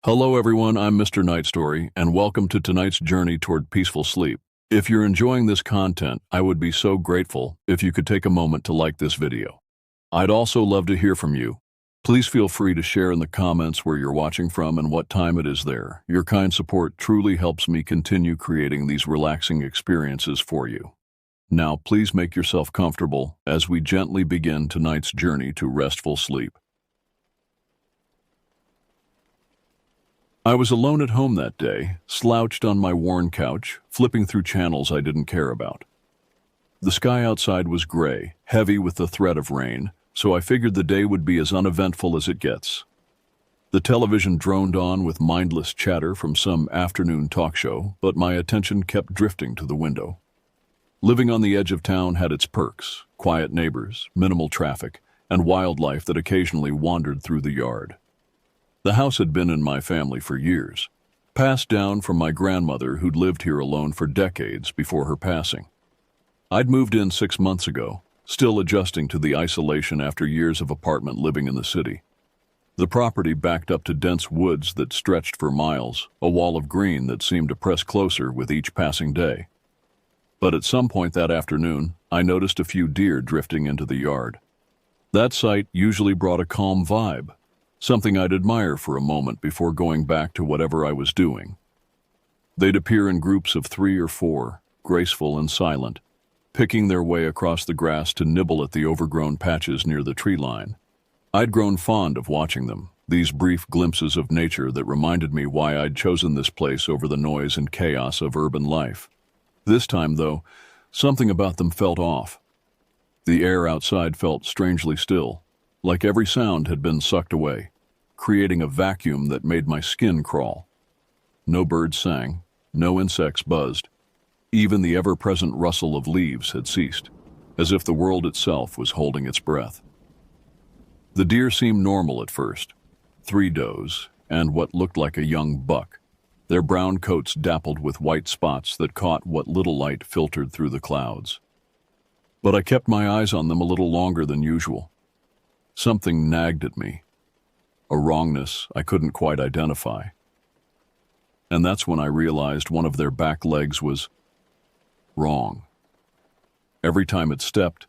Hello everyone, I'm Mr. Night Story, and welcome to tonight's journey toward peaceful sleep. If you're enjoying this content, I would be so grateful if you could take a moment to like this video. I'd also love to hear from you. Please feel free to share in the comments where you're watching from and what time it is there. Your kind support truly helps me continue creating these relaxing experiences for you. Now, please make yourself comfortable as we gently begin tonight's journey to restful sleep. I was alone at home that day, slouched on my worn couch, flipping through channels I didn't care about. The sky outside was gray, heavy with the threat of rain, so I figured the day would be as uneventful as it gets. The television droned on with mindless chatter from some afternoon talk show, but my attention kept drifting to the window. Living on the edge of town had its perks: quiet neighbors, minimal traffic, and wildlife that occasionally wandered through the yard. The house had been in my family for years, passed down from my grandmother who'd lived here alone for decades before her passing. I'd moved in 6 months ago, still adjusting to the isolation after years of apartment living in the city. The property backed up to dense woods that stretched for miles, a wall of green that seemed to press closer with each passing day. But at some point that afternoon, I noticed a few deer drifting into the yard. That sight usually brought a calm vibe, something I'd admire for a moment before going back to whatever I was doing. They'd appear in groups of 3 or 4, graceful and silent, picking their way across the grass to nibble at the overgrown patches near the tree line. I'd grown fond of watching them, these brief glimpses of nature that reminded me why I'd chosen this place over the noise and chaos of urban life. This time, though, something about them felt off. The air outside felt strangely still, like every sound had been sucked away, creating a vacuum that made my skin crawl. No birds sang, no insects buzzed. Even the ever-present rustle of leaves had ceased, as if the world itself was holding its breath. The deer seemed normal at first, 3 does, and what looked like a young buck, their brown coats dappled with white spots that caught what little light filtered through the clouds. But I kept my eyes on them a little longer than usual. Something nagged at me, a wrongness I couldn't quite identify. And that's when I realized one of their back legs was wrong. Every time it stepped,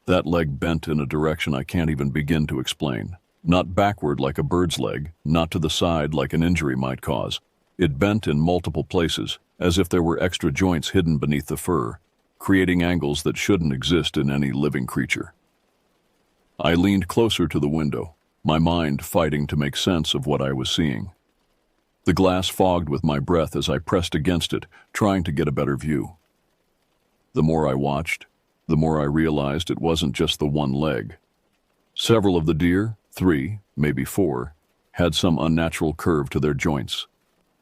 that leg bent in a direction I can't even begin to explain. Not backward like a bird's leg, not to the side like an injury might cause. It bent in multiple places, as if there were extra joints hidden beneath the fur, creating angles that shouldn't exist in any living creature. I leaned closer to the window, my mind fighting to make sense of what I was seeing. The glass fogged with my breath as I pressed against it, trying to get a better view. The more I watched, the more I realized it wasn't just the one leg. Several of the deer, 3, maybe 4, had some unnatural curve to their joints.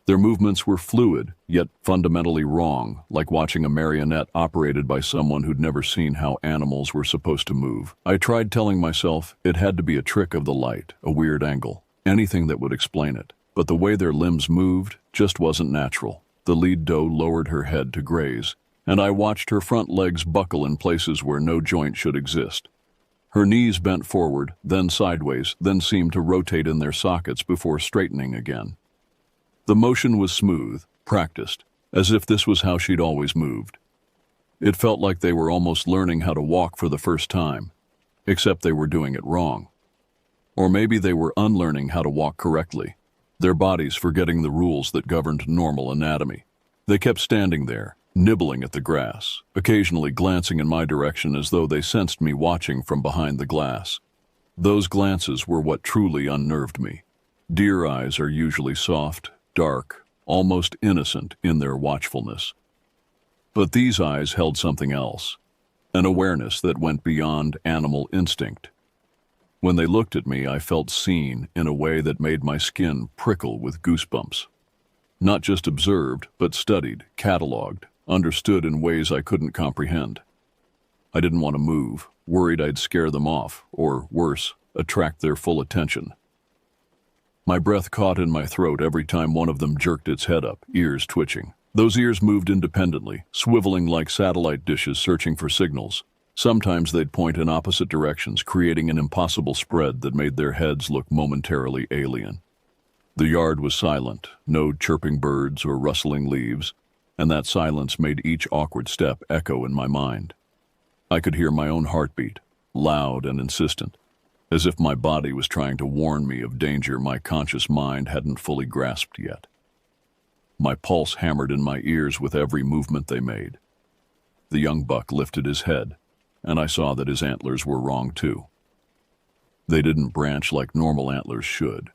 Their movements were fluid, yet fundamentally wrong, like watching a marionette operated by someone who'd never seen how animals were supposed to move. I tried telling myself it had to be a trick of the light, a weird angle, anything that would explain it. But the way their limbs moved just wasn't natural. The lead doe lowered her head to graze, and I watched her front legs buckle in places where no joint should exist. Her knees bent forward, then sideways, then seemed to rotate in their sockets before straightening again. The motion was smooth, practiced, as if this was how she'd always moved. It felt like they were almost learning how to walk for the first time, except they were doing it wrong. Or maybe they were unlearning how to walk correctly, their bodies forgetting the rules that governed normal anatomy. They kept standing there, nibbling at the grass, occasionally glancing in my direction as though they sensed me watching from behind the glass. Those glances were what truly unnerved me. Deer eyes are usually soft, dark, almost innocent in their watchfulness. But these eyes held something else, an awareness that went beyond animal instinct. When they looked at me, I felt seen in a way that made my skin prickle with goosebumps. Not just observed, but studied, cataloged, understood in ways I couldn't comprehend. I didn't want to move, worried I'd scare them off, or worse, attract their full attention. My breath caught in my throat every time one of them jerked its head up, ears twitching. Those ears moved independently, swiveling like satellite dishes searching for signals. Sometimes they'd point in opposite directions, creating an impossible spread that made their heads look momentarily alien. The yard was silent, no chirping birds or rustling leaves, and that silence made each awkward step echo in my mind. I could hear my own heartbeat, loud and insistent, as if my body was trying to warn me of danger my conscious mind hadn't fully grasped yet. My pulse hammered in my ears with every movement they made. The young buck lifted his head, and I saw that his antlers were wrong too. They didn't branch like normal antlers should.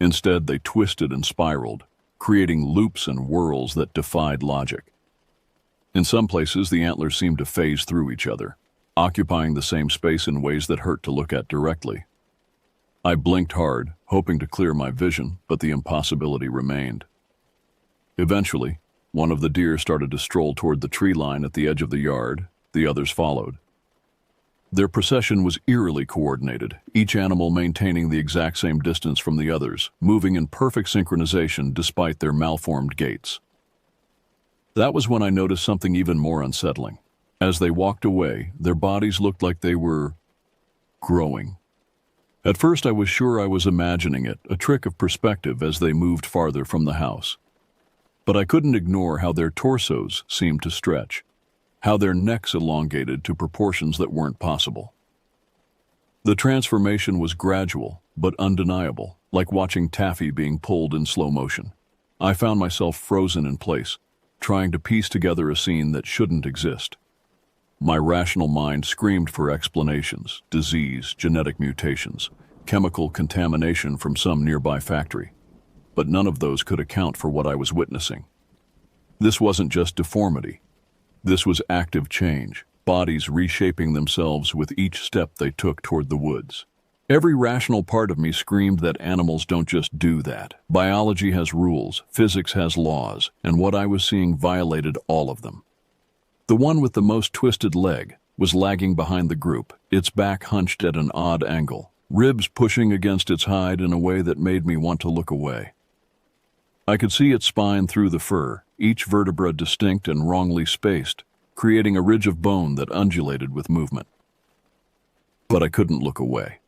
Instead, they twisted and spiraled, creating loops and whirls that defied logic. In some places, the antlers seemed to phase through each other, occupying the same space in ways that hurt to look at directly. I blinked hard, hoping to clear my vision, but the impossibility remained. Eventually, one of the deer started to stroll toward the tree line at the edge of the yard. The others followed. Their procession was eerily coordinated, each animal maintaining the exact same distance from the others, moving in perfect synchronization despite their malformed gaits. That was when I noticed something even more unsettling. As they walked away, their bodies looked like they were growing. At first I was sure I was imagining it, a trick of perspective as they moved farther from the house. But I couldn't ignore how their torsos seemed to stretch, how their necks elongated to proportions that weren't possible. The transformation was gradual, but undeniable, like watching taffy being pulled in slow motion. I found myself frozen in place, trying to piece together a scene that shouldn't exist. My rational mind screamed for explanations: disease, genetic mutations, chemical contamination from some nearby factory. But none of those could account for what I was witnessing. This wasn't just deformity. This was active change, bodies reshaping themselves with each step they took toward the woods. Every rational part of me screamed that animals don't just do that. Biology has rules, physics has laws, and what I was seeing violated all of them. The one with the most twisted leg was lagging behind the group, its back hunched at an odd angle, ribs pushing against its hide in a way that made me want to look away. I could see its spine through the fur, each vertebra distinct and wrongly spaced, creating a ridge of bone that undulated with movement. But I couldn't look away.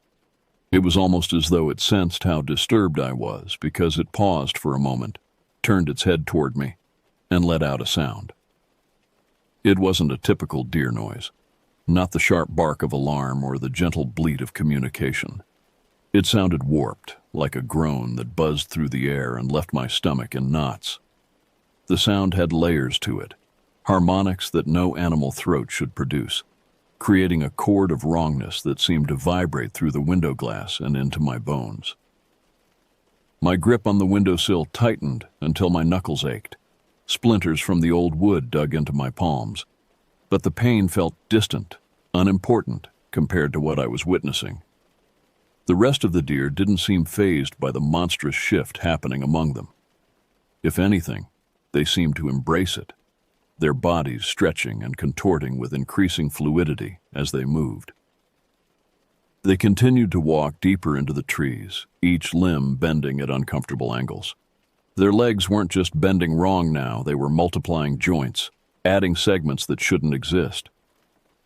It was almost as though it sensed how disturbed I was, because it paused for a moment, turned its head toward me, and let out a sound. It wasn't a typical deer noise, not the sharp bark of alarm or the gentle bleat of communication. It sounded warped, like a groan that buzzed through the air and left my stomach in knots. The sound had layers to it, harmonics that no animal throat should produce, creating a chord of wrongness that seemed to vibrate through the window glass and into my bones. My grip on the windowsill tightened until my knuckles ached. Splinters from the old wood dug into my palms, but the pain felt distant, unimportant compared to what I was witnessing. The rest of the deer didn't seem fazed by the monstrous shift happening among them. If anything, they seemed to embrace it, their bodies stretching and contorting with increasing fluidity as they moved. They continued to walk deeper into the trees, each limb bending at uncomfortable angles. Their legs weren't just bending wrong now, they were multiplying joints, adding segments that shouldn't exist.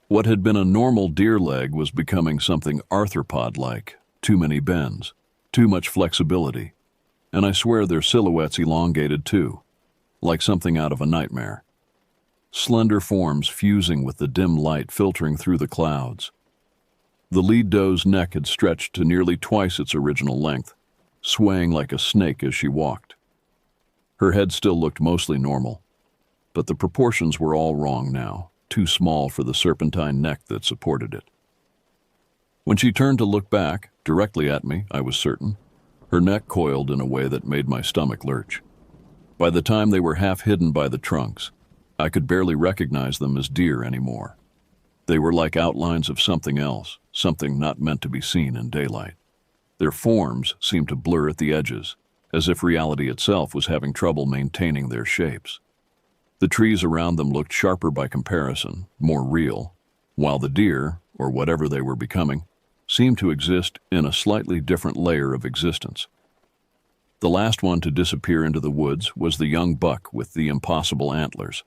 What had been a normal deer leg was becoming something arthropod-like. Too many bends, too much flexibility, and I swear their silhouettes elongated too, like something out of a nightmare. Slender forms fusing with the dim light filtering through the clouds. The lead doe's neck had stretched to nearly twice its original length, swaying like a snake as she walked. Her head still looked mostly normal, but the proportions were all wrong now, too small for the serpentine neck that supported it. When she turned to look back, directly at me, I was certain, her neck coiled in a way that made my stomach lurch. By the time they were half hidden by the trunks, I could barely recognize them as deer anymore. They were like outlines of something else, something not meant to be seen in daylight. Their forms seemed to blur at the edges, as if reality itself was having trouble maintaining their shapes. The trees around them looked sharper by comparison, more real, while the deer, or whatever they were becoming, seemed to exist in a slightly different layer of existence. The last one to disappear into the woods was the young buck with the impossible antlers.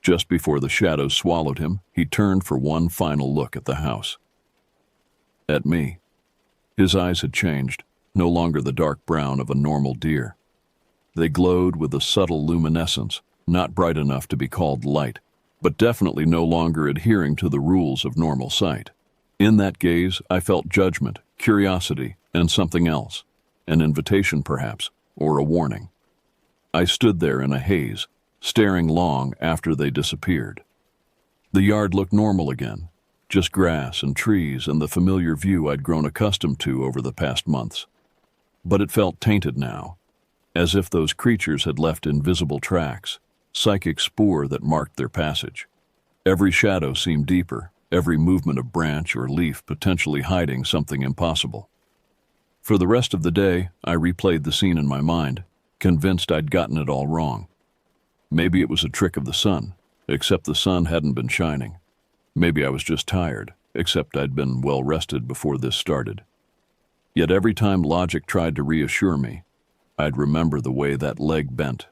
Just before the shadows swallowed him, he turned for one final look at the house. At me. His eyes had changed, no longer the dark brown of a normal deer. They glowed with a subtle luminescence, not bright enough to be called light, but definitely no longer adhering to the rules of normal sight. In that gaze, I felt judgment, curiosity, and something else, an invitation perhaps, or a warning. I stood there in a haze, staring long after they disappeared. The yard looked normal again, just grass and trees and the familiar view I'd grown accustomed to over the past months. But it felt tainted now, as if those creatures had left invisible tracks, psychic spoor that marked their passage. Every shadow seemed deeper, every movement of branch or leaf potentially hiding something impossible. For the rest of the day, I replayed the scene in my mind, convinced I'd gotten it all wrong. Maybe it was a trick of the sun, except the sun hadn't been shining. Maybe I was just tired, except I'd been well rested before this started. Yet every time logic tried to reassure me, I'd remember the way that leg bent,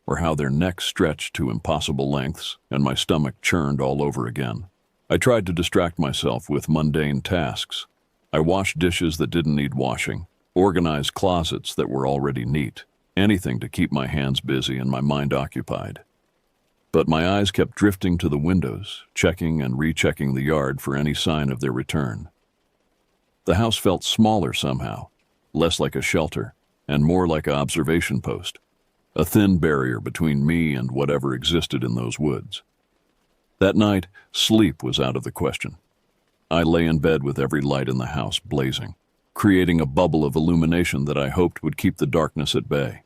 or how their necks stretched to impossible lengths, and my stomach churned all over again. I tried to distract myself with mundane tasks. I washed dishes that didn't need washing, organized closets that were already neat, anything to keep my hands busy and my mind occupied. But my eyes kept drifting to the windows, checking and rechecking the yard for any sign of their return. The house felt smaller somehow, less like a shelter, and more like an observation post, a thin barrier between me and whatever existed in those woods. That night, sleep was out of the question. I lay in bed with every light in the house blazing, creating a bubble of illumination that I hoped would keep the darkness at bay.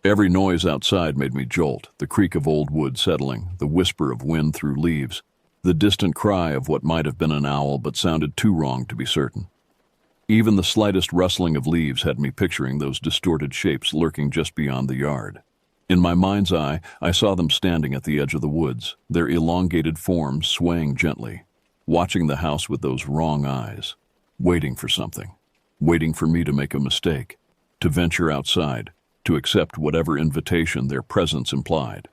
Every noise outside made me jolt, the creak of old wood settling, the whisper of wind through leaves, the distant cry of what might have been an owl but sounded too wrong to be certain. Even the slightest rustling of leaves had me picturing those distorted shapes lurking just beyond the yard. In my mind's eye, I saw them standing at the edge of the woods, their elongated forms swaying gently, watching the house with those wrong eyes, waiting for something, waiting for me to make a mistake, to venture outside, to accept whatever invitation their presence implied.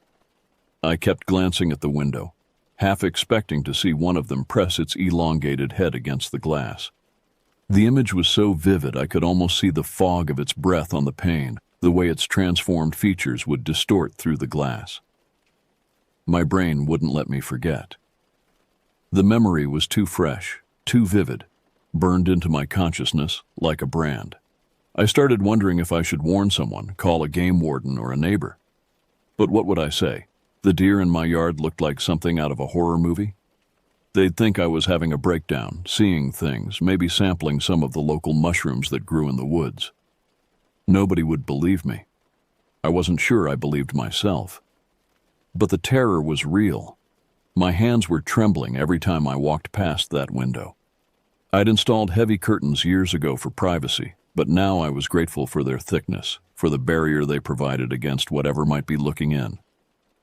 I kept glancing at the window, half expecting to see one of them press its elongated head against the glass. The image was so vivid I could almost see the fog of its breath on the pane, the way its transformed features would distort through the glass. My brain wouldn't let me forget. The memory was too fresh, too vivid, burned into my consciousness like a brand. I started wondering if I should warn someone, call a game warden or a neighbor. But what would I say? The deer in my yard looked like something out of a horror movie? They'd think I was having a breakdown, seeing things, maybe sampling some of the local mushrooms that grew in the woods. Nobody would believe me. I wasn't sure I believed myself. But the terror was real. My hands were trembling every time I walked past that window. I'd installed heavy curtains years ago for privacy, but now I was grateful for their thickness, for the barrier they provided against whatever might be looking in.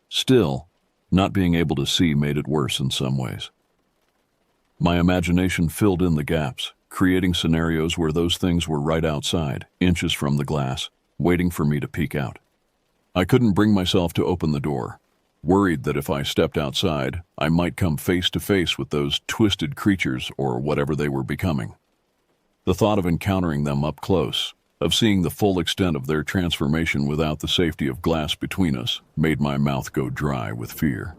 Still, not being able to see made it worse in some ways. My imagination filled in the gaps, creating scenarios where those things were right outside, inches from the glass, waiting for me to peek out. I couldn't bring myself to open the door, worried that if I stepped outside, I might come face to face with those twisted creatures or whatever they were becoming. The thought of encountering them up close, of seeing the full extent of their transformation without the safety of glass between us, made my mouth go dry with fear.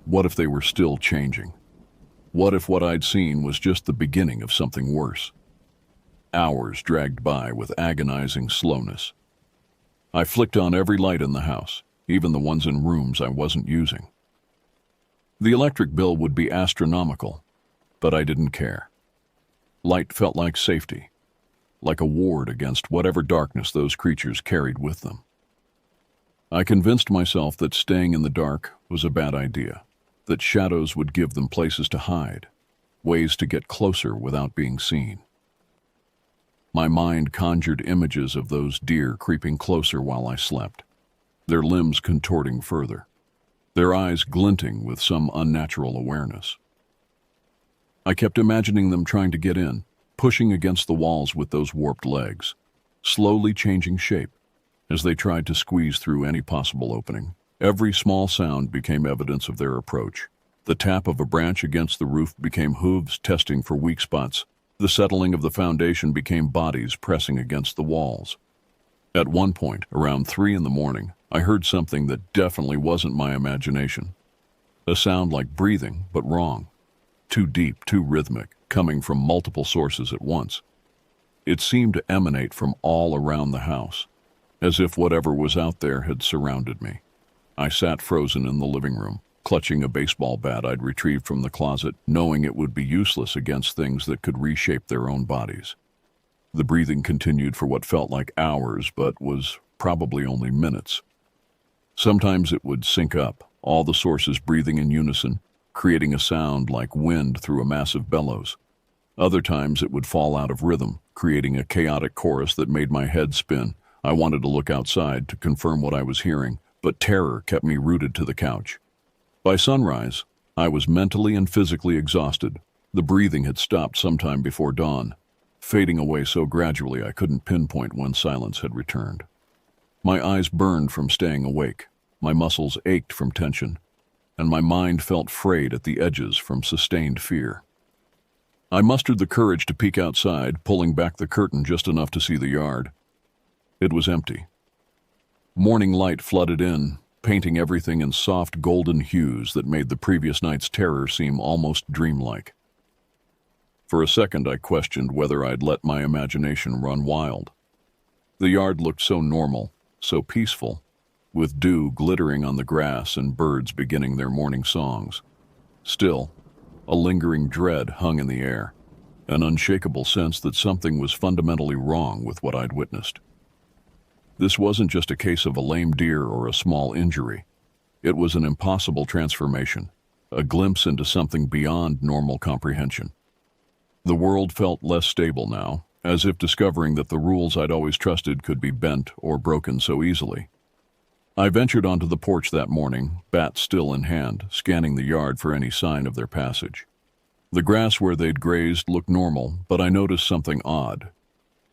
What if they were still changing? What if what I'd seen was just the beginning of something worse? Hours dragged by with agonizing slowness. I flicked on every light in the house, even the ones in rooms I wasn't using. The electric bill would be astronomical, but I didn't care. Light felt like safety, like a ward against whatever darkness those creatures carried with them. I convinced myself that staying in the dark was a bad idea, that shadows would give them places to hide, ways to get closer without being seen. My mind conjured images of those deer creeping closer while I slept, their limbs contorting further, their eyes glinting with some unnatural awareness. I kept imagining them trying to get in, pushing against the walls with those warped legs, slowly changing shape as they tried to squeeze through any possible opening. Every small sound became evidence of their approach. The tap of a branch against the roof became hooves testing for weak spots, The settling of the foundation became bodies pressing against the walls. At one point, around 3 in the morning, I heard something that definitely wasn't my imagination. A sound like breathing, but wrong. Too deep, too rhythmic, coming from multiple sources at once. It seemed to emanate from all around the house, as if whatever was out there had surrounded me. I sat frozen in the living room, clutching a baseball bat I'd retrieved from the closet, knowing it would be useless against things that could reshape their own bodies. The breathing continued for what felt like hours, but was probably only minutes. Sometimes it would sync up, all the sources breathing in unison, creating a sound like wind through a massive bellows. Other times it would fall out of rhythm, creating a chaotic chorus that made my head spin. I wanted to look outside to confirm what I was hearing, but terror kept me rooted to the couch. By sunrise, I was mentally and physically exhausted. The breathing had stopped sometime before dawn, fading away so gradually I couldn't pinpoint when silence had returned. My eyes burned from staying awake, my muscles ached from tension, and my mind felt frayed at the edges from sustained fear. I mustered the courage to peek outside, pulling back the curtain just enough to see the yard. It was empty. Morning light flooded in, painting everything in soft golden hues that made the previous night's terror seem almost dreamlike. For a second I questioned whether I'd let my imagination run wild. The yard looked so normal, so peaceful, with dew glittering on the grass and birds beginning their morning songs. Still, a lingering dread hung in the air, an unshakable sense that something was fundamentally wrong with what I'd witnessed. This wasn't just a case of a lame deer or a small injury. It was an impossible transformation, a glimpse into something beyond normal comprehension. The world felt less stable now, as if discovering that the rules I'd always trusted could be bent or broken so easily. I ventured onto the porch that morning, bat still in hand, scanning the yard for any sign of their passage. The grass where they'd grazed looked normal, but I noticed something odd.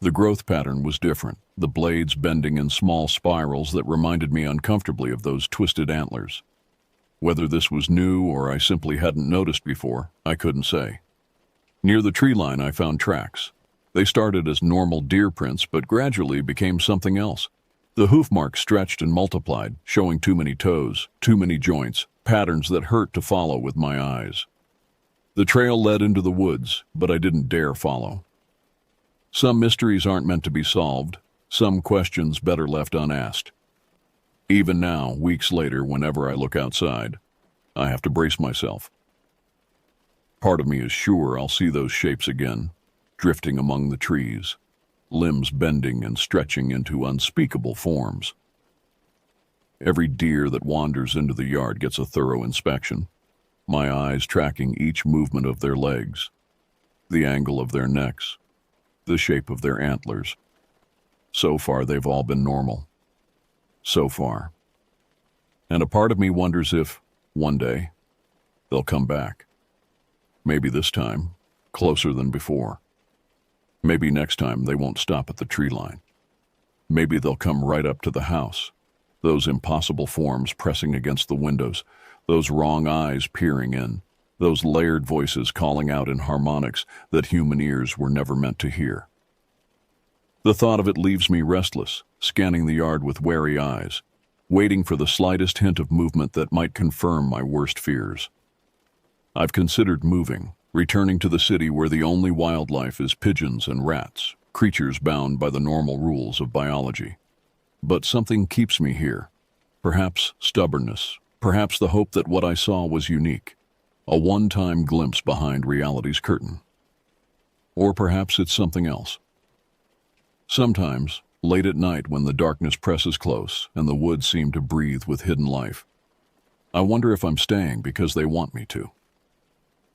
The growth pattern was different, the blades bending in small spirals that reminded me uncomfortably of those twisted antlers. Whether this was new or I simply hadn't noticed before, I couldn't say. Near the tree line I found tracks. They started as normal deer prints, but gradually became something else. The hoof marks stretched and multiplied, showing too many toes, too many joints, patterns that hurt to follow with my eyes. The trail led into the woods, but I didn't dare follow. Some mysteries aren't meant to be solved, some questions better left unasked. Even now, weeks later, whenever I look outside, I have to brace myself. Part of me is sure I'll see those shapes again, drifting among the trees, limbs bending and stretching into unspeakable forms. Every deer that wanders into the yard gets a thorough inspection, my eyes tracking each movement of their legs, the angle of their necks, the shape of their antlers. So far, they've all been normal. So far. And a part of me wonders if, one day, they'll come back. Maybe this time, closer than before. Maybe next time they won't stop at the tree line. Maybe they'll come right up to the house, those impossible forms pressing against the windows, those wrong eyes peering in, those layered voices calling out in harmonics that human ears were never meant to hear. The thought of it leaves me restless, scanning the yard with wary eyes, waiting for the slightest hint of movement that might confirm my worst fears. I've considered moving, returning to the city where the only wildlife is pigeons and rats, creatures bound by the normal rules of biology. But something keeps me here. Perhaps stubbornness, perhaps the hope that what I saw was unique, a one-time glimpse behind reality's curtain. Or perhaps it's something else. Sometimes, late at night when the darkness presses close and the woods seem to breathe with hidden life, I wonder if I'm staying because they want me to.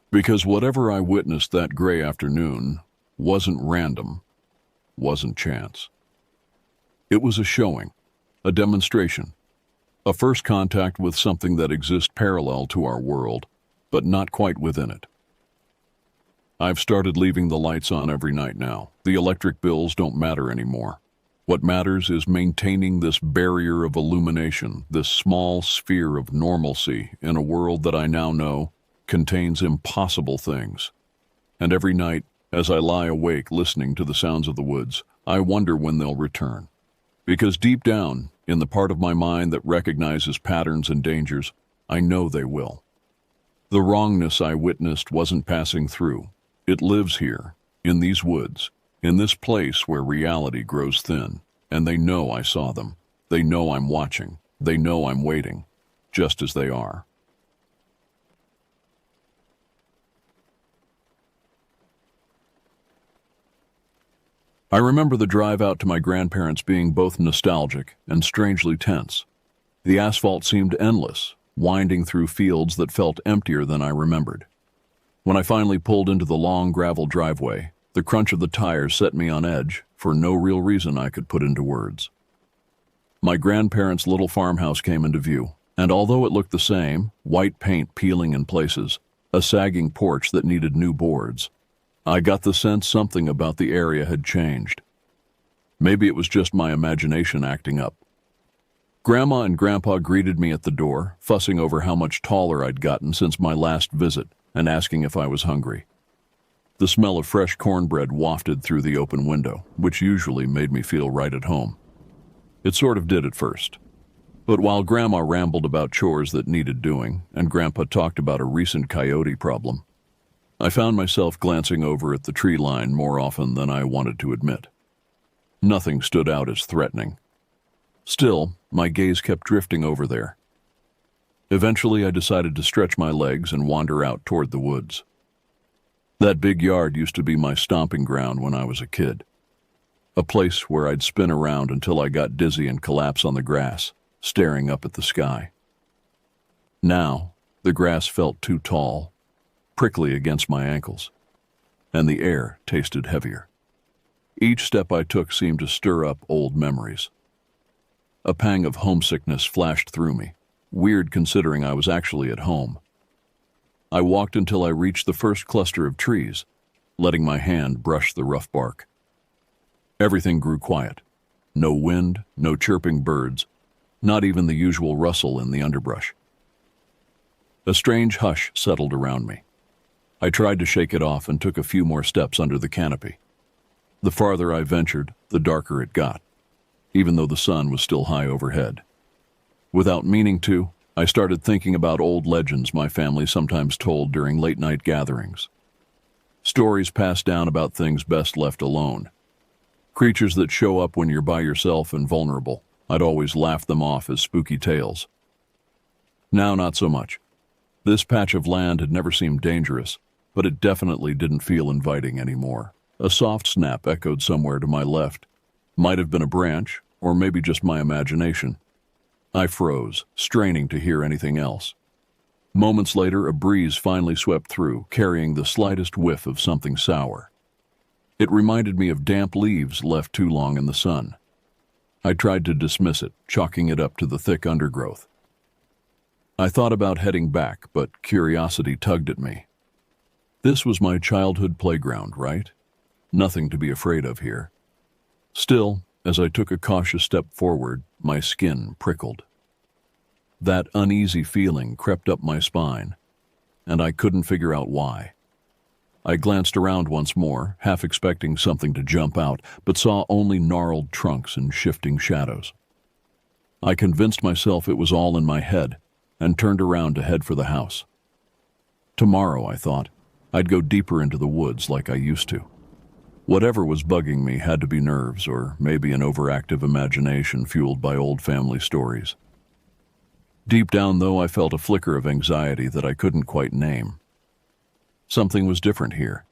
Because whatever I witnessed that gray afternoon wasn't random, wasn't chance. It was a showing, a demonstration, a first contact with something that exists parallel to our world, but not quite within it. I've started leaving the lights on every night now. The electric bills don't matter anymore. What matters is maintaining this barrier of illumination, this small sphere of normalcy in a world that I now know contains impossible things. And every night, As I lie awake listening to the sounds of the woods, I wonder when they'll return. Because deep down, in the part of my mind that recognizes patterns and dangers, I know they will. The wrongness I witnessed wasn't passing through. It lives here, in these woods, in this place where reality grows thin, and they know I saw them. They know I'm watching. They know I'm waiting, just as they are. I remember the drive out to my grandparents being both nostalgic and strangely tense. The asphalt seemed endless, winding through fields that felt emptier than I remembered. When I finally pulled into the long gravel driveway, the crunch of the tires set me on edge for no real reason I could put into words. My grandparents' little farmhouse came into view, and although it looked the same, white paint peeling in places, a sagging porch that needed new boards, I got the sense something about the area had changed. Maybe it was just my imagination acting up. Grandma and Grandpa greeted me at the door, fussing over how much taller I'd gotten since my last visit and asking if I was hungry. The smell of fresh cornbread wafted through the open window, which usually made me feel right at home. It sort of did at first. But while Grandma rambled about chores that needed doing, and Grandpa talked about a recent coyote problem, I found myself glancing over at the tree line more often than I wanted to admit. Nothing stood out as threatening. Still, my gaze kept drifting over there. Eventually, I decided to stretch my legs and wander out toward the woods. That big yard used to be my stomping ground when I was a kid. A place where I'd spin around until I got dizzy and collapse on the grass, staring up at the sky. Now, the grass felt too tall, prickly against my ankles, and the air tasted heavier. Each step I took seemed to stir up old memories. A pang of homesickness flashed through me, weird considering I was actually at home. I walked until I reached the first cluster of trees, letting my hand brush the rough bark. Everything grew quiet. No wind, no chirping birds, not even the usual rustle in the underbrush. A strange hush settled around me. I tried to shake it off and took a few more steps under the canopy. The farther I ventured, the darker it got, even though the sun was still high overhead. Without meaning to, I started thinking about old legends my family sometimes told during late-night gatherings. Stories passed down about things best left alone. Creatures that show up when you're by yourself and vulnerable. I'd always laugh them off as spooky tales. Now, not so much. This patch of land had never seemed dangerous, but it definitely didn't feel inviting anymore. A soft snap echoed somewhere to my left. Might have been a branch, or maybe just my imagination. I froze, straining to hear anything else. Moments later, a breeze finally swept through, carrying the slightest whiff of something sour. It reminded me of damp leaves left too long in the sun. I tried to dismiss it, chalking it up to the thick undergrowth. I thought about heading back, but curiosity tugged at me. This was my childhood playground, right? Nothing to be afraid of here. Still, as I took a cautious step forward, my skin prickled. That uneasy feeling crept up my spine, and I couldn't figure out why. I glanced around once more, half expecting something to jump out, but saw only gnarled trunks and shifting shadows. I convinced myself it was all in my head, and turned around to head for the house. Tomorrow, I thought, I'd go deeper into the woods like I used to. Whatever was bugging me had to be nerves, or maybe an overactive imagination fueled by old family stories. Deep down, though, I felt a flicker of anxiety that I couldn't quite name. Something was different here,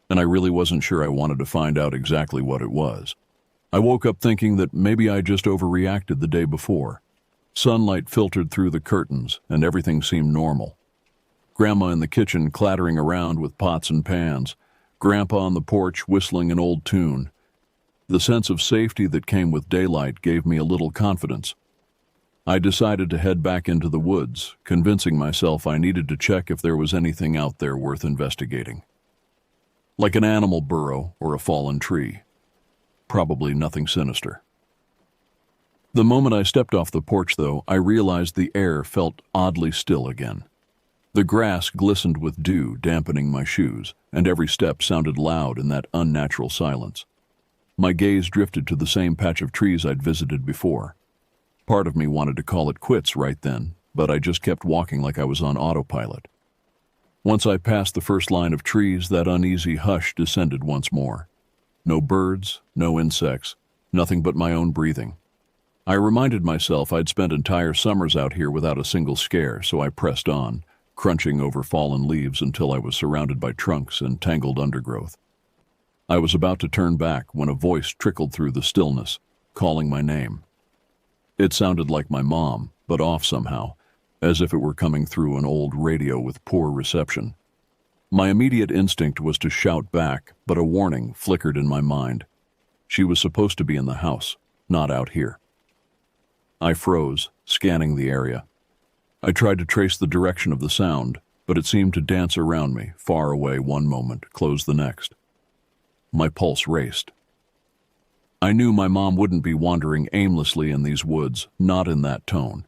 and I really wasn't sure I wanted to find out exactly what it was. I woke up thinking that maybe I just overreacted the day before. Sunlight filtered through the curtains, and everything seemed normal. Grandma in the kitchen clattering around with pots and pans, Grandpa on the porch whistling an old tune. The sense of safety that came with daylight gave me a little confidence. I decided to head back into the woods, convincing myself I needed to check if there was anything out there worth investigating. Like an animal burrow or a fallen tree. Probably nothing sinister. The moment I stepped off the porch, though, I realized the air felt oddly still again. The grass glistened with dew, dampening my shoes, and every step sounded loud in that unnatural silence. My gaze drifted to the same patch of trees I'd visited before. Part of me wanted to call it quits right then, but I just kept walking like I was on autopilot. Once I passed the first line of trees, that uneasy hush descended once more. No birds, no insects, nothing but my own breathing. I reminded myself I'd spent entire summers out here without a single scare, so I pressed on, crunching over fallen leaves until I was surrounded by trunks and tangled undergrowth. I was about to turn back when a voice trickled through the stillness, calling my name. It sounded like my mom, but off somehow, as if it were coming through an old radio with poor reception. My immediate instinct was to shout back, but a warning flickered in my mind. She was supposed to be in the house, not out here. I froze, scanning the area. I tried to trace the direction of the sound, but it seemed to dance around me, far away one moment, close the next. My pulse raced. I knew my mom wouldn't be wandering aimlessly in these woods, not in that tone.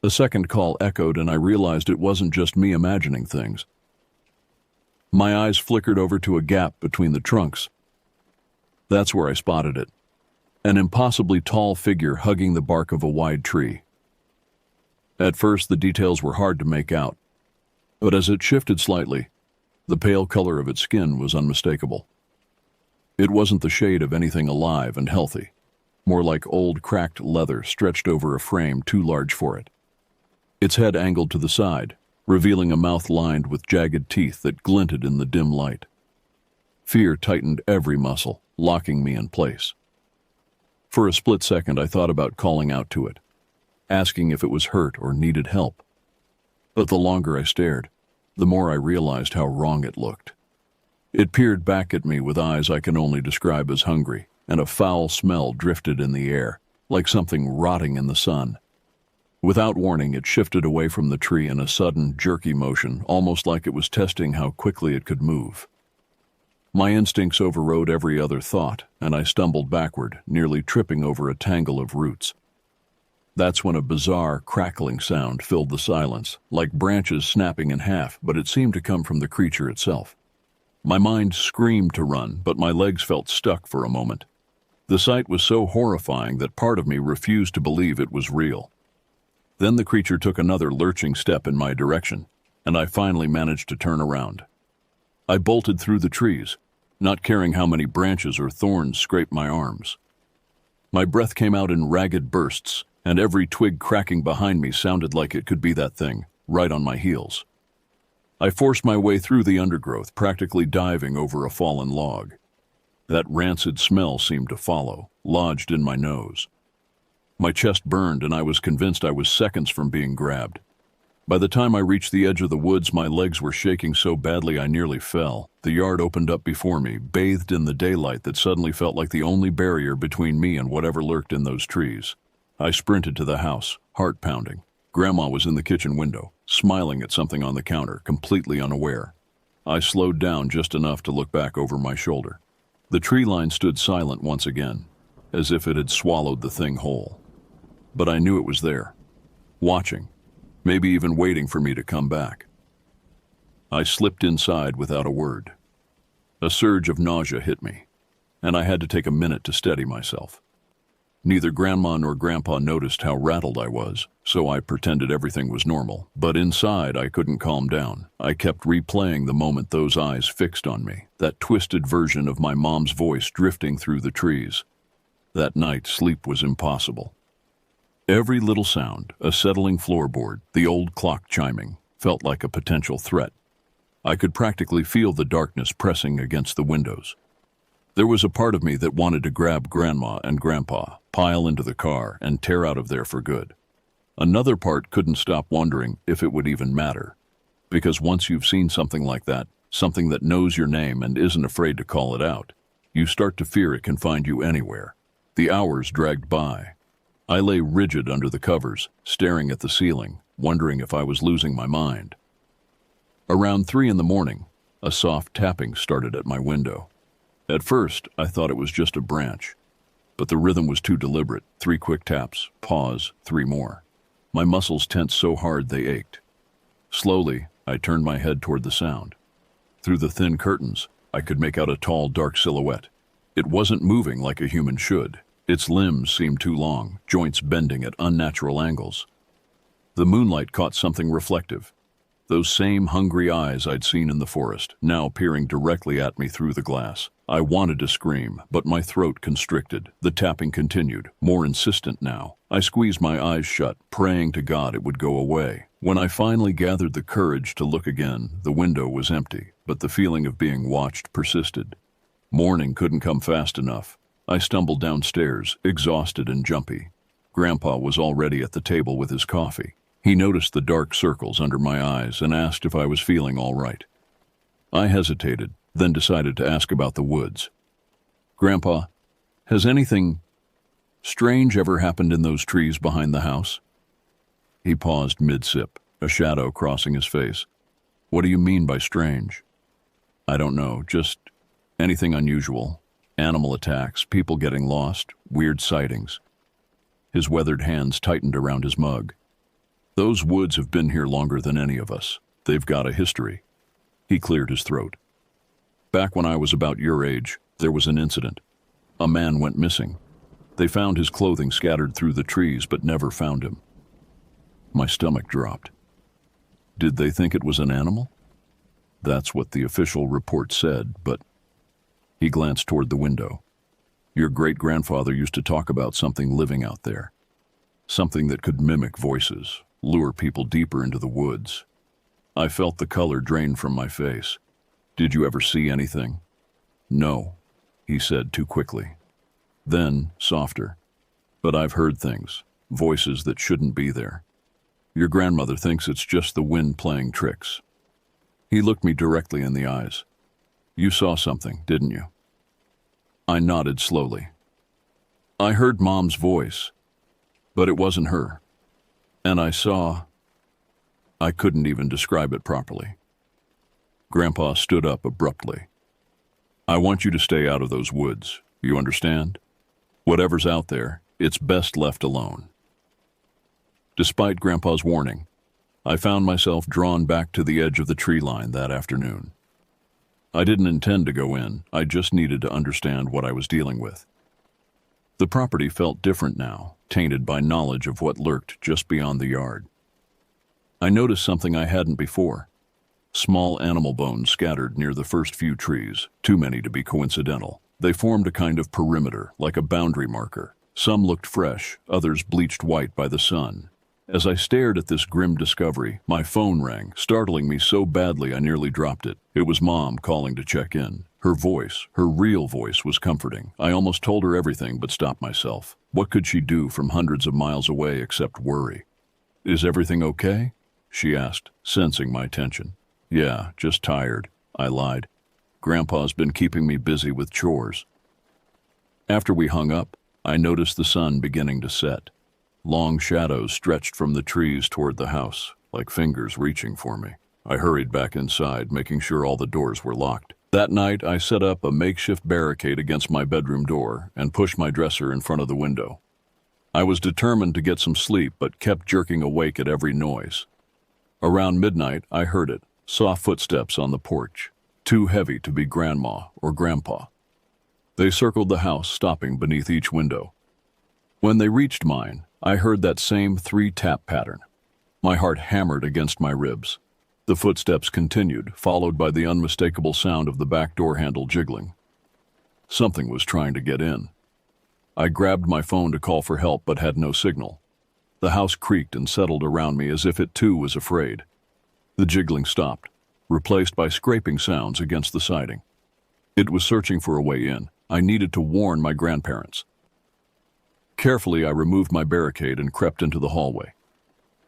The second call echoed, and I realized it wasn't just me imagining things. My eyes flickered over to a gap between the trunks. That's where I spotted it. An impossibly tall figure hugging the bark of a wide tree. At first, the details were hard to make out, but as it shifted slightly, the pale color of its skin was unmistakable. It wasn't the shade of anything alive and healthy, more like old cracked leather stretched over a frame too large for it. Its head angled to the side, revealing a mouth lined with jagged teeth that glinted in the dim light. Fear tightened every muscle, locking me in place. For a split second, I thought about calling out to it, asking if it was hurt or needed help. But the longer I stared, the more I realized how wrong it looked. It peered back at me with eyes I can only describe as hungry, and a foul smell drifted in the air, like something rotting in the sun. Without warning, it shifted away from the tree in a sudden, jerky motion, almost like it was testing how quickly it could move. My instincts overrode every other thought, and I stumbled backward, nearly tripping over a tangle of roots. That's when a bizarre, crackling sound filled the silence, like branches snapping in half, but it seemed to come from the creature itself. My mind screamed to run, but my legs felt stuck for a moment. The sight was so horrifying that part of me refused to believe it was real. Then the creature took another lurching step in my direction, and I finally managed to turn around. I bolted through the trees, not caring how many branches or thorns scraped my arms. My breath came out in ragged bursts, and every twig cracking behind me sounded like it could be that thing, right on my heels. I forced my way through the undergrowth, practically diving over a fallen log. That rancid smell seemed to follow, lodged in my nose. My chest burned, and I was convinced I was seconds from being grabbed. By the time I reached the edge of the woods, my legs were shaking so badly I nearly fell. The yard opened up before me, bathed in the daylight that suddenly felt like the only barrier between me and whatever lurked in those trees. I sprinted to the house, heart pounding. Grandma was in the kitchen window, smiling at something on the counter, completely unaware. I slowed down just enough to look back over my shoulder. The tree line stood silent once again, as if it had swallowed the thing whole. But I knew it was there, watching, maybe even waiting for me to come back. I slipped inside without a word. A surge of nausea hit me, and I had to take a minute to steady myself. Neither Grandma nor Grandpa noticed how rattled I was, so I pretended everything was normal. But inside, I couldn't calm down. I kept replaying the moment those eyes fixed on me, that twisted version of my mom's voice drifting through the trees. That night, sleep was impossible. Every little sound, a settling floorboard, the old clock chiming, felt like a potential threat. I could practically feel the darkness pressing against the windows. There was a part of me that wanted to grab Grandma and Grandpa, pile into the car, and tear out of there for good. Another part couldn't stop wondering if it would even matter. Because once you've seen something like that, something that knows your name and isn't afraid to call it out, you start to fear it can find you anywhere. The hours dragged by. I lay rigid under the covers, staring at the ceiling, wondering if I was losing my mind. Around 3 a.m, a soft tapping started at my window. At first, I thought it was just a branch, but the rhythm was too deliberate. 3 quick taps, pause, 3 more. My muscles tensed so hard they ached. Slowly, I turned my head toward the sound. Through the thin curtains, I could make out a tall, dark silhouette. It wasn't moving like a human should. Its limbs seemed too long, joints bending at unnatural angles. The moonlight caught something reflective. Those same hungry eyes I'd seen in the forest, now peering directly at me through the glass. I wanted to scream, but my throat constricted. The tapping continued, more insistent now. I squeezed my eyes shut, praying to God it would go away. When I finally gathered the courage to look again, the window was empty, but the feeling of being watched persisted. Morning couldn't come fast enough. I stumbled downstairs, exhausted and jumpy. Grandpa was already at the table with his coffee. He noticed the dark circles under my eyes and asked if I was feeling all right. I hesitated, then decided to ask about the woods. "Grandpa, has anything strange ever happened in those trees behind the house?" He paused mid-sip, a shadow crossing his face. "What do you mean by strange?" "I don't know, just anything unusual. Animal attacks, people getting lost, weird sightings." His weathered hands tightened around his mug. "Those woods have been here longer than any of us. They've got a history." He cleared his throat. "Back when I was about your age, there was an incident. A man went missing. They found his clothing scattered through the trees but never found him." My stomach dropped. Did they think it was an animal? That's what the official report said, but... He glanced toward the window. "Your great-grandfather used to talk about something living out there. Something that could mimic voices, lure people deeper into the woods." I felt the color drain from my face. "Did you ever see anything?" "No," he said too quickly. Then, softer. "But I've heard things, voices that shouldn't be there. Your grandmother thinks it's just the wind playing tricks." He looked me directly in the eyes. "You saw something, didn't you?" I nodded slowly. "I heard Mom's voice, but it wasn't her. And I saw..." I couldn't even describe it properly. Grandpa stood up abruptly. "I want you to stay out of those woods, you understand? Whatever's out there, it's best left alone." Despite Grandpa's warning, I found myself drawn back to the edge of the tree line that afternoon. I didn't intend to go in, I just needed to understand what I was dealing with. The property felt different now, tainted by knowledge of what lurked just beyond the yard. I noticed something I hadn't before. Small animal bones scattered near the first few trees, too many to be coincidental. They formed a kind of perimeter, like a boundary marker. Some looked fresh, others bleached white by the sun. As I stared at this grim discovery, my phone rang, startling me so badly I nearly dropped it. It was Mom calling to check in. Her voice, her real voice, was comforting. I almost told her everything but stopped myself. What could she do from hundreds of miles away except worry? "Is everything okay?" she asked, sensing my tension. "Yeah, just tired," I lied. "Grandpa's been keeping me busy with chores." After we hung up, I noticed the sun beginning to set. Long shadows stretched from the trees toward the house, like fingers reaching for me. I hurried back inside, making sure all the doors were locked. That night, I set up a makeshift barricade against my bedroom door and pushed my dresser in front of the window. I was determined to get some sleep, but kept jerking awake at every noise. Around midnight, I heard it, soft footsteps on the porch, too heavy to be Grandma or Grandpa. They circled the house, stopping beneath each window. When they reached mine, I heard that same 3-tap pattern. My heart hammered against my ribs. The footsteps continued, followed by the unmistakable sound of the back door handle jiggling. Something was trying to get in. I grabbed my phone to call for help but had no signal. The house creaked and settled around me as if it too was afraid. The jiggling stopped, replaced by scraping sounds against the siding. It was searching for a way in. I needed to warn my grandparents. Carefully, I removed my barricade and crept into the hallway.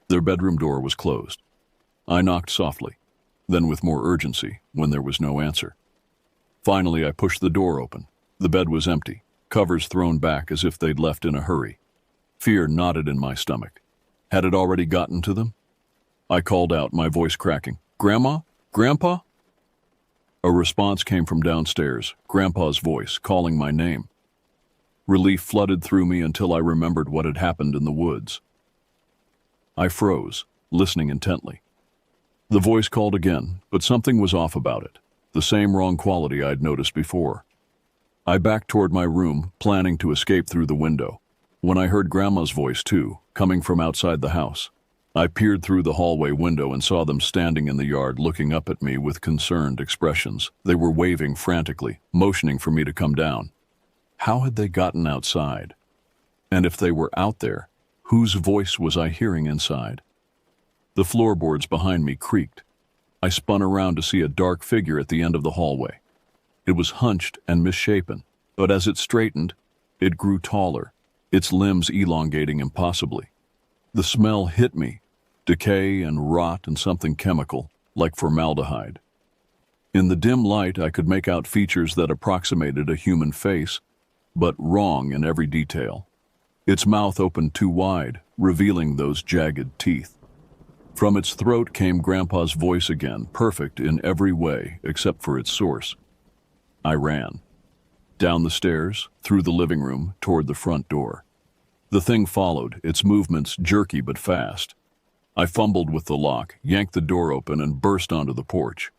Their bedroom door was closed. I knocked softly, then with more urgency, when there was no answer. Finally, I pushed the door open. The bed was empty, covers thrown back as if they'd left in a hurry. Fear knotted in my stomach. Had it already gotten to them? I called out, my voice cracking. "Grandma? Grandpa?" A response came from downstairs, Grandpa's voice, calling my name. Relief flooded through me until I remembered what had happened in the woods. I froze, listening intently. The voice called again, but something was off about it. The same wrong quality I'd noticed before. I backed toward my room, planning to escape through the window, when I heard Grandma's voice too, coming from outside the house. I peered through the hallway window and saw them standing in the yard looking up at me with concerned expressions. They were waving frantically, motioning for me to come down. How had they gotten outside? And if they were out there, whose voice was I hearing inside? The floorboards behind me creaked. I spun around to see a dark figure at the end of the hallway. It was hunched and misshapen, but as it straightened, it grew taller, its limbs elongating impossibly. The smell hit me, decay and rot and something chemical, like formaldehyde. In the dim light, I could make out features that approximated a human face, but wrong in every detail. Its mouth opened too wide, revealing those jagged teeth. From its throat came Grandpa's voice again, perfect in every way except for its source. I ran. Down the stairs, through the living room, toward the front door. The thing followed, its movements jerky but fast. I fumbled with the lock, yanked the door open, and burst onto the porch.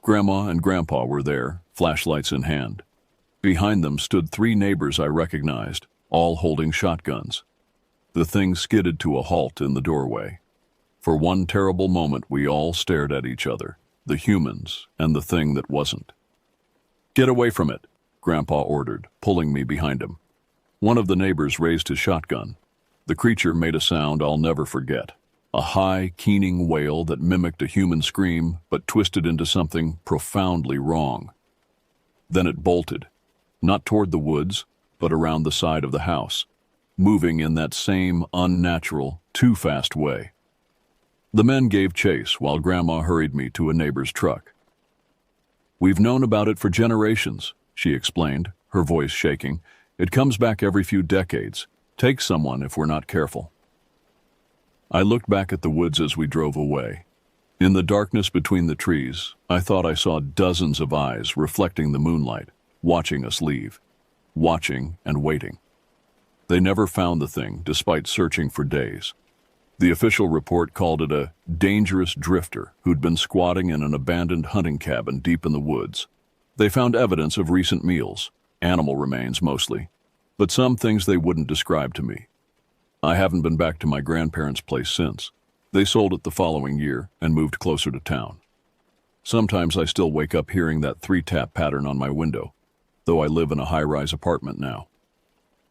Grandma and Grandpa were there, flashlights in hand. Behind them stood 3 neighbors I recognized, all holding shotguns. The thing skidded to a halt in the doorway. For one terrible moment, we all stared at each other, the humans and the thing that wasn't. "Get away from it," Grandpa ordered, pulling me behind him. One of the neighbors raised his shotgun. The creature made a sound I'll never forget. A high, keening wail that mimicked a human scream, but twisted into something profoundly wrong. Then it bolted, not toward the woods, but around the side of the house, moving in that same unnatural, too fast way. The men gave chase while Grandma hurried me to a neighbor's truck. "We've known about it for generations," she explained, her voice shaking. "It comes back every few decades. Takes someone if we're not careful." I looked back at the woods as we drove away. In the darkness between the trees, I thought I saw dozens of eyes reflecting the moonlight, watching us leave. Watching and waiting. They never found the thing, despite searching for days. The official report called it a dangerous drifter who'd been squatting in an abandoned hunting cabin deep in the woods. They found evidence of recent meals, animal remains mostly, but some things they wouldn't describe to me. I haven't been back to my grandparents' place since. They sold it the following year and moved closer to town. Sometimes I still wake up hearing that 3-tap pattern on my window, though I live in a high-rise apartment now.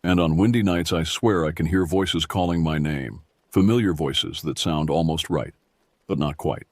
And on windy nights I swear I can hear voices calling my name, familiar voices that sound almost right, but not quite.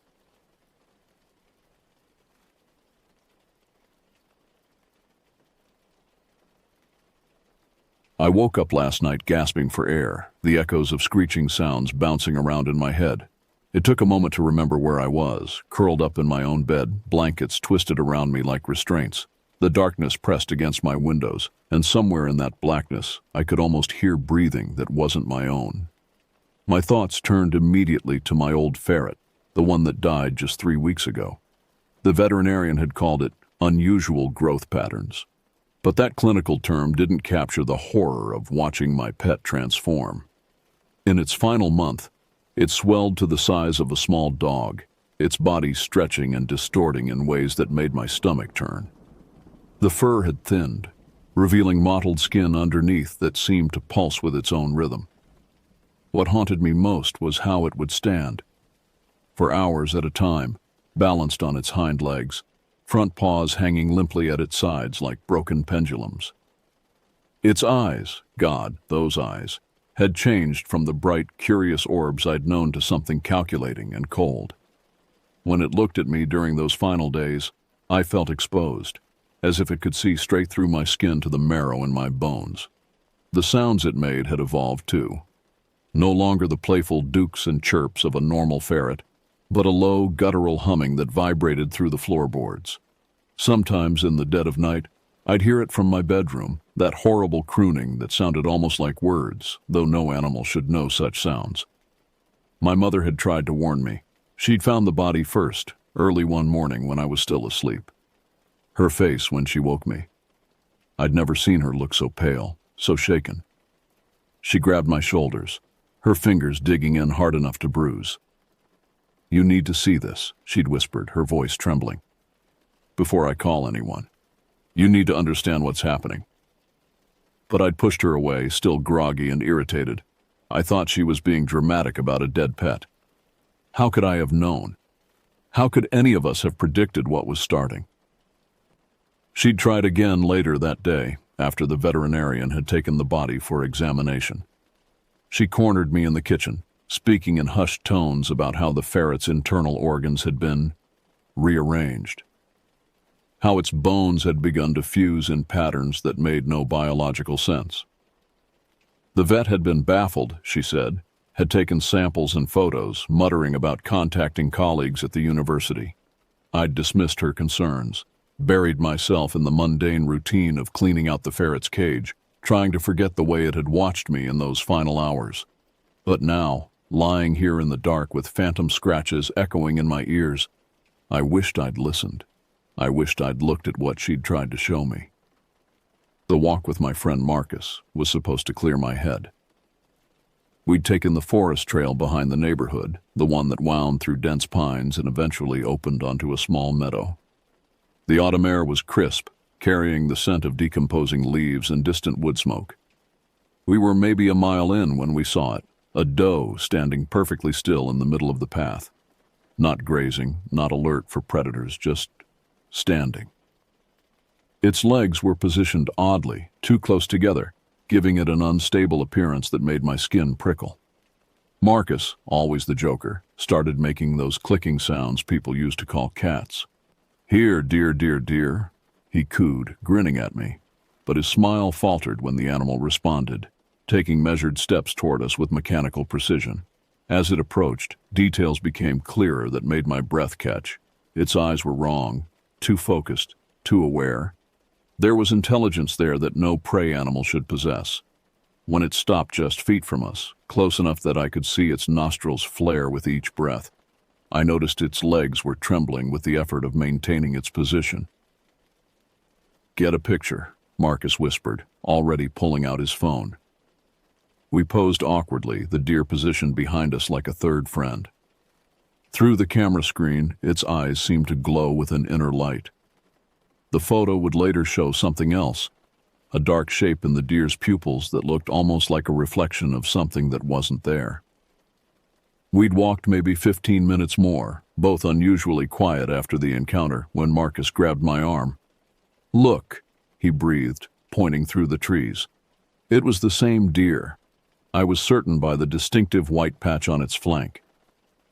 I woke up last night gasping for air, the echoes of screeching sounds bouncing around in my head. It took a moment to remember where I was, curled up in my own bed, blankets twisted around me like restraints. The darkness pressed against my windows, and somewhere in that blackness, I could almost hear breathing that wasn't my own. My thoughts turned immediately to my old ferret, the one that died just 3 weeks ago. The veterinarian had called it unusual growth patterns. But that clinical term didn't capture the horror of watching my pet transform. In its final month, it swelled to the size of a small dog, its body stretching and distorting in ways that made my stomach turn. The fur had thinned, revealing mottled skin underneath that seemed to pulse with its own rhythm. What haunted me most was how it would stand. For hours at a time, balanced on its hind legs, front paws hanging limply at its sides like broken pendulums. Its eyes, God, those eyes, had changed from the bright, curious orbs I'd known to something calculating and cold. When it looked at me during those final days, I felt exposed, as if it could see straight through my skin to the marrow in my bones. The sounds it made had evolved too. No longer the playful dukes and chirps of a normal ferret, but a low, guttural humming that vibrated through the floorboards. Sometimes in the dead of night, I'd hear it from my bedroom, that horrible crooning that sounded almost like words, though no animal should know such sounds. My mother had tried to warn me. She'd found the body first, early one morning when I was still asleep. Her face when she woke me. I'd never seen her look so pale, so shaken. She grabbed my shoulders, her fingers digging in hard enough to bruise. "You need to see this," she'd whispered, her voice trembling. "Before I call anyone. You need to understand what's happening." But I'd pushed her away, still groggy and irritated. I thought she was being dramatic about a dead pet. How could I have known? How could any of us have predicted what was starting? She'd tried again later that day, after the veterinarian had taken the body for examination. She cornered me in the kitchen, speaking in hushed tones about how the ferret's internal organs had been rearranged, how its bones had begun to fuse in patterns that made no biological sense. The vet had been baffled, she said, had taken samples and photos, muttering about contacting colleagues at the university. I'd dismissed her concerns, buried myself in the mundane routine of cleaning out the ferret's cage, trying to forget the way it had watched me in those final hours. But now, lying here in the dark with phantom scratches echoing in my ears, I wished I'd listened. I wished I'd looked at what she'd tried to show me. The walk with my friend Marcus was supposed to clear my head. We'd taken the forest trail behind the neighborhood, the one that wound through dense pines and eventually opened onto a small meadow. The autumn air was crisp, carrying the scent of decomposing leaves and distant wood smoke. We were maybe a mile in when we saw it, a doe standing perfectly still in the middle of the path. Not grazing, not alert for predators, just standing. Its legs were positioned oddly, too close together, giving it an unstable appearance that made my skin prickle. Marcus, always the joker, started making those clicking sounds people used to call cats. "Here, dear, dear, dear," he cooed, grinning at me, but his smile faltered when the animal responded, taking measured steps toward us with mechanical precision. As it approached, details became clearer that made my breath catch. Its eyes were wrong, too focused, too aware. There was intelligence there that no prey animal should possess. When it stopped just feet from us, close enough that I could see its nostrils flare with each breath, I noticed its legs were trembling with the effort of maintaining its position. "Get a picture," Marcus whispered, already pulling out his phone. We posed awkwardly, the deer positioned behind us like a third friend. Through the camera screen, its eyes seemed to glow with an inner light. The photo would later show something else, a dark shape in the deer's pupils that looked almost like a reflection of something that wasn't there. We'd walked maybe 15 minutes more, both unusually quiet after the encounter, when Marcus grabbed my arm. "Look," he breathed, pointing through the trees. It was the same deer. I was certain by the distinctive white patch on its flank.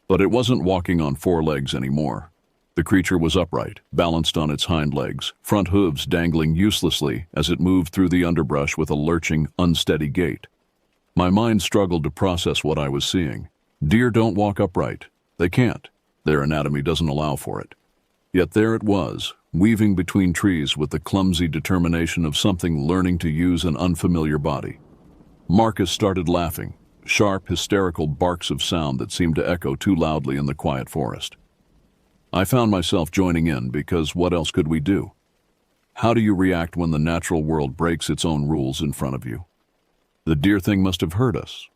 But it wasn't walking on four legs anymore. The creature was upright, balanced on its hind legs, front hooves dangling uselessly as it moved through the underbrush with a lurching, unsteady gait. My mind struggled to process what I was seeing. Deer don't walk upright. They can't. Their anatomy doesn't allow for it. Yet there it was, weaving between trees with the clumsy determination of something learning to use an unfamiliar body. Marcus started laughing, sharp, hysterical barks of sound that seemed to echo too loudly in the quiet forest. I found myself joining in because what else could we do? How do you react when the natural world breaks its own rules in front of you? The deer thing must have heard us.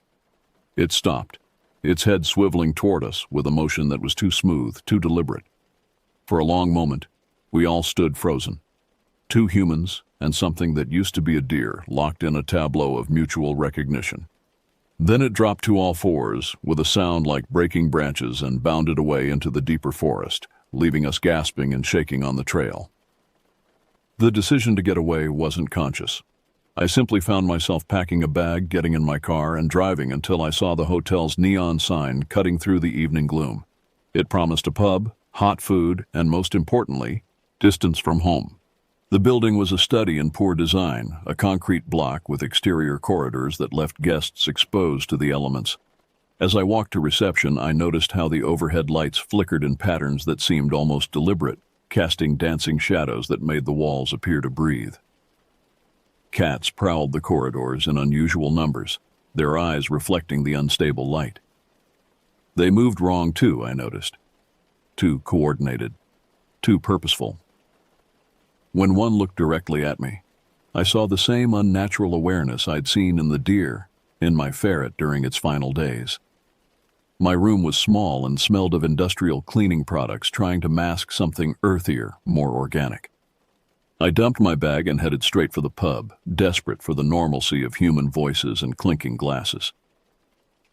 It stopped, its head swiveling toward us with a motion that was too smooth, too deliberate. For a long moment, we all stood frozen. Two humans and something that used to be a deer locked in a tableau of mutual recognition. Then it dropped to all fours with a sound like breaking branches and bounded away into the deeper forest, leaving us gasping and shaking on the trail. The decision to get away wasn't conscious. I simply found myself packing a bag, getting in my car, and driving until I saw the hotel's neon sign cutting through the evening gloom. It promised a pub, hot food, and most importantly, distance from home. The building was a study in poor design, a concrete block with exterior corridors that left guests exposed to the elements. As I walked to reception, I noticed how the overhead lights flickered in patterns that seemed almost deliberate, casting dancing shadows that made the walls appear to breathe. Cats prowled the corridors in unusual numbers, their eyes reflecting the unstable light. They moved wrong too, I noticed. Too coordinated, too purposeful. When one looked directly at me, I saw the same unnatural awareness I'd seen in the deer, in my ferret during its final days. My room was small and smelled of industrial cleaning products trying to mask something earthier, more organic. I dumped my bag and headed straight for the pub, desperate for the normalcy of human voices and clinking glasses.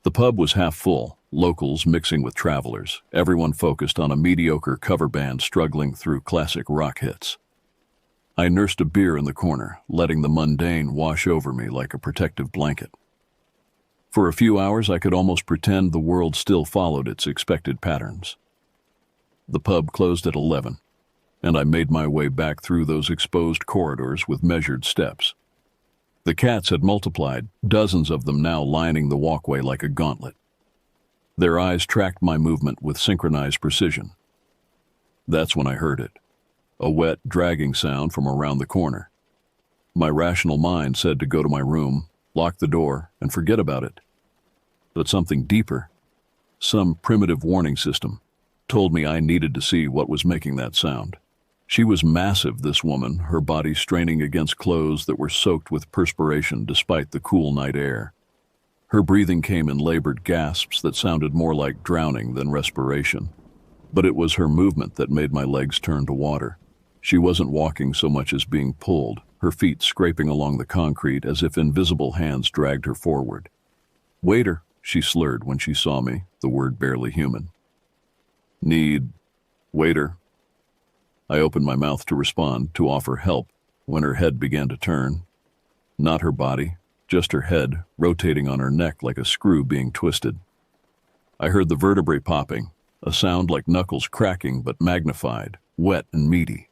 The pub was half full, locals mixing with travelers, everyone focused on a mediocre cover band struggling through classic rock hits. I nursed a beer in the corner, letting the mundane wash over me like a protective blanket. For a few hours, I could almost pretend the world still followed its expected patterns. The pub closed at 11, and I made my way back through those exposed corridors with measured steps. The cats had multiplied, dozens of them now lining the walkway like a gauntlet. Their eyes tracked my movement with synchronized precision. That's when I heard it, a wet, dragging sound from around the corner. My rational mind said to go to my room, lock the door, and forget about it. But something deeper, some primitive warning system, told me I needed to see what was making that sound. She was massive, this woman, her body straining against clothes that were soaked with perspiration despite the cool night air. Her breathing came in labored gasps that sounded more like drowning than respiration. But it was her movement that made my legs turn to water. She wasn't walking so much as being pulled, her feet scraping along the concrete as if invisible hands dragged her forward. "Waiter," she slurred when she saw me, the word barely human. "Need waiter." I opened my mouth to respond, to offer help, when her head began to turn. Not her body, just her head, rotating on her neck like a screw being twisted. I heard the vertebrae popping, a sound like knuckles cracking but magnified, wet and meaty.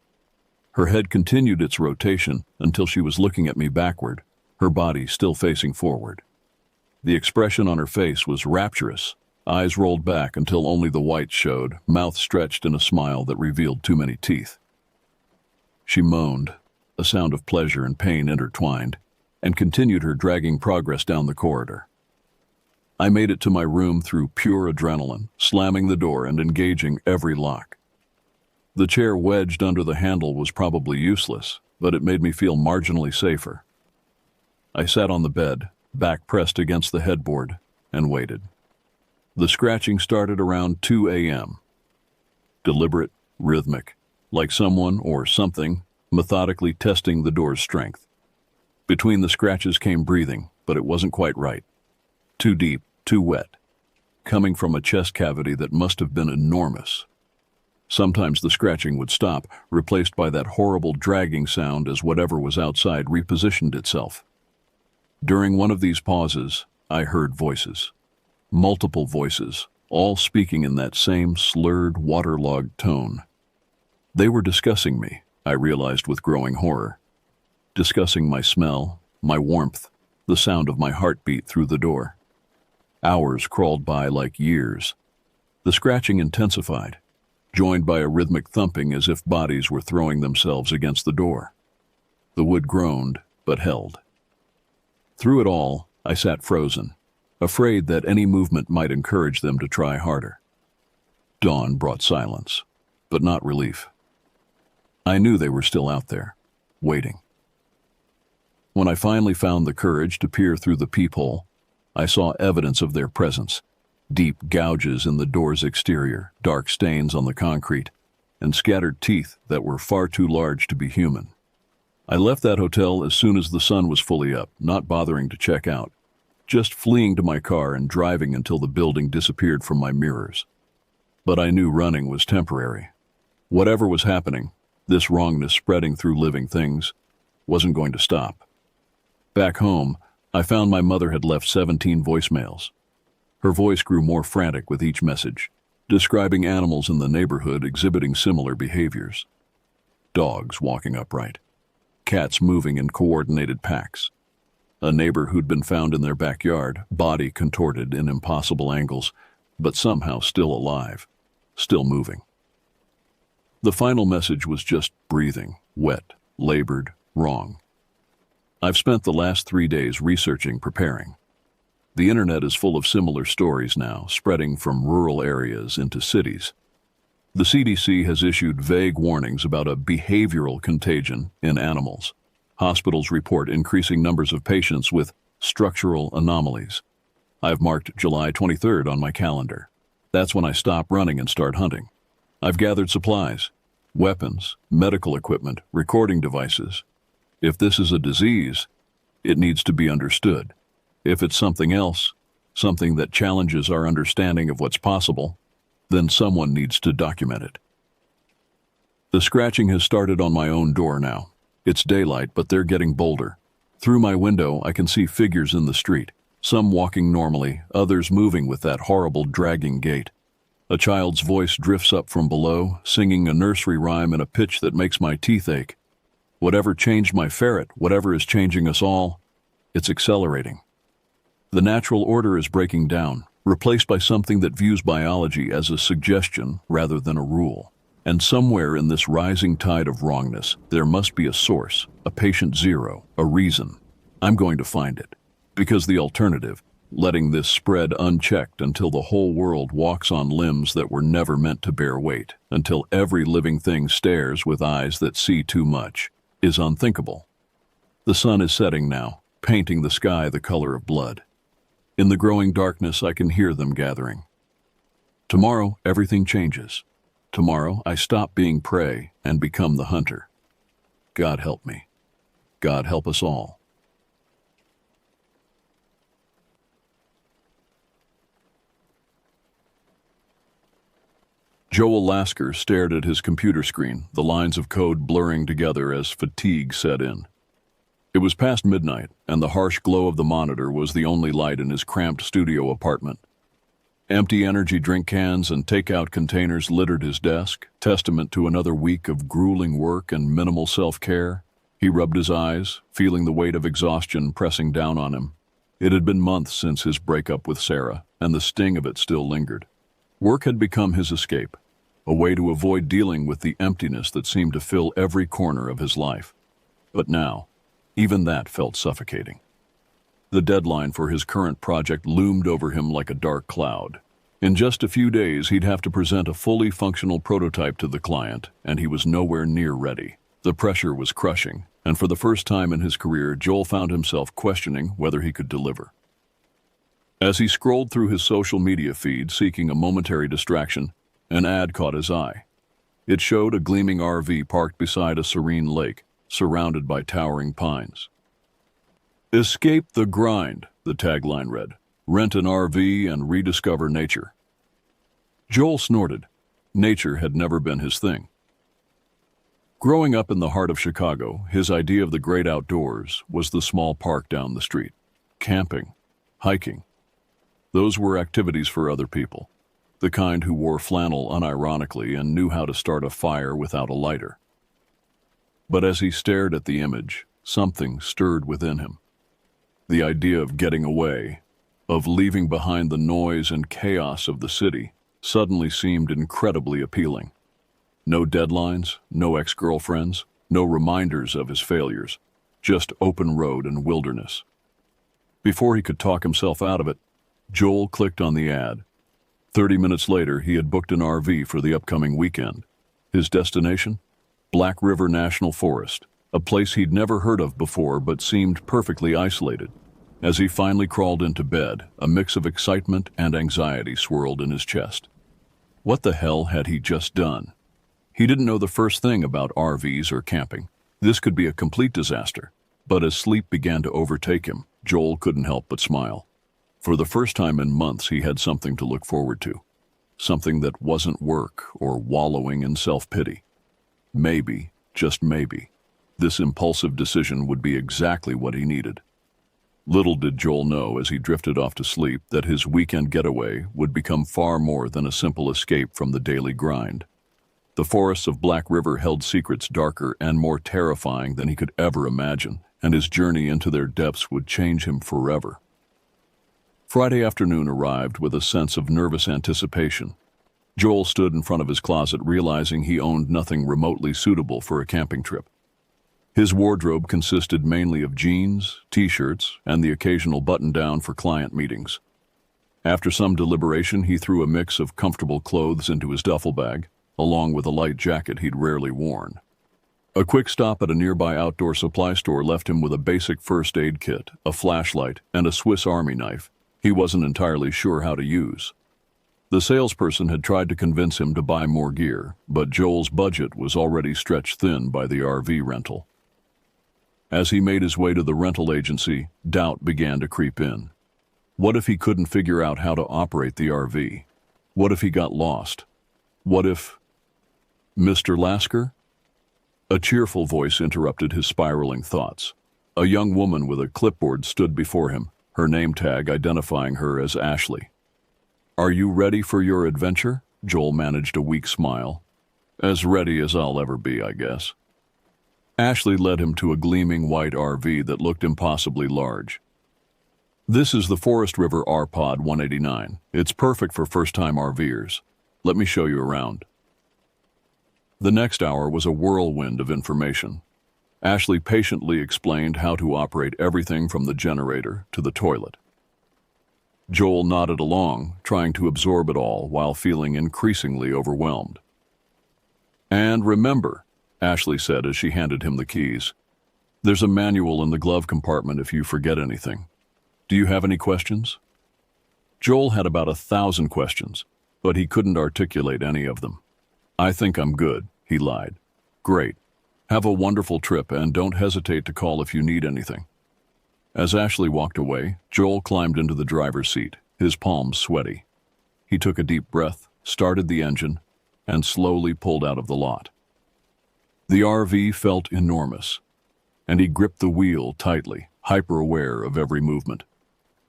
Her head continued its rotation until she was looking at me backward, her body still facing forward. The expression on her face was rapturous, eyes rolled back until only the whites showed, mouth stretched in a smile that revealed too many teeth. She moaned, a sound of pleasure and pain intertwined, and continued her dragging progress down the corridor. I made it to my room through pure adrenaline, slamming the door and engaging every lock. The chair wedged under the handle was probably useless, but it made me feel marginally safer. I sat on the bed, back pressed against the headboard, and waited. The scratching started around 2 a.m. Deliberate, rhythmic, like someone or something methodically testing the door's strength. Between the scratches came breathing, but it wasn't quite right. Too deep, too wet, coming from a chest cavity that must have been enormous. Sometimes the scratching would stop, replaced by that horrible dragging sound as whatever was outside repositioned itself. During one of these pauses, I heard voices. Multiple voices, all speaking in that same slurred, waterlogged tone. They were discussing me, I realized with growing horror. Discussing my smell, my warmth, the sound of my heartbeat through the door. Hours crawled by like years. The scratching intensified, joined by a rhythmic thumping as if bodies were throwing themselves against the door. The wood groaned, but held. Through it all, I sat frozen, afraid that any movement might encourage them to try harder. Dawn brought silence, but not relief. I knew they were still out there, waiting. When I finally found the courage to peer through the peephole, I saw evidence of their presence. Deep gouges in the door's exterior, dark stains on the concrete, and scattered teeth that were far too large to be human. I left that hotel as soon as the sun was fully up, not bothering to check out, just fleeing to my car and driving until the building disappeared from my mirrors. But I knew running was temporary. Whatever was happening, this wrongness spreading through living things, wasn't going to stop. Back home, I found my mother had left 17 voicemails. Her voice grew more frantic with each message, describing animals in the neighborhood exhibiting similar behaviors. Dogs walking upright, cats moving in coordinated packs, a neighbor who'd been found in their backyard, body contorted in impossible angles, but somehow still alive, still moving. The final message was just breathing, wet, labored, wrong. I've spent the last 3 days researching, preparing. The internet is full of similar stories now, spreading from rural areas into cities. The CDC has issued vague warnings about a behavioral contagion in animals. Hospitals report increasing numbers of patients with structural anomalies. I've marked July 23rd on my calendar. That's when I stop running and start hunting. I've gathered supplies, weapons, medical equipment, recording devices. If this is a disease, it needs to be understood. If it's something else, something that challenges our understanding of what's possible, then someone needs to document it. The scratching has started on my own door now. It's daylight, but they're getting bolder. Through my window, I can see figures in the street, some walking normally, others moving with that horrible dragging gait. A child's voice drifts up from below, singing a nursery rhyme in a pitch that makes my teeth ache. Whatever changed my ferret, whatever is changing us all, it's accelerating. The natural order is breaking down, replaced by something that views biology as a suggestion rather than a rule. And somewhere in this rising tide of wrongness, there must be a source, a patient zero, a reason. I'm going to find it. Because the alternative, letting this spread unchecked until the whole world walks on limbs that were never meant to bear weight, until every living thing stares with eyes that see too much, is unthinkable. The sun is setting now, painting the sky the color of blood. In the growing darkness, I can hear them gathering. Tomorrow, everything changes. Tomorrow, I stop being prey and become the hunter. God help me. God help us all. Joel Lasker stared at his computer screen, the lines of code blurring together as fatigue set in. It was past midnight, and the harsh glow of the monitor was the only light in his cramped studio apartment. Empty energy drink cans and takeout containers littered his desk, testament to another week of grueling work and minimal self-care. He rubbed his eyes, feeling the weight of exhaustion pressing down on him. It had been months since his breakup with Sarah, and the sting of it still lingered. Work had become his escape, a way to avoid dealing with the emptiness that seemed to fill every corner of his life. But now, even that felt suffocating. The deadline for his current project loomed over him like a dark cloud. In just a few days, he'd have to present a fully functional prototype to the client, and he was nowhere near ready. The pressure was crushing, and for the first time in his career, Joel found himself questioning whether he could deliver. As he scrolled through his social media feed seeking a momentary distraction, an ad caught his eye. It showed a gleaming RV parked beside a serene lake, surrounded by towering pines. "Escape the grind," the tagline read. "Rent an RV and rediscover nature." Joel snorted. Nature had never been his thing. Growing up in the heart of Chicago, his idea of the great outdoors was the small park down the street. Camping, hiking. Those were activities for other people. The kind who wore flannel unironically and knew how to start a fire without a lighter. But as he stared at the image, something stirred within him. The idea of getting away, of leaving behind the noise and chaos of the city, suddenly seemed incredibly appealing. No deadlines, no ex-girlfriends, no reminders of his failures, just open road and wilderness. Before he could talk himself out of it, Joel clicked on the ad. 30 minutes later, he had booked an RV for the upcoming weekend. His destination? Black River National Forest, a place he'd never heard of before but seemed perfectly isolated. As he finally crawled into bed, a mix of excitement and anxiety swirled in his chest. What the hell had he just done? He didn't know the first thing about RVs or camping. This could be a complete disaster. But as sleep began to overtake him, Joel couldn't help but smile. For the first time in months, he had something to look forward to. Something that wasn't work or wallowing in self-pity. Maybe, just maybe, this impulsive decision would be exactly what he needed. Little did Joel know as he drifted off to sleep that his weekend getaway would become far more than a simple escape from the daily grind. The forests of Black River held secrets darker and more terrifying than he could ever imagine, and his journey into their depths would change him forever. Friday afternoon arrived with a sense of nervous anticipation. Joel stood in front of his closet realizing he owned nothing remotely suitable for a camping trip. His wardrobe consisted mainly of jeans, t-shirts, and the occasional button-down for client meetings. After some deliberation, he threw a mix of comfortable clothes into his duffel bag, along with a light jacket he'd rarely worn. A quick stop at a nearby outdoor supply store left him with a basic first aid kit, a flashlight, and a Swiss Army knife, he wasn't entirely sure how to use. The salesperson had tried to convince him to buy more gear, but Joel's budget was already stretched thin by the RV rental. As he made his way to the rental agency, doubt began to creep in. What if he couldn't figure out how to operate the RV? What if he got lost? What if... Mr. Lasker? A cheerful voice interrupted his spiraling thoughts. A young woman with a clipboard stood before him, her name tag identifying her as Ashley. "Are you ready for your adventure?" Joel managed a weak smile. "As ready as I'll ever be, I guess." Ashley led him to a gleaming white RV that looked impossibly large. "This is the Forest River R-Pod 189. It's perfect for first-time RVers. Let me show you around." The next hour was a whirlwind of information. Ashley patiently explained how to operate everything from the generator to the toilet. Joel nodded along, trying to absorb it all while feeling increasingly overwhelmed. "And remember," Ashley said as she handed him the keys, "there's a manual in the glove compartment if you forget anything. Do you have any questions?" Joel had about 1,000 questions, but he couldn't articulate any of them. "I think I'm good," he lied. "Great. Have a wonderful trip and don't hesitate to call if you need anything." As Ashley walked away, Joel climbed into the driver's seat, his palms sweaty. He took a deep breath, started the engine, and slowly pulled out of the lot. The RV felt enormous, and he gripped the wheel tightly, hyper-aware of every movement.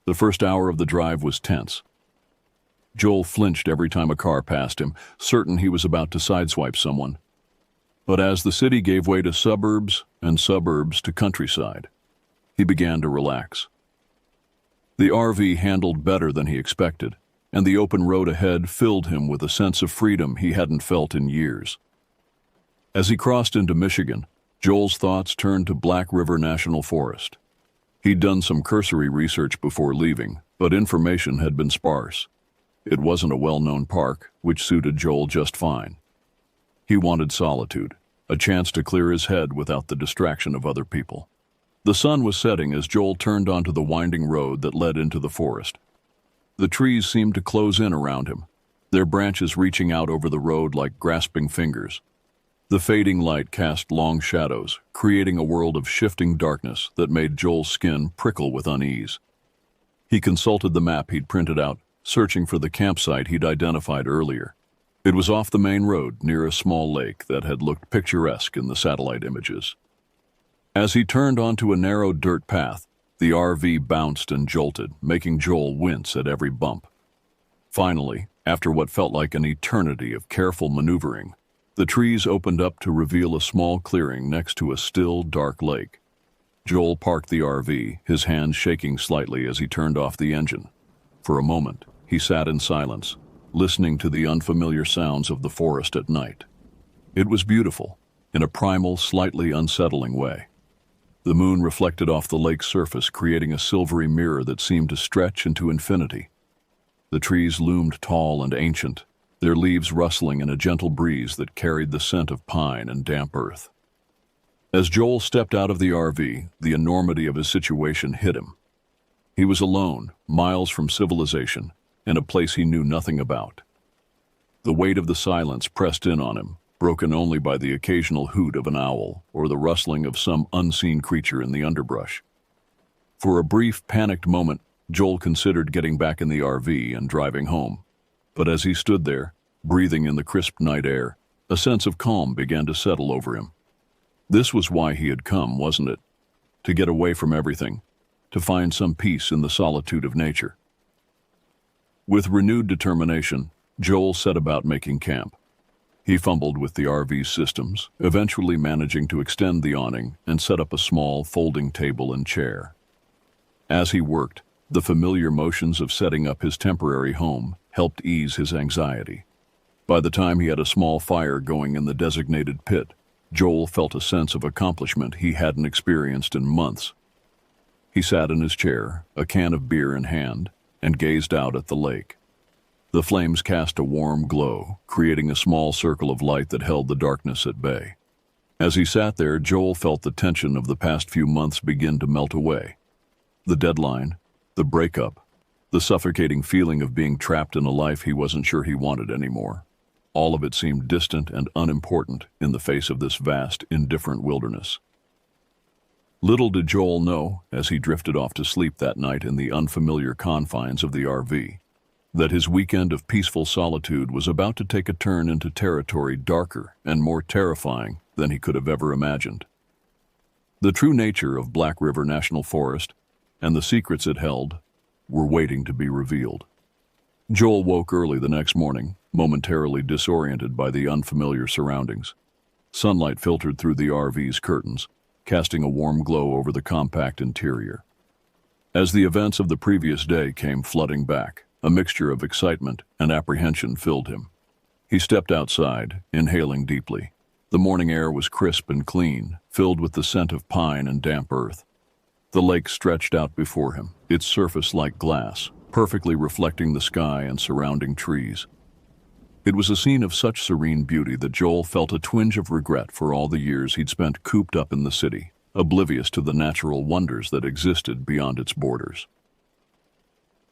The first hour of the drive was tense. Joel flinched every time a car passed him, certain he was about to sideswipe someone. But as the city gave way to suburbs and suburbs to countryside, he began to relax. The RV handled better than he expected, and the open road ahead filled him with a sense of freedom he hadn't felt in years. As he crossed into Michigan, Joel's thoughts turned to Black River National Forest. He'd done some cursory research before leaving, but information had been sparse. It wasn't a well-known park, which suited Joel just fine. He wanted solitude, a chance to clear his head without the distraction of other people. The sun was setting as Joel turned onto the winding road that led into the forest. The trees seemed to close in around him, their branches reaching out over the road like grasping fingers. The fading light cast long shadows, creating a world of shifting darkness that made Joel's skin prickle with unease. He consulted the map he'd printed out, searching for the campsite he'd identified earlier. It was off the main road near a small lake that had looked picturesque in the satellite images. As he turned onto a narrow dirt path, the RV bounced and jolted, making Joel wince at every bump. Finally, after what felt like an eternity of careful maneuvering, the trees opened up to reveal a small clearing next to a still, dark lake. Joel parked the RV, his hands shaking slightly as he turned off the engine. For a moment, he sat in silence, listening to the unfamiliar sounds of the forest at night. It was beautiful, in a primal, slightly unsettling way. The moon reflected off the lake's surface, creating a silvery mirror that seemed to stretch into infinity. The trees loomed tall and ancient, their leaves rustling in a gentle breeze that carried the scent of pine and damp earth. As Joel stepped out of the RV, the enormity of his situation hit him. He was alone, miles from civilization, in a place he knew nothing about. The weight of the silence pressed in on him, broken only by the occasional hoot of an owl or the rustling of some unseen creature in the underbrush. For a brief, panicked moment, Joel considered getting back in the RV and driving home. But as he stood there, breathing in the crisp night air, a sense of calm began to settle over him. This was why he had come, wasn't it? To get away from everything, to find some peace in the solitude of nature. With renewed determination, Joel set about making camp. He fumbled with the RV's systems, eventually managing to extend the awning and set up a small folding table and chair. As he worked, the familiar motions of setting up his temporary home helped ease his anxiety. By the time he had a small fire going in the designated pit, Joel felt a sense of accomplishment he hadn't experienced in months. He sat in his chair, a can of beer in hand, and gazed out at the lake. The flames cast a warm glow, creating a small circle of light that held the darkness at bay. As he sat there, Joel felt the tension of the past few months begin to melt away. The deadline, the breakup, The suffocating feeling of being trapped in a life he wasn't sure he wanted anymore. All of it seemed distant and unimportant in the face of this vast, indifferent wilderness. Little did Joel know, as he drifted off to sleep that night in the unfamiliar confines of the RV, that his weekend of peaceful solitude was about to take a turn into territory darker and more terrifying than he could have ever imagined. The true nature of Black River National Forest and the secrets it held were waiting to be revealed. Joel woke early the next morning, momentarily disoriented by the unfamiliar surroundings. Sunlight filtered through the RV's curtains, casting a warm glow over the compact interior. As the events of the previous day came flooding back, a mixture of excitement and apprehension filled him. He stepped outside, inhaling deeply. The morning air was crisp and clean, filled with the scent of pine and damp earth. The lake stretched out before him, its surface like glass, perfectly reflecting the sky and surrounding trees. It was a scene of such serene beauty that Joel felt a twinge of regret for all the years he'd spent cooped up in the city, oblivious to the natural wonders that existed beyond its borders.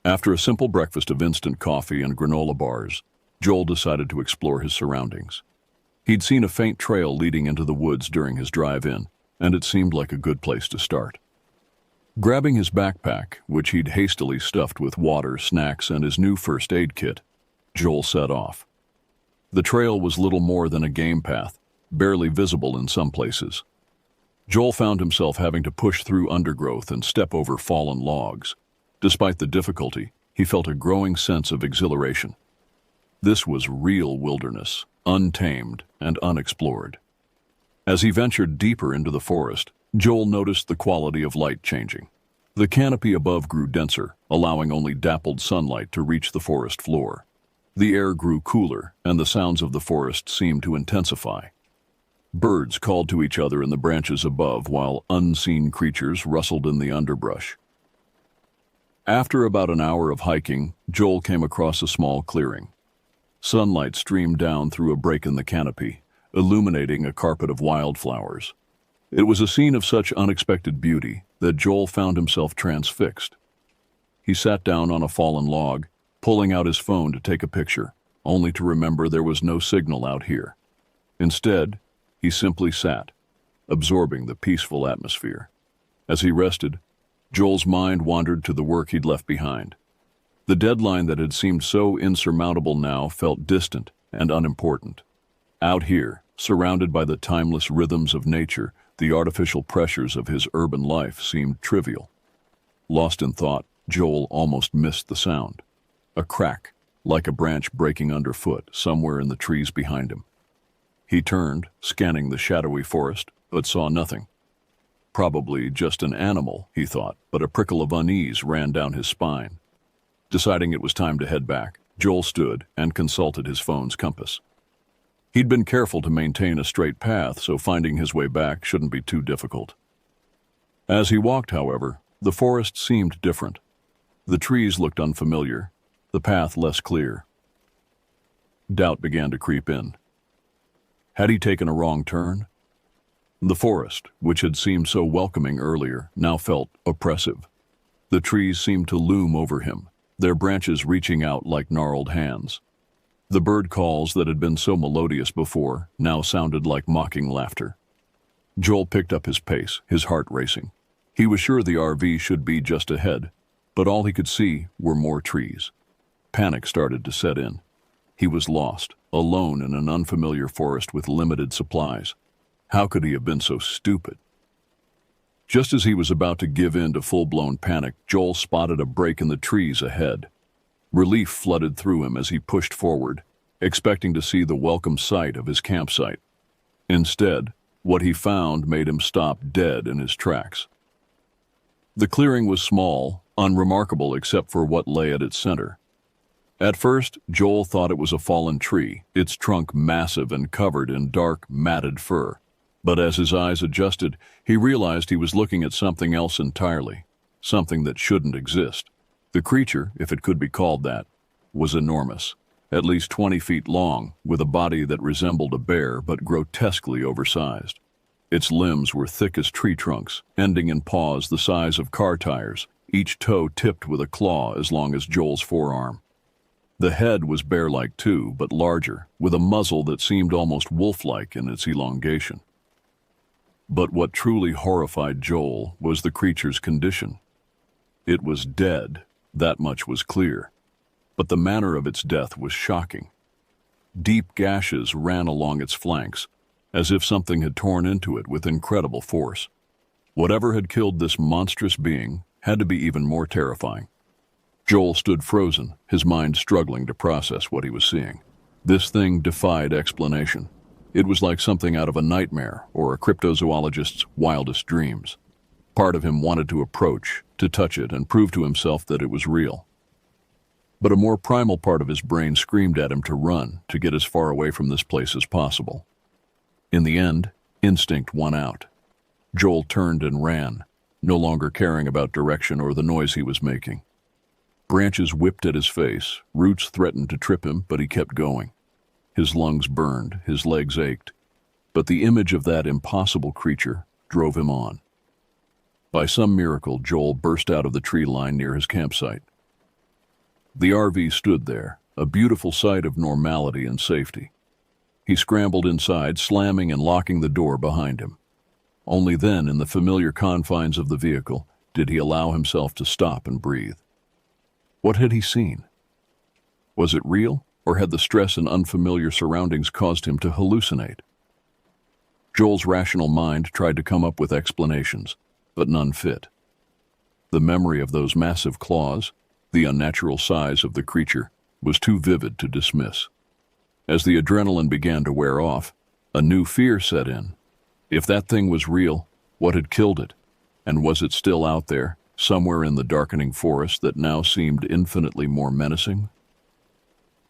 After a simple breakfast of instant coffee and granola bars, Joel decided to explore his surroundings. He'd seen a faint trail leading into the woods during his drive in, and it seemed like a good place to start. Grabbing his backpack, which he'd hastily stuffed with water, snacks, and his new first aid kit, Joel set off. The trail was little more than a game path, barely visible in some places. Joel found himself having to push through undergrowth and step over fallen logs. Despite the difficulty, he felt a growing sense of exhilaration. This was real wilderness, untamed and unexplored. As he ventured deeper into the forest, Joel noticed the quality of light changing. The canopy above grew denser, allowing only dappled sunlight to reach the forest floor. The air grew cooler, and the sounds of the forest seemed to intensify. Birds called to each other in the branches above, while unseen creatures rustled in the underbrush. After about an hour of hiking, Joel came across a small clearing. Sunlight streamed down through a break in the canopy, illuminating a carpet of wildflowers. It was a scene of such unexpected beauty that Joel found himself transfixed. He sat down on a fallen log, pulling out his phone to take a picture, only to remember there was no signal out here. Instead, he simply sat, absorbing the peaceful atmosphere. As he rested, Joel's mind wandered to the work he'd left behind. The deadline that had seemed so insurmountable now felt distant and unimportant. Out here, surrounded by the timeless rhythms of nature, the artificial pressures of his urban life seemed trivial. Lost in thought, Joel almost missed the sound. A crack, like a branch breaking underfoot, somewhere in the trees behind him. He turned, scanning the shadowy forest, but saw nothing. Probably just an animal, he thought, but a prickle of unease ran down his spine. Deciding it was time to head back, Joel stood and consulted his phone's compass. He'd been careful to maintain a straight path, so finding his way back shouldn't be too difficult. As he walked, however, the forest seemed different. The trees looked unfamiliar, the path less clear. Doubt began to creep in. Had he taken a wrong turn? The forest, which had seemed so welcoming earlier, now felt oppressive. The trees seemed to loom over him, their branches reaching out like gnarled hands. The bird calls that had been so melodious before now sounded like mocking laughter. Joel picked up his pace, his heart racing. He was sure the RV should be just ahead, but all he could see were more trees. Panic started to set in. He was lost, alone in an unfamiliar forest with limited supplies. How could he have been so stupid? Just as he was about to give in to full-blown panic, Joel spotted a break in the trees ahead. Relief flooded through him as he pushed forward, expecting to see the welcome sight of his campsite. Instead, what he found made him stop dead in his tracks. The clearing was small, unremarkable except for what lay at its center. At first, Joel thought it was a fallen tree, its trunk massive and covered in dark, matted fur. But as his eyes adjusted, he realized he was looking at something else entirely, something that shouldn't exist. The creature, if it could be called that, was enormous, at least 20 feet long, with a body that resembled a bear but grotesquely oversized. Its limbs were thick as tree trunks, ending in paws the size of car tires, each toe tipped with a claw as long as Joel's forearm. The head was bear-like too, but larger, with a muzzle that seemed almost wolf-like in its elongation. But what truly horrified Joel was the creature's condition. It was dead, that much was clear, but the manner of its death was shocking. Deep gashes ran along its flanks, as if something had torn into it with incredible force. Whatever had killed this monstrous being had to be even more terrifying. Joel stood frozen, his mind struggling to process what he was seeing. This thing defied explanation. It was like something out of a nightmare or a cryptozoologist's wildest dreams. Part of him wanted to approach, to touch it, and prove to himself that it was real. But a more primal part of his brain screamed at him to run, to get as far away from this place as possible. In the end, instinct won out. Joel turned and ran, no longer caring about direction or the noise he was making. Branches whipped at his face, roots threatened to trip him, but he kept going. His lungs burned, his legs ached, but the image of that impossible creature drove him on. By some miracle, Joel burst out of the tree line near his campsite. The RV stood there, a beautiful sight of normality and safety. He scrambled inside, slamming and locking the door behind him. Only then, in the familiar confines of the vehicle, did he allow himself to stop and breathe. What had he seen? Was it real, or had the stress and unfamiliar surroundings caused him to hallucinate? Joel's rational mind tried to come up with explanations, but none fit. The memory of those massive claws, the unnatural size of the creature, was too vivid to dismiss. As the adrenaline began to wear off, a new fear set in. If that thing was real, what had killed it? And was it still out there, somewhere in the darkening forest that now seemed infinitely more menacing?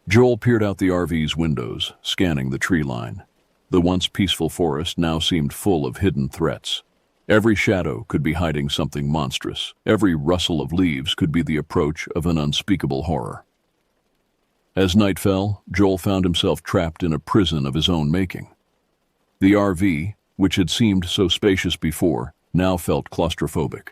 Joel peered out the RV's windows, scanning the tree line. The once peaceful forest now seemed full of hidden threats. Every shadow could be hiding something monstrous. Every rustle of leaves could be the approach of an unspeakable horror. As night fell, Joel found himself trapped in a prison of his own making. The RV, which had seemed so spacious before, now felt claustrophobic.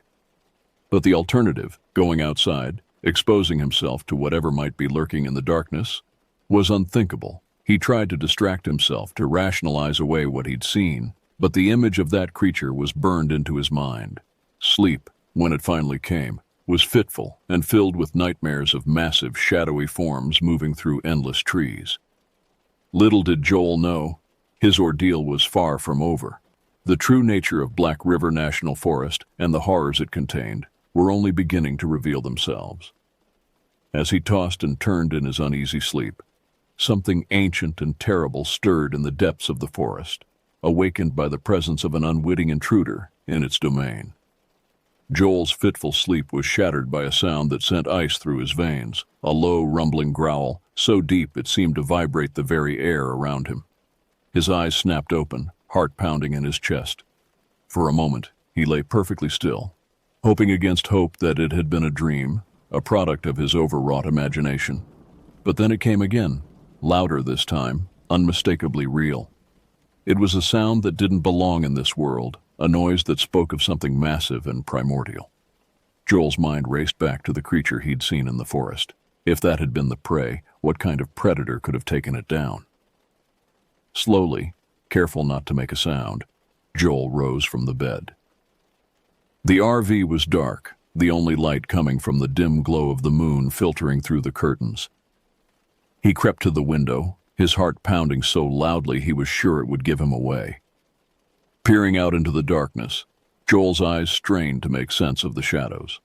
But the alternative, going outside, exposing himself to whatever might be lurking in the darkness, was unthinkable. He tried to distract himself, to rationalize away what he'd seen, but the image of that creature was burned into his mind. Sleep, when it finally came, was fitful and filled with nightmares of massive, shadowy forms moving through endless trees. Little did Joel know, his ordeal was far from over. The true nature of Black River National Forest and the horrors it contained were only beginning to reveal themselves. As he tossed and turned in his uneasy sleep, something ancient and terrible stirred in the depths of the forest, awakened by the presence of an unwitting intruder in its domain. Joel's fitful sleep was shattered by a sound that sent ice through his veins, a low, rumbling growl, so deep it seemed to vibrate the very air around him. His eyes snapped open, heart pounding in his chest. For a moment, he lay perfectly still, hoping against hope that it had been a dream, a product of his overwrought imagination. But then it came again, louder this time, unmistakably real. It was a sound that didn't belong in this world, a noise that spoke of something massive and primordial. Joel's mind raced back to the creature he'd seen in the forest. If that had been the prey, what kind of predator could have taken it down? Slowly, careful not to make a sound, Joel rose from the bed. The RV was dark, the only light coming from the dim glow of the moon filtering through the curtains. He crept to the window, his heart pounding so loudly he was sure it would give him away. Peering out into the darkness, Joel's eyes strained to make sense of the shadows.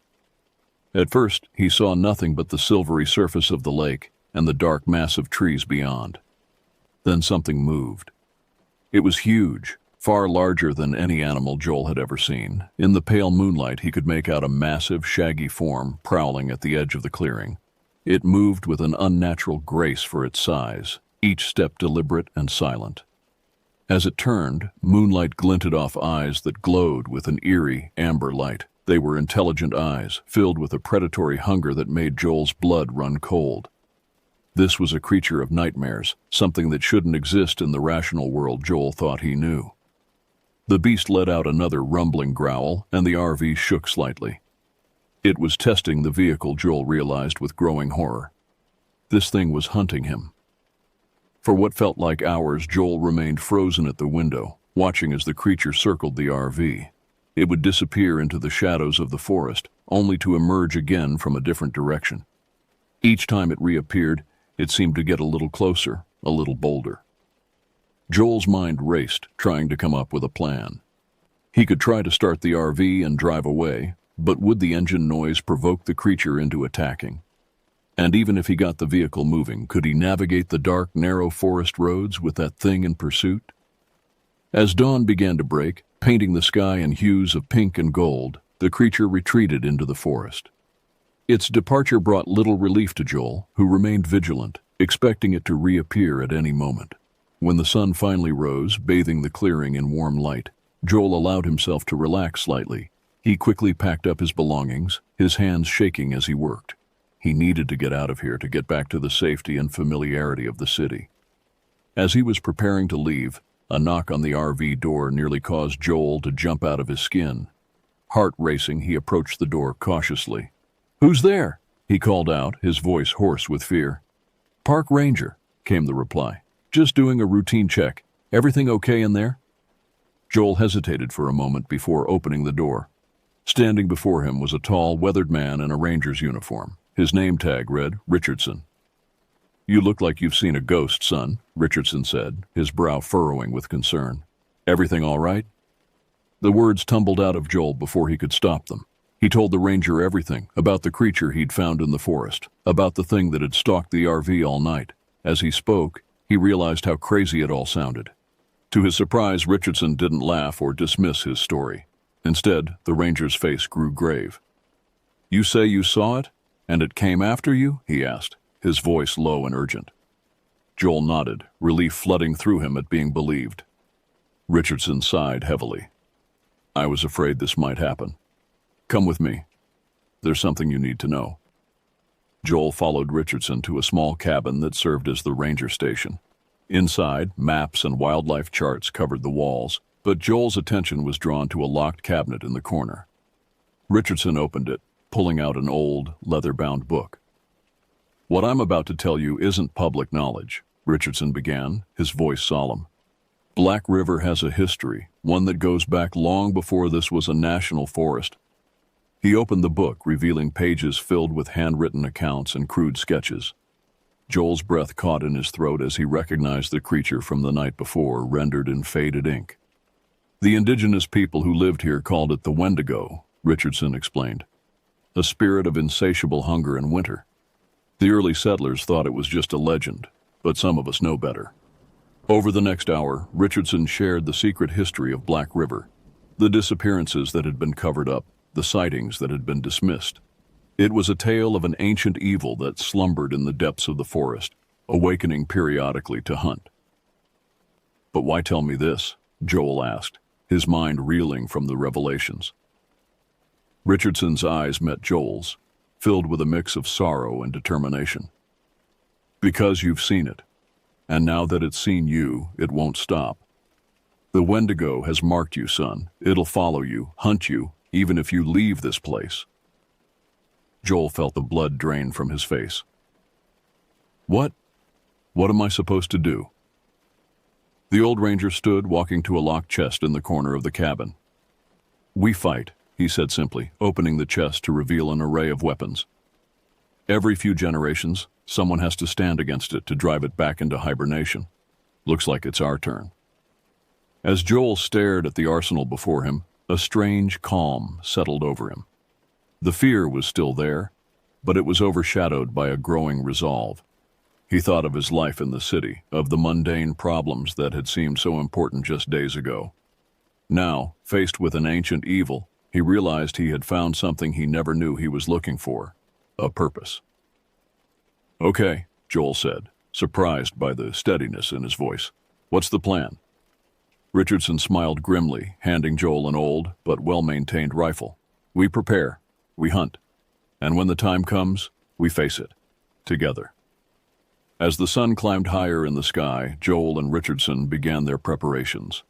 At first, he saw nothing but the silvery surface of the lake and the dark mass of trees beyond. Then something moved. It was huge, far larger than any animal Joel had ever seen. In the pale moonlight, he could make out a massive, shaggy form prowling at the edge of the clearing. It moved with an unnatural grace for its size, each step deliberate and silent. As it turned, moonlight glinted off eyes that glowed with an eerie, amber light. They were intelligent eyes, filled with a predatory hunger that made Joel's blood run cold. This was a creature of nightmares, something that shouldn't exist in the rational world Joel thought he knew. The beast let out another rumbling growl, and the RV shook slightly. It was testing the vehicle, Joel realized with growing horror. This thing was hunting him. For what felt like hours, Joel remained frozen at the window, watching as the creature circled the RV. It would disappear into the shadows of the forest, only to emerge again from a different direction. Each time it reappeared, it seemed to get a little closer, a little bolder. Joel's mind raced, trying to come up with a plan. He could try to start the RV and drive away, but would the engine noise provoke the creature into attacking? And even if he got the vehicle moving, could he navigate the dark, narrow forest roads with that thing in pursuit? As dawn began to break, painting the sky in hues of pink and gold, the creature retreated into the forest. Its departure brought little relief to Joel, who remained vigilant, expecting it to reappear at any moment. When the sun finally rose, bathing the clearing in warm light, Joel allowed himself to relax slightly. He quickly packed up his belongings, his hands shaking as he worked. He needed to get out of here to get back to the safety and familiarity of the city. As he was preparing to leave, a knock on the RV door nearly caused Joel to jump out of his skin. Heart racing, he approached the door cautiously. "Who's there?" he called out, his voice hoarse with fear. "Park ranger," came the reply. "Just doing a routine check. Everything okay in there?" Joel hesitated for a moment before opening the door. Standing before him was a tall, weathered man in a ranger's uniform. His name tag read Richardson. "You look like you've seen a ghost, son," Richardson said, his brow furrowing with concern. "Everything all right?" The words tumbled out of Joel before he could stop them. He told the ranger everything about the creature he'd found in the forest, about the thing that had stalked the RV all night. As he spoke, he realized how crazy it all sounded. To his surprise, Richardson didn't laugh or dismiss his story. Instead, the ranger's face grew grave. "You say you saw it, and it came after you?" he asked, his voice low and urgent. Joel nodded, relief flooding through him at being believed. Richardson sighed heavily. "I was afraid this might happen. Come with me. There's something you need to know." Joel followed Richardson to a small cabin that served as the ranger station. Inside, maps and wildlife charts covered the walls, but Joel's attention was drawn to a locked cabinet in the corner. Richardson opened it, pulling out an old, leather-bound book. "What I'm about to tell you isn't public knowledge," Richardson began, his voice solemn. "Black River has a history, one that goes back long before this was a national forest." He opened the book, revealing pages filled with handwritten accounts and crude sketches. Joel's breath caught in his throat as he recognized the creature from the night before, rendered in faded ink. "The indigenous people who lived here called it the Wendigo," Richardson explained. "A spirit of insatiable hunger in winter. The early settlers thought it was just a legend, but some of us know better." Over the next hour, Richardson shared the secret history of Black River, the disappearances that had been covered up, the sightings that had been dismissed. It was a tale of an ancient evil that slumbered in the depths of the forest, awakening periodically to hunt. "But why tell me this?" Joel asked, his mind reeling from the revelations. Richardson's eyes met Joel's, filled with a mix of sorrow and determination. "Because you've seen it, and now that it's seen you, it won't stop. The Wendigo has marked you, son. It'll follow you, hunt you, even if you leave this place." Joel felt the blood drain from his face. What am I supposed to do?" The old ranger stood, walking to a locked chest in the corner of the cabin. "We fight," he said simply, opening the chest to reveal an array of weapons. "Every few generations, someone has to stand against it to drive it back into hibernation. Looks like it's our turn." As Joel stared at the arsenal before him, a strange calm settled over him. The fear was still there, but it was overshadowed by a growing resolve. He thought of his life in the city, of the mundane problems that had seemed so important just days ago. Now, faced with an ancient evil, he realized he had found something he never knew he was looking for: a purpose. "Okay," Joel said, surprised by the steadiness in his voice. "What's the plan?" Richardson smiled grimly, handing Joel an old but well-maintained rifle. "We prepare, we hunt, and when the time comes, we face it, together." As the sun climbed higher in the sky, Joel and Richardson began their preparations.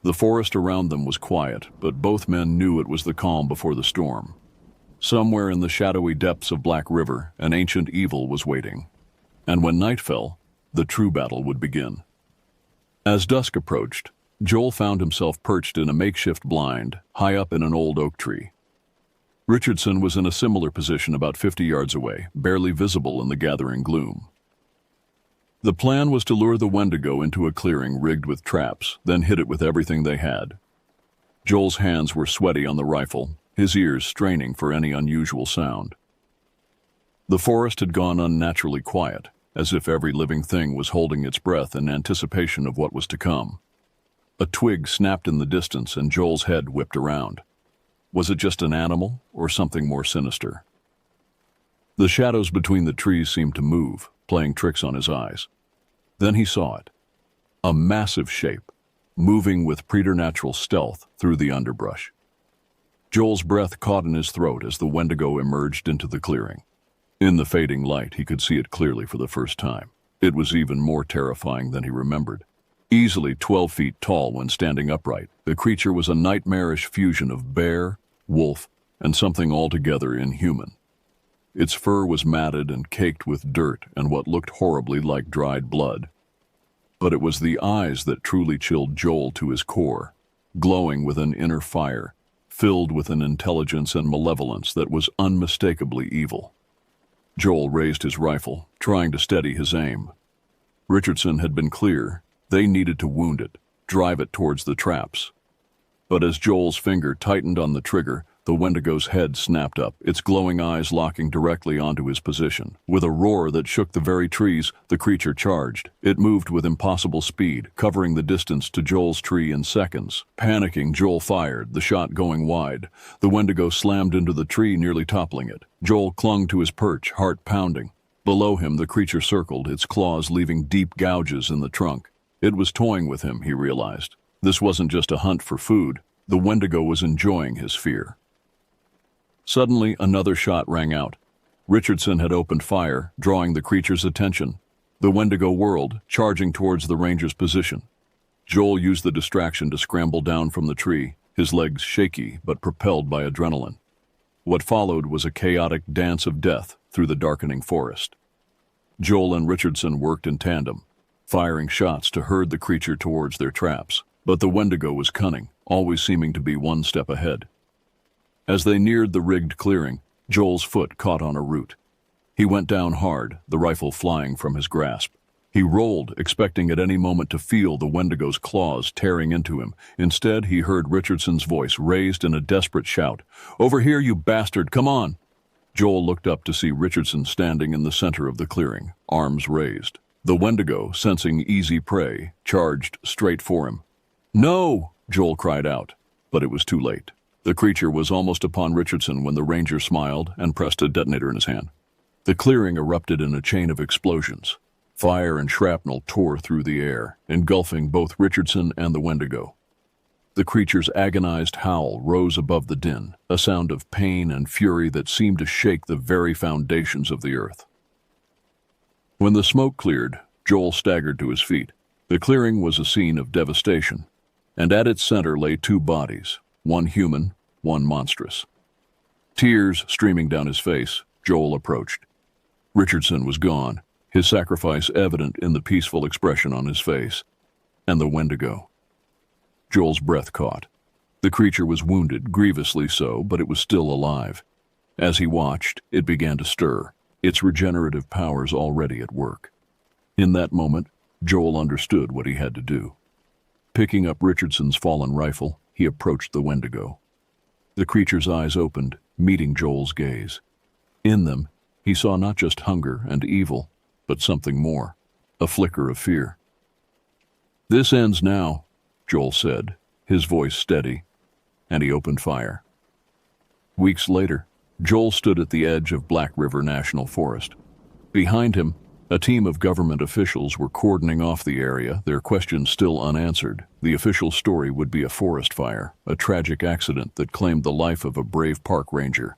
The forest around them was quiet, but both men knew it was the calm before the storm. Somewhere in the shadowy depths of Black River, an ancient evil was waiting. And when night fell, the true battle would begin. As dusk approached, Joel found himself perched in a makeshift blind, high up in an old oak tree. Richardson was in a similar position about 50 yards away, barely visible in the gathering gloom. The plan was to lure the Wendigo into a clearing rigged with traps, then hit it with everything they had. Joel's hands were sweaty on the rifle, his ears straining for any unusual sound. The forest had gone unnaturally quiet, as if every living thing was holding its breath in anticipation of what was to come. A twig snapped in the distance and Joel's head whipped around. Was it just an animal or something more sinister? The shadows between the trees seemed to move, playing tricks on his eyes. Then he saw it. A massive shape, moving with preternatural stealth through the underbrush. Joel's breath caught in his throat as the Wendigo emerged into the clearing. In the fading light, he could see it clearly for the first time. It was even more terrifying than he remembered. Easily 12 feet tall when standing upright, the creature was a nightmarish fusion of bear, wolf, and something altogether inhuman. Its fur was matted and caked with dirt and what looked horribly like dried blood. But it was the eyes that truly chilled Joel to his core, glowing with an inner fire, filled with an intelligence and malevolence that was unmistakably evil. Joel raised his rifle, trying to steady his aim. Richardson had been clear. They needed to wound it, drive it towards the traps. But as Joel's finger tightened on the trigger, the Wendigo's head snapped up, its glowing eyes locking directly onto his position. With a roar that shook the very trees, the creature charged. It moved with impossible speed, covering the distance to Joel's tree in seconds. Panicking, Joel fired, the shot going wide. The Wendigo slammed into the tree, nearly toppling it. Joel clung to his perch, heart pounding. Below him, the creature circled, its claws leaving deep gouges in the trunk. It was toying with him, he realized. This wasn't just a hunt for food. The Wendigo was enjoying his fear. Suddenly, another shot rang out. Richardson had opened fire, drawing the creature's attention. The Wendigo whirled, charging towards the ranger's position. Joel used the distraction to scramble down from the tree, his legs shaky but propelled by adrenaline. What followed was a chaotic dance of death through the darkening forest. Joel and Richardson worked in tandem, firing shots to herd the creature towards their traps. But the Wendigo was cunning, always seeming to be one step ahead. As they neared the rigged clearing, Joel's foot caught on a root. He went down hard, the rifle flying from his grasp. He rolled, expecting at any moment to feel the Wendigo's claws tearing into him. Instead, he heard Richardson's voice raised in a desperate shout. "Over here, you bastard, come on!" Joel looked up to see Richardson standing in the center of the clearing, arms raised. The Wendigo, sensing easy prey, charged straight for him. "No!" Joel cried out, but it was too late. The creature was almost upon Richardson when the ranger smiled and pressed a detonator in his hand. The clearing erupted in a chain of explosions. Fire and shrapnel tore through the air, engulfing both Richardson and the Wendigo. The creature's agonized howl rose above the din, a sound of pain and fury that seemed to shake the very foundations of the earth. When the smoke cleared, Joel staggered to his feet. The clearing was a scene of devastation, and at its center lay two bodies, one human, one monstrous. Tears streaming down his face, Joel approached. Richardson was gone, his sacrifice evident in the peaceful expression on his face. And the Wendigo. Joel's breath caught. The creature was wounded, grievously so, but it was still alive. As he watched, it began to stir, its regenerative powers already at work. In that moment, Joel understood what he had to do. Picking up Richardson's fallen rifle, he approached the Wendigo. The creature's eyes opened, meeting Joel's gaze. In them, he saw not just hunger and evil, but something more, a flicker of fear. "This ends now," Joel said, his voice steady, and he opened fire. Weeks later, Joel stood at the edge of Black River National Forest. Behind him, a team of government officials were cordoning off the area, their questions still unanswered. The official story would be a forest fire, a tragic accident that claimed the life of a brave park ranger.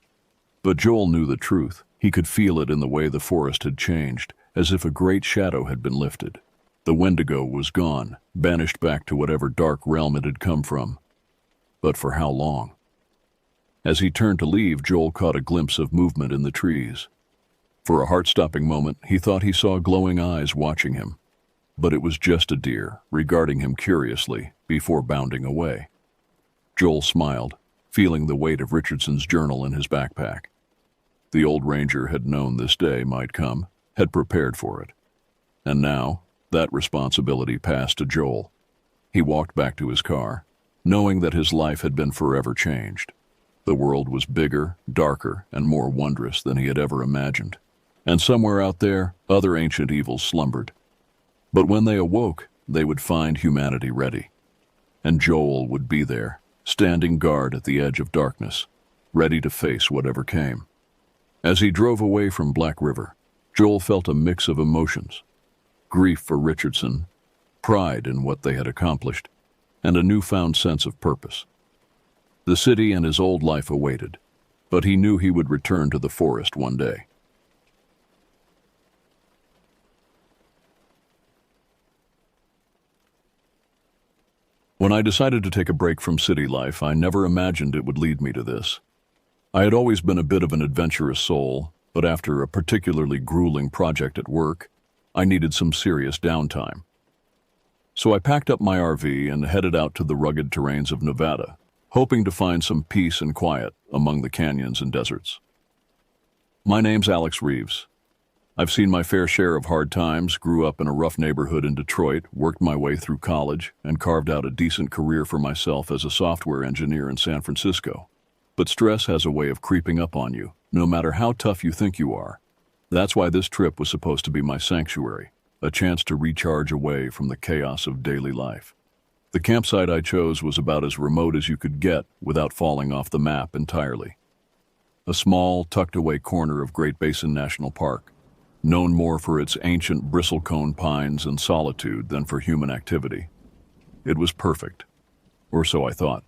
But Joel knew the truth. He could feel it in the way the forest had changed, as if a great shadow had been lifted. The Wendigo was gone, banished back to whatever dark realm it had come from. But for how long? As he turned to leave, Joel caught a glimpse of movement in the trees. For a heart-stopping moment, he thought he saw glowing eyes watching him. But it was just a deer, regarding him curiously, before bounding away. Joel smiled, feeling the weight of Richardson's journal in his backpack. The old ranger had known this day might come, had prepared for it. And now, that responsibility passed to Joel. He walked back to his car, knowing that his life had been forever changed. The world was bigger, darker, and more wondrous than he had ever imagined. And somewhere out there, other ancient evils slumbered. But when they awoke, they would find humanity ready. And Joel would be there, standing guard at the edge of darkness, ready to face whatever came. As he drove away from Black River, Joel felt a mix of emotions: grief for Richardson, pride in what they had accomplished, and a newfound sense of purpose. The city and his old life awaited, but he knew he would return to the forest one day. When I decided to take a break from city life, I never imagined it would lead me to this. I had always been a bit of an adventurous soul, but after a particularly grueling project at work, I needed some serious downtime. So I packed up my RV and headed out to the rugged terrains of Nevada, hoping to find some peace and quiet among the canyons and deserts. My name's Alex Reeves. I've seen my fair share of hard times, grew up in a rough neighborhood in Detroit, worked my way through college, and carved out a decent career for myself as a software engineer in San Francisco. But stress has a way of creeping up on you, no matter how tough you think you are. That's why this trip was supposed to be my sanctuary, a chance to recharge away from the chaos of daily life. The campsite I chose was about as remote as you could get without falling off the map entirely. A small, tucked-away corner of Great Basin National Park, known more for its ancient bristlecone pines and solitude than for human activity. It was perfect, or so I thought.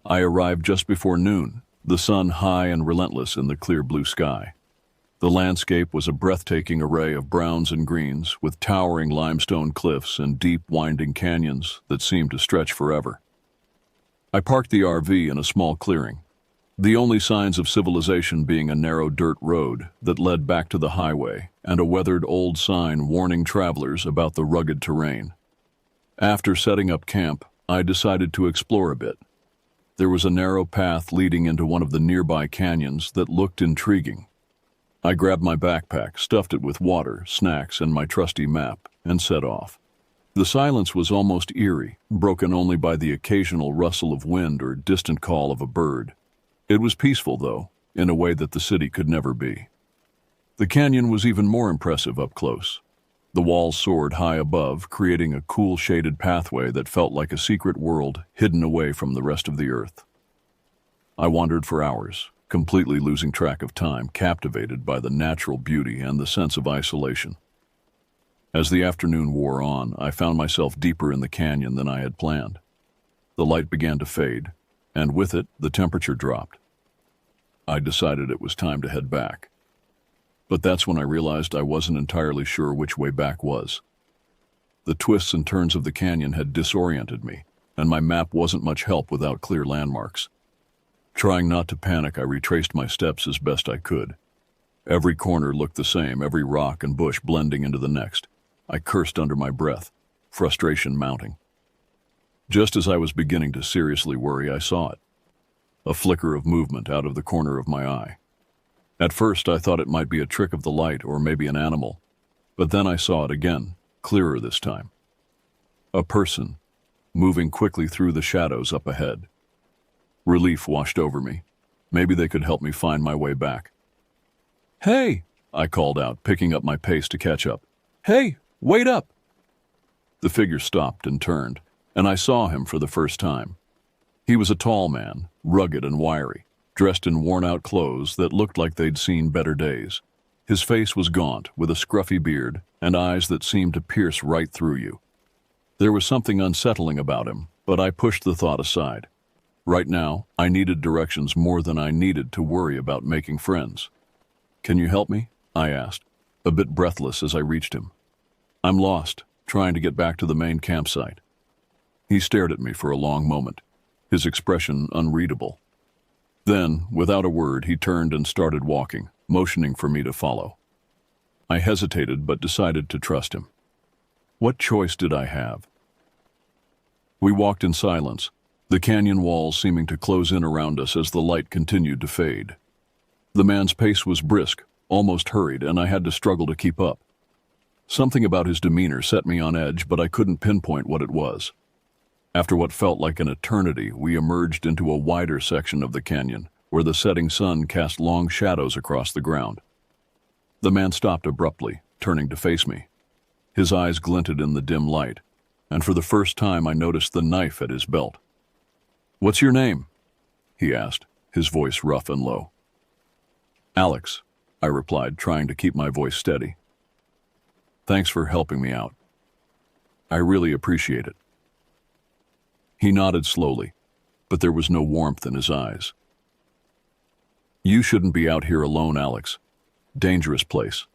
I arrived just before noon, the sun high and relentless in the clear blue sky. The landscape was a breathtaking array of browns and greens, with towering limestone cliffs and deep, winding canyons that seemed to stretch forever. I parked the RV in a small clearing, the only signs of civilization being a narrow dirt road that led back to the highway and a weathered old sign warning travelers about the rugged terrain. After setting up camp, I decided to explore a bit. There was a narrow path leading into one of the nearby canyons that looked intriguing. I grabbed my backpack, stuffed it with water, snacks, and my trusty map, and set off. The silence was almost eerie, broken only by the occasional rustle of wind or distant call of a bird. It was peaceful, though, in a way that the city could never be. The canyon was even more impressive up close. The walls soared high above, creating a cool shaded pathway that felt like a secret world hidden away from the rest of the earth. I wandered for hours, completely losing track of time, captivated by the natural beauty and the sense of isolation. As the afternoon wore on, I found myself deeper in the canyon than I had planned. The light began to fade, and with it, the temperature dropped. I decided it was time to head back. But that's when I realized I wasn't entirely sure which way back was. The twists and turns of the canyon had disoriented me, and my map wasn't much help without clear landmarks. Trying not to panic, I retraced my steps as best I could. Every corner looked the same, every rock and bush blending into the next. I cursed under my breath, frustration mounting. Just as I was beginning to seriously worry, I saw it. A flicker of movement out of the corner of my eye. At first, I thought it might be a trick of the light or maybe an animal, but then I saw it again, clearer this time. A person, moving quickly through the shadows up ahead. Relief washed over me. Maybe they could help me find my way back. "Hey!" I called out, picking up my pace to catch up. "Hey, wait up!" The figure stopped and turned, and I saw him for the first time. He was a tall man, rugged and wiry, dressed in worn-out clothes that looked like they'd seen better days. His face was gaunt, with a scruffy beard and eyes that seemed to pierce right through you. There was something unsettling about him, but I pushed the thought aside. Right now, I needed directions more than I needed to worry about making friends. "Can you help me?" I asked, a bit breathless as I reached him. "I'm lost, trying to get back to the main campsite." He stared at me for a long moment, his expression unreadable. Then, without a word, he turned and started walking, motioning for me to follow. I hesitated but decided to trust him. What choice did I have? We walked in silence, the canyon walls seeming to close in around us as the light continued to fade. The man's pace was brisk, almost hurried, and I had to struggle to keep up. Something about his demeanor set me on edge, but I couldn't pinpoint what it was. After what felt like an eternity, we emerged into a wider section of the canyon, where the setting sun cast long shadows across the ground. The man stopped abruptly, turning to face me. His eyes glinted in the dim light, and for the first time I noticed the knife at his belt. "What's your name?" he asked, his voice rough and low. "Alex," I replied, trying to keep my voice steady. "Thanks for helping me out. I really appreciate it." He nodded slowly, but there was no warmth in his eyes. "You shouldn't be out here alone, Alex. Dangerous place."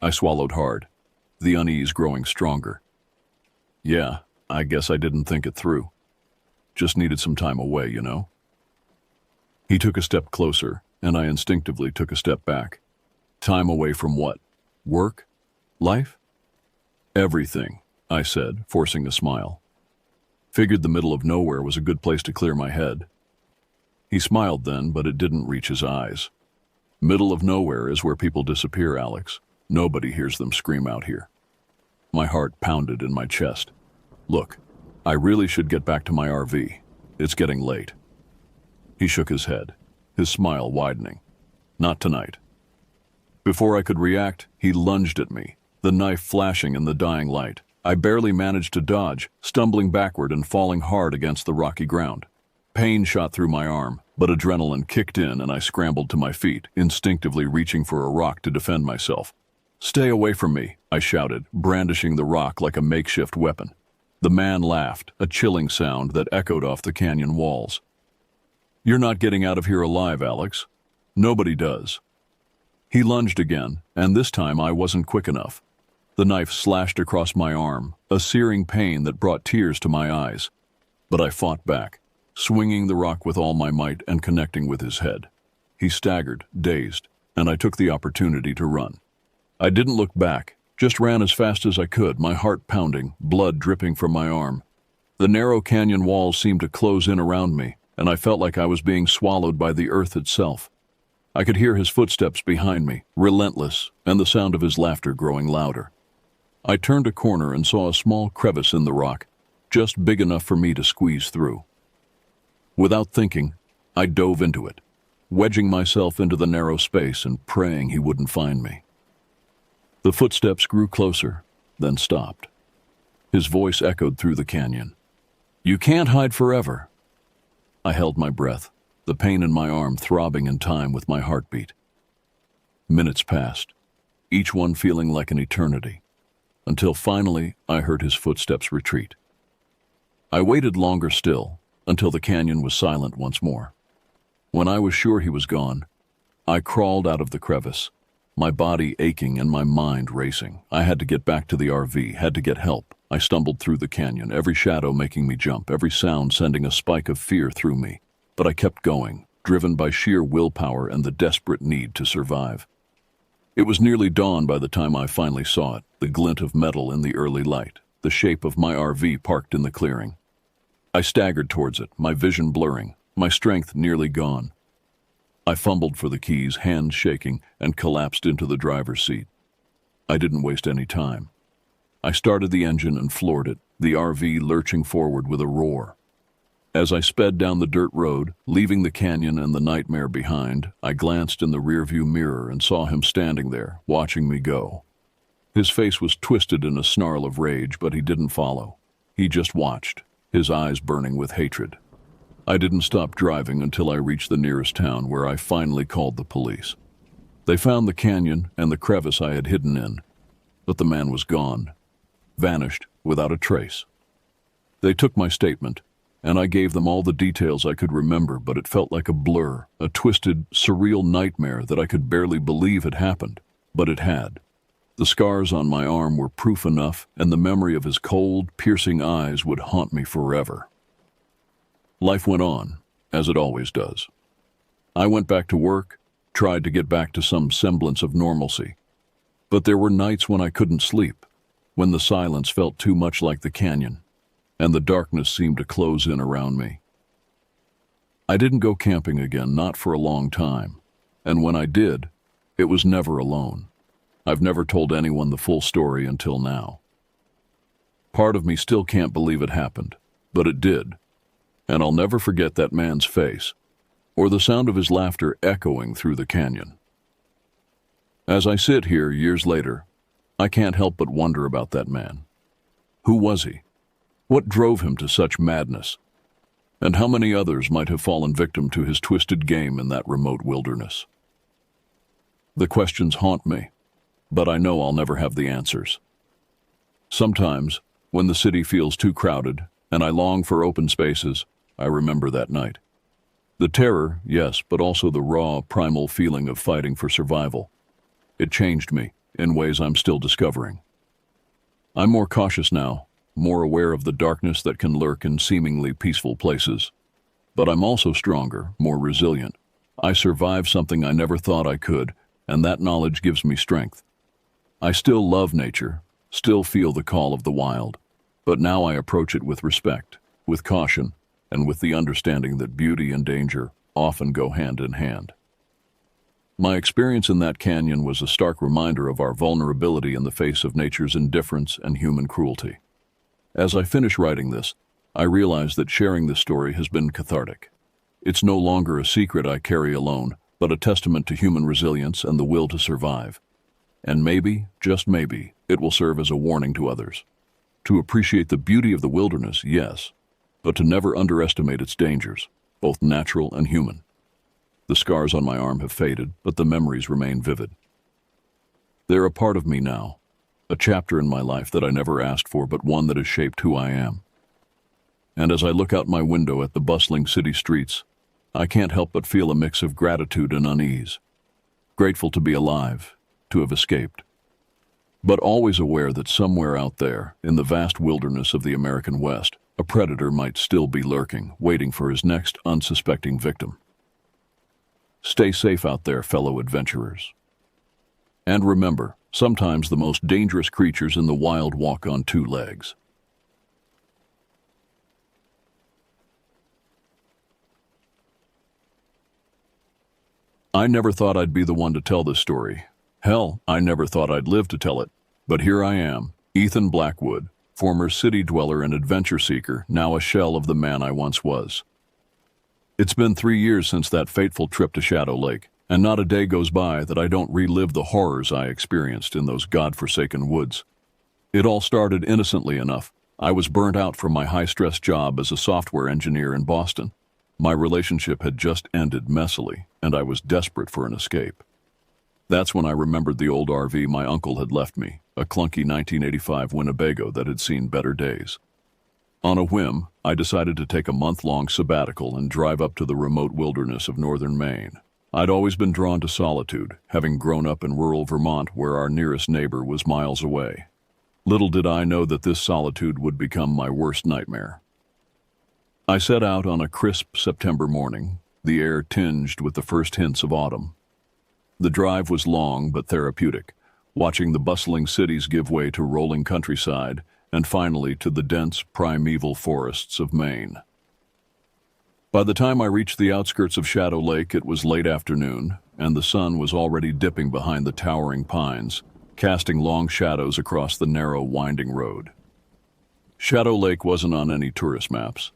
I swallowed hard, the unease growing stronger. Yeah, I guess I didn't think it through. Just needed some time away, you know? He took a step closer, and I instinctively took a step back. Time away from what? Work? Life? Everything, I said, forcing a smile. Figured the middle of nowhere was a good place to clear my head. He smiled then, but it didn't reach his eyes. Middle of nowhere is where people disappear, Alex. Nobody hears them scream out here. My heart pounded in my chest. Look, I really should get back to my RV. It's getting late. He shook his head, his smile widening. Not tonight. Before I could react, he lunged at me, the knife flashing in the dying light. I barely managed to dodge, stumbling backward and falling hard against the rocky ground. Pain shot through my arm, but adrenaline kicked in and I scrambled to my feet, instinctively reaching for a rock to defend myself. "Stay away from me," I shouted, brandishing the rock like a makeshift weapon. The man laughed, a chilling sound that echoed off the canyon walls. "You're not getting out of here alive, Alex. Nobody does." He lunged again, and this time I wasn't quick enough. The knife slashed across my arm, a searing pain that brought tears to my eyes. But I fought back, swinging the rock with all my might and connecting with his head. He staggered, dazed, and I took the opportunity to run. I didn't look back, just ran as fast as I could, my heart pounding, blood dripping from my arm. The narrow canyon walls seemed to close in around me, and I felt like I was being swallowed by the earth itself. I could hear his footsteps behind me, relentless, and the sound of his laughter growing louder. I turned a corner and saw a small crevice in the rock, just big enough for me to squeeze through. Without thinking, I dove into it, wedging myself into the narrow space and praying he wouldn't find me. The footsteps grew closer, then stopped. His voice echoed through the canyon. "You can't hide forever." I held my breath, the pain in my arm throbbing in time with my heartbeat. Minutes passed, each one feeling like an eternity, until finally I heard his footsteps retreat. I waited longer still, until the canyon was silent once more. When I was sure he was gone, I crawled out of the crevice, my body aching and my mind racing. I had to get back to the RV, had to get help. I stumbled through the canyon, every shadow making me jump, every sound sending a spike of fear through me. But I kept going, driven by sheer willpower and the desperate need to survive. It was nearly dawn by the time I finally saw it, the glint of metal in the early light, the shape of my RV parked in the clearing. I staggered towards it, my vision blurring, my strength nearly gone. I fumbled for the keys, hands shaking, and collapsed into the driver's seat. I didn't waste any time. I started the engine and floored it, the RV lurching forward with a roar. As I sped down the dirt road, leaving the canyon and the nightmare behind, I glanced in the rearview mirror and saw him standing there, watching me go. His face was twisted in a snarl of rage, but he didn't follow. He just watched, his eyes burning with hatred. I didn't stop driving until I reached the nearest town, where I finally called the police. They found the canyon and the crevice I had hidden in, but the man was gone, vanished without a trace. They took my statement, and I gave them all the details I could remember, but it felt like a blur, a twisted, surreal nightmare that I could barely believe had happened, but it had. The scars on my arm were proof enough, and the memory of his cold, piercing eyes would haunt me forever. Life went on, as it always does. I went back to work, tried to get back to some semblance of normalcy. But there were nights when I couldn't sleep, when the silence felt too much like the canyon, and the darkness seemed to close in around me. I didn't go camping again, not for a long time, and when I did, it was never alone. I've never told anyone the full story until now. Part of me still can't believe it happened, but it did, and I'll never forget that man's face, or the sound of his laughter echoing through the canyon. As I sit here years later, I can't help but wonder about that man. Who was he? What drove him to such madness? And how many others might have fallen victim to his twisted game in that remote wilderness? The questions haunt me, but I know I'll never have the answers. Sometimes, when the city feels too crowded and I long for open spaces, I remember that night. The terror, yes, but also the raw, primal feeling of fighting for survival. It changed me in ways I'm still discovering. I'm more cautious now, more aware of the darkness that can lurk in seemingly peaceful places. But I'm also stronger, more resilient. I survived something I never thought I could, and that knowledge gives me strength. I still love nature, still feel the call of the wild, but now I approach it with respect, with caution, and with the understanding that beauty and danger often go hand in hand. My experience in that canyon was a stark reminder of our vulnerability in the face of nature's indifference and human cruelty. As I finish writing this, I realize that sharing this story has been cathartic. It's no longer a secret I carry alone, but a testament to human resilience and the will to survive. And maybe, just maybe, it will serve as a warning to others. To appreciate the beauty of the wilderness, yes, but to never underestimate its dangers, both natural and human. The scars on my arm have faded, but the memories remain vivid. They're a part of me now, a chapter in my life that I never asked for, but one that has shaped who I am. And as I look out my window at the bustling city streets, I can't help but feel a mix of gratitude and unease. Grateful to be alive, to have escaped, but always aware that somewhere out there, in the vast wilderness of the American West, a predator might still be lurking, waiting for his next unsuspecting victim. Stay safe out there, fellow adventurers. And remember, sometimes the most dangerous creatures in the wild walk on two legs. I never thought I'd be the one to tell this story. Hell, I never thought I'd live to tell it. But here I am, Ethan Blackwood, former city dweller and adventure seeker, now a shell of the man I once was. It's been 3 years since that fateful trip to Shadow Lake, and not a day goes by that I don't relive the horrors I experienced in those godforsaken woods. It all started innocently enough. I was burnt out from my high-stress job as a software engineer in Boston. My relationship had just ended messily, and I was desperate for an escape. That's when I remembered the old RV my uncle had left me, a clunky 1985 Winnebago that had seen better days. On a whim, I decided to take a month-long sabbatical and drive up to the remote wilderness of northern Maine. I'd always been drawn to solitude, having grown up in rural Vermont where our nearest neighbor was miles away. Little did I know that this solitude would become my worst nightmare. I set out on a crisp September morning, the air tinged with the first hints of autumn. The drive was long but therapeutic, watching the bustling cities give way to rolling countryside and finally to the dense, primeval forests of Maine. By the time I reached the outskirts of Shadow Lake, it was late afternoon, and the sun was already dipping behind the towering pines, casting long shadows across the narrow, winding road. Shadow Lake wasn't on any tourist maps.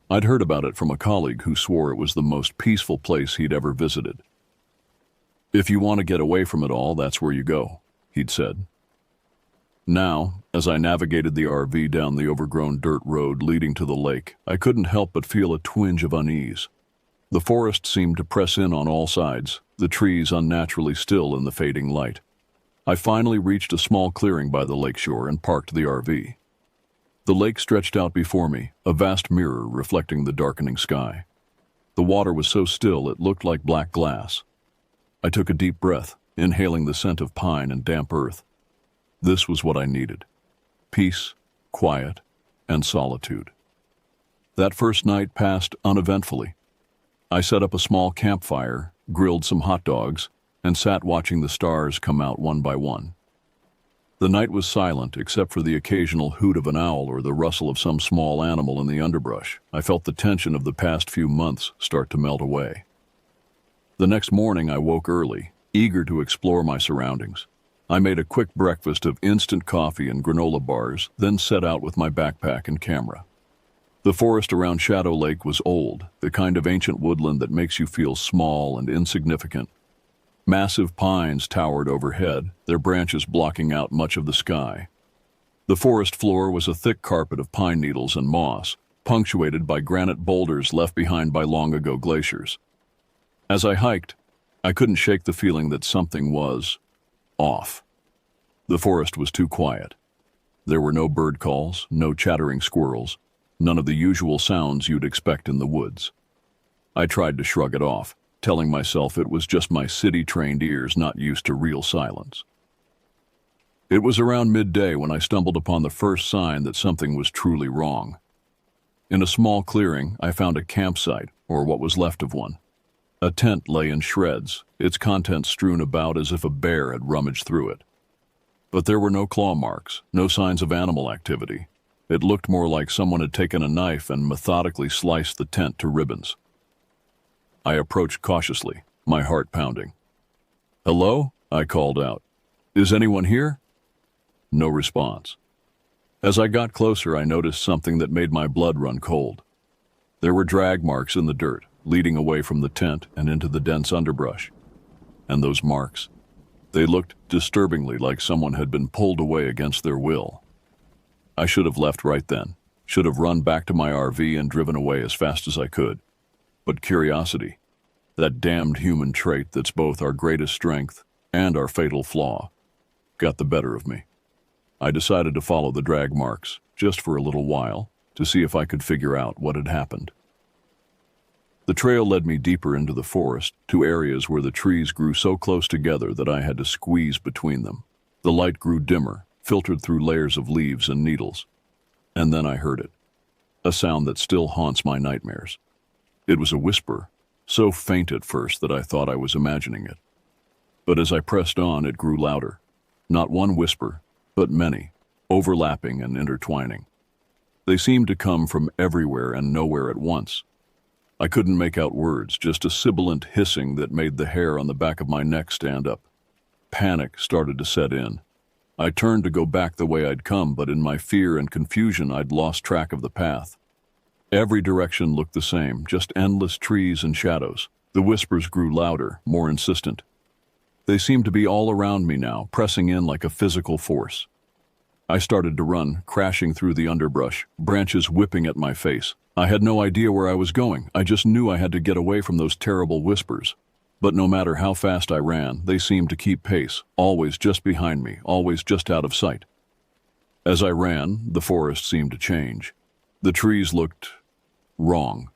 I'd heard about it from a colleague who swore it was the most peaceful place he'd ever visited. "If you want to get away from it all, that's where you go," he'd said. Now, as I navigated the RV down the overgrown dirt road leading to the lake, I couldn't help but feel a twinge of unease. The forest seemed to press in on all sides, the trees unnaturally still in the fading light. I finally reached a small clearing by the lakeshore and parked the RV. The lake stretched out before me, a vast mirror reflecting the darkening sky. The water was so still it looked like black glass. I took a deep breath, inhaling the scent of pine and damp earth. This was what I needed: peace, quiet, and solitude. That first night passed uneventfully. I set up a small campfire, grilled some hot dogs, and sat watching the stars come out one by one. The night was silent except for the occasional hoot of an owl or the rustle of some small animal in the underbrush. I felt the tension of the past few months start to melt away. The next morning I woke early, eager to explore my surroundings. I made a quick breakfast of instant coffee and granola bars, then set out with my backpack and camera. The forest around Shadow Lake was old, the kind of ancient woodland that makes you feel small and insignificant. Massive pines towered overhead, their branches blocking out much of the sky. The forest floor was a thick carpet of pine needles and moss, punctuated by granite boulders left behind by long-ago glaciers. As I hiked, I couldn't shake the feeling that something was off. The forest was too quiet. There were no bird calls, no chattering squirrels, none of the usual sounds you'd expect in the woods. I tried to shrug it off, telling myself it was just my city-trained ears not used to real silence. It was around midday when I stumbled upon the first sign that something was truly wrong. In a small clearing, I found a campsite, or what was left of one. A tent lay in shreds, its contents strewn about as if a bear had rummaged through it. But there were no claw marks, no signs of animal activity. It looked more like someone had taken a knife and methodically sliced the tent to ribbons. I approached cautiously, my heart pounding. "Hello?" I called out. "Is anyone here?" No response. As I got closer, I noticed something that made my blood run cold. There were drag marks in the dirt, leading away from the tent and into the dense underbrush. And those marks, they looked disturbingly like someone had been pulled away against their will. I should have left right then, should have run back to my RV and driven away as fast as I could. But curiosity, that damned human trait that's both our greatest strength and our fatal flaw, got the better of me. I decided to follow the drag marks, just for a little while, to see if I could figure out what had happened. The trail led me deeper into the forest, to areas where the trees grew so close together that I had to squeeze between them. The light grew dimmer, filtered through layers of leaves and needles. And then I heard it, a sound that still haunts my nightmares. It was a whisper, so faint at first that I thought I was imagining it. But as I pressed on, it grew louder. Not one whisper, but many, overlapping and intertwining. They seemed to come from everywhere and nowhere at once. I couldn't make out words, just a sibilant hissing that made the hair on the back of my neck stand up. Panic started to set in. I turned to go back the way I'd come, but in my fear and confusion, I'd lost track of the path. Every direction looked the same, just endless trees and shadows. The whispers grew louder, more insistent. They seemed to be all around me now, pressing in like a physical force. I started to run, crashing through the underbrush, branches whipping at my face. I had no idea where I was going. I just knew I had to get away from those terrible whispers. But no matter how fast I ran, they seemed to keep pace, always just behind me, always just out of sight. As I ran, the forest seemed to change. The trees looked wrong.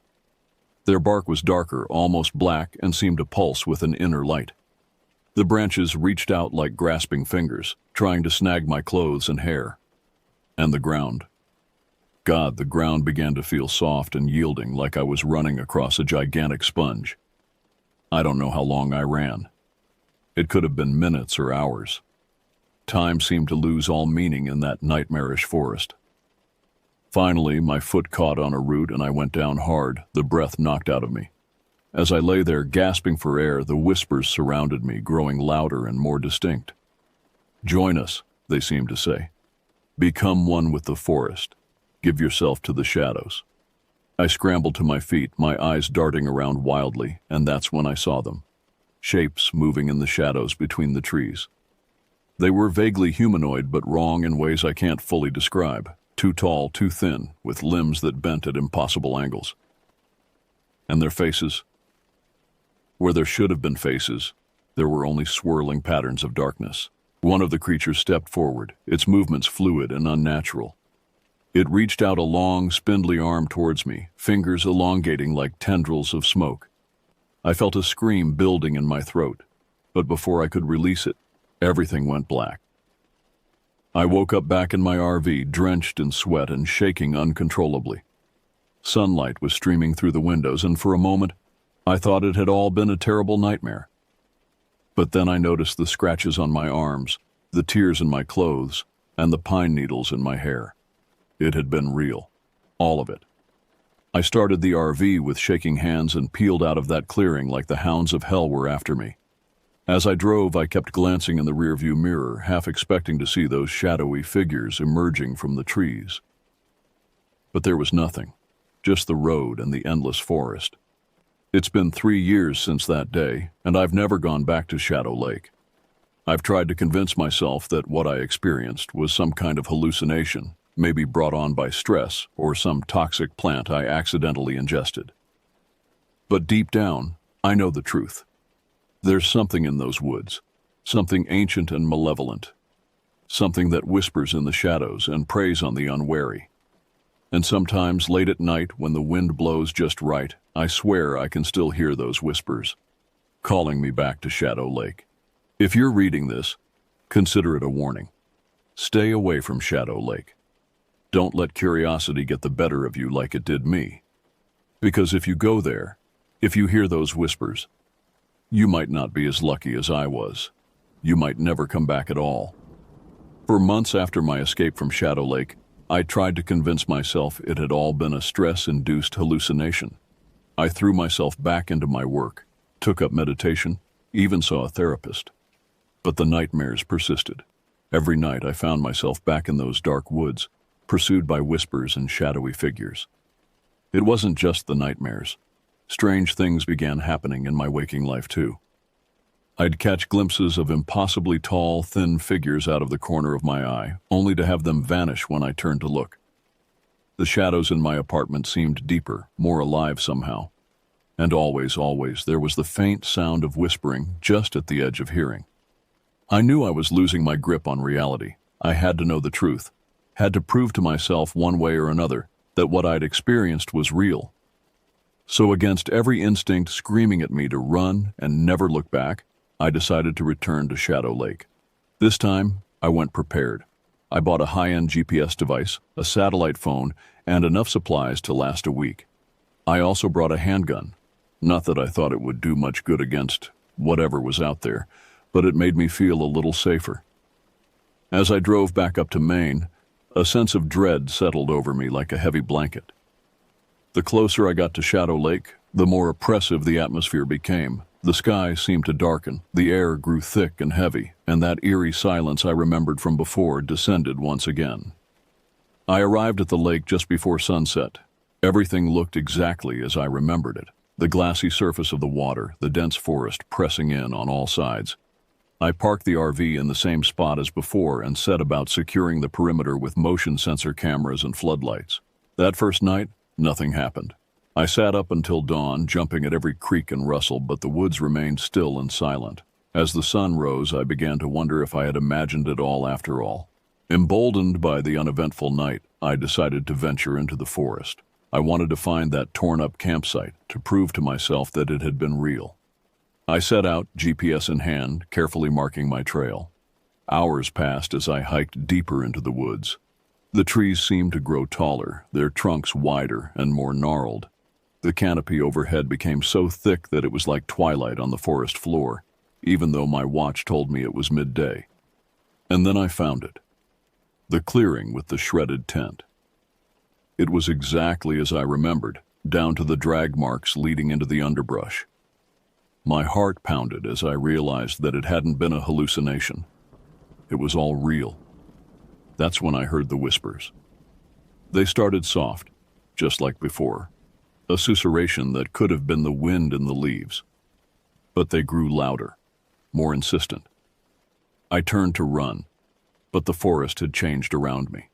Their bark was darker, almost black, and seemed to pulse with an inner light. The branches reached out like grasping fingers, trying to snag my clothes and hair. And the ground. God, the ground began to feel soft and yielding, like I was running across a gigantic sponge. I don't know how long I ran. It could have been minutes or hours. Time seemed to lose all meaning in that nightmarish forest. Finally, my foot caught on a root and I went down hard, the breath knocked out of me. As I lay there gasping for air, the whispers surrounded me, growing louder and more distinct. "Join us," they seemed to say. "Become one with the forest. Give yourself to the shadows." I scrambled to my feet, my eyes darting around wildly, and that's when I saw them. Shapes moving in the shadows between the trees. They were vaguely humanoid, but wrong in ways I can't fully describe. Too tall, too thin, with limbs that bent at impossible angles. And their faces? Where there should have been faces, there were only swirling patterns of darkness. One of the creatures stepped forward, its movements fluid and unnatural. It reached out a long, spindly arm towards me, fingers elongating like tendrils of smoke. I felt a scream building in my throat, but before I could release it, everything went black. I woke up back in my RV, drenched in sweat and shaking uncontrollably. Sunlight was streaming through the windows, and for a moment, I thought it had all been a terrible nightmare. But then I noticed the scratches on my arms, the tears in my clothes, and the pine needles in my hair. It had been real. All of it. I started the RV with shaking hands and peeled out of that clearing like the hounds of hell were after me. As I drove, I kept glancing in the rearview mirror, half expecting to see those shadowy figures emerging from the trees. But there was nothing, just the road and the endless forest. It's been 3 years since that day, and I've never gone back to Shadow Lake. I've tried to convince myself that what I experienced was some kind of hallucination, maybe brought on by stress or some toxic plant I accidentally ingested. But deep down, I know the truth. There's something in those woods, something ancient and malevolent, something that whispers in the shadows and preys on the unwary. And sometimes late at night when the wind blows just right, I swear I can still hear those whispers, calling me back to Shadow Lake. If you're reading this, consider it a warning. Stay away from Shadow Lake. Don't let curiosity get the better of you like it did me. Because if you go there, if you hear those whispers, you might not be as lucky as I was. You might never come back at all. For months after my escape from Shadow Lake, I tried to convince myself it had all been a stress-induced hallucination. I threw myself back into my work, took up meditation, even saw a therapist. But the nightmares persisted. Every night I found myself back in those dark woods, pursued by whispers and shadowy figures. It wasn't just the nightmares. Strange things began happening in my waking life too. I'd catch glimpses of impossibly tall, thin figures out of the corner of my eye, only to have them vanish when I turned to look. The shadows in my apartment seemed deeper, more alive somehow. And always, there was the faint sound of whispering just at the edge of hearing. I knew I was losing my grip on reality. I had to know the truth, had to prove to myself one way or another that what I'd experienced was real. So against every instinct screaming at me to run and never look back, I decided to return to Shadow Lake. This time, I went prepared. I bought a high-end GPS device, a satellite phone, and enough supplies to last a week. I also brought a handgun. Not that I thought it would do much good against whatever was out there, but it made me feel a little safer. As I drove back up to Maine, a sense of dread settled over me like a heavy blanket. The closer I got to Shadow Lake, the more oppressive the atmosphere became. The sky seemed to darken, the air grew thick and heavy, and that eerie silence I remembered from before descended once again. I arrived at the lake just before sunset. Everything looked exactly as I remembered it. The glassy surface of the water, the dense forest pressing in on all sides. I parked the RV in the same spot as before and set about securing the perimeter with motion sensor cameras and floodlights. That first night, nothing happened. I sat up until dawn, jumping at every creak and rustle, but the woods remained still and silent. As the sun rose, I began to wonder if I had imagined it all after all. Emboldened by the uneventful night, I decided to venture into the forest. I wanted to find that torn-up campsite, to prove to myself that it had been real. I set out, GPS in hand, carefully marking my trail. Hours passed as I hiked deeper into the woods. The trees seemed to grow taller, their trunks wider and more gnarled. The canopy overhead became so thick that it was like twilight on the forest floor, even though my watch told me it was midday. And then I found it. The clearing with the shredded tent. It was exactly as I remembered, down to the drag marks leading into the underbrush. My heart pounded as I realized that it hadn't been a hallucination. It was all real. That's when I heard the whispers. They started soft, just like before. A susurration that could have been the wind in the leaves. But they grew louder, more insistent. I turned to run, but the forest had changed around me.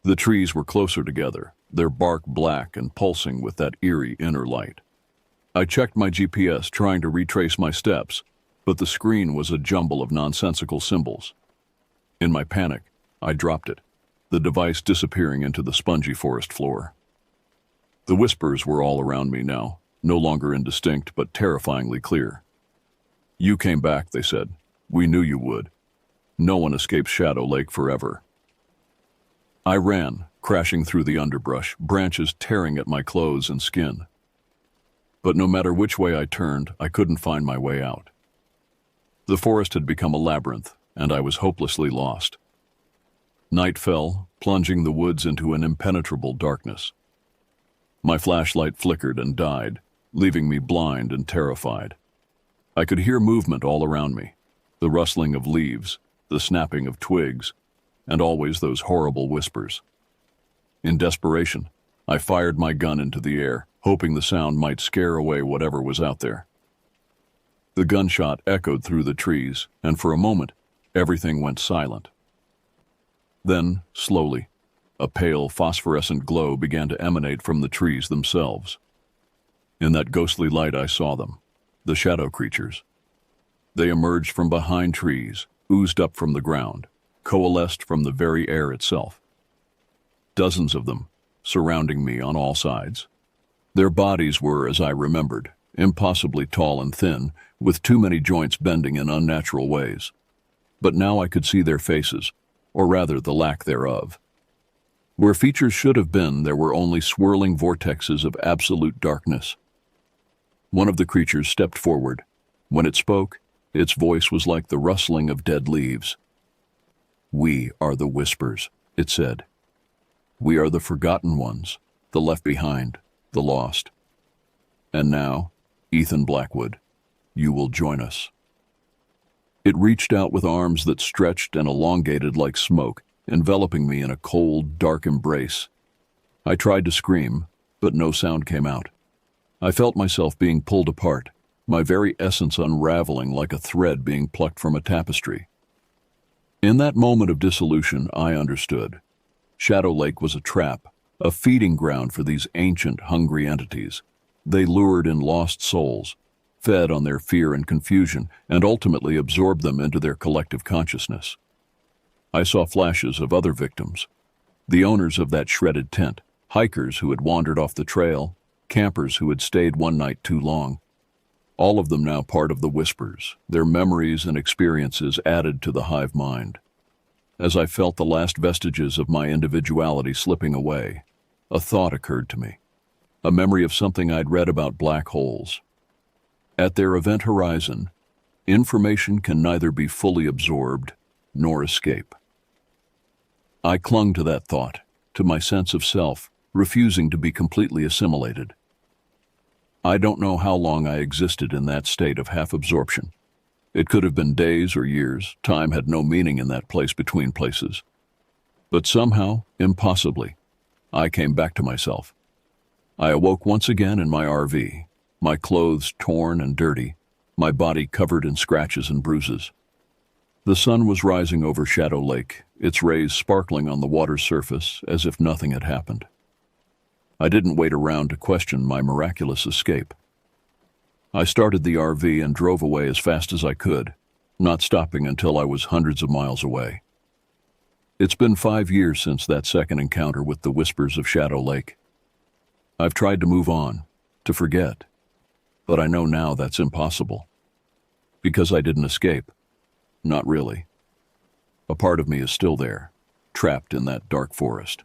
The trees were closer together, their bark black and pulsing with that eerie inner light. I checked my GPS, trying to retrace my steps, but the screen was a jumble of nonsensical symbols. In my panic, I dropped it, the device disappearing into the spongy forest floor. The whispers were all around me now, no longer indistinct but terrifyingly clear. "You came back," they said. "We knew you would. No one escapes Shadow Lake forever." I ran, crashing through the underbrush, branches tearing at my clothes and skin. but no matter which way I turned, I couldn't find my way out. The forest had become a labyrinth, and I was hopelessly lost. Night fell, plunging the woods into an impenetrable darkness. My flashlight flickered and died, leaving me blind and terrified. I could hear movement all around me, the rustling of leaves, the snapping of twigs, and always those horrible whispers. In desperation, I fired my gun into the air, hoping the sound might scare away whatever was out there. The gunshot echoed through the trees, and for a moment, everything went silent. Then, slowly, a pale phosphorescent glow began to emanate from the trees themselves. In that ghostly light I saw them, the shadow creatures. They emerged from behind trees, oozed up from the ground, coalesced from the very air itself. Dozens of them, surrounding me on all sides. Their bodies were, as I remembered, impossibly tall and thin, with too many joints bending in unnatural ways. But now I could see their faces, or rather the lack thereof. Where features should have been, there were only swirling vortexes of absolute darkness. One of the creatures stepped forward. When it spoke, its voice was like the rustling of dead leaves. "We are the Whispers," it said. "We are the forgotten ones, the left behind, the lost. And now, Ethan Blackwood, you will join us." It reached out with arms that stretched and elongated like smoke, enveloping me in a cold, dark embrace. I tried to scream, but no sound came out. I felt myself being pulled apart, my very essence unraveling like a thread being plucked from a tapestry. In that moment of dissolution, I understood. Shadow Lake was a trap, a feeding ground for these ancient, hungry entities. They lured in lost souls, fed on their fear and confusion, and ultimately absorbed them into their collective consciousness. I saw flashes of other victims, the owners of that shredded tent, hikers who had wandered off the trail, campers who had stayed one night too long. All of them now part of the Whispers, their memories and experiences added to the hive mind. As I felt the last vestiges of my individuality slipping away, a thought occurred to me, a memory of something I'd read about black holes. At their event horizon, information can neither be fully absorbed nor escape. I clung to that thought, to my sense of self, refusing to be completely assimilated. I don't know how long I existed in that state of half-absorption. It could have been days or years. Time had no meaning in that place between places. But somehow, impossibly, I came back to myself. I awoke once again in my RV, my clothes torn and dirty, my body covered in scratches and bruises. The sun was rising over Shadow Lake, its rays sparkling on the water's surface as if nothing had happened. I didn't wait around to question my miraculous escape. I started the RV and drove away as fast as I could, not stopping until I was hundreds of miles away. It's been 5 years since that second encounter with the Whispers of Shadow Lake. I've tried to move on, to forget, but I know now that's impossible. Because I didn't escape. Not really. A part of me is still there, trapped in that dark forest.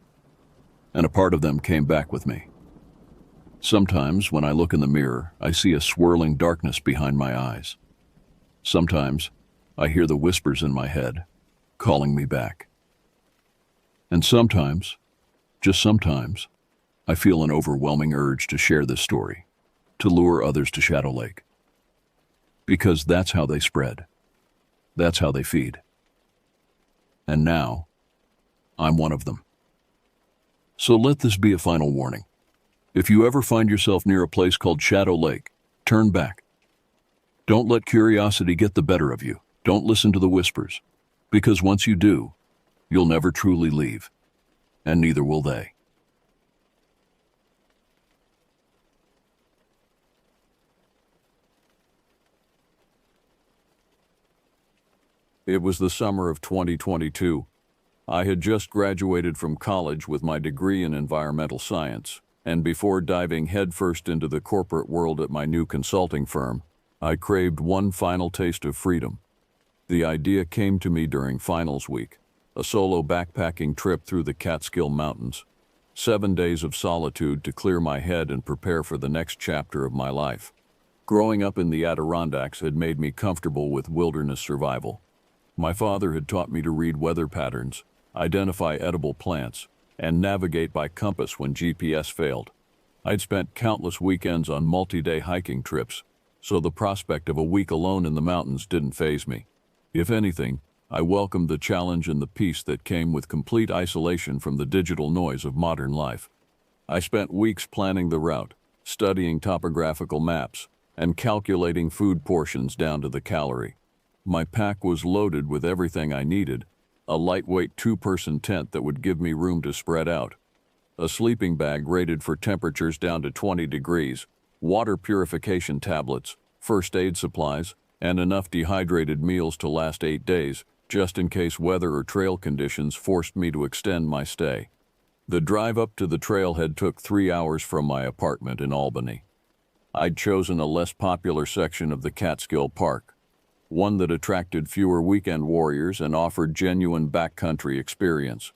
And a part of them came back with me. Sometimes, when I look in the mirror, I see a swirling darkness behind my eyes. Sometimes, I hear the whispers in my head, calling me back. And sometimes, just sometimes, I feel an overwhelming urge to share this story, to lure others to Shadow Lake. Because that's how they spread. That's how they feed. And now, I'm one of them. So let this be a final warning. If you ever find yourself near a place called Shadow Lake, turn back. Don't let curiosity get the better of you. Don't listen to the whispers. Because once you do, you'll never truly leave. And neither will they. It was the summer of 2022. I had just graduated from college with my degree in environmental science, and before diving headfirst into the corporate world at my new consulting firm, I craved one final taste of freedom. The idea came to me during finals week, a solo backpacking trip through the Catskill Mountains. 7 days of solitude to clear my head and prepare for the next chapter of my life. Growing up in the Adirondacks had made me comfortable with wilderness survival. My father had taught me to read weather patterns, identify edible plants, and navigate by compass when GPS failed. I'd spent countless weekends on multi-day hiking trips, so the prospect of a week alone in the mountains didn't faze me. If anything, I welcomed the challenge and the peace that came with complete isolation from the digital noise of modern life. I spent weeks planning the route, studying topographical maps, and calculating food portions down to the calorie. My pack was loaded with everything I needed: a lightweight 2-person tent that would give me room to spread out, a sleeping bag rated for temperatures down to 20 degrees, water purification tablets, first aid supplies, and enough dehydrated meals to last 8 days, just in case weather or trail conditions forced me to extend my stay. The drive up to the trailhead took 3 hours from my apartment in Albany. I'd chosen a less popular section of the Catskill Park, one that attracted fewer weekend warriors and offered genuine backcountry experience.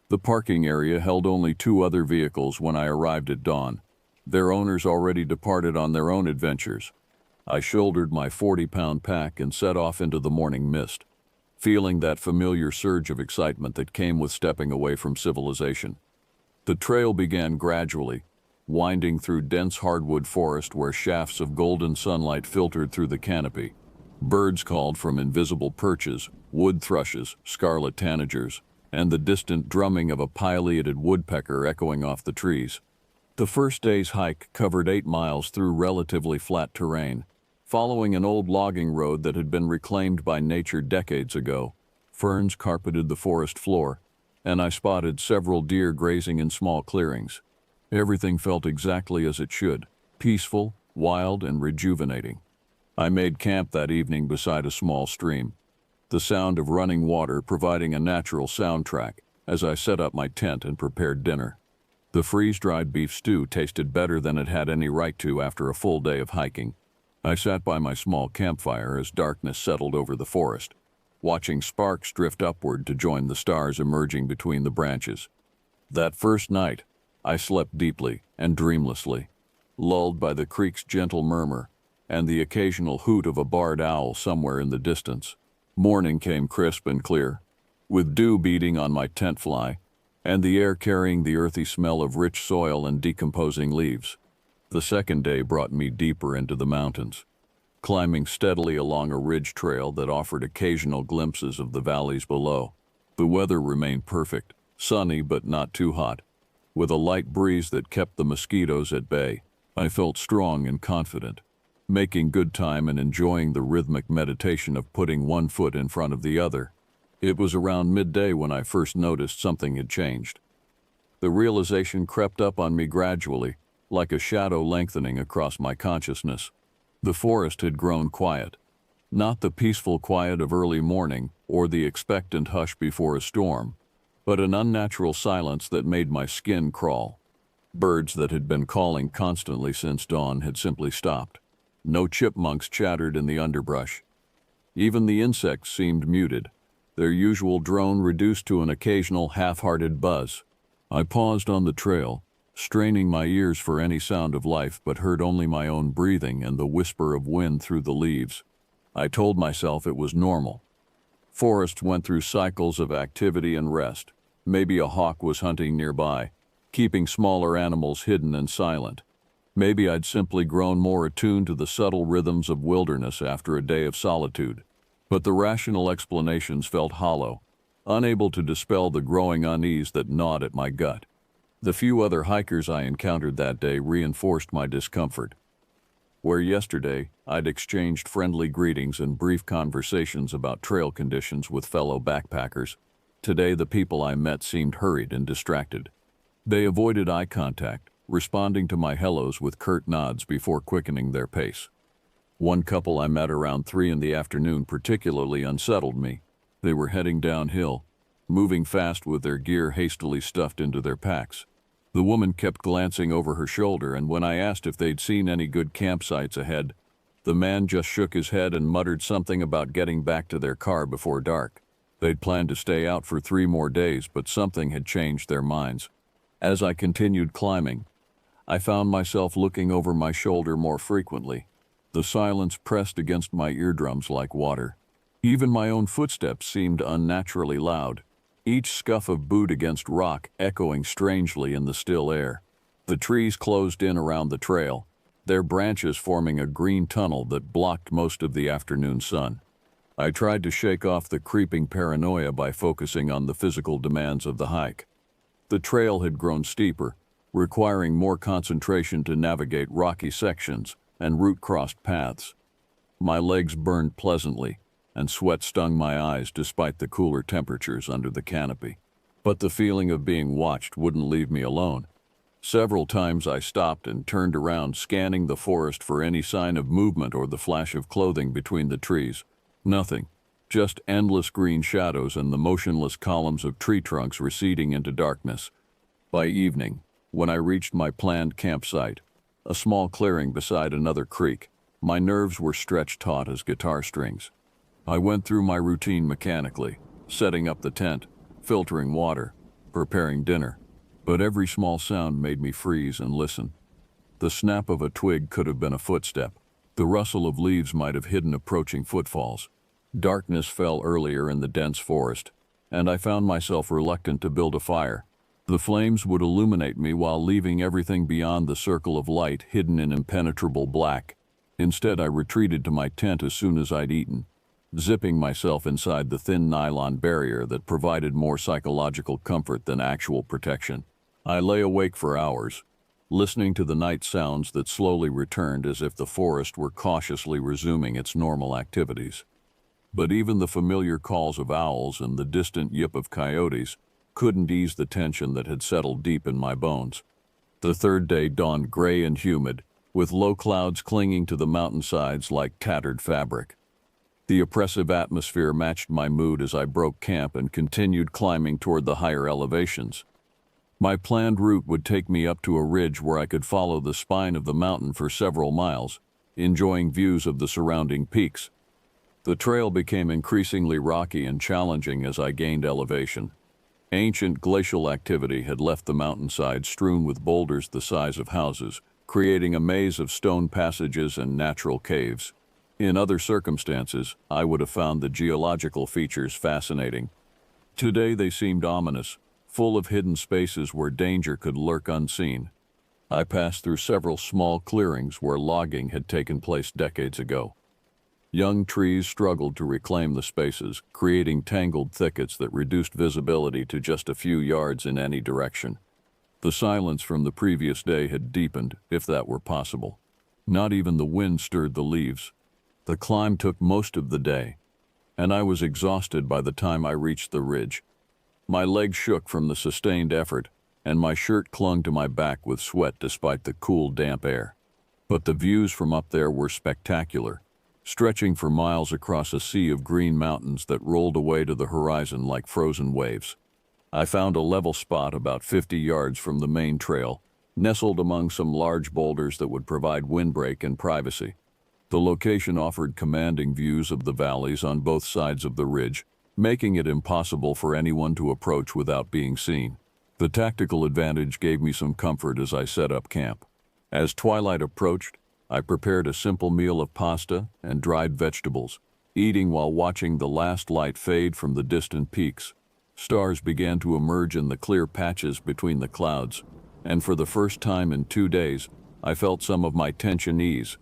The parking area held only 2 other vehicles when I arrived at dawn. Their owners already departed on their own adventures. I shouldered my 40-pound pack and set off into the morning mist, feeling that familiar surge of excitement that came with stepping away from civilization. The trail began gradually, winding through dense hardwood forest where shafts of golden sunlight filtered through the canopy. Birds called from invisible perches, wood thrushes, scarlet tanagers, and the distant drumming of a pileated woodpecker echoing off the trees. The first day's hike covered 8 miles through relatively flat terrain, following an old logging road that had been reclaimed by nature decades ago. Ferns carpeted the forest floor, and I spotted several deer grazing in small clearings. Everything felt exactly as it should: peaceful, wild, and rejuvenating. I made camp that evening beside a small stream, the sound of running water providing a natural soundtrack as I set up my tent and prepared dinner. The freeze-dried beef stew tasted better than it had any right to after a full day of hiking. I sat by my small campfire as darkness settled over the forest, watching sparks drift upward to join the stars emerging between the branches. That first night, I slept deeply and dreamlessly, lulled by the creek's gentle murmur and the occasional hoot of a barred owl somewhere in the distance. Morning came crisp and clear, with dew beating on my tent fly, and the air carrying the earthy smell of rich soil and decomposing leaves. The second day brought me deeper into the mountains, climbing steadily along a ridge trail that offered occasional glimpses of the valleys below. The weather remained perfect, sunny but not too hot, with a light breeze that kept the mosquitoes at bay. I felt strong and confident, making good time and enjoying the rhythmic meditation of putting one foot in front of the other. It was around midday when I first noticed something had changed. The realization crept up on me gradually, like a shadow lengthening across my consciousness. The forest had grown quiet, not the peaceful quiet of early morning or the expectant hush before a storm, but an unnatural silence that made my skin crawl. Birds that had been calling constantly since dawn had simply stopped. No chipmunks chattered in the underbrush. Even the insects seemed muted, their usual drone reduced to an occasional half-hearted buzz. I paused on the trail, straining my ears for any sound of life, but heard only my own breathing and the whisper of wind through the leaves. I told myself it was normal. Forests went through cycles of activity and rest. Maybe a hawk was hunting nearby, keeping smaller animals hidden and silent. Maybe I'd simply grown more attuned to the subtle rhythms of wilderness after a day of solitude. But the rational explanations felt hollow, unable to dispel the growing unease that gnawed at my gut. The few other hikers I encountered that day reinforced my discomfort. Where yesterday I'd exchanged friendly greetings and brief conversations about trail conditions with fellow backpackers, today the people I met seemed hurried and distracted. They avoided eye contact, responding to my hellos with curt nods before quickening their pace. One couple I met around 3 in the afternoon particularly unsettled me. They were heading downhill, moving fast with their gear hastily stuffed into their packs. The woman kept glancing over her shoulder, and when I asked if they'd seen any good campsites ahead, the man just shook his head and muttered something about getting back to their car before dark. They'd planned to stay out for 3 more days, but something had changed their minds. As I continued climbing, I found myself looking over my shoulder more frequently. The silence pressed against my eardrums like water. Even my own footsteps seemed unnaturally loud, each scuff of boot against rock echoing strangely in the still air. The trees closed in around the trail, their branches forming a green tunnel that blocked most of the afternoon sun. I tried to shake off the creeping paranoia by focusing on the physical demands of the hike. The trail had grown steeper, requiring more concentration to navigate rocky sections and route-crossed paths. My legs burned pleasantly, and sweat stung my eyes despite the cooler temperatures under the canopy. But the feeling of being watched wouldn't leave me alone. Several times I stopped and turned around, scanning the forest for any sign of movement or the flash of clothing between the trees. Nothing. Just endless green shadows and the motionless columns of tree trunks receding into darkness. By evening, when I reached my planned campsite, a small clearing beside another creek, my nerves were stretched taut as guitar strings. I went through my routine mechanically, setting up the tent, filtering water, preparing dinner. But every small sound made me freeze and listen. The snap of a twig could have been a footstep. The rustle of leaves might have hidden approaching footfalls. Darkness fell earlier in the dense forest, and I found myself reluctant to build a fire. The flames would illuminate me while leaving everything beyond the circle of light hidden in impenetrable black. Instead, I retreated to my tent as soon as I'd eaten, zipping myself inside the thin nylon barrier that provided more psychological comfort than actual protection. I lay awake for hours, listening to the night sounds that slowly returned as if the forest were cautiously resuming its normal activities. But even the familiar calls of owls and the distant yip of coyotes couldn't ease the tension that had settled deep in my bones. The third day dawned gray and humid, with low clouds clinging to the mountainsides like tattered fabric. The oppressive atmosphere matched my mood as I broke camp and continued climbing toward the higher elevations. My planned route would take me up to a ridge where I could follow the spine of the mountain for several miles, enjoying views of the surrounding peaks. The trail became increasingly rocky and challenging as I gained elevation. Ancient glacial activity had left the mountainside strewn with boulders the size of houses, creating a maze of stone passages and natural caves. In other circumstances, I would have found the geological features fascinating. Today they seemed ominous, full of hidden spaces where danger could lurk unseen. I passed through several small clearings where logging had taken place decades ago. Young trees struggled to reclaim the spaces, creating tangled thickets that reduced visibility to just a few yards in any direction. The silence from the previous day had deepened, if that were possible. Not even the wind stirred the leaves. The climb took most of the day, and I was exhausted by the time I reached the ridge. My legs shook from the sustained effort, and my shirt clung to my back with sweat despite the cool, damp air. But the views from up there were spectacular, stretching for miles across a sea of green mountains that rolled away to the horizon like frozen waves. I found a level spot about 50 yards from the main trail, nestled among some large boulders that would provide windbreak and privacy. The location offered commanding views of the valleys on both sides of the ridge, making it impossible for anyone to approach without being seen. The tactical advantage gave me some comfort as I set up camp. As twilight approached, I prepared a simple meal of pasta and dried vegetables, eating while watching the last light fade from the distant peaks. Stars began to emerge in the clear patches between the clouds, and for the first time in 2 days, I felt some of my tension ease.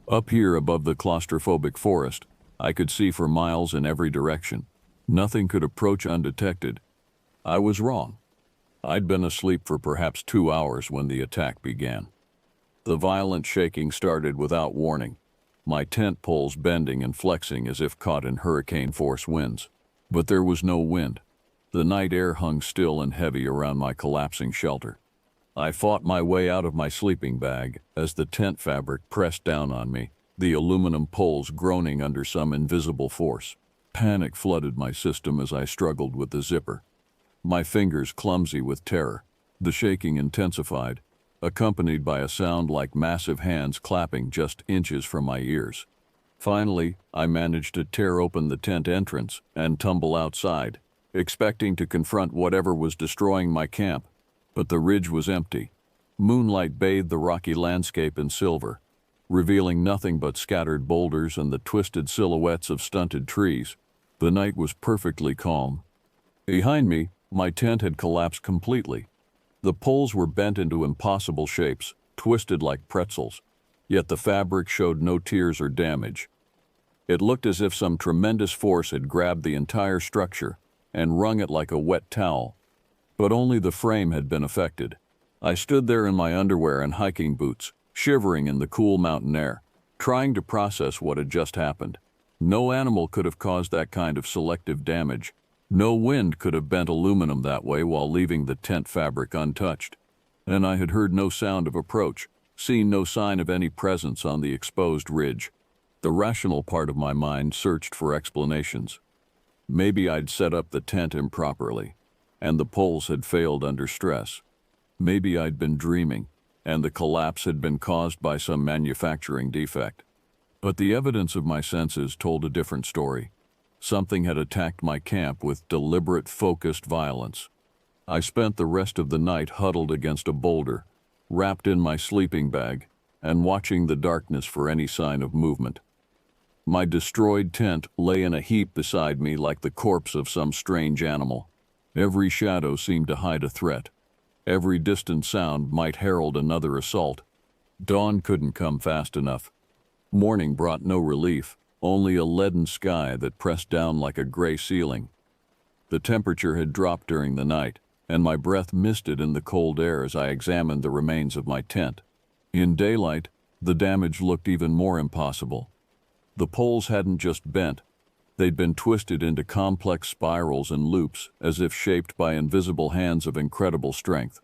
Up here above the claustrophobic forest, I could see for miles in every direction. Nothing could approach undetected. I was wrong. I'd been asleep for perhaps 2 hours when the attack began. The violent shaking started without warning, my tent poles bending and flexing as if caught in hurricane-force winds. But there was no wind. The night air hung still and heavy around my collapsing shelter. I fought my way out of my sleeping bag as the tent fabric pressed down on me, the aluminum poles groaning under some invisible force. Panic flooded my system as I struggled with the zipper, my fingers clumsy with terror. The shaking intensified, accompanied by a sound like massive hands clapping just inches from my ears. Finally, I managed to tear open the tent entrance and tumble outside, expecting to confront whatever was destroying my camp. But the ridge was empty. Moonlight bathed the rocky landscape in silver, revealing nothing but scattered boulders and the twisted silhouettes of stunted trees. The night was perfectly calm. Behind me, my tent had collapsed completely. The poles were bent into impossible shapes, twisted like pretzels, yet the fabric showed no tears or damage. It looked as if some tremendous force had grabbed the entire structure and wrung it like a wet towel. But only the frame had been affected. I stood there in my underwear and hiking boots, shivering in the cool mountain air, trying to process what had just happened. No animal could have caused that kind of selective damage. No wind could have bent aluminum that way while leaving the tent fabric untouched. And I had heard no sound of approach, seen no sign of any presence on the exposed ridge. The rational part of my mind searched for explanations. Maybe I'd set up the tent improperly, and the poles had failed under stress. Maybe I'd been dreaming, and the collapse had been caused by some manufacturing defect. But the evidence of my senses told a different story. Something had attacked my camp with deliberate, focused violence. I spent the rest of the night huddled against a boulder, wrapped in my sleeping bag, and watching the darkness for any sign of movement. My destroyed tent lay in a heap beside me like the corpse of some strange animal. Every shadow seemed to hide a threat. Every distant sound might herald another assault. Dawn couldn't come fast enough. Morning brought no relief, only a leaden sky that pressed down like a gray ceiling. The temperature had dropped during the night, and my breath misted in the cold air as I examined the remains of my tent. In daylight, the damage looked even more impossible. The poles hadn't just bent. They'd been twisted into complex spirals and loops, as if shaped by invisible hands of incredible strength.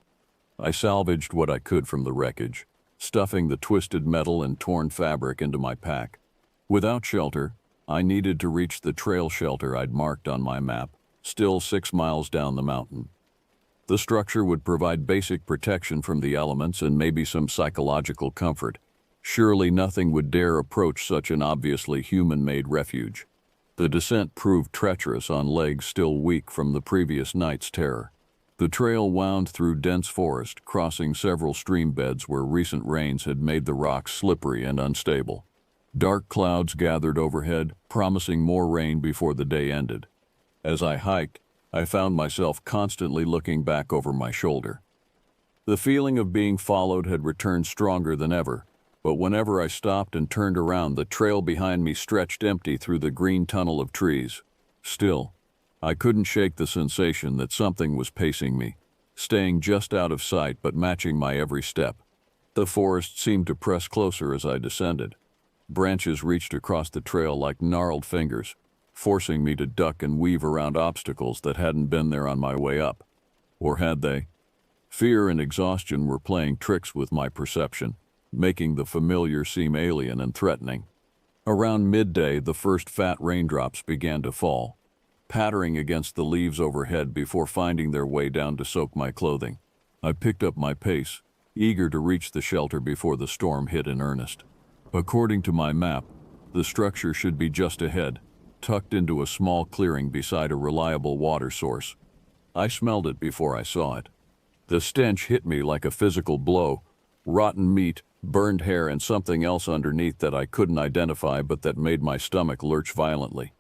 I salvaged what I could from the wreckage, stuffing the twisted metal and torn fabric into my pack. Without shelter, I needed to reach the trail shelter I'd marked on my map, still 6 miles down the mountain. The structure would provide basic protection from the elements and maybe some psychological comfort. Surely nothing would dare approach such an obviously human-made refuge. The descent proved treacherous on legs still weak from the previous night's terror. The trail wound through dense forest, crossing several stream beds where recent rains had made the rocks slippery and unstable. Dark clouds gathered overhead, promising more rain before the day ended. As I hiked, I found myself constantly looking back over my shoulder. The feeling of being followed had returned stronger than ever, but whenever I stopped and turned around, the trail behind me stretched empty through the green tunnel of trees. Still, I couldn't shake the sensation that something was pacing me, staying just out of sight but matching my every step. The forest seemed to press closer as I descended. Branches reached across the trail like gnarled fingers, forcing me to duck and weave around obstacles that hadn't been there on my way up. Or had they? Fear and exhaustion were playing tricks with my perception, making the familiar seem alien and threatening. Around midday, the first fat raindrops began to fall, pattering against the leaves overhead before finding their way down to soak my clothing. I picked up my pace, eager to reach the shelter before the storm hit in earnest. According to my map, the structure should be just ahead, tucked into a small clearing beside a reliable water source. I smelled it before I saw it. The stench hit me like a physical blow. Rotten meat, burned hair, and something else underneath that I couldn't identify but that made my stomach lurch violently.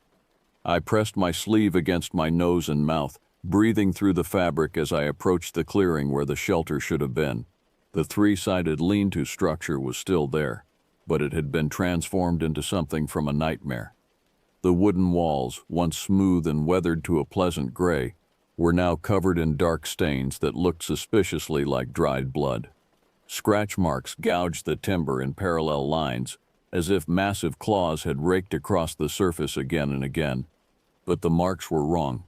I pressed my sleeve against my nose and mouth, breathing through the fabric as I approached the clearing where the shelter should have been. The three-sided lean-to structure was still there, but it had been transformed into something from a nightmare. The wooden walls, once smooth and weathered to a pleasant gray, were now covered in dark stains that looked suspiciously like dried blood. Scratch marks gouged the timber in parallel lines, as if massive claws had raked across the surface again and again. But the marks were wrong.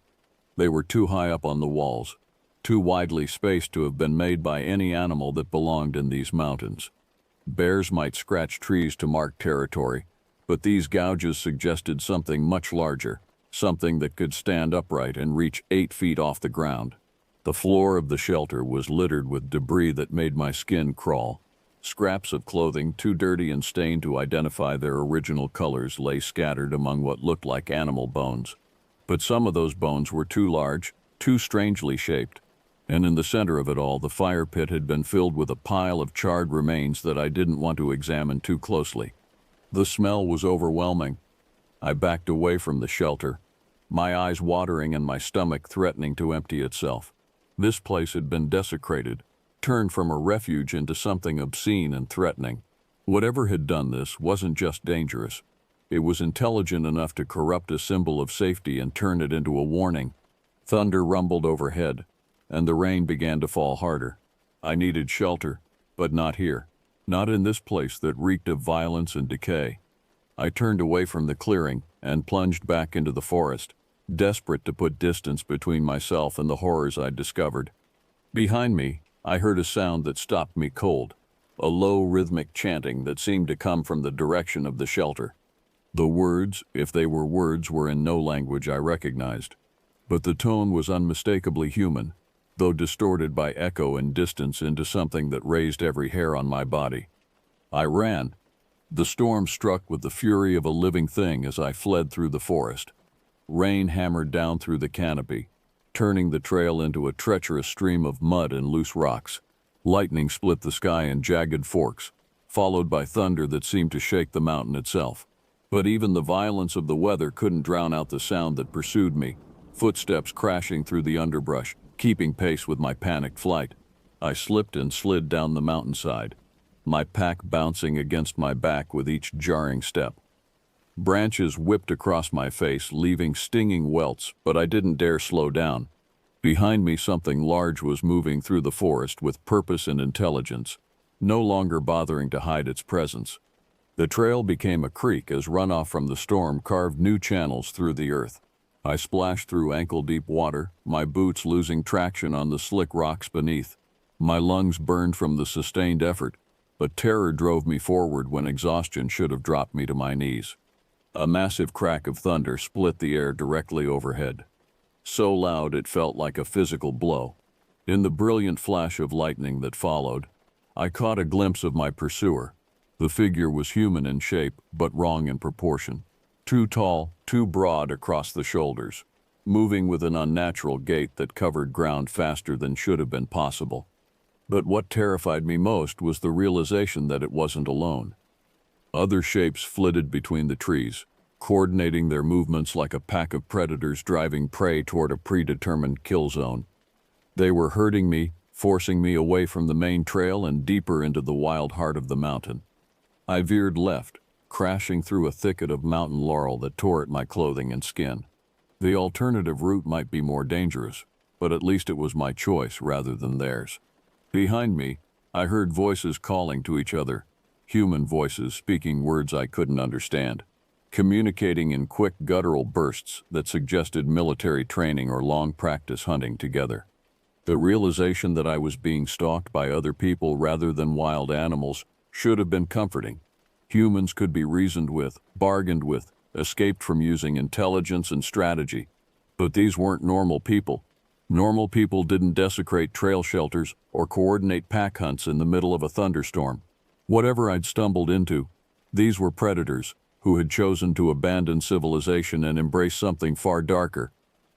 They were too high up on the walls, too widely spaced to have been made by any animal that belonged in these mountains. Bears might scratch trees to mark territory, but these gouges suggested something much larger, something that could stand upright and reach 8 feet off the ground. The floor of the shelter was littered with debris that made my skin crawl. Scraps of clothing, too dirty and stained to identify their original colors, lay scattered among what looked like animal bones. But some of those bones were too large, too strangely shaped. And in the center of it all, the fire pit had been filled with a pile of charred remains that I didn't want to examine too closely. The smell was overwhelming. I backed away from the shelter, my eyes watering and my stomach threatening to empty itself. This place had been desecrated, turned from a refuge into something obscene and threatening. Whatever had done this wasn't just dangerous. It was intelligent enough to corrupt a symbol of safety and turn it into a warning. Thunder rumbled overhead, and the rain began to fall harder. I needed shelter, but not here. Not in this place that reeked of violence and decay. I turned away from the clearing and plunged back into the forest, desperate to put distance between myself and the horrors I'd discovered. Behind me, I heard a sound that stopped me cold, a low rhythmic chanting that seemed to come from the direction of the shelter. The words, if they were words, were in no language I recognized, but the tone was unmistakably human, though distorted by echo and distance into something that raised every hair on my body. I ran. The storm struck with the fury of a living thing as I fled through the forest. Rain hammered down through the canopy, turning the trail into a treacherous stream of mud and loose rocks. Lightning split the sky in jagged forks, followed by thunder that seemed to shake the mountain itself. But even the violence of the weather couldn't drown out the sound that pursued me, footsteps crashing through the underbrush, keeping pace with my panicked flight. I slipped and slid down the mountainside, my pack bouncing against my back with each jarring step. Branches whipped across my face, leaving stinging welts, but I didn't dare slow down. Behind me, something large was moving through the forest with purpose and intelligence, no longer bothering to hide its presence. The trail became a creek as runoff from the storm carved new channels through the earth. I splashed through ankle-deep water, my boots losing traction on the slick rocks beneath. My lungs burned from the sustained effort, but terror drove me forward when exhaustion should have dropped me to my knees. A massive crack of thunder split the air directly overhead, so loud it felt like a physical blow. In the brilliant flash of lightning that followed, I caught a glimpse of my pursuer. The figure was human in shape, but wrong in proportion. Too tall, too broad across the shoulders, moving with an unnatural gait that covered ground faster than should have been possible. But what terrified me most was the realization that it wasn't alone. Other shapes flitted between the trees, coordinating their movements like a pack of predators driving prey toward a predetermined kill zone. They were herding me, forcing me away from the main trail and deeper into the wild heart of the mountain. I veered left, crashing through a thicket of mountain laurel that tore at my clothing and skin. The alternative route might be more dangerous, but at least it was my choice rather than theirs. Behind me, I heard voices calling to each other, human voices speaking words I couldn't understand, communicating in quick guttural bursts that suggested military training or long practice hunting together. The realization that I was being stalked by other people rather than wild animals should have been comforting. Humans could be reasoned with, bargained with, escaped from using intelligence and strategy. But these weren't normal people. Normal people didn't desecrate trail shelters or coordinate pack hunts in the middle of a thunderstorm. Whatever I'd stumbled into, these were predators who had chosen to abandon civilization and embrace something far darker.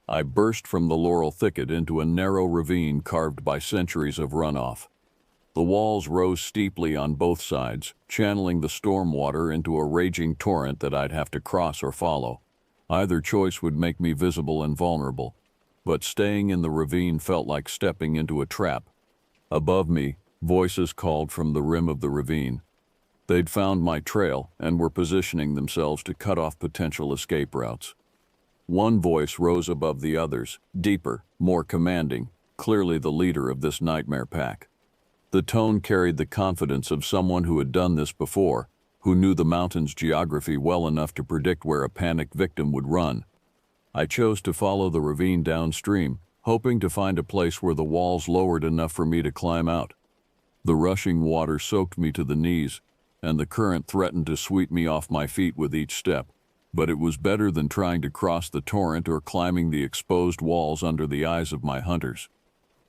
I burst from the laurel thicket into a narrow ravine carved by centuries of runoff. The walls rose steeply on both sides, channeling the storm water into a raging torrent that I'd have to cross or follow. Either choice would make me visible and vulnerable, but staying in the ravine felt like stepping into a trap. Above me, voices called from the rim of the ravine. They'd found my trail and were positioning themselves to cut off potential escape routes. One voice rose above the others, deeper, more commanding, clearly the leader of this nightmare pack. The tone carried the confidence of someone who had done this before, who knew the mountain's geography well enough to predict where a panicked victim would run. I chose to follow the ravine downstream, hoping to find a place where the walls lowered enough for me to climb out. The rushing water soaked me to the knees, and the current threatened to sweep me off my feet with each step, but it was better than trying to cross the torrent or climbing the exposed walls under the eyes of my hunters.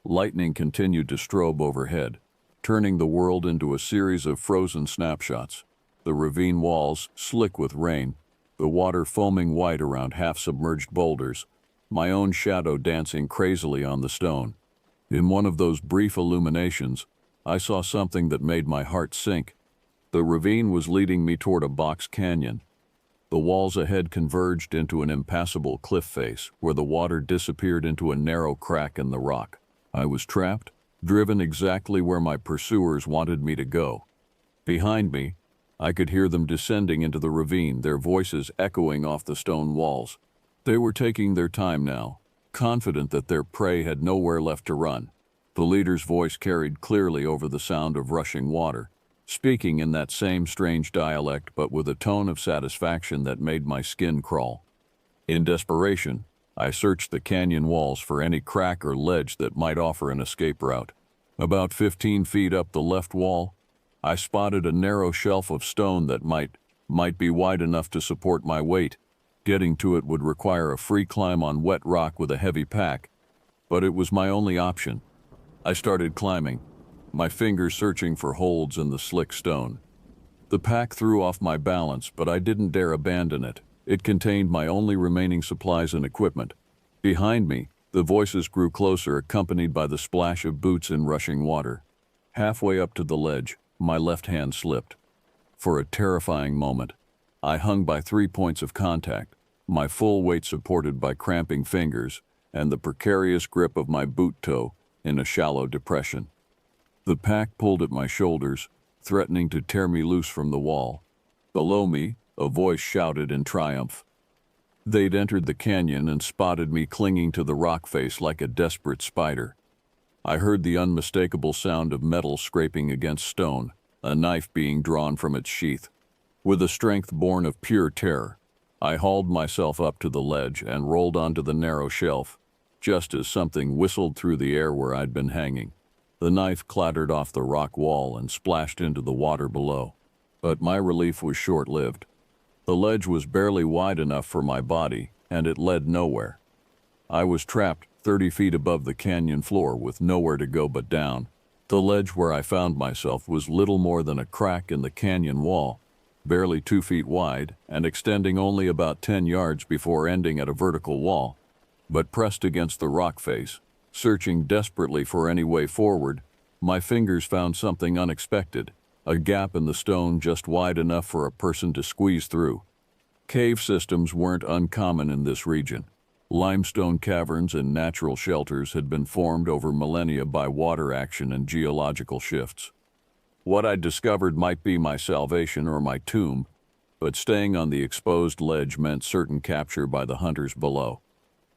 Lightning continued to strobe overhead, turning the world into a series of frozen snapshots. The ravine walls, slick with rain, the water foaming white around half-submerged boulders, my own shadow dancing crazily on the stone. In one of those brief illuminations, I saw something that made my heart sink. The ravine was leading me toward a box canyon. The walls ahead converged into an impassable cliff face where the water disappeared into a narrow crack in the rock. I was trapped, driven exactly where my pursuers wanted me to go. Behind me, I could hear them descending into the ravine, their voices echoing off the stone walls. They were taking their time now, confident that their prey had nowhere left to run. The leader's voice carried clearly over the sound of rushing water, speaking in that same strange dialect but with a tone of satisfaction that made my skin crawl. In desperation, I searched the canyon walls for any crack or ledge that might offer an escape route. About 15 feet up the left wall, I spotted a narrow shelf of stone that might be wide enough to support my weight. Getting to it would require a free climb on wet rock with a heavy pack, but it was my only option. I started climbing, my fingers searching for holds in the slick stone. The pack threw off my balance, but I didn't dare abandon it. It contained my only remaining supplies and equipment. Behind me, the voices grew closer, accompanied by the splash of boots in rushing water. Halfway up to the ledge, my left hand slipped. For a terrifying moment, I hung by 3 points of contact, my full weight supported by cramping fingers and the precarious grip of my boot toe in a shallow depression. The pack pulled at my shoulders, threatening to tear me loose from the wall. Below me, a voice shouted in triumph. They'd entered the canyon and spotted me clinging to the rock face like a desperate spider. I heard the unmistakable sound of metal scraping against stone, a knife being drawn from its sheath. With a strength born of pure terror, I hauled myself up to the ledge and rolled onto the narrow shelf, just as something whistled through the air where I'd been hanging. The knife clattered off the rock wall and splashed into the water below. But my relief was short-lived. The ledge was barely wide enough for my body, and it led nowhere. I was trapped 30 feet above the canyon floor with nowhere to go but down. The ledge where I found myself was little more than a crack in the canyon wall, barely 2 feet wide and extending only about 10 yards before ending at a vertical wall. But pressed against the rock face, searching desperately for any way forward, my fingers found something unexpected, a gap in the stone just wide enough for a person to squeeze through. Cave systems weren't uncommon in this region. Limestone caverns and natural shelters had been formed over millennia by water action and geological shifts. What I discovered might be my salvation or my tomb, but staying on the exposed ledge meant certain capture by the hunters below.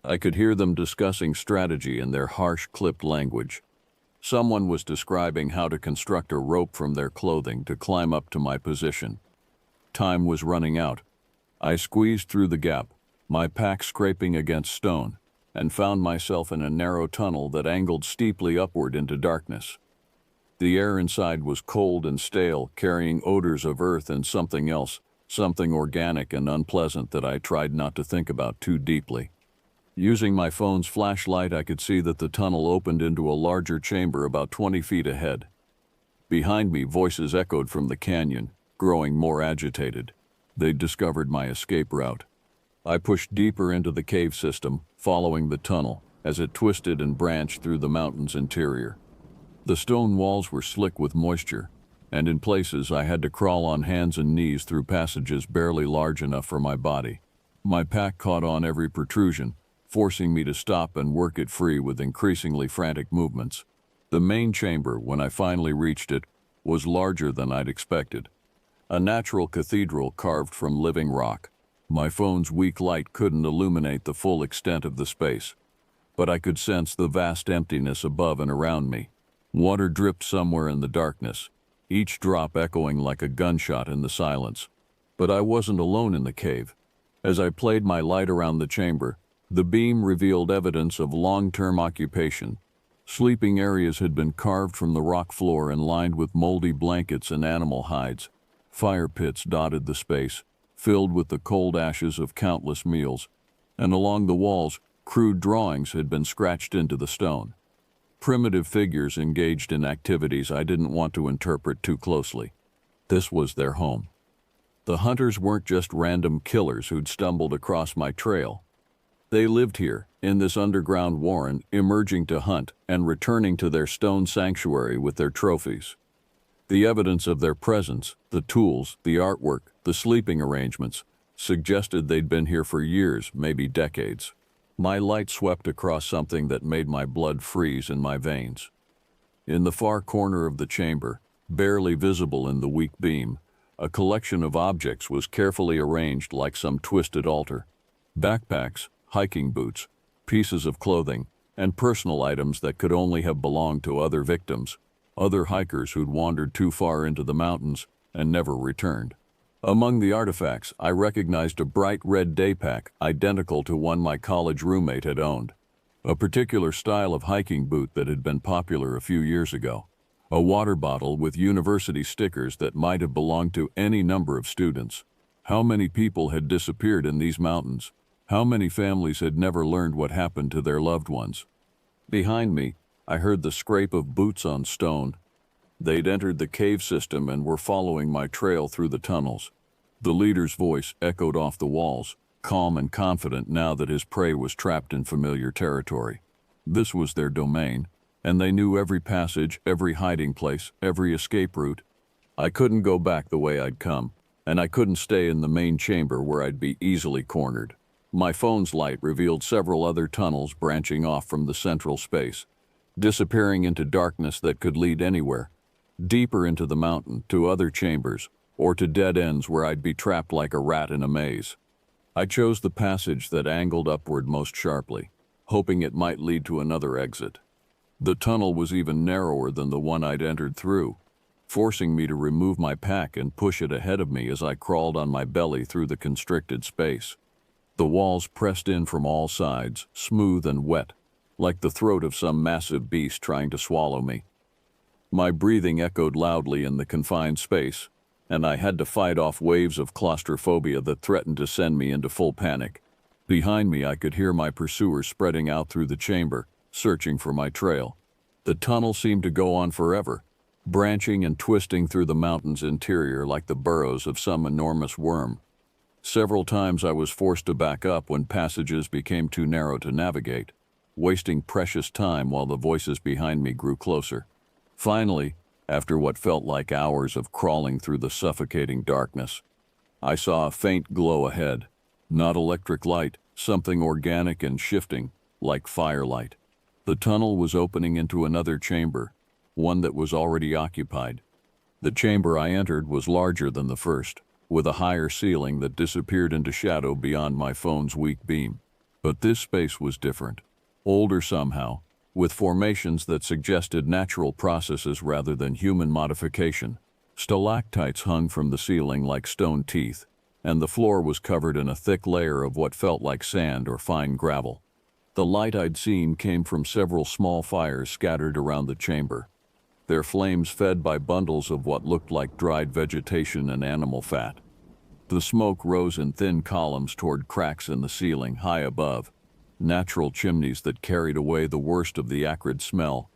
I could hear them discussing strategy in their harsh, clipped language. Someone was describing how to construct a rope from their clothing to climb up to my position. Time was running out. I squeezed through the gap, my pack scraping against stone, and found myself in a narrow tunnel that angled steeply upward into darkness. The air inside was cold and stale, carrying odors of earth and something else, something organic and unpleasant that I tried not to think about too deeply. Using my phone's flashlight, I could see that the tunnel opened into a larger chamber about 20 feet ahead. Behind me, voices echoed from the canyon, growing more agitated. They'd discovered my escape route. I pushed deeper into the cave system, following the tunnel, as it twisted and branched through the mountain's interior. The stone walls were slick with moisture, and in places I had to crawl on hands and knees through passages barely large enough for my body. My pack caught on every protrusion, forcing me to stop and work it free with increasingly frantic movements. The main chamber, when I finally reached it, was larger than I'd expected. A natural cathedral carved from living rock. My phone's weak light couldn't illuminate the full extent of the space, but I could sense the vast emptiness above and around me. Water dripped somewhere in the darkness, each drop echoing like a gunshot in the silence. But I wasn't alone in the cave. As I played my light around the chamber, the beam revealed evidence of long-term occupation. Sleeping areas had been carved from the rock floor and lined with moldy blankets and animal hides. Fire pits dotted the space, filled with the cold ashes of countless meals, and along the walls, crude drawings had been scratched into the stone. Primitive figures engaged in activities I didn't want to interpret too closely. This was their home. The hunters weren't just random killers who'd stumbled across my trail. They lived here, in this underground warren, emerging to hunt and returning to their stone sanctuary with their trophies. The evidence of their presence, the tools, the artwork, the sleeping arrangements, suggested they'd been here for years, maybe decades. My light swept across something that made my blood freeze in my veins. In the far corner of the chamber, barely visible in the weak beam, a collection of objects was carefully arranged like some twisted altar. Backpacks, hiking boots, pieces of clothing, and personal items that could only have belonged to other victims, other hikers who'd wandered too far into the mountains and never returned. Among the artifacts, I recognized a bright red daypack identical to one my college roommate had owned, a particular style of hiking boot that had been popular a few years ago, a water bottle with university stickers that might have belonged to any number of students. How many people had disappeared in these mountains? How many families had never learned what happened to their loved ones? Behind me, I heard the scrape of boots on stone. They'd entered the cave system and were following my trail through the tunnels. The leader's voice echoed off the walls, calm and confident now that his prey was trapped in familiar territory. This was their domain, and they knew every passage, every hiding place, every escape route. I couldn't go back the way I'd come, and I couldn't stay in the main chamber where I'd be easily cornered. My phone's light revealed several other tunnels branching off from the central space, disappearing into darkness that could lead anywhere, deeper into the mountain, to other chambers, or to dead ends where I'd be trapped like a rat in a maze. I chose the passage that angled upward most sharply, hoping it might lead to another exit. The tunnel was even narrower than the one I'd entered through, forcing me to remove my pack and push it ahead of me as I crawled on my belly through the constricted space. The walls pressed in from all sides, smooth and wet, like the throat of some massive beast trying to swallow me. My breathing echoed loudly in the confined space, and I had to fight off waves of claustrophobia that threatened to send me into full panic. Behind me, I could hear my pursuers spreading out through the chamber, searching for my trail. The tunnel seemed to go on forever, branching and twisting through the mountain's interior like the burrows of some enormous worm. Several times I was forced to back up when passages became too narrow to navigate, wasting precious time while the voices behind me grew closer. Finally, after what felt like hours of crawling through the suffocating darkness, I saw a faint glow ahead. Not electric light, something organic and shifting, like firelight. The tunnel was opening into another chamber, one that was already occupied. The chamber I entered was larger than the first, with a higher ceiling that disappeared into shadow beyond my phone's weak beam. But this space was different, older somehow, with formations that suggested natural processes rather than human modification. Stalactites hung from the ceiling like stone teeth, and the floor was covered in a thick layer of what felt like sand or fine gravel. The light I'd seen came from several small fires scattered around the chamber, their flames fed by bundles of what looked like dried vegetation and animal fat. The smoke rose in thin columns toward cracks in the ceiling high above, natural chimneys that carried away the worst of the acrid smell.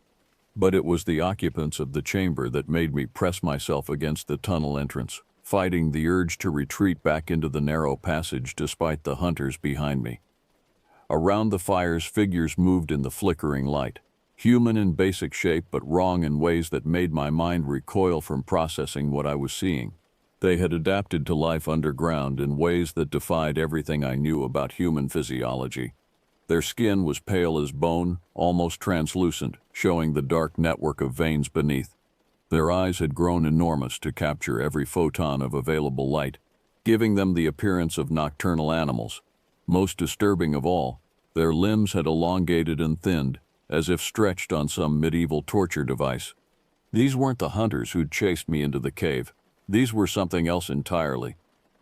But it was the occupants of the chamber that made me press myself against the tunnel entrance, fighting the urge to retreat back into the narrow passage despite the hunters behind me. Around the fires, figures moved in the flickering light, human in basic shape but wrong in ways that made my mind recoil from processing what I was seeing. They had adapted to life underground in ways that defied everything I knew about human physiology. Their skin was pale as bone, almost translucent, showing the dark network of veins beneath. Their eyes had grown enormous to capture every photon of available light, giving them the appearance of nocturnal animals. Most disturbing of all, their limbs had elongated and thinned, as if stretched on some medieval torture device. These weren't the hunters who'd chased me into the cave. These were something else entirely.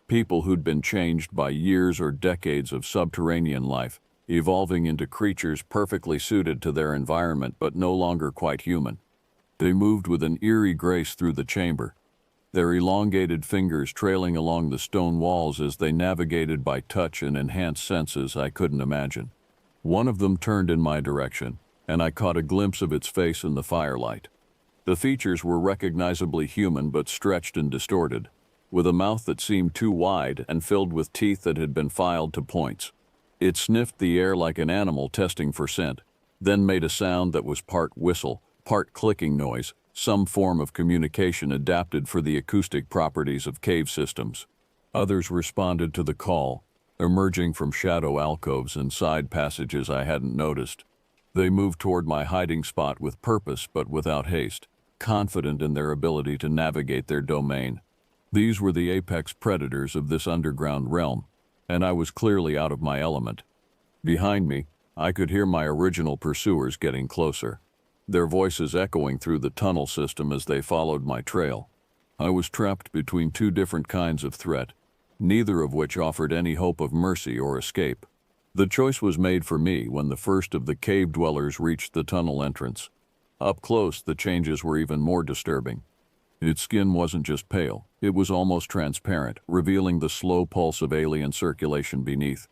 People who'd been changed by years or decades of subterranean life, evolving into creatures perfectly suited to their environment but no longer quite human. They moved with an eerie grace through the chamber, their elongated fingers trailing along the stone walls as they navigated by touch and enhanced senses I couldn't imagine. One of them turned in my direction, and I caught a glimpse of its face in the firelight. The features were recognizably human but stretched and distorted, with a mouth that seemed too wide and filled with teeth that had been filed to points. It sniffed the air like an animal testing for scent, then made a sound that was part whistle, part clicking noise, some form of communication adapted for the acoustic properties of cave systems. Others responded to the call, emerging from shadow alcoves and side passages I hadn't noticed. They moved toward my hiding spot with purpose but without haste, confident in their ability to navigate their domain. These were the apex predators of this underground realm, and I was clearly out of my element. Behind me, I could hear my original pursuers getting closer, their voices echoing through the tunnel system as they followed my trail. I was trapped between two different kinds of threat, neither of which offered any hope of mercy or escape. The choice was made for me when the first of the cave dwellers reached the tunnel entrance. Up close, the changes were even more disturbing. Its skin wasn't just pale, it was almost transparent, revealing the slow pulse of alien circulation beneath.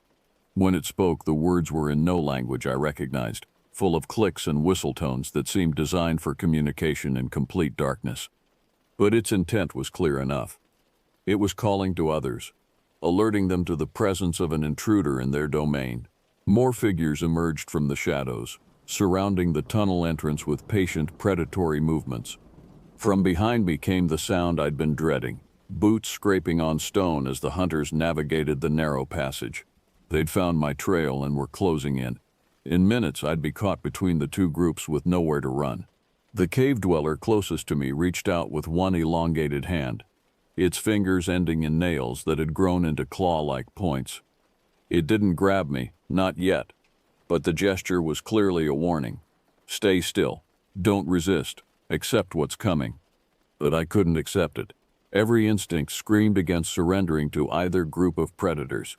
When it spoke, the words were in no language I recognized, full of clicks and whistle tones that seemed designed for communication in complete darkness. But its intent was clear enough. It was calling to others, alerting them to the presence of an intruder in their domain. More figures emerged from the shadows, surrounding the tunnel entrance with patient, predatory movements. From behind me came the sound I'd been dreading, boots scraping on stone as the hunters navigated the narrow passage. They'd found my trail and were closing in. In minutes, I'd be caught between the two groups with nowhere to run. The cave dweller closest to me reached out with one elongated hand, its fingers ending in nails that had grown into claw-like points. It didn't grab me, not yet, but the gesture was clearly a warning. Stay still. Don't resist. Accept what's coming. But I couldn't accept it. Every instinct screamed against surrendering to either group of predators.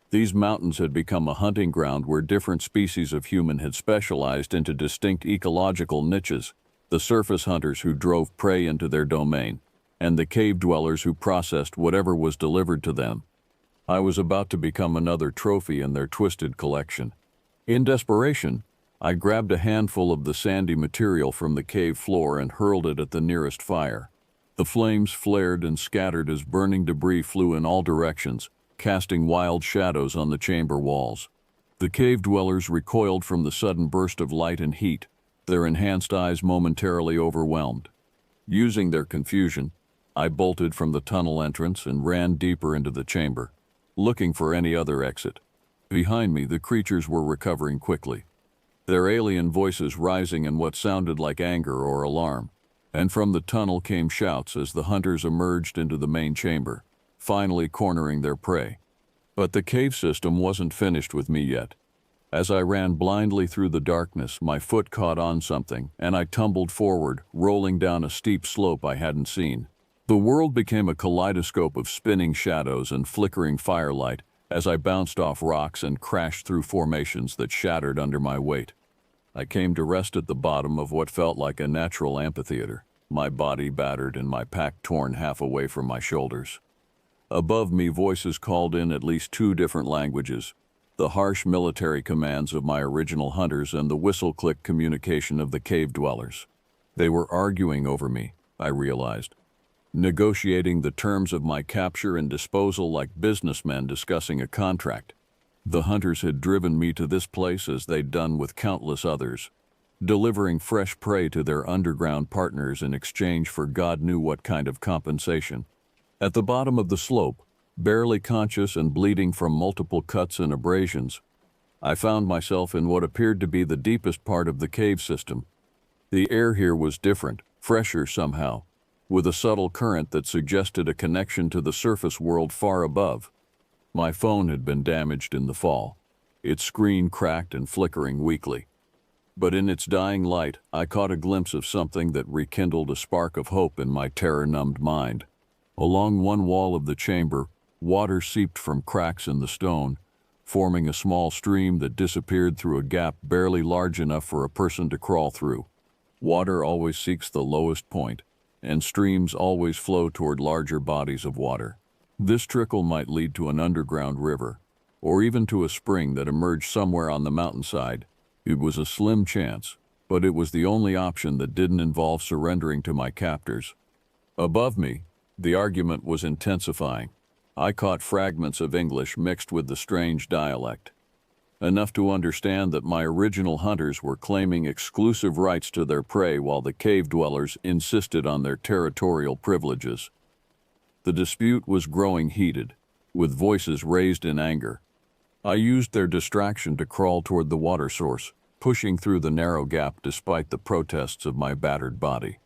These mountains had become a hunting ground where different species of human had specialized into distinct ecological niches, the surface hunters who drove prey into their domain, and the cave dwellers who processed whatever was delivered to them. I was about to become another trophy in their twisted collection. In desperation, I grabbed a handful of the sandy material from the cave floor and hurled it at the nearest fire. The flames flared and scattered as burning debris flew in all directions, casting wild shadows on the chamber walls. The cave dwellers recoiled from the sudden burst of light and heat, their enhanced eyes momentarily overwhelmed. Using their confusion, I bolted from the tunnel entrance and ran deeper into the chamber, looking for any other exit. Behind me, the creatures were recovering quickly, their alien voices rising in what sounded like anger or alarm, and from the tunnel came shouts as the hunters emerged into the main chamber, finally cornering their prey. But the cave system wasn't finished with me yet. As I ran blindly through the darkness, my foot caught on something, and I tumbled forward, rolling down a steep slope I hadn't seen. The world became a kaleidoscope of spinning shadows and flickering firelight as I bounced off rocks and crashed through formations that shattered under my weight. I came to rest at the bottom of what felt like a natural amphitheater, my body battered and my pack torn half away from my shoulders. Above me, voices called in at least two different languages, the harsh military commands of my original hunters and the whistle-click communication of the cave dwellers. They were arguing over me, I realized, negotiating the terms of my capture and disposal like businessmen discussing a contract. The hunters had driven me to this place as they'd done with countless others, delivering fresh prey to their underground partners in exchange for God knew what kind of compensation. At the bottom of the slope, barely conscious and bleeding from multiple cuts and abrasions, I found myself in what appeared to be the deepest part of the cave system. The air here was different, fresher somehow, with a subtle current that suggested a connection to the surface world far above. My phone had been damaged in the fall, its screen cracked and flickering weakly. But in its dying light, I caught a glimpse of something that rekindled a spark of hope in my terror-numbed mind. Along one wall of the chamber, water seeped from cracks in the stone, forming a small stream that disappeared through a gap barely large enough for a person to crawl through. Water always seeks the lowest point, and streams always flow toward larger bodies of water. This trickle might lead to an underground river, or even to a spring that emerged somewhere on the mountainside. It was a slim chance, but it was the only option that didn't involve surrendering to my captors. Above me, the argument was intensifying. I caught fragments of English mixed with the strange dialect. enough to understand that my original hunters were claiming exclusive rights to their prey while the cave dwellers insisted on their territorial privileges. The dispute was growing heated, with voices raised in anger. I used their distraction to crawl toward the water source, pushing through the narrow gap despite the protests of my battered body.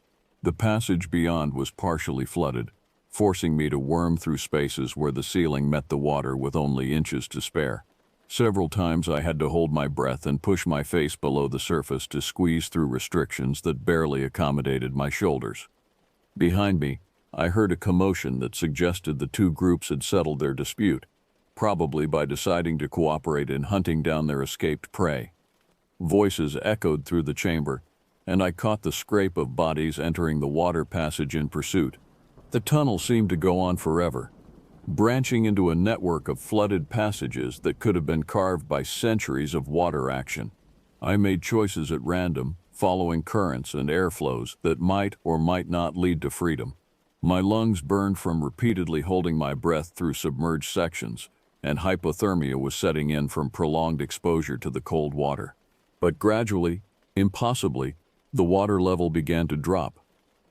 The passage beyond was partially flooded, forcing me to worm through spaces where the ceiling met the water with only inches to spare. Several times I had to hold my breath and push my face below the surface to squeeze through restrictions that barely accommodated my shoulders. Behind me, I heard a commotion that suggested the two groups had settled their dispute, probably by deciding to cooperate in hunting down their escaped prey. Voices echoed through the chamber, and I caught the scrape of bodies entering the water passage in pursuit. The tunnel seemed to go on forever, branching into a network of flooded passages that could have been carved by centuries of water action. I made choices at random, following currents and airflows that might or might not lead to freedom. My lungs burned from repeatedly holding my breath through submerged sections, and hypothermia was setting in from prolonged exposure to the cold water. But gradually, impossibly, the water level began to drop.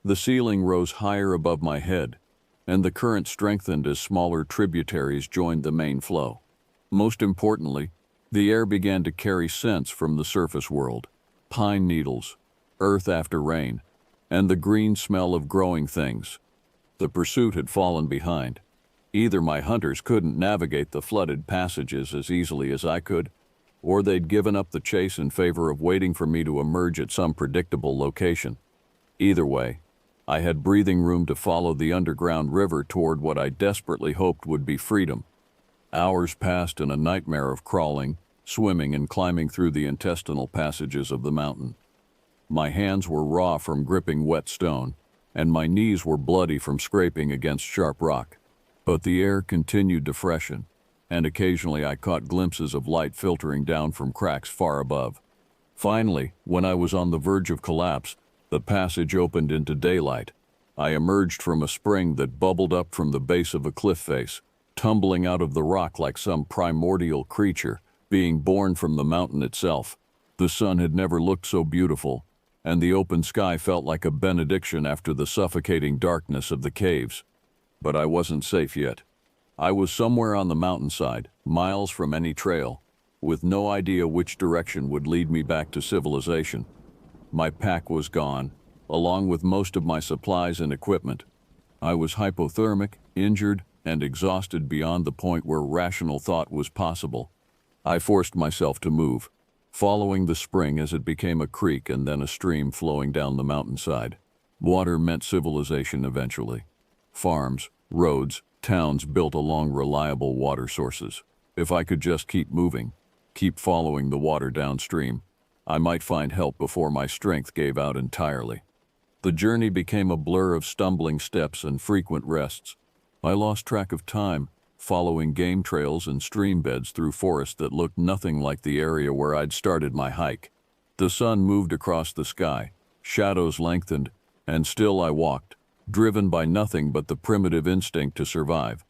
The ceiling rose higher above my head, and the current strengthened as smaller tributaries joined the main flow. Most importantly, the air began to carry scents from the surface world: pine needles, earth after rain, and the green smell of growing things. The pursuit had fallen behind. Either my hunters couldn't navigate the flooded passages as easily as I could, or they'd given up the chase in favor of waiting for me to emerge at some predictable location. Either way, I had breathing room to follow the underground river toward what I desperately hoped would be freedom. Hours passed in a nightmare of crawling, swimming, and climbing through the intestinal passages of the mountain. My hands were raw from gripping wet stone, and my knees were bloody from scraping against sharp rock. But the air continued to freshen, and occasionally I caught glimpses of light filtering down from cracks far above. Finally, when I was on the verge of collapse, the passage opened into daylight. I emerged from a spring that bubbled up from the base of a cliff face, tumbling out of the rock like some primordial creature, being born from the mountain itself. The sun had never looked so beautiful, and the open sky felt like a benediction after the suffocating darkness of the caves. But I wasn't safe yet. I was somewhere on the mountainside, miles from any trail, with no idea which direction would lead me back to civilization. My pack was gone, along with most of my supplies and equipment. I was hypothermic, injured, and exhausted beyond the point where rational thought was possible. I forced myself to move, following the spring as it became a creek and then a stream flowing down the mountainside. Water meant civilization eventually. Farms, roads, towns built along reliable water sources. If I could just keep moving, keep following the water downstream, I might find help before my strength gave out entirely. The journey became a blur of stumbling steps and frequent rests. I lost track of time, following game trails and stream beds through forest that looked nothing like the area where I'd started my hike. The sun moved across the sky, shadows lengthened, and still I walked, driven by nothing but the primitive instinct to survive.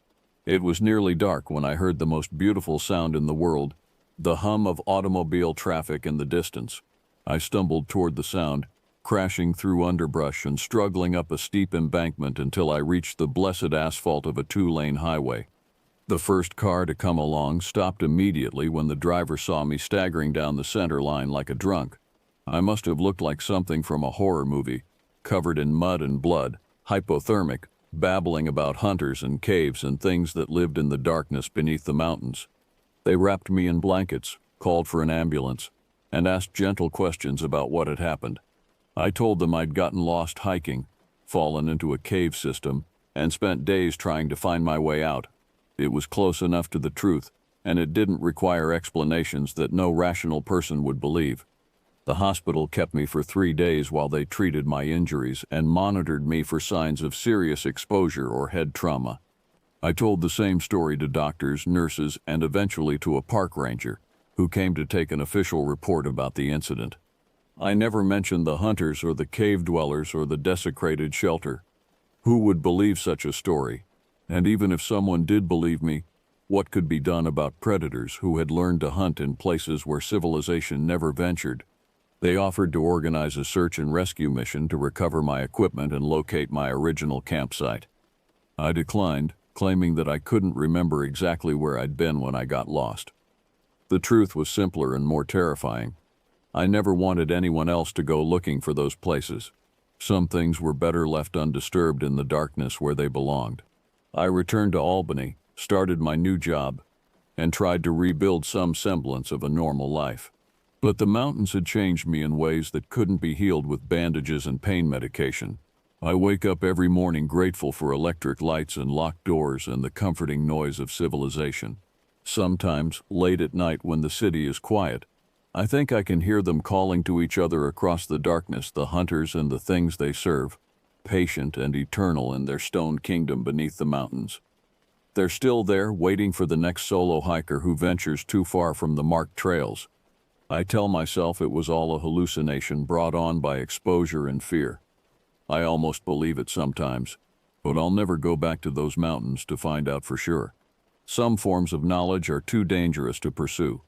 It was nearly dark when I heard the most beautiful sound in the world, the hum of automobile traffic in the distance. I stumbled toward the sound, crashing through underbrush and struggling up a steep embankment until I reached the blessed asphalt of a two-lane highway. The first car to come along stopped immediately when the driver saw me staggering down the center line like a drunk. I must have looked like something from a horror movie, covered in mud and blood, hypothermic, babbling about hunters and caves and things that lived in the darkness beneath the mountains. They wrapped me in blankets, called for an ambulance, and asked gentle questions about what had happened. I told them I'd gotten lost hiking, fallen into a cave system, and spent days trying to find my way out. It was close enough to the truth, and it didn't require explanations that no rational person would believe. The hospital kept me for 3 days while they treated my injuries and monitored me for signs of serious exposure or head trauma. I told the same story to doctors, nurses, and eventually to a park ranger, who came to take an official report about the incident. I never mentioned the hunters or the cave dwellers or the desecrated shelter. Who would believe such a story? And even if someone did believe me, What could be done about predators who had learned to hunt in places where civilization never ventured? They offered to organize a search and rescue mission to recover my equipment and locate my original campsite. I declined, claiming that I couldn't remember exactly where I'd been when I got lost. The truth was simpler and more terrifying. I never wanted anyone else to go looking for those places. Some things were better left undisturbed in the darkness where they belonged. I returned to Albany, started my new job, and tried to rebuild some semblance of a normal life. But the mountains had changed me in ways that couldn't be healed with bandages and pain medication. I wake up every morning grateful for electric lights and locked doors and the comforting noise of civilization. Sometimes, late at night when the city is quiet, I think I can hear them calling to each other across the darkness, the hunters and the things they serve, patient and eternal in their stone kingdom beneath the mountains. They're still there, waiting for the next solo hiker who ventures too far from the marked trails. I tell myself it was all a hallucination brought on by exposure and fear. I almost believe it sometimes, but I'll never go back to those mountains to find out for sure. Some forms of knowledge are too dangerous to pursue,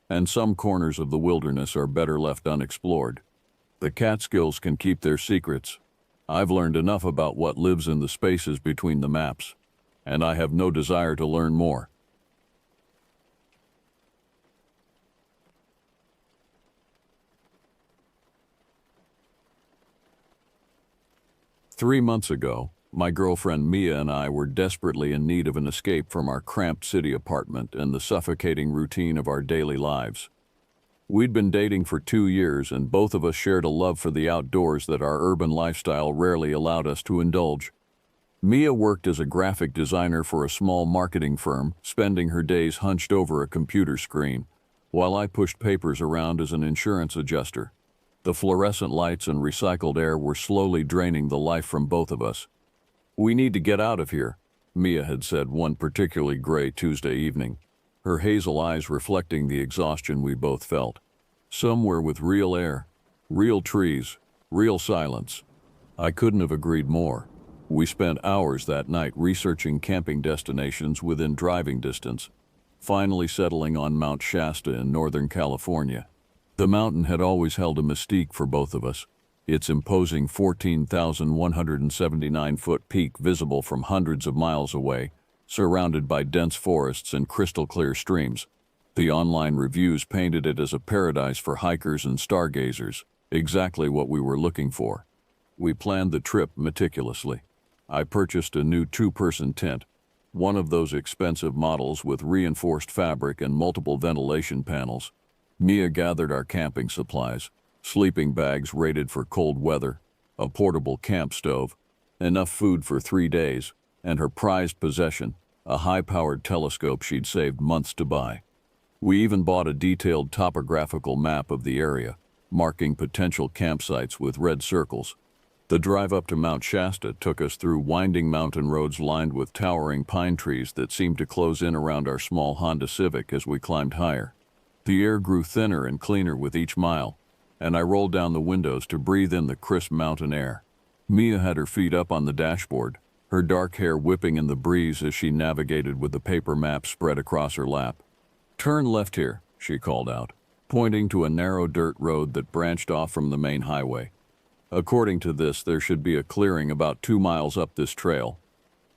and some corners of the wilderness are better left unexplored. The Catskills can keep their secrets. I've learned enough about what lives in the spaces between the maps, and I have no desire to learn more. Three months ago, my girlfriend Mia and I were desperately in need of an escape from our cramped city apartment and the suffocating routine of our daily lives. We'd been dating for 2 years, and both of us shared a love for the outdoors that our urban lifestyle rarely allowed us to indulge. Mia worked as a graphic designer for a small marketing firm, spending her days hunched over a computer screen, while I pushed papers around as an insurance adjuster. The fluorescent lights and recycled air were slowly draining the life from both of us. "We need to get out of here," Mia had said one particularly gray Tuesday evening, her hazel eyes reflecting the exhaustion we both felt. "Somewhere with real air, real trees, real silence." I couldn't have agreed more. We spent hours that night researching camping destinations within driving distance, finally settling on Mount Shasta in Northern California. The mountain had always held a mystique for both of us, its imposing 14,179-foot peak visible from hundreds of miles away, surrounded by dense forests and crystal-clear streams. The online reviews painted it as a paradise for hikers and stargazers, exactly what we were looking for. We planned the trip meticulously. I purchased a new 2-person tent, one of those expensive models with reinforced fabric and multiple ventilation panels. Mia gathered our camping supplies, sleeping bags rated for cold weather, a portable camp stove, enough food for 3 days, and her prized possession, a high-powered telescope she'd saved months to buy. We even bought a detailed topographical map of the area, marking potential campsites with red circles. The drive up to Mount Shasta took us through winding mountain roads lined with towering pine trees that seemed to close in around our small Honda Civic as we climbed higher. The air grew thinner and cleaner with each mile, and I rolled down the windows to breathe in the crisp mountain air. Mia had her feet up on the dashboard, her dark hair whipping in the breeze as she navigated with the paper map spread across her lap. "Turn left here," she called out, pointing to a narrow dirt road that branched off from the main highway. According to this, there should be a clearing about 2 miles up this trail.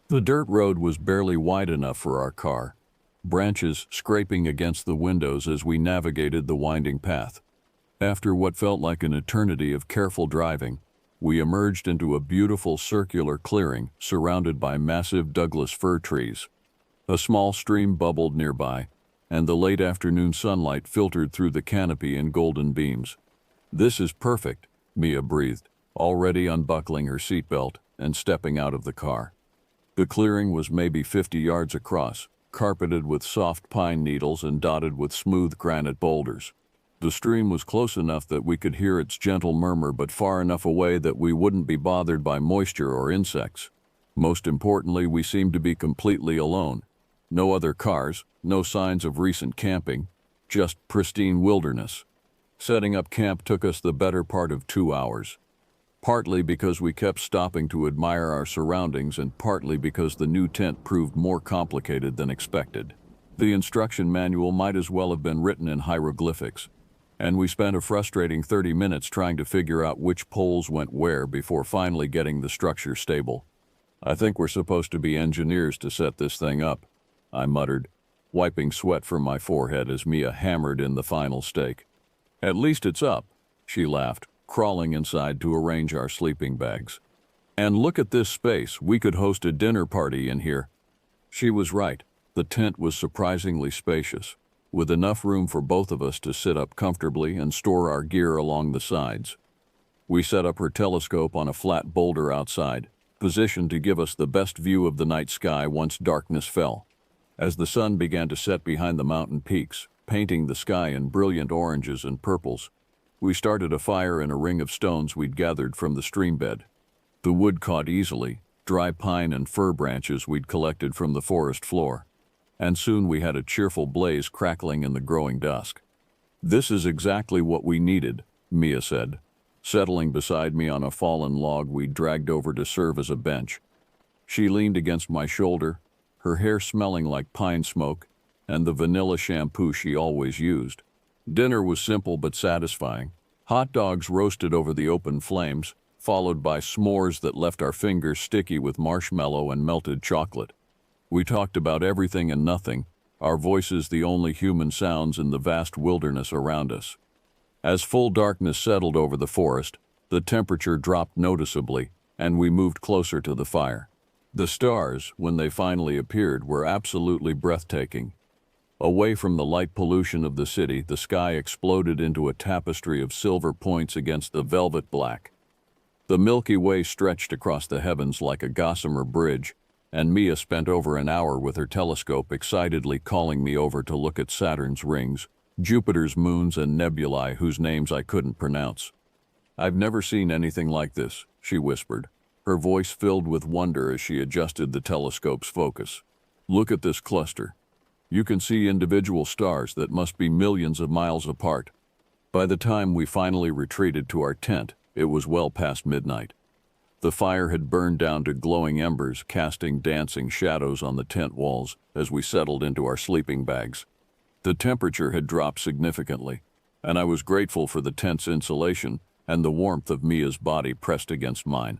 The dirt road was barely wide enough for our car, branches scraping against the windows as we navigated the winding path. After what felt like an eternity of careful driving, we emerged into a beautiful circular clearing surrounded by massive Douglas fir trees. A small stream bubbled nearby, and the late afternoon sunlight filtered through the canopy in golden beams. "This is perfect," Mia breathed, already unbuckling her seatbelt and stepping out of the car. The clearing was maybe 50 yards across, carpeted with soft pine needles and dotted with smooth granite boulders. The stream was close enough that we could hear its gentle murmur, but far enough away that we wouldn't be bothered by moisture or insects. Most importantly, we seemed to be completely alone. No other cars, no signs of recent camping, just pristine wilderness. Setting up camp took us the better part of 2 hours. Partly because we kept stopping to admire our surroundings, and partly because the new tent proved more complicated than expected. The instruction manual might as well have been written in hieroglyphics, and we spent a frustrating 30 minutes trying to figure out which poles went where before finally getting the structure stable. "I think we're supposed to be engineers to set this thing up," I muttered, wiping sweat from my forehead as Mia hammered in the final stake. "At least it's up," she laughed, crawling inside to arrange our sleeping bags. "And look at this space, we could host a dinner party in here." She was right. The tent was surprisingly spacious, with enough room for both of us to sit up comfortably and store our gear along the sides. We set up her telescope on a flat boulder outside, positioned to give us the best view of the night sky once darkness fell. As the sun began to set behind the mountain peaks, painting the sky in brilliant oranges and purples, we started a fire in a ring of stones we'd gathered from the stream bed. The wood caught easily, dry pine and fir branches we'd collected from the forest floor, and soon we had a cheerful blaze crackling in the growing dusk. "This is exactly what we needed," Mia said, settling beside me on a fallen log we'd dragged over to serve as a bench. She leaned against my shoulder, her hair smelling like pine smoke and the vanilla shampoo she always used. Dinner was simple but satisfying. Hot dogs roasted over the open flames, followed by s'mores that left our fingers sticky with marshmallow and melted chocolate. We talked about everything and nothing, our voices the only human sounds in the vast wilderness around us. As full darkness settled over the forest, the temperature dropped noticeably, and we moved closer to the fire. The stars, when they finally appeared, were absolutely breathtaking. Away from the light pollution of the city, the sky exploded into a tapestry of silver points against the velvet black. The Milky Way stretched across the heavens like a gossamer bridge, and Mia spent over an hour with her telescope excitedly calling me over to look at Saturn's rings, Jupiter's moons, and nebulae whose names I couldn't pronounce. "I've never seen anything like this," she whispered, her voice filled with wonder as she adjusted the telescope's focus. "Look at this cluster. You can see individual stars that must be millions of miles apart." By the time we finally retreated to our tent, it was well past midnight. The fire had burned down to glowing embers, casting dancing shadows on the tent walls as we settled into our sleeping bags. The temperature had dropped significantly, and I was grateful for the tent's insulation and the warmth of Mia's body pressed against mine.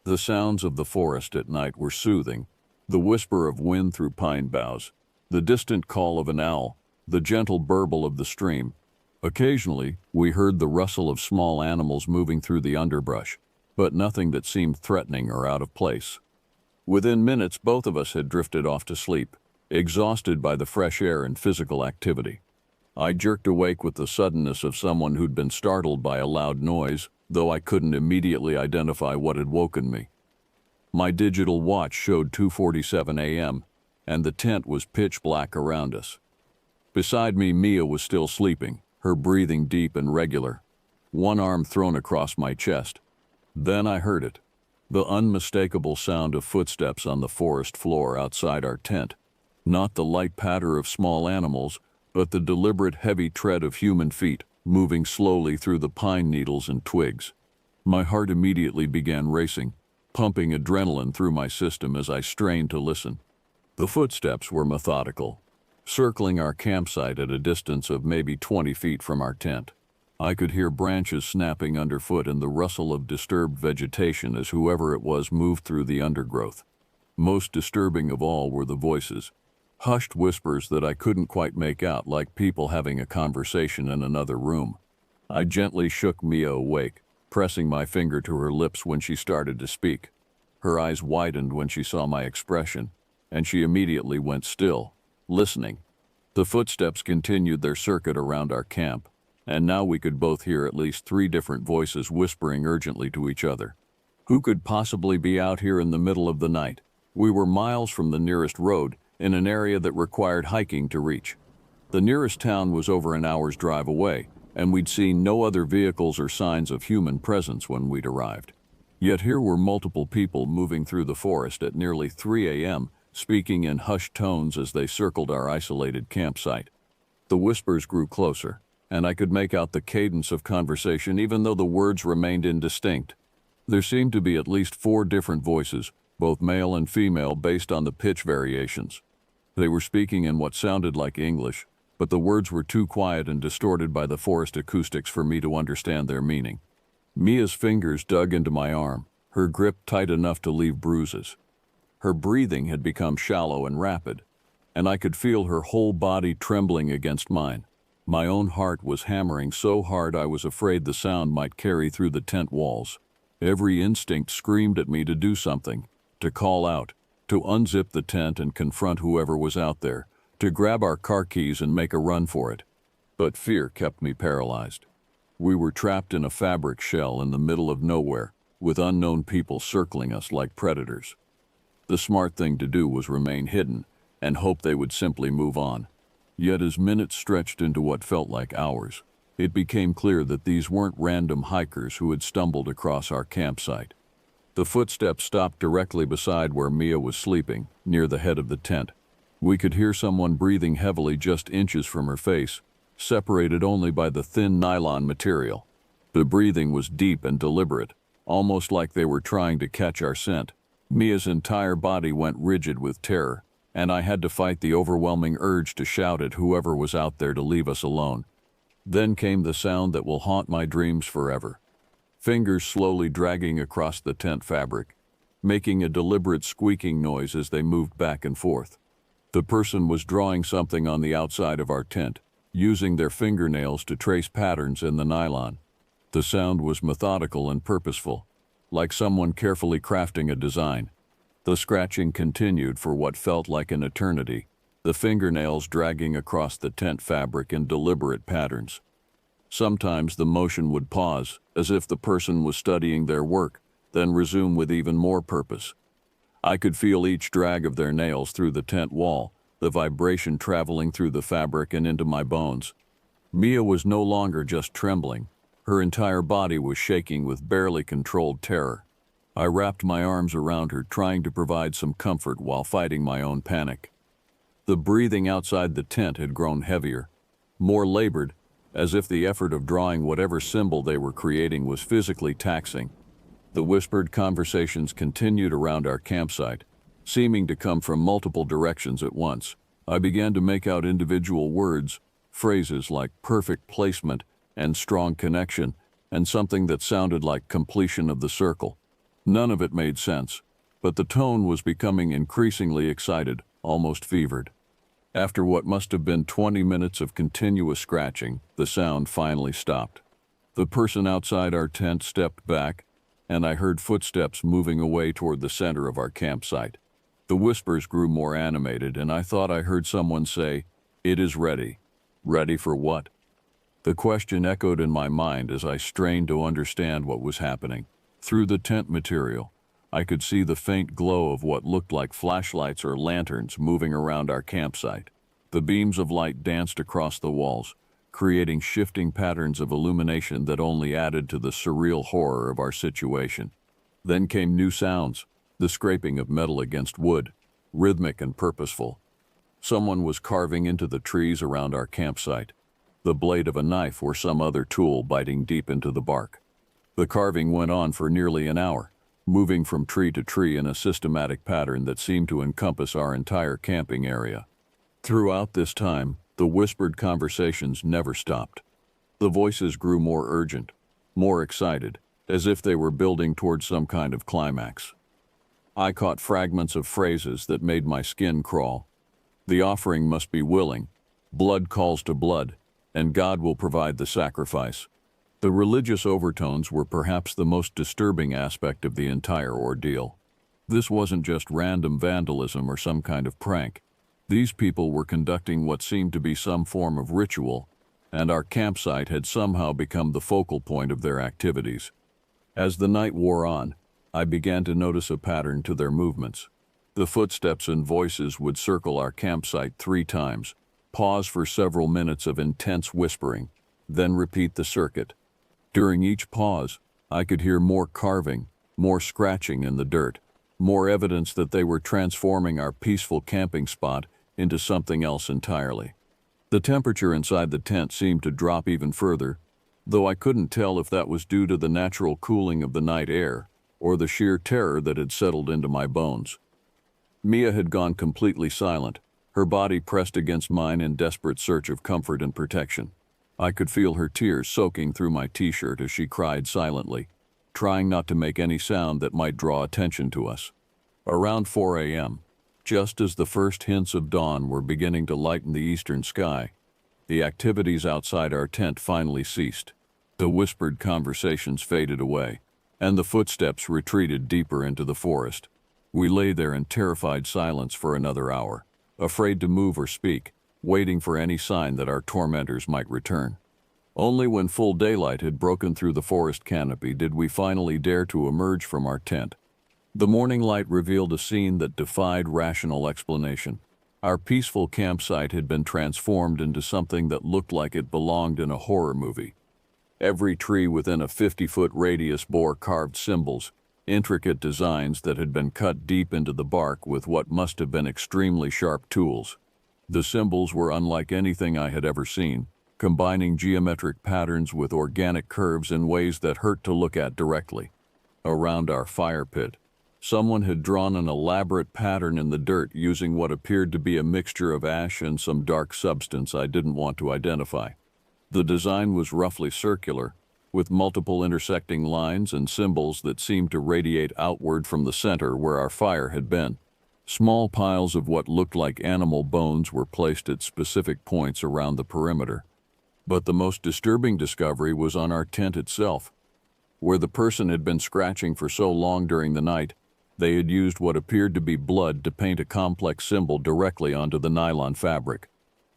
The sounds of the forest at night were soothing, the whisper of wind through pine boughs, the distant call of an owl, the gentle burble of the stream. Occasionally, we heard the rustle of small animals moving through the underbrush, but nothing that seemed threatening or out of place. Within minutes, both of us had drifted off to sleep, exhausted by the fresh air and physical activity. I jerked awake with the suddenness of someone who'd been startled by a loud noise, though I couldn't immediately identify what had woken me. My digital watch showed 2:47 a.m., and the tent was pitch black around us. Beside me, Mia was still sleeping, her breathing deep and regular, one arm thrown across my chest. Then I heard it, the unmistakable sound of footsteps on the forest floor outside our tent. Not the light patter of small animals, but the deliberate heavy tread of human feet, moving slowly through the pine needles and twigs. My heart immediately began racing, pumping adrenaline through my system as I strained to listen. The footsteps were methodical, circling our campsite at a distance of maybe 20 feet from our tent. I could hear branches snapping underfoot and the rustle of disturbed vegetation as whoever it was moved through the undergrowth. Most disturbing of all were the voices, hushed whispers that I couldn't quite make out, like people having a conversation in another room. I gently shook Mia awake, pressing my finger to her lips when she started to speak. Her eyes widened when she saw my expression, and she immediately went still, listening. The footsteps continued their circuit around our camp, and now we could both hear at least 3 different voices whispering urgently to each other. Who could possibly be out here in the middle of the night? We were miles from the nearest road, in an area that required hiking to reach. The nearest town was over an hour's drive away, and we'd seen no other vehicles or signs of human presence when we'd arrived. Yet here were multiple people moving through the forest at nearly 3 a.m., speaking in hushed tones as they circled our isolated campsite. The whispers grew closer, and I could make out the cadence of conversation even though the words remained indistinct. There seemed to be at least 4 different voices, both male and female, based on the pitch variations. They were speaking in what sounded like English, but the words were too quiet and distorted by the forest acoustics for me to understand their meaning. Mia's fingers dug into my arm, her grip tight enough to leave bruises. Her breathing had become shallow and rapid, and I could feel her whole body trembling against mine. My own heart was hammering so hard I was afraid the sound might carry through the tent walls. Every instinct screamed at me to do something, to call out, to unzip the tent and confront whoever was out there, to grab our car keys and make a run for it. But fear kept me paralyzed. We were trapped in a fabric shell in the middle of nowhere, with unknown people circling us like predators. The smart thing to do was remain hidden and hope they would simply move on. Yet as minutes stretched into what felt like hours, it became clear that these weren't random hikers who had stumbled across our campsite. The footsteps stopped directly beside where Mia was sleeping, near the head of the tent. We could hear someone breathing heavily just inches from her face, separated only by the thin nylon material. The breathing was deep and deliberate, almost like they were trying to catch our scent. Mia's entire body went rigid with terror, and I had to fight the overwhelming urge to shout at whoever was out there to leave us alone. Then came the sound that will haunt my dreams forever. Fingers slowly dragging across the tent fabric, making a deliberate squeaking noise as they moved back and forth. The person was drawing something on the outside of our tent, using their fingernails to trace patterns in the nylon. The sound was methodical and purposeful, like someone carefully crafting a design. The scratching continued for what felt like an eternity, the fingernails dragging across the tent fabric in deliberate patterns. Sometimes the motion would pause, as if the person was studying their work, then resume with even more purpose. I could feel each drag of their nails through the tent wall, the vibration traveling through the fabric and into my bones. Mia was no longer just trembling. Her entire body was shaking with barely controlled terror. I wrapped my arms around her, trying to provide some comfort while fighting my own panic. The breathing outside the tent had grown heavier, more labored, as if the effort of drawing whatever symbol they were creating was physically taxing. The whispered conversations continued around our campsite, seeming to come from multiple directions at once. I began to make out individual words, phrases like perfect placement and strong connection, and something that sounded like completion of the circle. None of it made sense, but the tone was becoming increasingly excited, almost fevered. After what must have been 20 minutes of continuous scratching, the sound finally stopped. The person outside our tent stepped back, and I heard footsteps moving away toward the center of our campsite. The whispers grew more animated, and I thought I heard someone say, "It is ready." Ready for what? The question echoed in my mind as I strained to understand what was happening. Through the tent material, I could see the faint glow of what looked like flashlights or lanterns moving around our campsite. The beams of light danced across the walls, creating shifting patterns of illumination that only added to the surreal horror of our situation. Then came new sounds, the scraping of metal against wood, rhythmic and purposeful. Someone was carving into the trees around our campsite, the blade of a knife or some other tool biting deep into the bark. The carving went on for nearly an hour, moving from tree to tree in a systematic pattern that seemed to encompass our entire camping area. Throughout this time, the whispered conversations never stopped. The voices grew more urgent, more excited, as if they were building towards some kind of climax. I caught fragments of phrases that made my skin crawl. The offering must be willing, blood calls to blood, and God will provide the sacrifice. The religious overtones were perhaps the most disturbing aspect of the entire ordeal. This wasn't just random vandalism or some kind of prank. These people were conducting what seemed to be some form of ritual, and our campsite had somehow become the focal point of their activities. As the night wore on, I began to notice a pattern to their movements. The footsteps and voices would circle our campsite 3 times, pause for several minutes of intense whispering, then repeat the circuit. During each pause, I could hear more carving, more scratching in the dirt, more evidence that they were transforming our peaceful camping spot into something else entirely. The temperature inside the tent seemed to drop even further, though I couldn't tell if that was due to the natural cooling of the night air or the sheer terror that had settled into my bones. Mia had gone completely silent, her body pressed against mine in desperate search of comfort and protection. I could feel her tears soaking through my t-shirt as she cried silently, trying not to make any sound that might draw attention to us. Around 4 a.m., just as the first hints of dawn were beginning to lighten the eastern sky, the activities outside our tent finally ceased. The whispered conversations faded away, and the footsteps retreated deeper into the forest. We lay there in terrified silence for another hour, afraid to move or speak, waiting for any sign that our tormentors might return. Only when full daylight had broken through the forest canopy did we finally dare to emerge from our tent. The morning light revealed a scene that defied rational explanation. Our peaceful campsite had been transformed into something that looked like it belonged in a horror movie. Every tree within a 50-foot radius bore carved symbols, intricate designs that had been cut deep into the bark with what must have been extremely sharp tools. The symbols were unlike anything I had ever seen, combining geometric patterns with organic curves in ways that hurt to look at directly. Around our fire pit, someone had drawn an elaborate pattern in the dirt using what appeared to be a mixture of ash and some dark substance I didn't want to identify. The design was roughly circular, with multiple intersecting lines and symbols that seemed to radiate outward from the center where our fire had been. Small piles of what looked like animal bones were placed at specific points around the perimeter. But the most disturbing discovery was on our tent itself. Where the person had been scratching for so long during the night, they had used what appeared to be blood to paint a complex symbol directly onto the nylon fabric.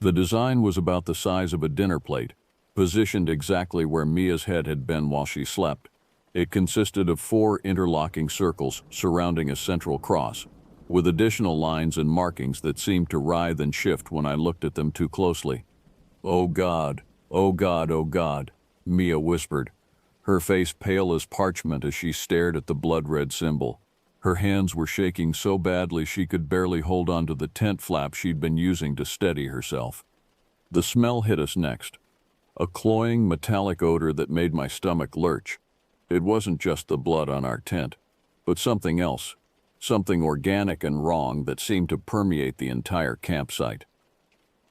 The design was about the size of a dinner plate, positioned exactly where Mia's head had been while she slept. It consisted of 4 interlocking circles surrounding a central cross, with additional lines and markings that seemed to writhe and shift when I looked at them too closely. "Oh God, oh God, oh God," Mia whispered, her face pale as parchment as she stared at the blood-red symbol. Her hands were shaking so badly she could barely hold onto the tent flap she'd been using to steady herself. The smell hit us next. A cloying, metallic odor that made my stomach lurch. It wasn't just the blood on our tent, but something else, something organic and wrong that seemed to permeate the entire campsite.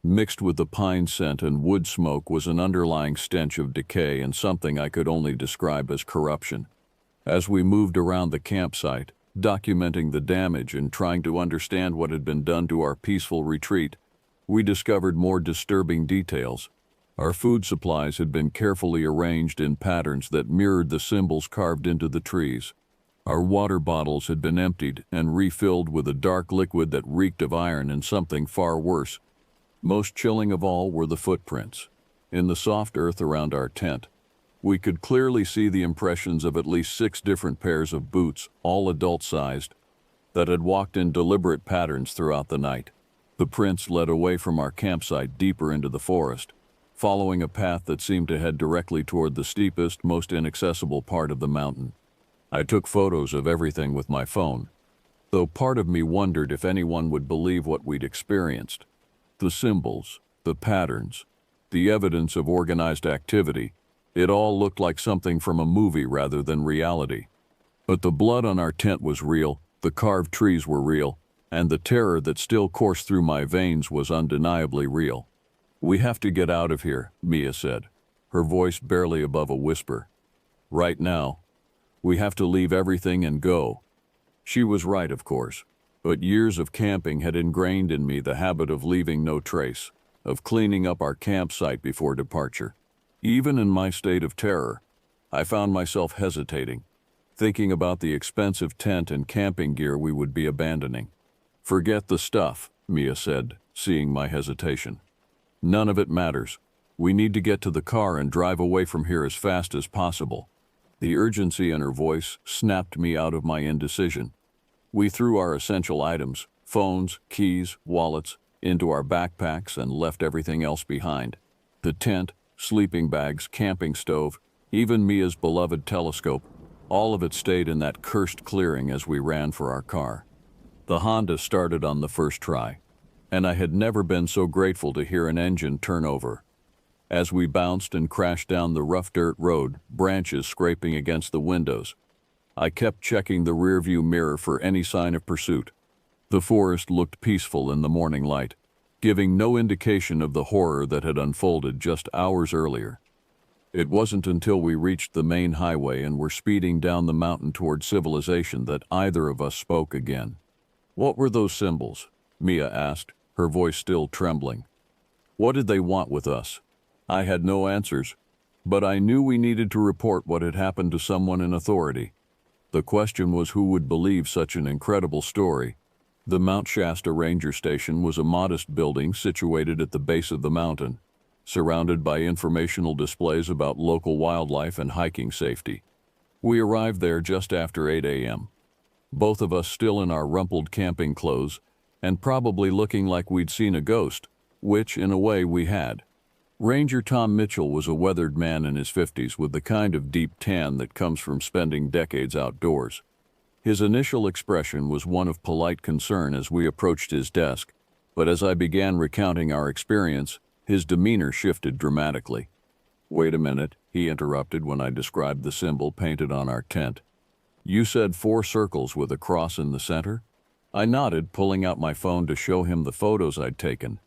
Mixed with the pine scent and wood smoke was an underlying stench of decay and something I could only describe as corruption. As we moved around the campsite, documenting the damage and trying to understand what had been done to our peaceful retreat, we discovered more disturbing details. Our food supplies had been carefully arranged in patterns that mirrored the symbols carved into the trees. Our water bottles had been emptied and refilled with a dark liquid that reeked of iron and something far worse. Most chilling of all were the footprints. In the soft earth around our tent, we could clearly see the impressions of at least 6 different pairs of boots, all adult-sized, that had walked in deliberate patterns throughout the night. The prints led away from our campsite deeper into the forest, following a path that seemed to head directly toward the steepest, most inaccessible part of the mountain. I took photos of everything with my phone, though part of me wondered if anyone would believe what we'd experienced. The symbols, the patterns, the evidence of organized activity, it all looked like something from a movie rather than reality. But the blood on our tent was real, the carved trees were real, and the terror that still coursed through my veins was undeniably real. "We have to get out of here," Mia said, her voice barely above a whisper. "Right now. We have to leave everything and go." She was right, of course, but years of camping had ingrained in me the habit of leaving no trace, of cleaning up our campsite before departure. Even in my state of terror, I found myself hesitating, thinking about the expensive tent and camping gear we would be abandoning. "Forget the stuff," Mia said, seeing my hesitation. "None of it matters. We need to get to the car and drive away from here as fast as possible." The urgency in her voice snapped me out of my indecision. We threw our essential items, phones, keys, wallets, into our backpacks and left everything else behind. The tent, sleeping bags, camping stove, even Mia's beloved telescope, all of it stayed in that cursed clearing as we ran for our car. The Honda started on the first try, and I had never been so grateful to hear an engine turn over. As we bounced and crashed down the rough dirt road, branches scraping against the windows, I kept checking the rearview mirror for any sign of pursuit. The forest looked peaceful in the morning light, giving no indication of the horror that had unfolded just hours earlier. It wasn't until we reached the main highway and were speeding down the mountain toward civilization that either of us spoke again. "What were those symbols?" Mia asked, her voice still trembling. "What did they want with us?" I had no answers, but I knew we needed to report what had happened to someone in authority. The question was who would believe such an incredible story. The Mount Shasta Ranger Station was a modest building situated at the base of the mountain, surrounded by informational displays about local wildlife and hiking safety. We arrived there just after 8 a.m., both of us still in our rumpled camping clothes and probably looking like we'd seen a ghost, which, in a way, we had. Ranger Tom Mitchell was a weathered man in his 50s with the kind of deep tan that comes from spending decades outdoors. His initial expression was one of polite concern as we approached his desk, but as I began recounting our experience, his demeanor shifted dramatically. "Wait a minute," he interrupted when I described the symbol painted on our tent. "You said 4 circles with a cross in the center?" I nodded, pulling out my phone to show him the photos I'd taken.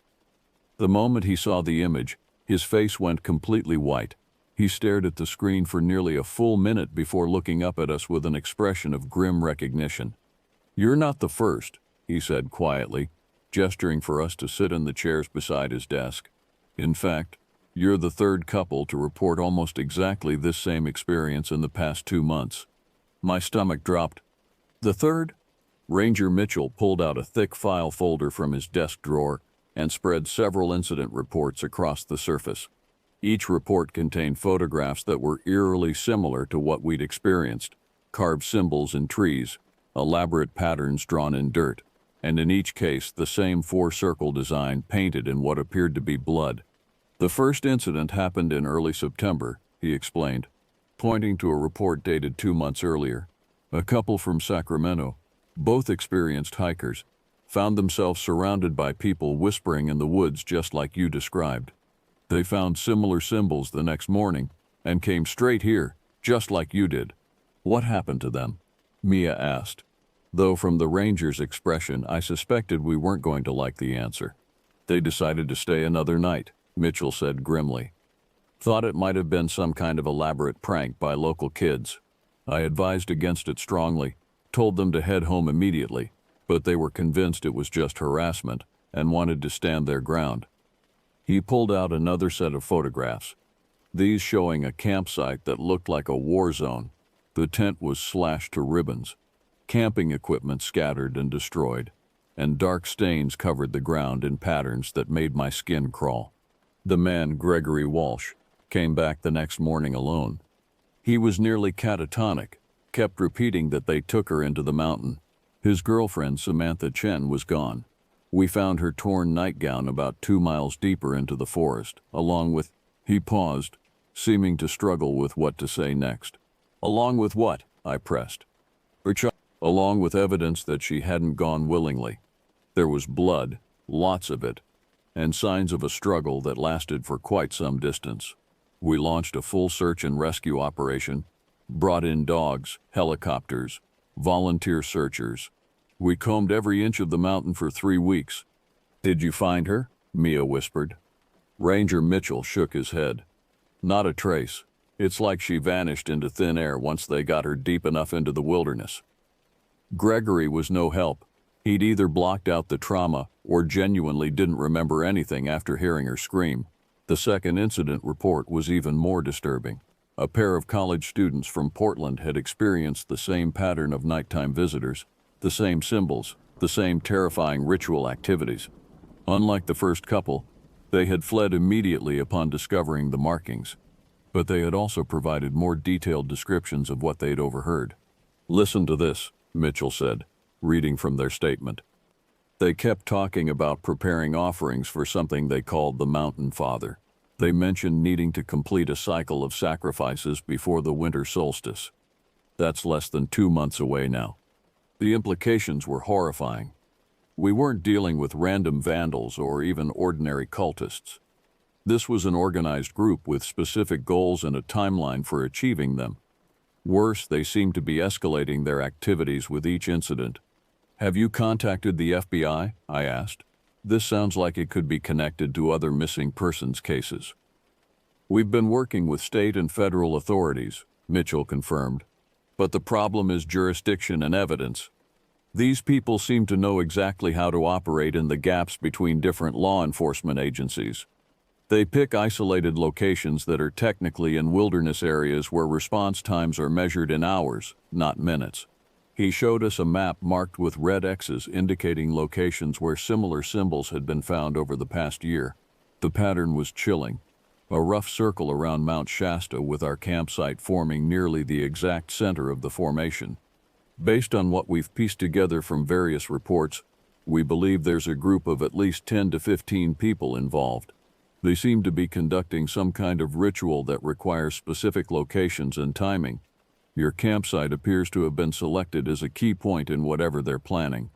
The moment he saw the image, his face went completely white. He stared at the screen for nearly a full minute before looking up at us with an expression of grim recognition. "You're not the first," he said quietly, gesturing for us to sit in the chairs beside his desk. "In fact, you're the third couple to report almost exactly this same experience in the past 2 months." My stomach dropped. "The third?" Ranger Mitchell pulled out a thick file folder from his desk drawer and spread several incident reports across the surface. Each report contained photographs that were eerily similar to what we'd experienced: carved symbols in trees, elaborate patterns drawn in dirt, and in each case the same 4-circle design painted in what appeared to be blood. "The first incident happened in early September," he explained, pointing to a report dated 2 months earlier. "A couple from Sacramento, both experienced hikers, found themselves surrounded by people whispering in the woods just like you described. They found similar symbols the next morning and came straight here, just like you did." "What happened to them?" Mia asked, though from the ranger's expression I suspected we weren't going to like the answer. "They decided to stay another night," Mitchell said grimly. "Thought it might have been some kind of elaborate prank by local kids. I advised against it strongly, told them to head home immediately, but they were convinced it was just harassment and wanted to stand their ground." He pulled out another set of photographs, these showing a campsite that looked like a war zone. The tent was slashed to ribbons, camping equipment scattered and destroyed, and dark stains covered the ground in patterns that made my skin crawl. The man, Gregory Walsh, came back the next morning alone. He was nearly catatonic, kept repeating that they took her into the mountain. His girlfriend, Samantha Chen, was gone. We found her torn nightgown about 2 miles deeper into the forest, along with— He paused, seeming to struggle with what to say next. "Along with what?" I pressed. "Along with evidence that she hadn't gone willingly. There was blood, lots of it, and signs of a struggle that lasted for quite some distance. We launched a full search and rescue operation, brought in dogs, helicopters, volunteer searchers. We combed every inch of the mountain for 3 weeks. "Did you find her?" Mia whispered. Ranger Mitchell shook his head. "Not a trace. It's like she vanished into thin air once they got her deep enough into the wilderness." Gregory was no help. He'd either blocked out the trauma or genuinely didn't remember anything after hearing her scream. The second incident report was even more disturbing. A pair of college students from Portland had experienced the same pattern of nighttime visitors, the same symbols, the same terrifying ritual activities. Unlike the first couple, they had fled immediately upon discovering the markings, but they had also provided more detailed descriptions of what they'd overheard. "Listen to this," Mitchell said, reading from their statement. "They kept talking about preparing offerings for something they called the Mountain Father. They mentioned needing to complete a cycle of sacrifices before the winter solstice. That's less than 2 months away now. The implications were horrifying. We weren't dealing with random vandals or even ordinary cultists. This was an organized group with specific goals and a timeline for achieving them. Worse, they seemed to be escalating their activities with each incident." "Have you contacted the FBI?" I asked. This sounds like it could be connected to other missing persons cases. We've been working with state and federal authorities, Mitchell confirmed. But the problem is jurisdiction and evidence. These people seem to know exactly how to operate in the gaps between different law enforcement agencies. They pick isolated locations that are technically in wilderness areas where response times are measured in hours, not minutes. He showed us a map marked with red X's indicating locations where similar symbols had been found over the past year. The pattern was chilling. A rough circle around Mount Shasta with our campsite forming nearly the exact center of the formation. Based on what we've pieced together from various reports, we believe there's a group of at least 10 to 15 people involved. They seem to be conducting some kind of ritual that requires specific locations and timing. Your campsite appears to have been selected as a key point in whatever they're planning.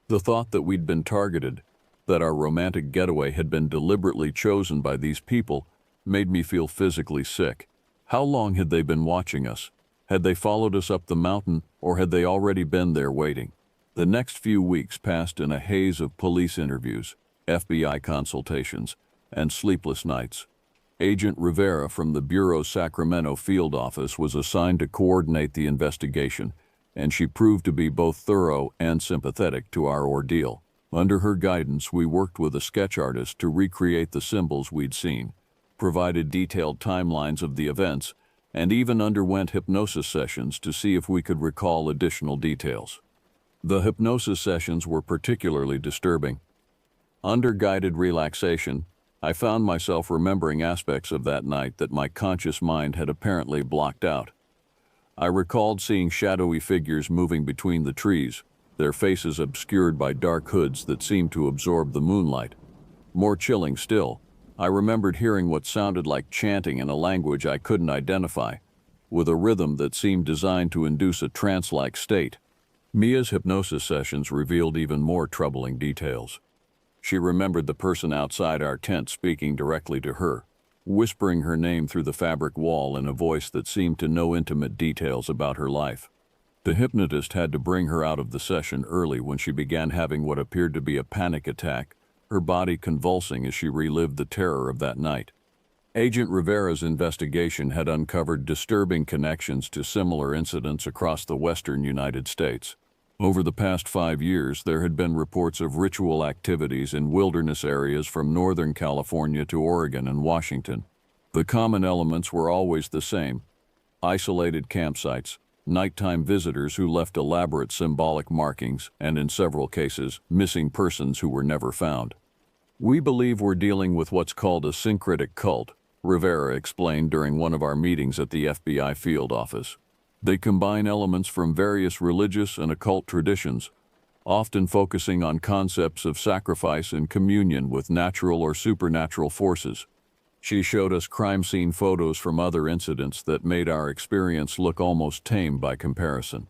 The thought that we'd been targeted, that our romantic getaway had been deliberately chosen by these people, made me feel physically sick. How long had they been watching us? Had they followed us up the mountain, or had they already been there waiting? The next few weeks passed in a haze of police interviews, FBI consultations, and sleepless nights. Agent Rivera from the Bureau's Sacramento field office was assigned to coordinate the investigation, and she proved to be both thorough and sympathetic to our ordeal. Under her guidance, we worked with a sketch artist to recreate the symbols we'd seen, provided detailed timelines of the events, and even underwent hypnosis sessions to see if we could recall additional details. The hypnosis sessions were particularly disturbing. Under guided relaxation, I found myself remembering aspects of that night that my conscious mind had apparently blocked out. I recalled seeing shadowy figures moving between the trees, their faces obscured by dark hoods that seemed to absorb the moonlight. More chilling still, I remembered hearing what sounded like chanting in a language I couldn't identify, with a rhythm that seemed designed to induce a trance-like state. Mia's hypnosis sessions revealed even more troubling details. She remembered the person outside our tent speaking directly to her, whispering her name through the fabric wall in a voice that seemed to know intimate details about her life. The hypnotist had to bring her out of the session early when she began having what appeared to be a panic attack, her body convulsing as she relived the terror of that night. Agent Rivera's investigation had uncovered disturbing connections to similar incidents across the western United States. Over the past 5 years, there had been reports of ritual activities in wilderness areas from Northern California to Oregon and Washington. The common elements were always the same: isolated campsites, nighttime visitors who left elaborate symbolic markings, and in several cases, missing persons who were never found. "We believe we're dealing with what's called a syncretic cult," Rivera explained during one of our meetings at the FBI field office. They combine elements from various religious and occult traditions, often focusing on concepts of sacrifice and communion with natural or supernatural forces. She showed us crime scene photos from other incidents that made our experience look almost tame by comparison.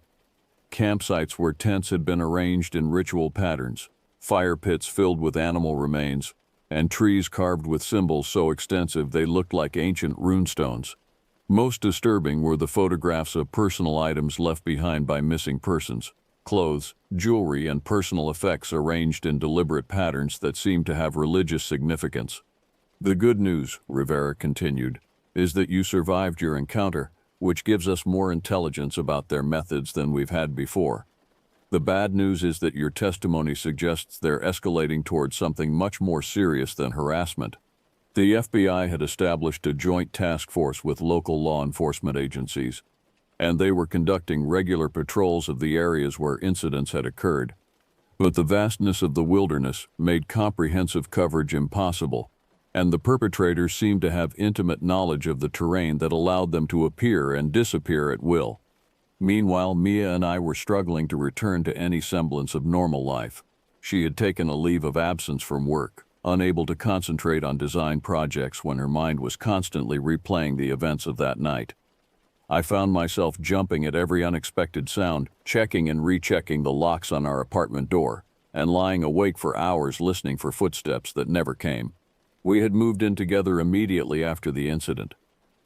Campsites where tents had been arranged in ritual patterns, fire pits filled with animal remains, and trees carved with symbols so extensive they looked like ancient runestones. Most disturbing were the photographs of personal items left behind by missing persons: clothes, jewelry, and personal effects arranged in deliberate patterns that seemed to have religious significance. "The good news," Rivera continued, "is that you survived your encounter, which gives us more intelligence about their methods than we've had before. The bad news is that your testimony suggests they're escalating towards something much more serious than harassment." The FBI had established a joint task force with local law enforcement agencies, and they were conducting regular patrols of the areas where incidents had occurred. But the vastness of the wilderness made comprehensive coverage impossible, and the perpetrators seemed to have intimate knowledge of the terrain that allowed them to appear and disappear at will. Meanwhile, Mia and I were struggling to return to any semblance of normal life. She had taken a leave of absence from work, unable to concentrate on design projects when her mind was constantly replaying the events of that night. I found myself jumping at every unexpected sound, checking and rechecking the locks on our apartment door, and lying awake for hours listening for footsteps that never came. We had moved in together immediately after the incident,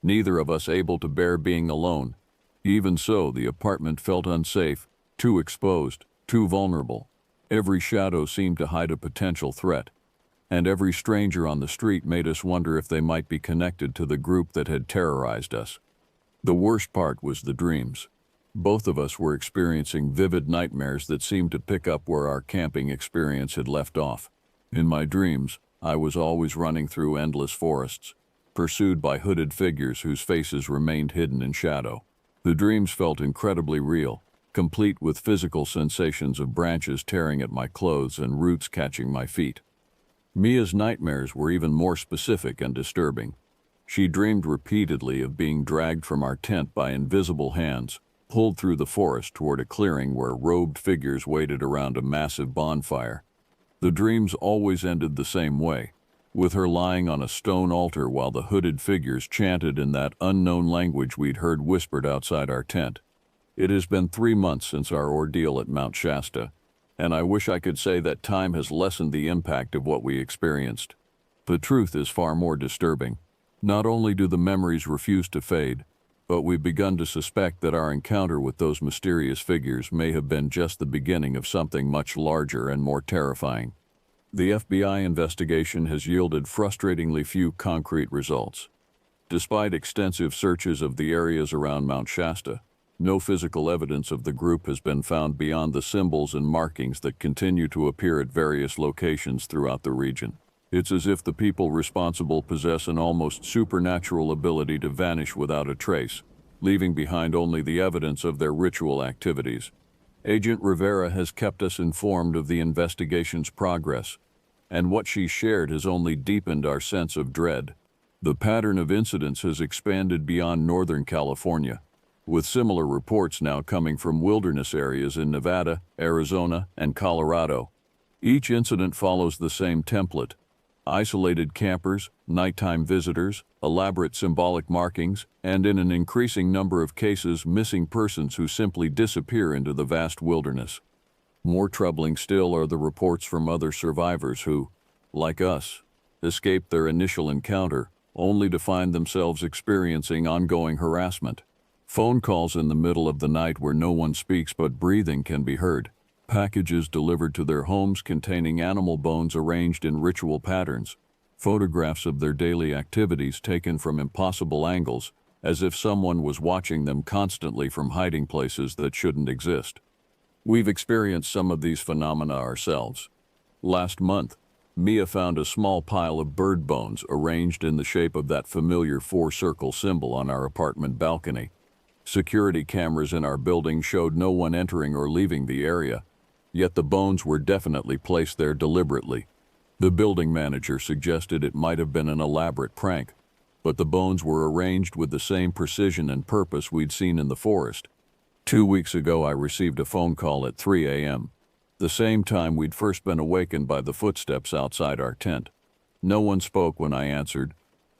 neither of us able to bear being alone. Even so, the apartment felt unsafe, too exposed, too vulnerable. Every shadow seemed to hide a potential threat, and every stranger on the street made us wonder if they might be connected to the group that had terrorized us. The worst part was the dreams. Both of us were experiencing vivid nightmares that seemed to pick up where our camping experience had left off. In my dreams, I was always running through endless forests, pursued by hooded figures whose faces remained hidden in shadow. The dreams felt incredibly real, complete with physical sensations of branches tearing at my clothes and roots catching my feet. Mia's nightmares were even more specific and disturbing. She dreamed repeatedly of being dragged from our tent by invisible hands, pulled through the forest toward a clearing where robed figures waited around a massive bonfire. The dreams always ended the same way, with her lying on a stone altar while the hooded figures chanted in that unknown language we'd heard whispered outside our tent. It has been 3 months since our ordeal at Mount Shasta, and I wish I could say that time has lessened the impact of what we experienced. The truth is far more disturbing. Not only do the memories refuse to fade, but we've begun to suspect that our encounter with those mysterious figures may have been just the beginning of something much larger and more terrifying. The FBI investigation has yielded frustratingly few concrete results. Despite extensive searches of the areas around Mount Shasta, no physical evidence of the group has been found beyond the symbols and markings that continue to appear at various locations throughout the region. It's as if the people responsible possess an almost supernatural ability to vanish without a trace, leaving behind only the evidence of their ritual activities. Agent Rivera has kept us informed of the investigation's progress, and what she shared has only deepened our sense of dread. The pattern of incidents has expanded beyond Northern California, with similar reports now coming from wilderness areas in Nevada, Arizona, and Colorado. Each incident follows the same template: isolated campers, nighttime visitors, elaborate symbolic markings, and in an increasing number of cases, missing persons who simply disappear into the vast wilderness. More troubling still are the reports from other survivors who, like us, escaped their initial encounter only to find themselves experiencing ongoing harassment. Phone calls in the middle of the night where no one speaks but breathing can be heard. Packages delivered to their homes containing animal bones arranged in ritual patterns. Photographs of their daily activities taken from impossible angles, as if someone was watching them constantly from hiding places that shouldn't exist. We've experienced some of these phenomena ourselves. Last month, Mia found a small pile of bird bones arranged in the shape of that familiar 4-circle symbol on our apartment balcony. Security cameras in our building showed no one entering or leaving the area, yet the bones were definitely placed there deliberately. The building manager suggested it might have been an elaborate prank, but the bones were arranged with the same precision and purpose we'd seen in the forest. 2 weeks ago, I received a phone call at 3 a.m., the same time we'd first been awakened by the footsteps outside our tent. No one spoke when I answered,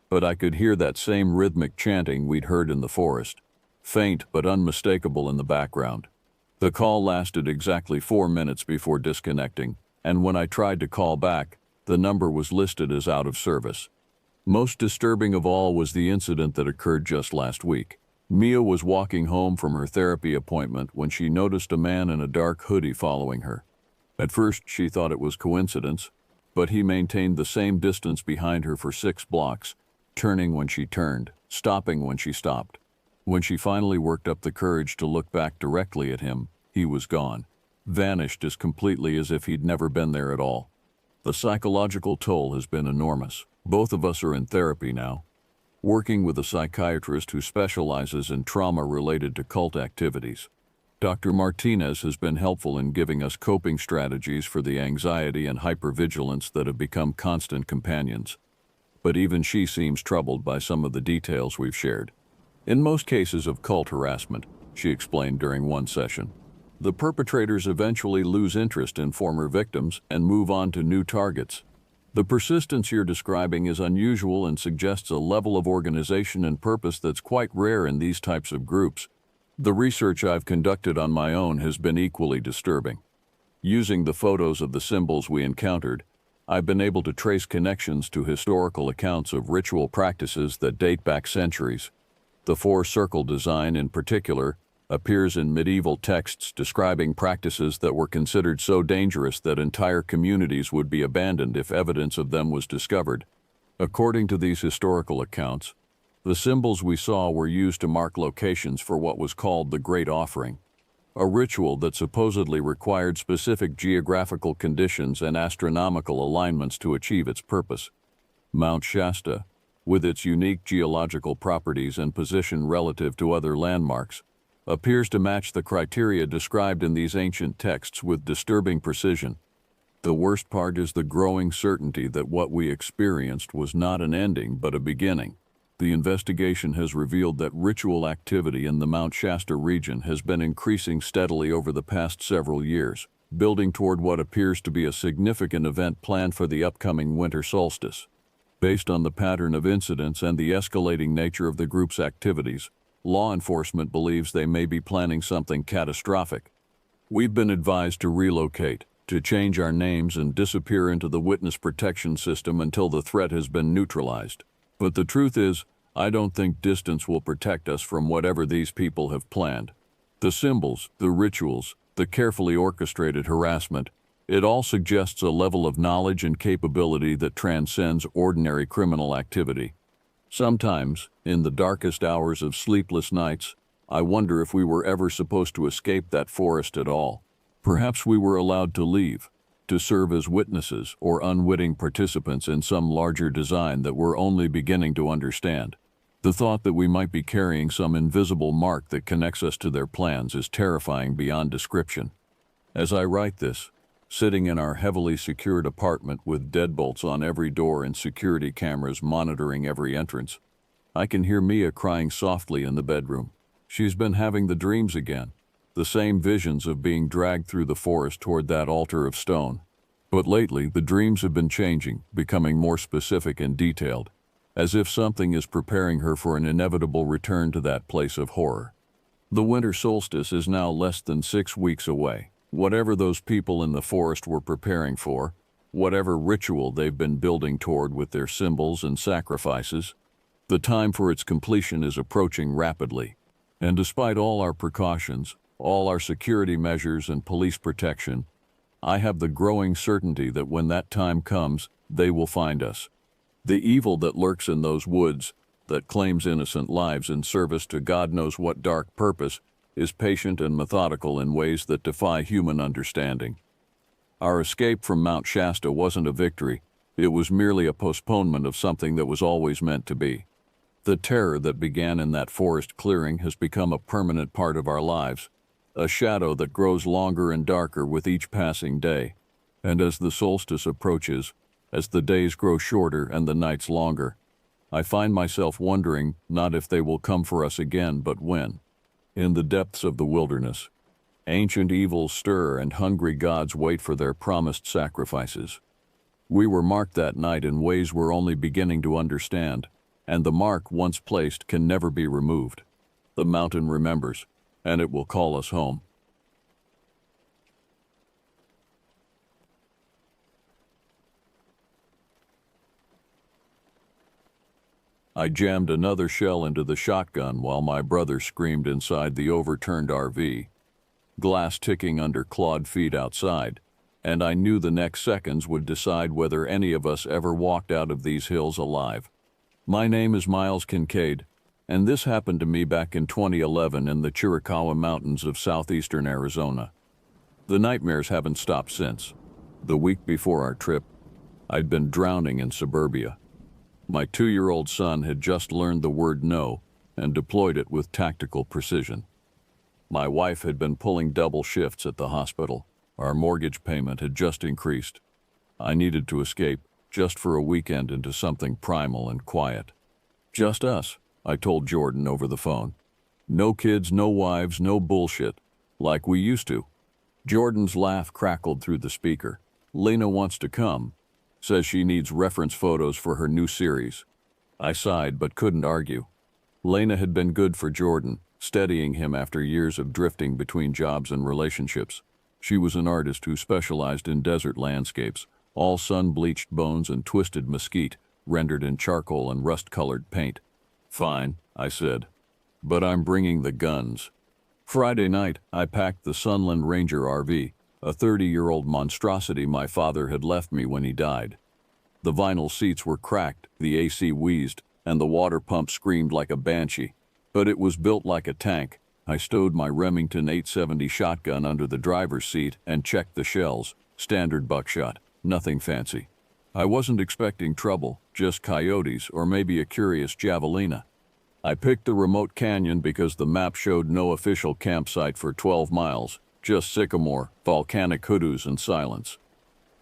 but I could hear that same rhythmic chanting we'd heard in the forest, faint but unmistakable in the background. The call lasted exactly 4 minutes before disconnecting, and when I tried to call back, the number was listed as out of service. Most disturbing of all was the incident that occurred just last week. Mia was walking home from her therapy appointment when she noticed a man in a dark hoodie following her. At first, she thought it was coincidence, but he maintained the same distance behind her for 6 blocks, turning when she turned, stopping when she stopped. When she finally worked up the courage to look back directly at him, he was gone, vanished as completely as if he'd never been there at all. The psychological toll has been enormous. Both of us are in therapy now, working with a psychiatrist who specializes in trauma related to cult activities. Dr. Martinez has been helpful in giving us coping strategies for the anxiety and hypervigilance that have become constant companions. But even she seems troubled by some of the details we've shared. In most cases of cult harassment, she explained during one session, the perpetrators eventually lose interest in former victims and move on to new targets. The persistence you're describing is unusual and suggests a level of organization and purpose that's quite rare in these types of groups. The research I've conducted on my own has been equally disturbing. Using the photos of the symbols we encountered, I've been able to trace connections to historical accounts of ritual practices that date back centuries. The 4-circle design in particular appears in medieval texts describing practices that were considered so dangerous that entire communities would be abandoned if evidence of them was discovered. According to these historical accounts, the symbols we saw were used to mark locations for what was called the Great Offering, a ritual that supposedly required specific geographical conditions and astronomical alignments to achieve its purpose. Mount Shasta, with its unique geological properties and position relative to other landmarks, appears to match the criteria described in these ancient texts with disturbing precision. The worst part is the growing certainty that what we experienced was not an ending but a beginning. The investigation has revealed that ritual activity in the Mount Shasta region has been increasing steadily over the past several years, building toward what appears to be a significant event planned for the upcoming winter solstice. Based on the pattern of incidents and the escalating nature of the group's activities, law enforcement believes they may be planning something catastrophic. We've been advised to relocate, to change our names and disappear into the witness protection system until the threat has been neutralized. But the truth is, I don't think distance will protect us from whatever these people have planned. The symbols, the rituals, the carefully orchestrated harassment, it all suggests a level of knowledge and capability that transcends ordinary criminal activity. Sometimes, in the darkest hours of sleepless nights, I wonder if we were ever supposed to escape that forest at all. Perhaps we were allowed to leave, to serve as witnesses or unwitting participants in some larger design that we're only beginning to understand. The thought that we might be carrying some invisible mark that connects us to their plans is terrifying beyond description. As I write this, sitting in our heavily secured apartment with deadbolts on every door and security cameras monitoring every entrance, I can hear Mia crying softly in the bedroom. She's been having the dreams again, the same visions of being dragged through the forest toward that altar of stone. But lately, the dreams have been changing, becoming more specific and detailed, as if something is preparing her for an inevitable return to that place of horror. The winter solstice is now less than 6 weeks away. Whatever those people in the forest were preparing for, whatever ritual they've been building toward with their symbols and sacrifices, the time for its completion is approaching rapidly. And despite all our precautions, all our security measures and police protection, I have the growing certainty that when that time comes, they will find us. The evil that lurks in those woods, that claims innocent lives in service to God knows what dark purpose, is patient and methodical in ways that defy human understanding. Our escape from Mount Shasta wasn't a victory, it was merely a postponement of something that was always meant to be. The terror that began in that forest clearing has become a permanent part of our lives, a shadow that grows longer and darker with each passing day. And as the solstice approaches, as the days grow shorter and the nights longer, I find myself wondering not if they will come for us again, but when. In the depths of the wilderness, ancient evils stir and hungry gods wait for their promised sacrifices. We were marked that night in ways we're only beginning to understand, and the mark once placed can never be removed. The mountain remembers, and it will call us home. I jammed another shell into the shotgun while my brother screamed inside the overturned RV. Glass ticking under clawed feet outside, and I knew the next seconds would decide whether any of us ever walked out of these hills alive. My name is Miles Kincaid, and this happened to me back in 2011 in the Chiricahua Mountains of southeastern Arizona. The nightmares haven't stopped since. The week before our trip, I'd been drowning in suburbia. My 2-year-old son had just learned the word no and deployed it with tactical precision. My wife had been pulling double shifts at the hospital. Our mortgage payment had just increased. I needed to escape, just for a weekend, into something primal and quiet. Just us, I told Jordan over the phone. No kids, no wives, no bullshit, like we used to. Jordan's laugh crackled through the speaker. Lena wants to come. Says she needs reference photos for her new series. I sighed but couldn't argue. Lena had been good for Jordan, steadying him after years of drifting between jobs and relationships. She was an artist who specialized in desert landscapes, all sun-bleached bones and twisted mesquite, rendered in charcoal and rust-colored paint. Fine, I said, but I'm bringing the guns. Friday night, I packed the Sunland Ranger RV, a 30-year-old monstrosity my father had left me when he died. The vinyl seats were cracked, the AC wheezed, and the water pump screamed like a banshee. But it was built like a tank. I stowed my Remington 870 shotgun under the driver's seat and checked the shells. Standard buckshot, nothing fancy. I wasn't expecting trouble, just coyotes or maybe a curious javelina. I picked the remote canyon because the map showed no official campsite for 12 miles, just sycamore, volcanic hoodoos, and silence.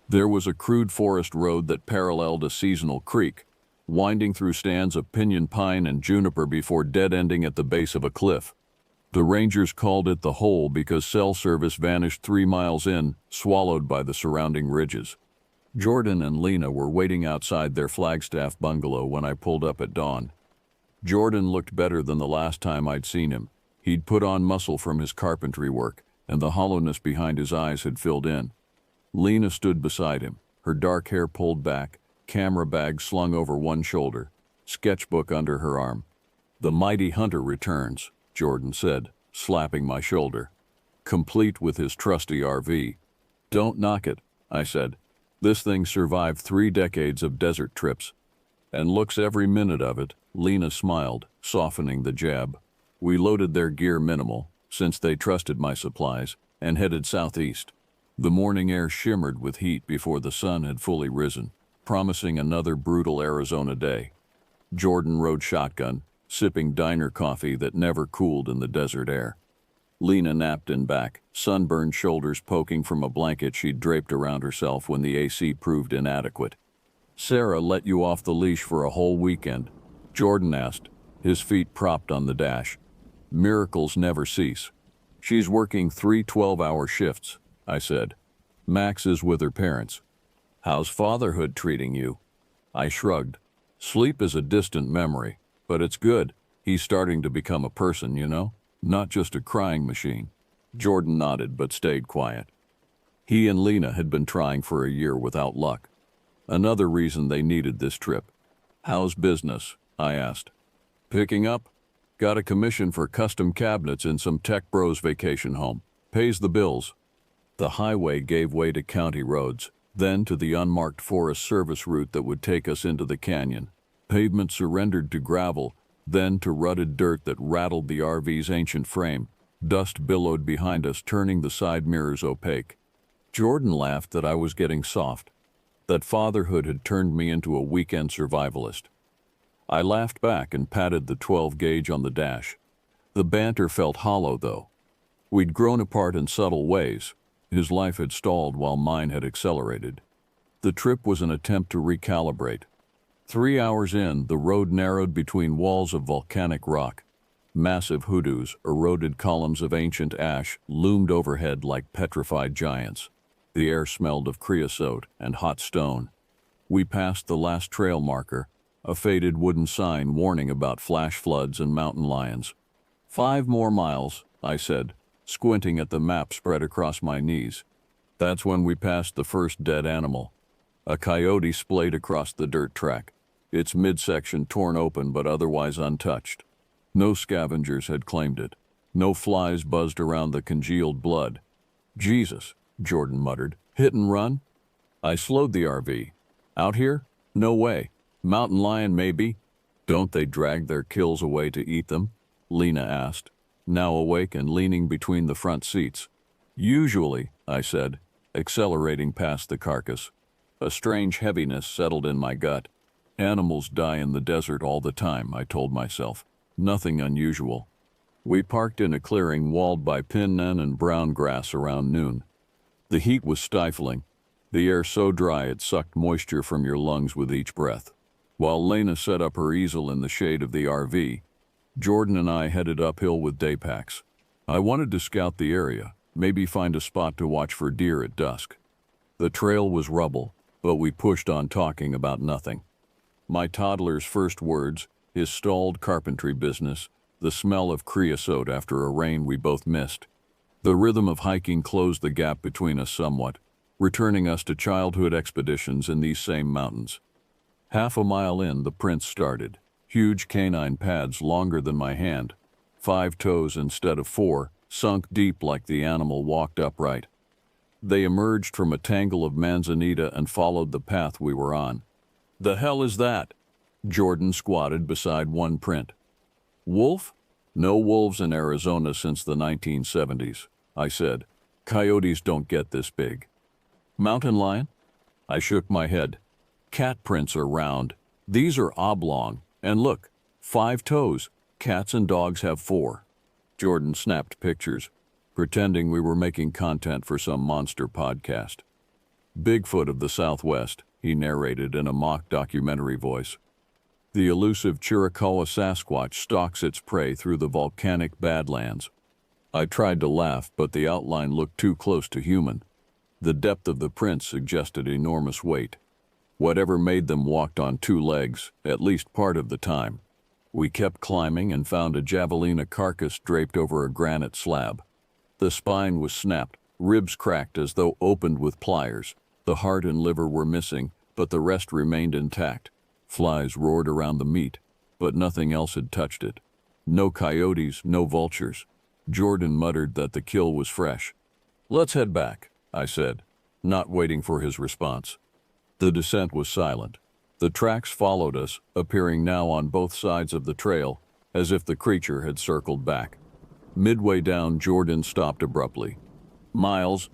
There was a crude forest road that paralleled a seasonal creek, winding through stands of pinyon pine and juniper before dead-ending at the base of a cliff. The rangers called it the Hole because cell service vanished 3 miles in, swallowed by the surrounding ridges. Jordan and Lena were waiting outside their Flagstaff bungalow when I pulled up at dawn. Jordan looked better than the last time I'd seen him. He'd put on muscle from his carpentry work, and the hollowness behind his eyes had filled in. Lena stood beside him, her dark hair pulled back, camera bag slung over one shoulder, sketchbook under her arm. "The mighty hunter returns," Jordan said, slapping my shoulder, complete with his trusty RV. "Don't knock it," I said. "This thing survived 3 decades of desert trips." "And looks every minute of it," Lena smiled, softening the jab. We loaded their gear minimal, since they trusted my supplies, and headed southeast. The morning air shimmered with heat before the sun had fully risen, promising another brutal Arizona day. Jordan rode shotgun, sipping diner coffee that never cooled in the desert air. Lena napped in back, sunburned shoulders poking from a blanket she'd draped around herself when the AC proved inadequate. "Sarah let you off the leash for a whole weekend?" Jordan asked, his feet propped on the dash. "Miracles never cease." "She's working 3 12-hour shifts," I said. "Max is with her parents." "How's fatherhood treating you?" I shrugged. "Sleep is a distant memory, but it's good. He's starting to become a person, you know? Not just a crying machine." Jordan nodded but stayed quiet. He and Lena had been trying for a year without luck. Another reason they needed this trip. "How's business?" I asked. "Picking up. Got a commission for custom cabinets in some tech bros vacation home. Pays the bills." The highway gave way to county roads, then to the unmarked Forest Service route that would take us into the canyon. Pavement surrendered to gravel, then to rutted dirt that rattled the RV's ancient frame. Dust billowed behind us, turning the side mirrors opaque. Jordan laughed that I was getting soft, that fatherhood had turned me into a weekend survivalist. I laughed back and patted the 12 gauge on the dash. The banter felt hollow, though. We'd grown apart in subtle ways. His life had stalled while mine had accelerated. The trip was an attempt to recalibrate. 3 hours in, the road narrowed between walls of volcanic rock. Massive hoodoos, eroded columns of ancient ash, loomed overhead like petrified giants. The air smelled of creosote and hot stone. We passed the last trail marker, a faded wooden sign warning about flash floods and mountain lions. 5 more miles, I said, squinting at the map spread across my knees. That's when we passed the first dead animal. A coyote splayed across the dirt track, its midsection torn open but otherwise untouched. No scavengers had claimed it. No flies buzzed around the congealed blood. "Jesus," Jordan muttered. "Hit and run?" I slowed the RV. "Out here? No way. Mountain lion maybe." "Don't they drag their kills away to eat them?" Lena asked, now awake and leaning between the front seats. "Usually," I said, accelerating past the carcass. A strange heaviness settled in my gut. Animals die in the desert all the time, I told myself. Nothing unusual. We parked in a clearing walled by pinnan and brown grass around noon. The heat was stifling, the air so dry it sucked moisture from your lungs with each breath. While Lena set up her easel in the shade of the RV, Jordan and I headed uphill with day packs. I wanted to scout the area, maybe find a spot to watch for deer at dusk. The trail was rubble, but we pushed on talking about nothing. My toddler's first words, his stalled carpentry business, the smell of creosote after a rain we both missed. The rhythm of hiking closed the gap between us somewhat, returning us to childhood expeditions in these same mountains. Half a mile in, the prints started. Huge canine pads longer than my hand, 5 toes instead of 4, sunk deep like the animal walked upright. They emerged from a tangle of manzanita and followed the path we were on. "The hell is that?" Jordan squatted beside one print. "Wolf? No wolves in Arizona since the 1970s, I said. Coyotes don't get this big. Mountain lion? I shook my head. Cat prints are round. These are oblong. And look, 5 toes. Cats and dogs have 4. Jordan snapped pictures, pretending we were making content for some monster podcast. Bigfoot of the Southwest, he narrated in a mock documentary voice. The elusive Chiricahua Sasquatch stalks its prey through the volcanic Badlands. I tried to laugh, but the outline looked too close to human. The depth of the prints suggested enormous weight. Whatever made them walked on 2 legs, at least part of the time. We kept climbing and found a javelina carcass draped over a granite slab. The spine was snapped, ribs cracked as though opened with pliers. The heart and liver were missing, but the rest remained intact. Flies roared around the meat, but nothing else had touched it. No coyotes, no vultures. Jordan muttered that the kill was fresh. "Let's head back," I said, not waiting for his response. The descent was silent. The tracks followed us, appearing now on both sides of the trail, as if the creature had circled back. Midway down, Jordan stopped abruptly. "Miles,"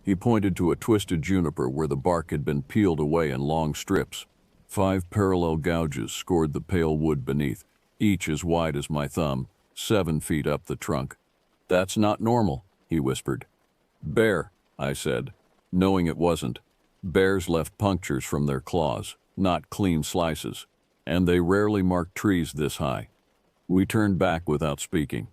he pointed to a twisted juniper where the bark had been peeled away in long strips. 5 parallel gouges scored the pale wood beneath, each as wide as my thumb, 7 feet up the trunk. "That's not normal," he whispered. "Bear," I said, knowing it wasn't. Bears left punctures from their claws, not clean slices, and they rarely marked trees this high. We turned back without speaking.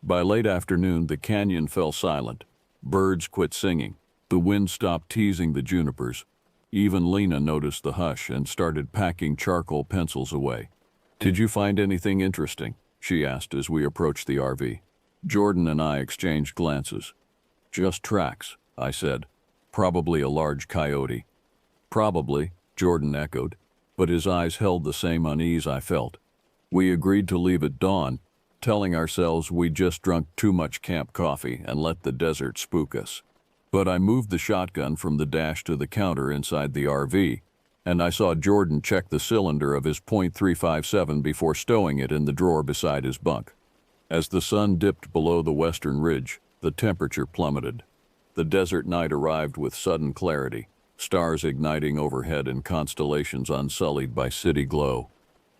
By late afternoon, the canyon fell silent. Birds quit singing. The wind stopped teasing the junipers. Even Lena noticed the hush and started packing charcoal pencils away. "Did you find anything interesting?" she asked as we approached the RV. Jordan and I exchanged glances. "Just tracks," I said. "Probably a large coyote." "Probably," Jordan echoed, but his eyes held the same unease I felt. We agreed to leave at dawn, telling ourselves we'd just drunk too much camp coffee and let the desert spook us. But I moved the shotgun from the dash to the counter inside the RV, and I saw Jordan check the cylinder of his .357 before stowing it in the drawer beside his bunk. As the sun dipped below the western ridge, the temperature plummeted. The desert night arrived with sudden clarity, stars igniting overhead and constellations unsullied by city glow.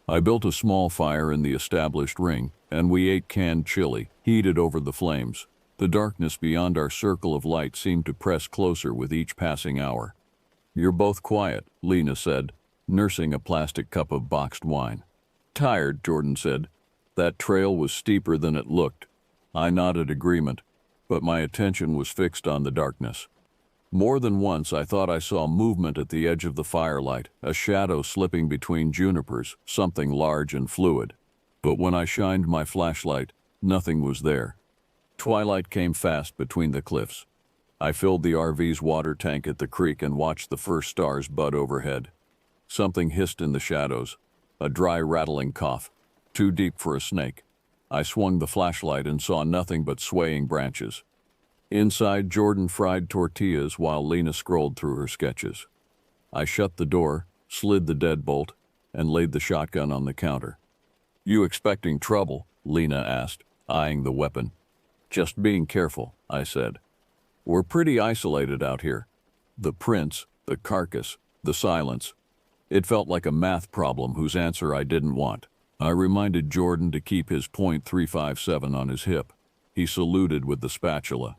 I built a small fire in the established ring, and we ate canned chili, heated over the flames. The darkness beyond our circle of light seemed to press closer with each passing hour. "You're both quiet," Lena said, nursing a plastic cup of boxed wine. "Tired," Jordan said. "That trail was steeper than it looked." I nodded agreement, but my attention was fixed on the darkness. More than once I thought I saw movement at the edge of the firelight, a shadow slipping between junipers, something large and fluid. But when I shined my flashlight, nothing was there. Twilight came fast between the cliffs. I filled the RV's water tank at the creek and watched the first stars bud overhead. Something hissed in the shadows, a dry rattling cough, too deep for a snake. I swung the flashlight and saw nothing but swaying branches. Inside, Jordan fried tortillas while Lena scrolled through her sketches. I shut the door, slid the deadbolt, and laid the shotgun on the counter. "You expecting trouble?" Lena asked, eyeing the weapon. "Just being careful," I said. "We're pretty isolated out here. The prints, the carcass, the silence. It felt like a math problem whose answer I didn't want." I reminded Jordan to keep his .357 on his hip. He saluted with the spatula.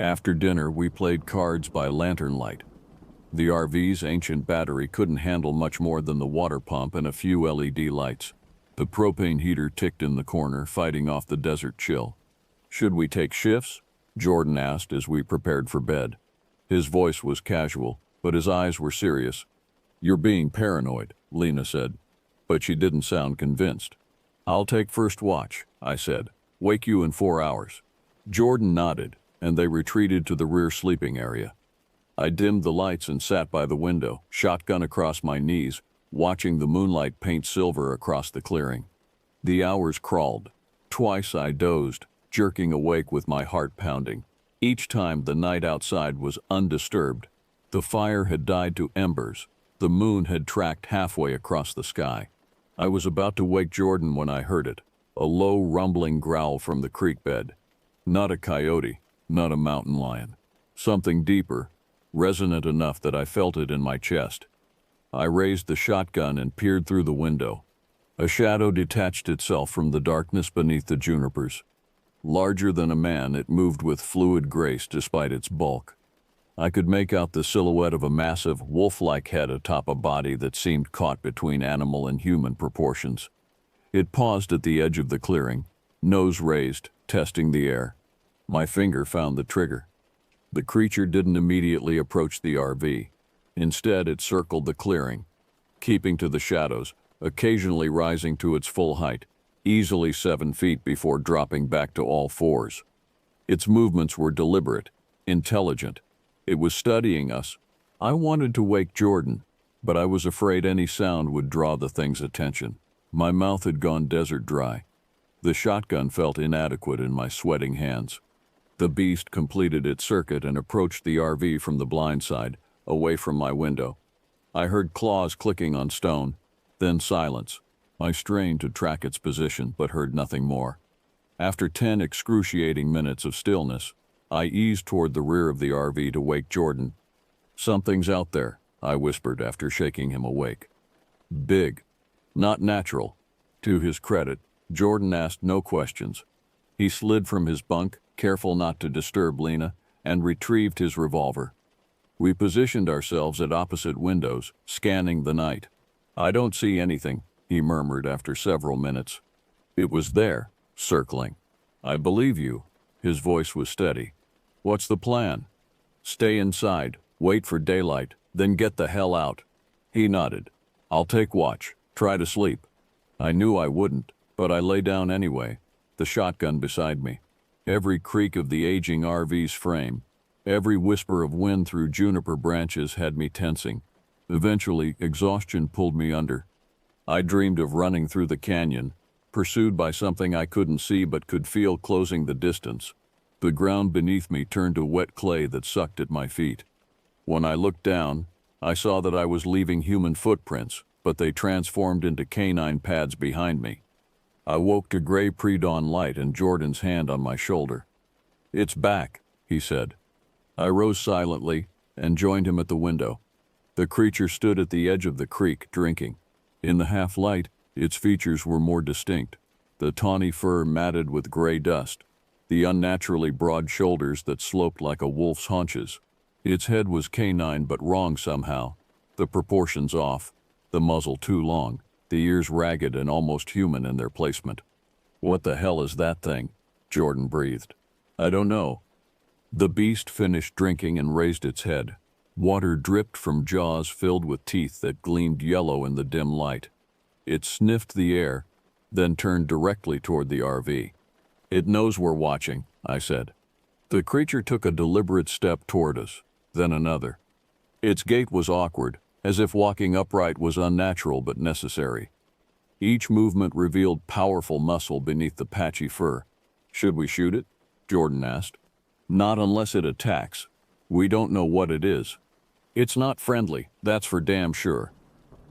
After dinner, we played cards by lantern light. The RV's ancient battery couldn't handle much more than the water pump and a few LED lights. The propane heater ticked in the corner, fighting off the desert chill. "Should we take shifts?" Jordan asked as we prepared for bed. His voice was casual, but his eyes were serious. "You're being paranoid," Lena said, but she didn't sound convinced. "I'll take first watch," I said. "Wake you in 4 hours." Jordan nodded, and they retreated to the rear sleeping area. I dimmed the lights and sat by the window, shotgun across my knees, watching the moonlight paint silver across the clearing. The hours crawled. Twice I dozed, jerking awake with my heart pounding. Each time the night outside was undisturbed. The fire had died to embers. The moon had tracked halfway across the sky. I was about to wake Jordan when I heard it, a low rumbling growl from the creek bed. Not a coyote, not a mountain lion. Something deeper, resonant enough that I felt it in my chest. I raised the shotgun and peered through the window. A shadow detached itself from the darkness beneath the junipers. Larger than a man, it moved with fluid grace despite its bulk. I could make out the silhouette of a massive, wolf-like head atop a body that seemed caught between animal and human proportions. It paused at the edge of the clearing, nose raised, testing the air. My finger found the trigger. The creature didn't immediately approach the RV. Instead, it circled the clearing, keeping to the shadows, occasionally rising to its full height, easily 7 feet before dropping back to all fours. Its movements were deliberate, intelligent. It was studying us. I wanted to wake Jordan, but I was afraid any sound would draw the thing's attention. My mouth had gone desert dry. The shotgun felt inadequate in my sweating hands. The beast completed its circuit and approached the RV from the blind side, away from my window. I heard claws clicking on stone, then silence. I strained to track its position, but heard nothing more. After 10 excruciating minutes of stillness, I eased toward the rear of the RV to wake Jordan. "Something's out there," I whispered after shaking him awake. "Big. Not natural." To his credit, Jordan asked no questions. He slid from his bunk, careful not to disturb Lena, and retrieved his revolver. We positioned ourselves at opposite windows, scanning the night. "I don't see anything," he murmured after several minutes. "It was there, circling." "I believe you." His voice was steady. "What's the plan?" "Stay inside, wait for daylight, then get the hell out." He nodded. "I'll take watch. Try to sleep." I knew I wouldn't, but I lay down anyway, the shotgun beside me. Every creak of the aging RV's frame, every whisper of wind through juniper branches had me tensing. Eventually, exhaustion pulled me under. I dreamed of running through the canyon, pursued by something I couldn't see but could feel closing the distance. The ground beneath me turned to wet clay that sucked at my feet. When I looked down, I saw that I was leaving human footprints, but they transformed into canine pads behind me. I woke to gray pre-dawn light and Jordan's hand on my shoulder. "It's back," he said. I rose silently and joined him at the window. The creature stood at the edge of the creek, drinking. In the half-light, its features were more distinct. The tawny fur matted with gray dust, the unnaturally broad shoulders that sloped like a wolf's haunches. Its head was canine but wrong somehow, the proportions off, the muzzle too long, the ears ragged and almost human in their placement. "What the hell is that thing?" Jordan breathed. "I don't know." The beast finished drinking and raised its head. Water dripped from jaws filled with teeth that gleamed yellow in the dim light. It sniffed the air, then turned directly toward the RV. "It knows we're watching," I said. The creature took a deliberate step toward us, then another. Its gait was awkward, as if walking upright was unnatural but necessary. Each movement revealed powerful muscle beneath the patchy fur. "Should we shoot it?" Jordan asked. "Not unless it attacks. We don't know what it is. It's not friendly, that's for damn sure."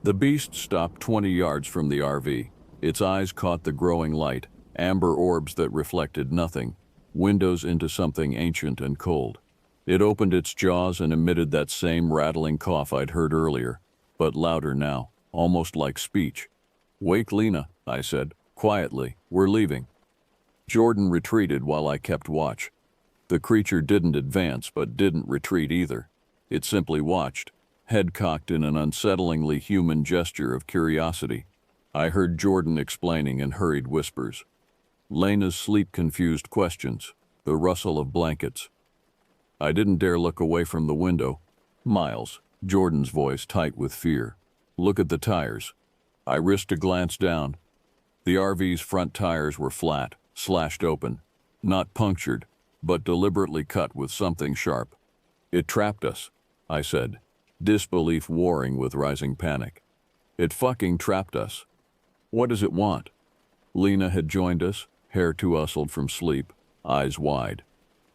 The beast stopped 20 yards from the RV. Its eyes caught the growing light, amber orbs that reflected nothing, windows into something ancient and cold. It opened its jaws and emitted that same rattling cough I'd heard earlier, but louder now, almost like speech. "Wake Lena," I said, quietly. "We're leaving." Jordan retreated while I kept watch. The creature didn't advance, but didn't retreat either. It simply watched, head cocked in an unsettlingly human gesture of curiosity. I heard Jordan explaining in hurried whispers. Lena's sleep-confused questions, the rustle of blankets. I didn't dare look away from the window. "Miles," Jordan's voice tight with fear. "Look at the tires." I risked a glance down. The RV's front tires were flat, slashed open, not punctured, but deliberately cut with something sharp. "It trapped us," I said, disbelief warring with rising panic. "It fucking trapped us." "What does it want?" Lena had joined us, hair tousled from sleep. eyes wide.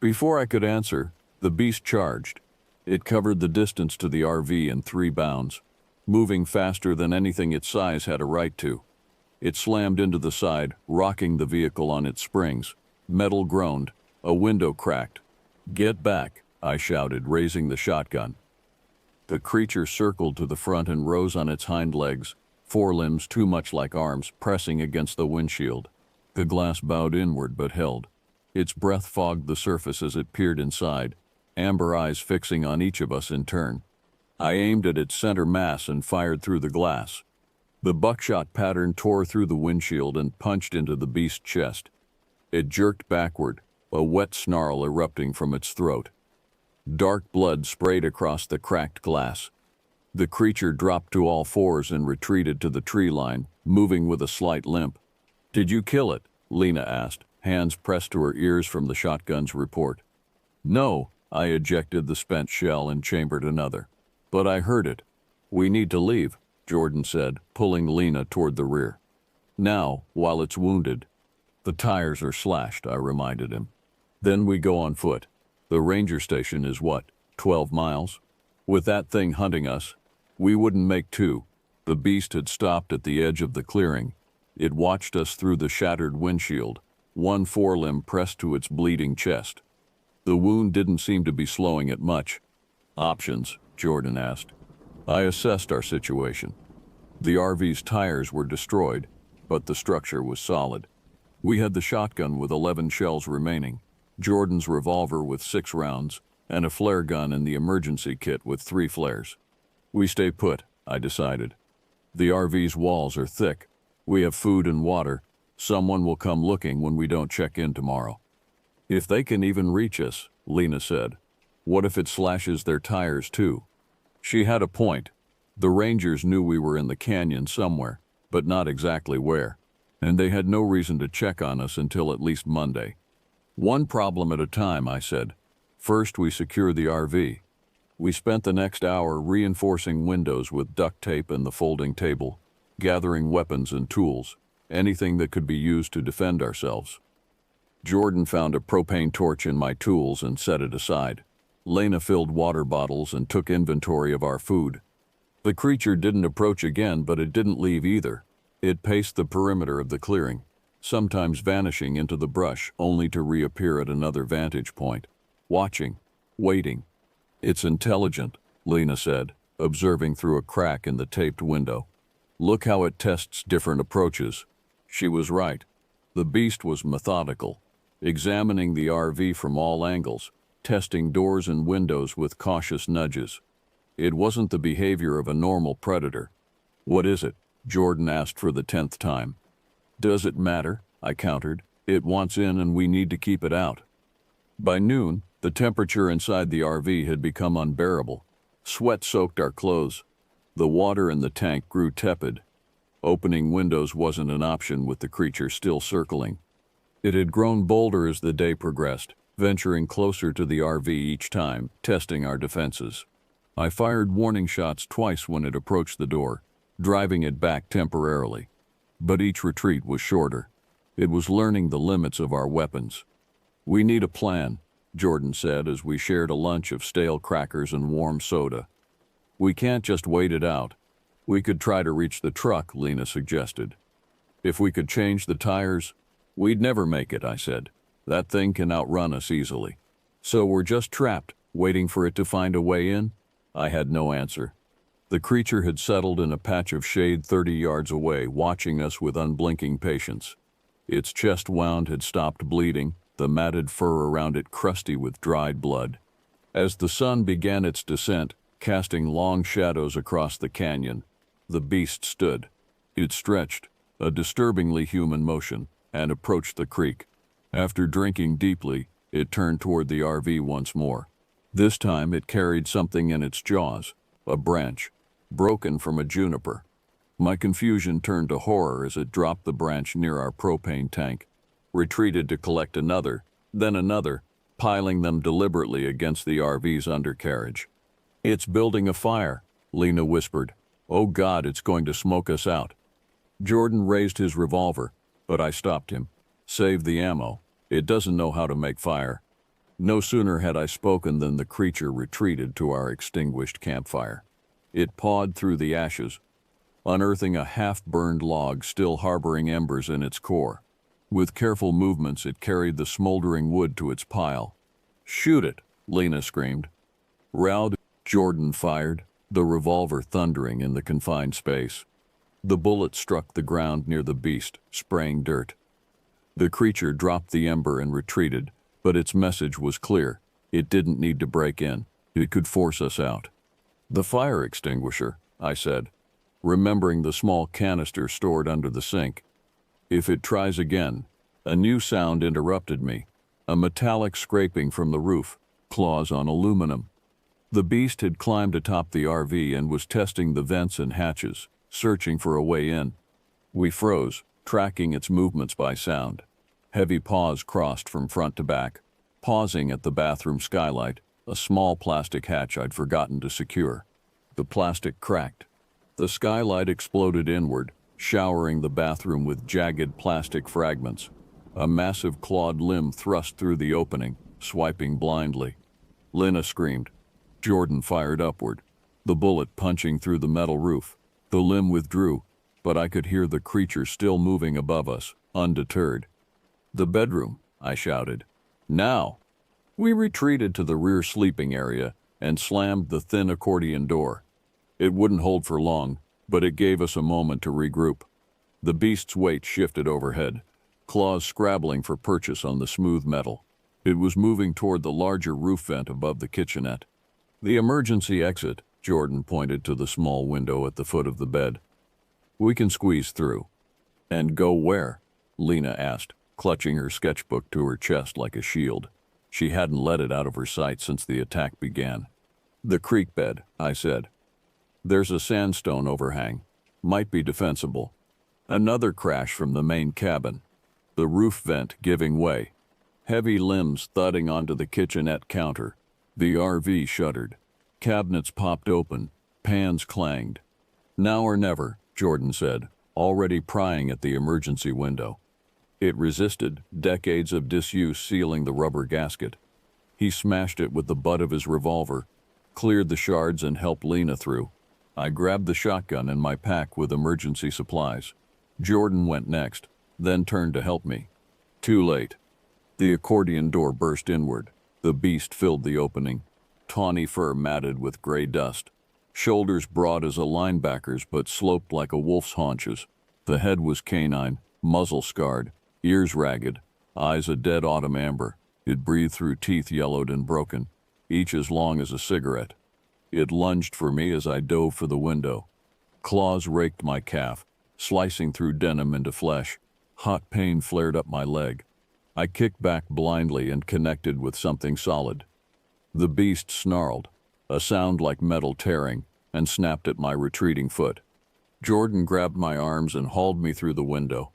Before I could answer, the beast charged. It covered the distance to the RV in 3 bounds, moving faster than anything its size had a right to. It slammed into the side, rocking the vehicle on its springs. Metal groaned. A window cracked. "Get back," I shouted, raising the shotgun. The creature circled to the front and rose on its hind legs, forelimbs too much like arms, pressing against the windshield. The glass bowed inward but held. Its breath fogged the surface as it peered inside, amber eyes fixing on each of us in turn. I aimed at its center mass and fired through the glass. The buckshot pattern tore through the windshield and punched into the beast's chest. It jerked backward, a wet snarl erupting from its throat. Dark blood sprayed across the cracked glass. The creature dropped to all fours and retreated to the tree line, moving with a slight limp. "Did you kill it?" Lena asked, hands pressed to her ears from the shotgun's report. "No," I ejected the spent shell and chambered another. "But I heard it." "We need to leave," Jordan said, pulling Lena toward the rear. "Now, while it's wounded." "The tires are slashed," I reminded him. "Then we go on foot. The ranger station is what, 12 miles? With that thing hunting us, we wouldn't make 2. The beast had stopped at the edge of the clearing. It watched us through the shattered windshield, one forelimb pressed to its bleeding chest. The wound didn't seem to be slowing it much. "Options?" Jordan asked. I assessed our situation. The RV's tires were destroyed, but the structure was solid. We had the shotgun with 11 shells remaining, Jordan's revolver with 6 rounds, and a flare gun in the emergency kit with 3 flares. We stay put, I decided. The RV's walls are thick. We have food and water. Someone will come looking when we don't check in tomorrow. "If they can even reach us," Lena said. "What if it slashes their tires too?" She had a point. The Rangers knew we were in the canyon somewhere, but not exactly where, and they had no reason to check on us until at least Monday. "One problem at a time," I said. "First, we secure the RV." We spent the next hour reinforcing windows with duct tape and the folding table, gathering weapons and tools, anything that could be used to defend ourselves. Jordan found a propane torch in my tools and set it aside. Lena filled water bottles and took inventory of our food. The creature didn't approach again, but it didn't leave either. It paced the perimeter of the clearing, sometimes vanishing into the brush only to reappear at another vantage point, watching, waiting. "It's intelligent," Lena said, observing through a crack in the taped window. "Look how it tests different approaches." She was right. The beast was methodical, examining the RV from all angles, testing doors and windows with cautious nudges. It wasn't the behavior of a normal predator. "What is it?" Jordan asked for the 10th time. "Does it matter?" I countered. "It wants in and we need to keep it out." By noon, the temperature inside the RV had become unbearable. Sweat soaked our clothes. The water in the tank grew tepid. Opening windows wasn't an option with the creature still circling. It had grown bolder as the day progressed, venturing closer to the RV each time, testing our defenses. I fired warning shots twice when it approached the door, driving it back temporarily. But each retreat was shorter. It was learning the limits of our weapons. "We need a plan," Jordan said as we shared a lunch of stale crackers and warm soda. "We can't just wait it out." "We could try to reach the truck," Lena suggested. "If we could change the tires." "We'd never make it," I said. "That thing can outrun us easily." "So we're just trapped, waiting for it to find a way in?" I had no answer. The creature had settled in a patch of shade 30 yards away, watching us with unblinking patience. Its chest wound had stopped bleeding, the matted fur around it crusty with dried blood. As the sun began its descent, casting long shadows across the canyon, the beast stood. It stretched, a disturbingly human motion, and approached the creek. After drinking deeply, it turned toward the RV once more. This time it carried something in its jaws, a branch, broken from a juniper. My confusion turned to horror as it dropped the branch near our propane tank, retreated to collect another, then another, piling them deliberately against the RV's undercarriage. "It's building a fire," Lena whispered. "Oh God, it's going to smoke us out." Jordan raised his revolver, but I stopped him. "Save the ammo." It doesn't know how to make fire. No sooner had I spoken than the creature retreated to our extinguished campfire. It pawed through the ashes, unearthing a half-burned log still harboring embers in its core. With careful movements, it carried the smoldering wood to its pile. "Shoot it," Lena screamed. Round, Jordan fired, the revolver thundering in the confined space. The bullet struck the ground near the beast, spraying dirt. The creature dropped the ember and retreated, but its message was clear. It didn't need to break in. It could force us out. "The fire extinguisher," I said, remembering the small canister stored under the sink. "If it tries again." A new sound interrupted me, a metallic scraping from the roof, claws on aluminum. The beast had climbed atop the RV and was testing the vents and hatches, searching for a way in. We froze, tracking its movements by sound. Heavy paws crossed from front to back, pausing at the bathroom skylight, a small plastic hatch I'd forgotten to secure. The plastic cracked. The skylight exploded inward, showering the bathroom with jagged plastic fragments. A massive clawed limb thrust through the opening, swiping blindly. Lena screamed. Jordan fired upward, the bullet punching through the metal roof. The limb withdrew, but I could hear the creature still moving above us, undeterred. "The bedroom," I shouted. "Now!" We retreated to the rear sleeping area and slammed the thin accordion door. It wouldn't hold for long, but it gave us a moment to regroup. The beast's weight shifted overhead, claws scrabbling for purchase on the smooth metal. It was moving toward the larger roof vent above the kitchenette. "The emergency exit," Jordan pointed to the small window at the foot of the bed. "We can squeeze through." "And go where?" Lena asked, clutching her sketchbook to her chest like a shield. She hadn't let it out of her sight since the attack began. "The creek bed," I said. "There's a sandstone overhang. Might be defensible." Another crash from the main cabin. The roof vent giving way. Heavy limbs thudding onto the kitchenette counter. The RV shuddered. Cabinets popped open. Pans clanged. "Now or never," Jordan said, already prying at the emergency window. It resisted, decades of disuse sealing the rubber gasket. He smashed it with the butt of his revolver, cleared the shards and helped Lena through. I grabbed the shotgun and my pack with emergency supplies. Jordan went next, then turned to help me. Too late. The accordion door burst inward. The beast filled the opening, tawny fur matted with gray dust. Shoulders broad as a linebacker's but sloped like a wolf's haunches. The head was canine, muzzle scarred, ears ragged, eyes a dead autumn amber. It breathed through teeth yellowed and broken, each as long as a cigarette. It lunged for me as I dove for the window. Claws raked my calf, slicing through denim into flesh. Hot pain flared up my leg. I kicked back blindly and connected with something solid. The beast snarled, a sound like metal tearing, and snapped at my retreating foot. Jordan grabbed my arms and hauled me through the window.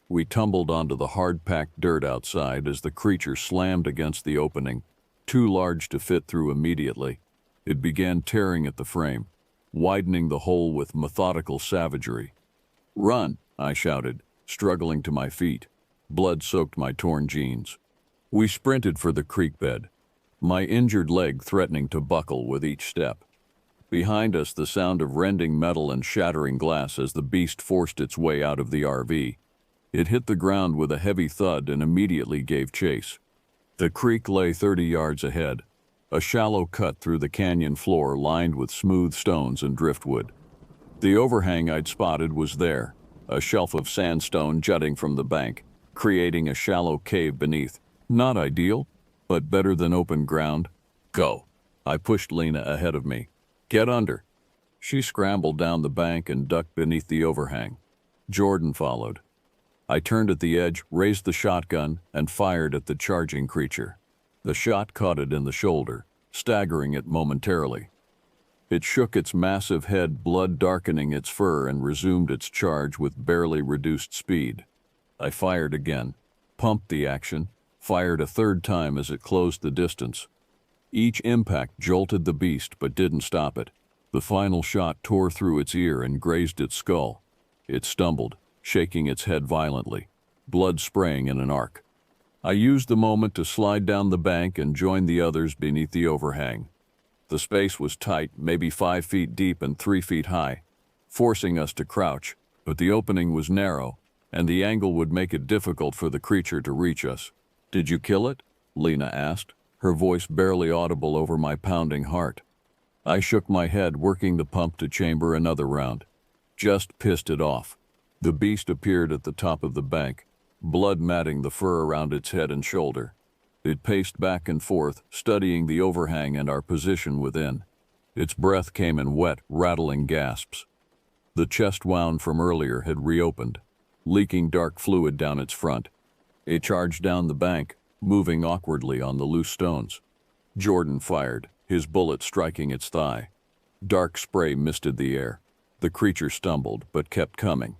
We tumbled onto the hard-packed dirt outside as the creature slammed against the opening, too large to fit through immediately. It began tearing at the frame, widening the hole with methodical savagery. "Run!" I shouted, struggling to my feet. Blood soaked my torn jeans. We sprinted for the creek bed, my injured leg threatening to buckle with each step. Behind us, the sound of rending metal and shattering glass as the beast forced its way out of the RV. It hit the ground with a heavy thud and immediately gave chase. The creek lay 30 yards ahead, a shallow cut through the canyon floor lined with smooth stones and driftwood. The overhang I'd spotted was there, a shelf of sandstone jutting from the bank, creating a shallow cave beneath. Not ideal, but better than open ground. "Go." I pushed Lena ahead of me. "Get under." She scrambled down the bank and ducked beneath the overhang. Jordan followed. I turned at the edge, raised the shotgun, and fired at the charging creature. The shot caught it in the shoulder, staggering it momentarily. It shook its massive head, blood darkening its fur, and resumed its charge with barely reduced speed. I fired again, pumped the action, fired a third time as it closed the distance. Each impact jolted the beast but didn't stop it. The final shot tore through its ear and grazed its skull. It stumbled, shaking its head violently, blood spraying in an arc. I used the moment to slide down the bank and join the others beneath the overhang. The space was tight, maybe 5 feet deep and 3 feet high, forcing us to crouch, but the opening was narrow, and the angle would make it difficult for the creature to reach us. "Did you kill it?" Lena asked, her voice barely audible over my pounding heart. I shook my head, working the pump to chamber another round. "Just pissed it off." The beast appeared at the top of the bank, blood matting the fur around its head and shoulder. It paced back and forth, studying the overhang and our position within. Its breath came in wet, rattling gasps. The chest wound from earlier had reopened, leaking dark fluid down its front. It charged down the bank, moving awkwardly on the loose stones. Jordan fired, his bullet striking its thigh. Dark spray misted the air. The creature stumbled, but kept coming.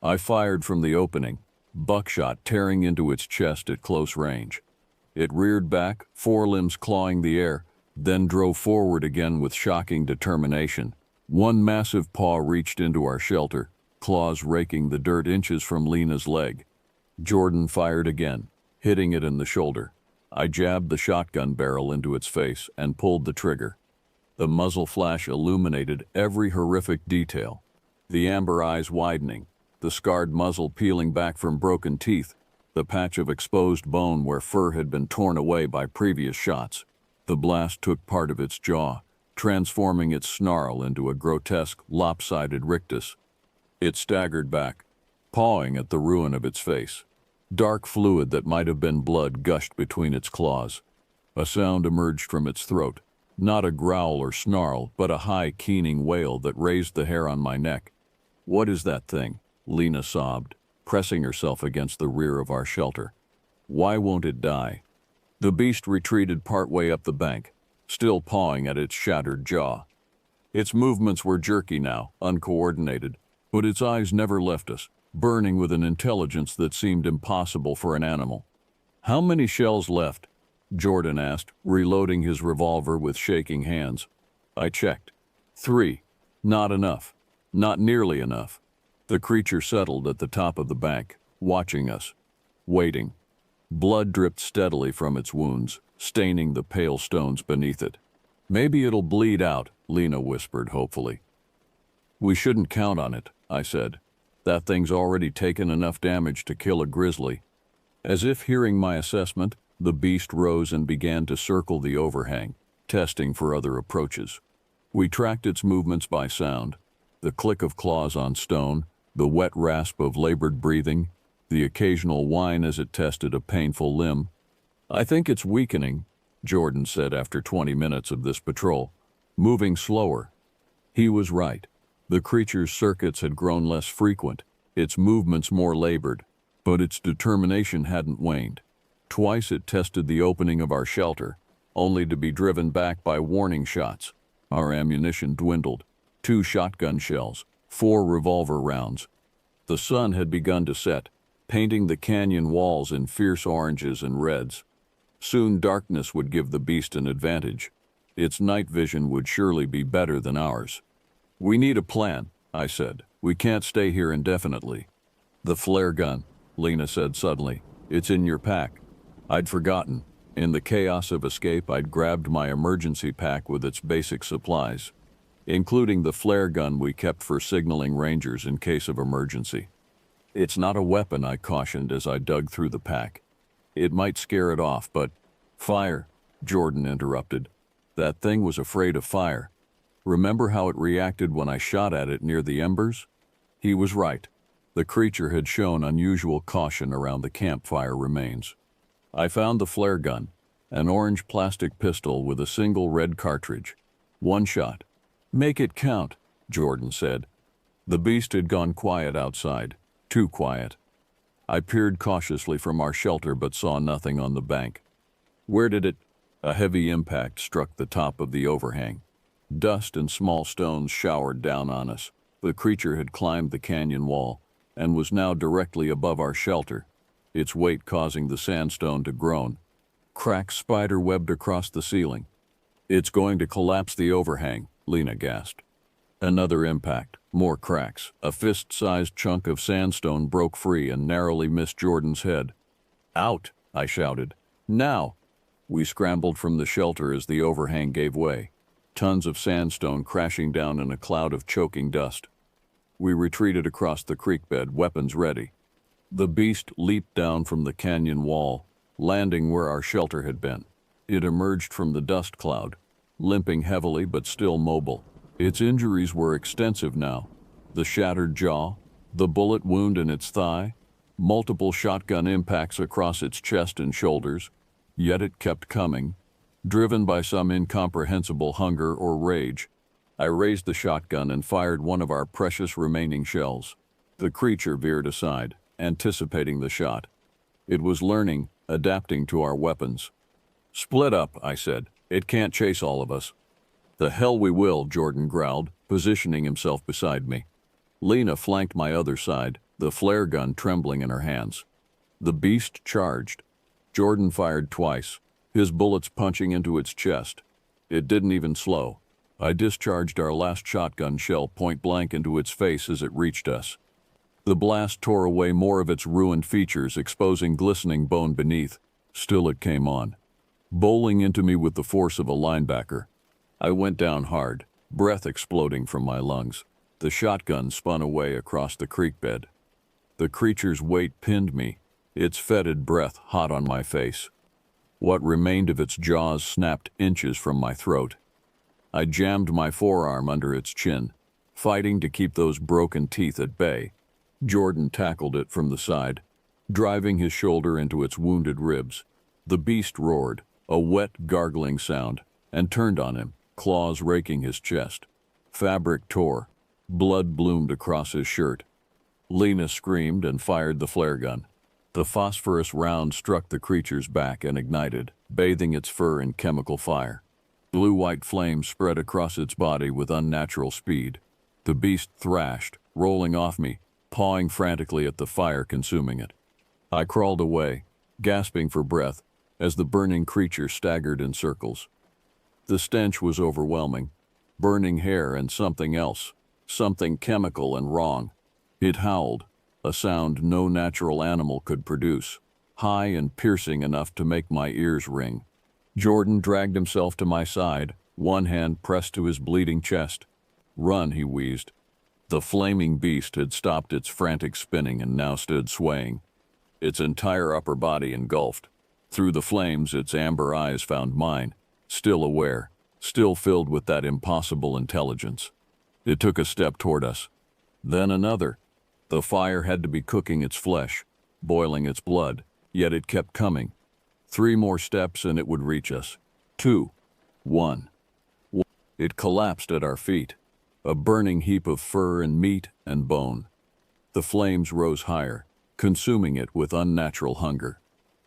I fired from the opening, buckshot tearing into its chest at close range. It reared back, forelimbs clawing the air, then drove forward again with shocking determination. One massive paw reached into our shelter, claws raking the dirt inches from Lena's leg. Jordan fired again, hitting it in the shoulder. I jabbed the shotgun barrel into its face and pulled the trigger. The muzzle flash illuminated every horrific detail. The amber eyes widening, the scarred muzzle peeling back from broken teeth, the patch of exposed bone where fur had been torn away by previous shots. The blast took part of its jaw, transforming its snarl into a grotesque, lopsided rictus. It staggered back, pawing at the ruin of its face. Dark fluid that might have been blood gushed between its claws. A sound emerged from its throat, not a growl or snarl, but a high, keening wail that raised the hair on my neck. "What is that thing?" Lena sobbed, pressing herself against the rear of our shelter. "Why won't it die?" The beast retreated partway up the bank, still pawing at its shattered jaw. Its movements were jerky now, uncoordinated, but its eyes never left us, burning with an intelligence that seemed impossible for an animal. "How many shells left?" Jordan asked, reloading his revolver with shaking hands. I checked. 3. Not enough. Not nearly enough. The creature settled at the top of the bank, watching us, waiting. Blood dripped steadily from its wounds, staining the pale stones beneath it. "Maybe it'll bleed out," Lena whispered hopefully. "We shouldn't count on it," I said. "That thing's already taken enough damage to kill a grizzly." As if hearing my assessment, the beast rose and began to circle the overhang, testing for other approaches. We tracked its movements by sound, the click of claws on stone, the wet rasp of labored breathing, the occasional whine as it tested a painful limb. "I think it's weakening," Jordan said after 20 minutes of this patrol, "moving slower." He was right. The creature's circuits had grown less frequent, its movements more labored, but its determination hadn't waned. Twice it tested the opening of our shelter, only to be driven back by warning shots. Our ammunition dwindled. 2 shotgun shells, 4 revolver rounds. The sun had begun to set, painting the canyon walls in fierce oranges and reds. Soon darkness would give the beast an advantage. Its night vision would surely be better than ours. "We need a plan," I said. "We can't stay here indefinitely." "The flare gun," Lena said suddenly. "It's in your pack." I'd forgotten. In the chaos of escape, I'd grabbed my emergency pack with its basic supplies, including the flare gun we kept for signaling rangers in case of emergency. "It's not a weapon," I cautioned as I dug through the pack. "It might scare it off, but—" "Fire," Jordan interrupted. "That thing was afraid of fire. Remember how it reacted when I shot at it near the embers?" He was right. The creature had shown unusual caution around the campfire remains. I found the flare gun, an orange plastic pistol with a single red cartridge. 1 shot. "Make it count," Jordan said. The beast had gone quiet outside, too quiet. I peered cautiously from our shelter but saw nothing on the bank. "Where did it—" A heavy impact struck the top of the overhang. Dust and small stones showered down on us. The creature had climbed the canyon wall and was now directly above our shelter, its weight causing the sandstone to groan. Cracks spider-webbed across the ceiling. "It's going to collapse the overhang," Lena gasped. Another impact, more cracks. A fist-sized chunk of sandstone broke free and narrowly missed Jordan's head. "Out," I shouted. Now! We scrambled from the shelter as the overhang gave way, tons of sandstone crashing down in a cloud of choking dust. We retreated across the creek bed, weapons ready. The beast leaped down from the canyon wall, landing where our shelter had been. It emerged from the dust cloud, limping heavily but still mobile. Its injuries were extensive now. The shattered jaw, the bullet wound in its thigh, multiple shotgun impacts across its chest and shoulders, yet it kept coming, driven by some incomprehensible hunger or rage. I raised the shotgun and fired one of our precious remaining shells. The creature veered aside, anticipating the shot. It was learning, adapting to our weapons. "Split up," I said. "It can't chase all of us." "The hell we will," Jordan growled, positioning himself beside me. Lena flanked my other side, the flare gun trembling in her hands. The beast charged. Jordan fired twice, his bullets punching into its chest. It didn't even slow. I discharged our last shotgun shell point blank into its face as it reached us. The blast tore away more of its ruined features, exposing glistening bone beneath. Still it came on, bowling into me with the force of a linebacker. I went down hard, breath exploding from my lungs. The shotgun spun away across the creek bed. The creature's weight pinned me, its fetid breath hot on my face. What remained of its jaws snapped inches from my throat. I jammed my forearm under its chin, fighting to keep those broken teeth at bay. Jordan tackled it from the side, driving his shoulder into its wounded ribs. The beast roared, a wet, gargling sound, and turned on him, claws raking his chest. Fabric tore. Blood bloomed across his shirt. Lena screamed and fired the flare gun. The phosphorus round struck the creature's back and ignited, bathing its fur in chemical fire. Blue-white flames spread across its body with unnatural speed. The beast thrashed, rolling off me, pawing frantically at the fire consuming it. I crawled away, gasping for breath, as the burning creature staggered in circles. The stench was overwhelming. Burning hair and something else. Something chemical and wrong. It howled, a sound no natural animal could produce, high and piercing enough to make my ears ring. Jordan dragged himself to my side, one hand pressed to his bleeding chest. "Run," he wheezed. The flaming beast had stopped its frantic spinning and now stood swaying, its entire upper body engulfed. Through the flames, its amber eyes found mine, still aware, still filled with that impossible intelligence. It took a step toward us, then another. The fire had to be cooking its flesh, boiling its blood, yet it kept coming. 3 more steps and it would reach us. 2. 1. It collapsed at our feet, a burning heap of fur and meat and bone. The flames rose higher, consuming it with unnatural hunger.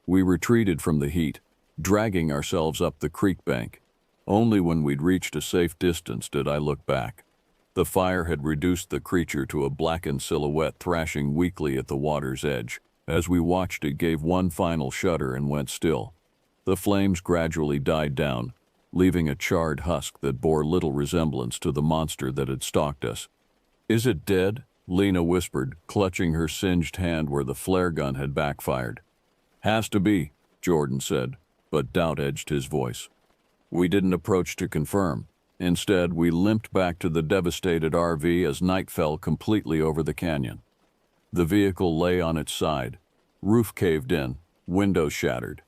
We retreated from the heat, dragging ourselves up the creek bank. Only when we'd reached a safe distance did I look back. The fire had reduced the creature to a blackened silhouette thrashing weakly at the water's edge. As we watched, it gave one final shudder and went still. The flames gradually died down, leaving a charred husk that bore little resemblance to the monster that had stalked us. "Is it dead?" Lena whispered, clutching her singed hand where the flare gun had backfired. "Has to be," Jordan said, but doubt edged his voice. We didn't approach to confirm. Instead, we limped back to the devastated RV as night fell completely over the canyon. The vehicle lay on its side, roof caved in, windows shattered.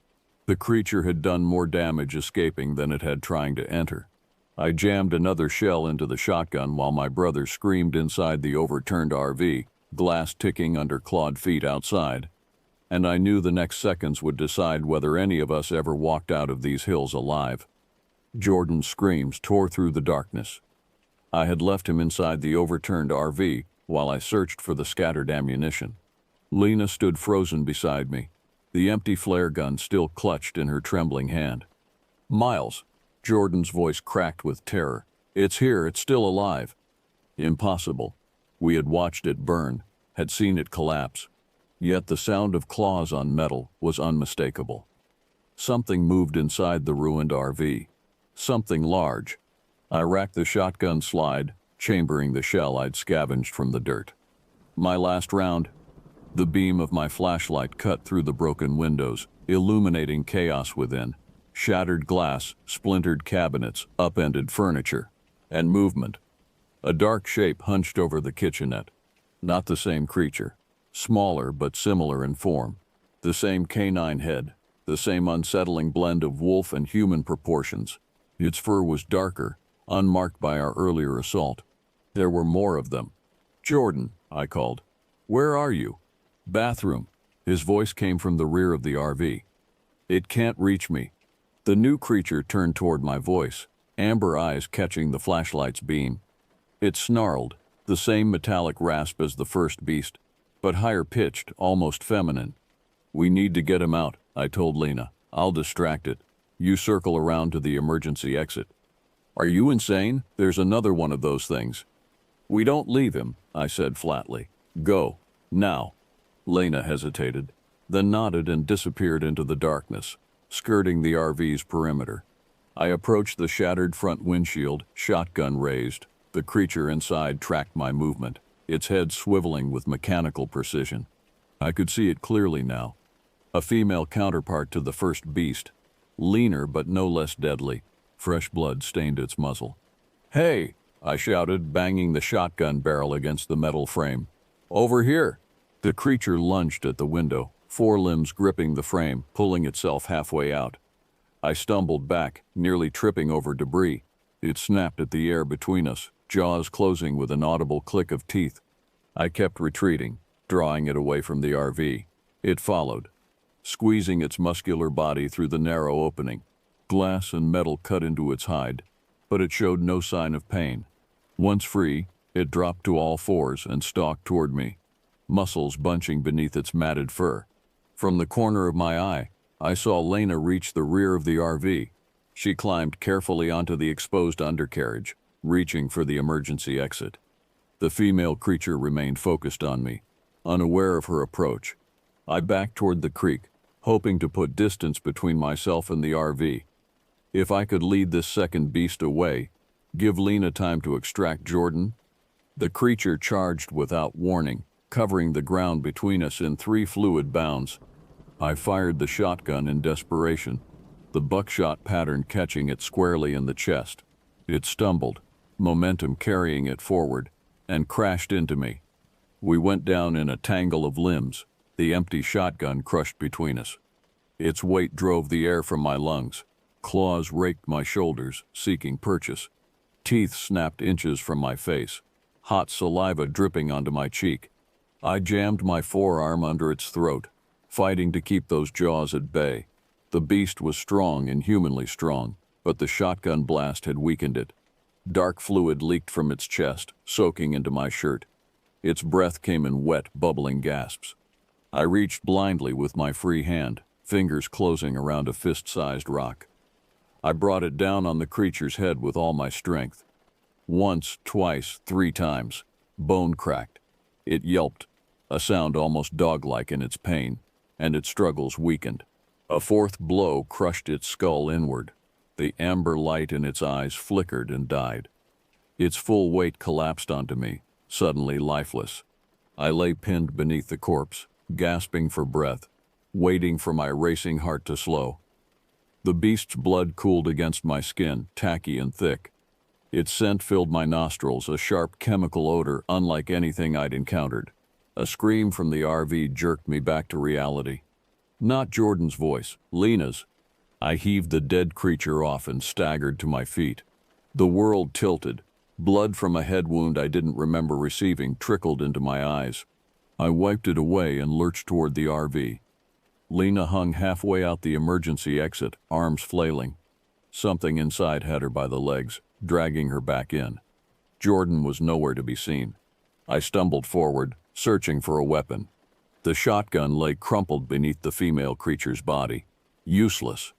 The creature had done more damage escaping than it had trying to enter. I jammed another shell into the shotgun while my brother screamed inside the overturned RV, glass ticking under clawed feet outside. And I knew the next seconds would decide whether any of us ever walked out of these hills alive. Jordan's screams tore through the darkness. I had left him inside the overturned RV while I searched for the scattered ammunition. Lena stood frozen beside me, the empty flare gun still clutched in her trembling hand. "Miles," Jordan's voice cracked with terror. "It's here, it's still alive." Impossible. We had watched it burn, had seen it collapse. Yet the sound of claws on metal was unmistakable. Something moved inside the ruined RV. Something large. I racked the shotgun slide, chambering the shell I'd scavenged from the dirt. My last round. The beam of my flashlight cut through the broken windows, illuminating chaos within. Shattered glass, splintered cabinets, upended furniture, and movement. A dark shape hunched over the kitchenette. Not the same creature. Smaller but similar in form. The same canine head. The same unsettling blend of wolf and human proportions. Its fur was darker, unmarked by our earlier assault. There were more of them. "Jordan," I called. "Where are you?" "Bathroom." His voice came from the rear of the RV. "It can't reach me." The new creature turned toward my voice, amber eyes catching the flashlight's beam. It snarled, the same metallic rasp as the first beast, but higher pitched, almost feminine. "We need to get him out," I told Lena. "I'll distract it. You circle around to the emergency exit." "Are you insane? There's another one of those things." "We don't leave him," I said flatly. "Go. Now." Lena hesitated, then nodded and disappeared into the darkness, skirting the RV's perimeter. I approached the shattered front windshield, shotgun raised. The creature inside tracked my movement, its head swiveling with mechanical precision. I could see it clearly now. A female counterpart to the first beast, leaner but no less deadly. Fresh blood stained its muzzle. "Hey!" I shouted, banging the shotgun barrel against the metal frame. "Over here!" The creature lunged at the window, forelimbs gripping the frame, pulling itself halfway out. I stumbled back, nearly tripping over debris. It snapped at the air between us, jaws closing with an audible click of teeth. I kept retreating, drawing it away from the RV. It followed, squeezing its muscular body through the narrow opening. Glass and metal cut into its hide, but it showed no sign of pain. Once free, it dropped to all fours and stalked toward me, muscles bunching beneath its matted fur. From the corner of my eye, I saw Lena reach the rear of the RV. She climbed carefully onto the exposed undercarriage, reaching for the emergency exit. The female creature remained focused on me, unaware of her approach. I backed toward the creek, hoping to put distance between myself and the RV. If I could lead this second beast away, give Lena time to extract Jordan. The creature charged without warning, covering the ground between us in 3 fluid bounds. I fired the shotgun in desperation, the buckshot pattern catching it squarely in the chest. It stumbled, momentum carrying it forward, and crashed into me. We went down in a tangle of limbs, the empty shotgun crushed between us. Its weight drove the air from my lungs. Claws raked my shoulders, seeking purchase. Teeth snapped inches from my face, hot saliva dripping onto my cheek. I jammed my forearm under its throat, fighting to keep those jaws at bay. The beast was strong, inhumanly strong, but the shotgun blast had weakened it. Dark fluid leaked from its chest, soaking into my shirt. Its breath came in wet, bubbling gasps. I reached blindly with my free hand, fingers closing around a fist-sized rock. I brought it down on the creature's head with all my strength. Once, twice, 3 times. Bone cracked. It yelped, a sound almost dog-like in its pain, and its struggles weakened. A 4th blow crushed its skull inward. The amber light in its eyes flickered and died. Its full weight collapsed onto me, suddenly lifeless. I lay pinned beneath the corpse, gasping for breath, waiting for my racing heart to slow. The beast's blood cooled against my skin, tacky and thick. Its scent filled my nostrils, a sharp chemical odor unlike anything I'd encountered. A scream from the RV jerked me back to reality. Not Jordan's voice, Lena's. I heaved the dead creature off and staggered to my feet. The world tilted. Blood from a head wound I didn't remember receiving trickled into my eyes. I wiped it away and lurched toward the RV. Lena hung halfway out the emergency exit, arms flailing. Something inside had her by the legs, dragging her back in. Jordan was nowhere to be seen. I stumbled forward, searching for a weapon. The shotgun lay crumpled beneath the female creature's body. Useless.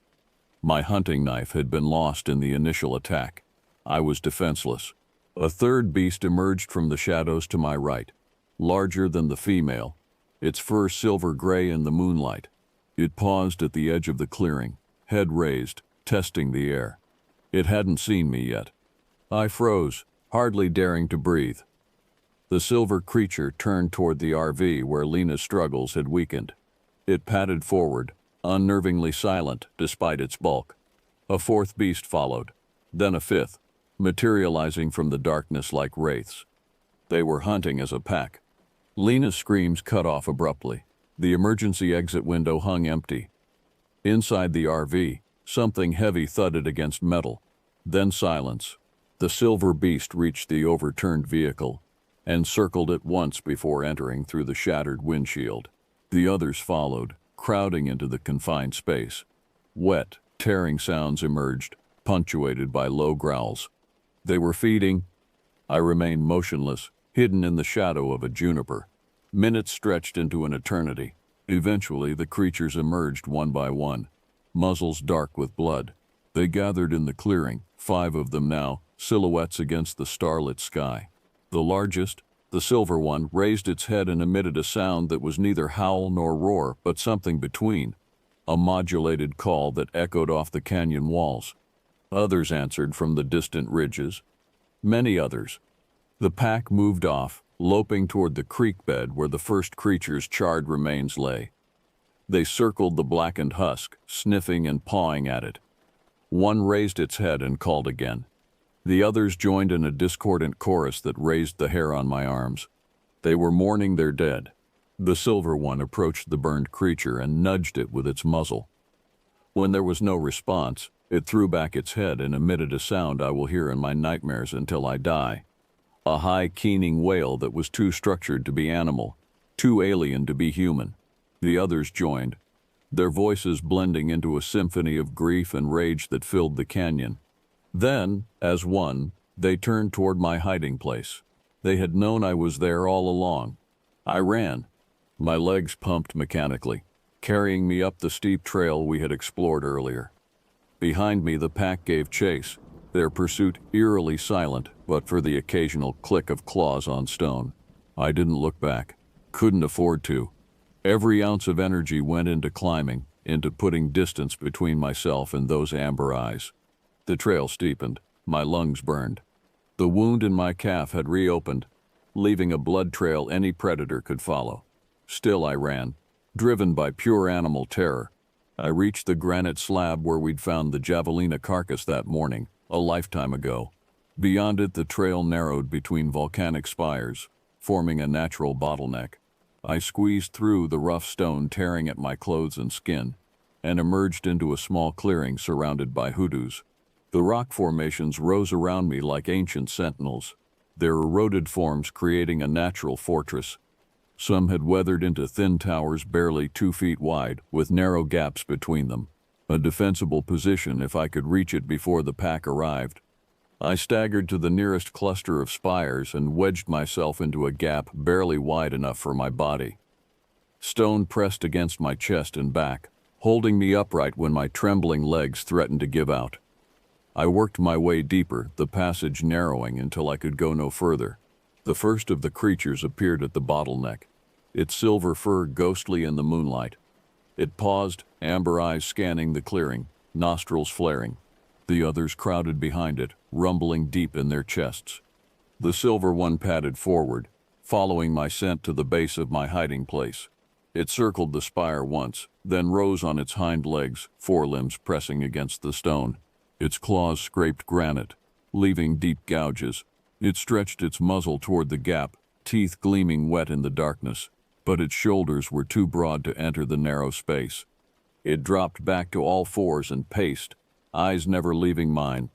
My hunting knife had been lost in the initial attack. I was defenseless. A 3rd beast emerged from the shadows to my right, larger than the female, its fur silver gray in the moonlight. It paused at the edge of the clearing, head raised, testing the air. It hadn't seen me yet. I froze, hardly daring to breathe. The silver creature turned toward the RV where Lena's struggles had weakened. It padded forward, unnervingly silent despite its bulk. A fourth beast followed, then a fifth, materializing from the darkness like wraiths. They were hunting as a pack. Lena's screams cut off abruptly. The emergency exit window hung empty. Inside the RV, something heavy thudded against metal. Then silence. The silver beast reached the overturned vehicle and circled it once before entering through the shattered windshield. The others followed, crowding into the confined space. Wet, tearing sounds emerged, punctuated by low growls. They were feeding. I remained motionless, hidden in the shadow of a juniper. Minutes stretched into an eternity. Eventually, the creatures emerged one by one, muzzles dark with blood. They gathered in the clearing, 5 of them now, silhouettes against the starlit sky. The largest, the silver one, raised its head and emitted a sound that was neither howl nor roar, but something between. A modulated call that echoed off the canyon walls. Others answered from the distant ridges. Many others. The pack moved off, loping toward the creek bed where the first creature's charred remains lay. They circled the blackened husk, sniffing and pawing at it. One raised its head and called again. The others joined in a discordant chorus that raised the hair on my arms. They were mourning their dead. The silver one approached the burned creature and nudged it with its muzzle. When there was no response, it threw back its head and emitted a sound I will hear in my nightmares until I die. A high, keening wail that was too structured to be animal, too alien to be human. The others joined, their voices blending into a symphony of grief and rage that filled the canyon. Then, as one, they turned toward my hiding place. They had known I was there all along. I ran. My legs pumped mechanically, carrying me up the steep trail we had explored earlier. Behind me, the pack gave chase, their pursuit eerily silent, but for the occasional click of claws on stone. I didn't look back, couldn't afford to. Every ounce of energy went into climbing, into putting distance between myself and those amber eyes. The trail steepened, my lungs burned. The wound in my calf had reopened, leaving a blood trail any predator could follow. Still I ran, driven by pure animal terror. I reached the granite slab where we'd found the javelina carcass that morning, a lifetime ago. Beyond it, the trail narrowed between volcanic spires, forming a natural bottleneck. I squeezed through the rough stone tearing at my clothes and skin, and emerged into a small clearing surrounded by hoodoos. The rock formations rose around me like ancient sentinels, their eroded forms creating a natural fortress. Some had weathered into thin towers barely 2 feet wide, with narrow gaps between them. A defensible position if I could reach it before the pack arrived. I staggered to the nearest cluster of spires and wedged myself into a gap barely wide enough for my body. Stone pressed against my chest and back, holding me upright when my trembling legs threatened to give out. I worked my way deeper, the passage narrowing until I could go no further. The first of the creatures appeared at the bottleneck, its silver fur ghostly in the moonlight. It paused, amber eyes scanning the clearing, nostrils flaring. The others crowded behind it, rumbling deep in their chests. The silver one padded forward, following my scent to the base of my hiding place. It circled the spire once, then rose on its hind legs, forelimbs pressing against the stone. Its claws scraped granite, leaving deep gouges. It stretched its muzzle toward the gap, teeth gleaming wet in the darkness, but its shoulders were too broad to enter the narrow space. It dropped back to all fours and paced, eyes never leaving mine.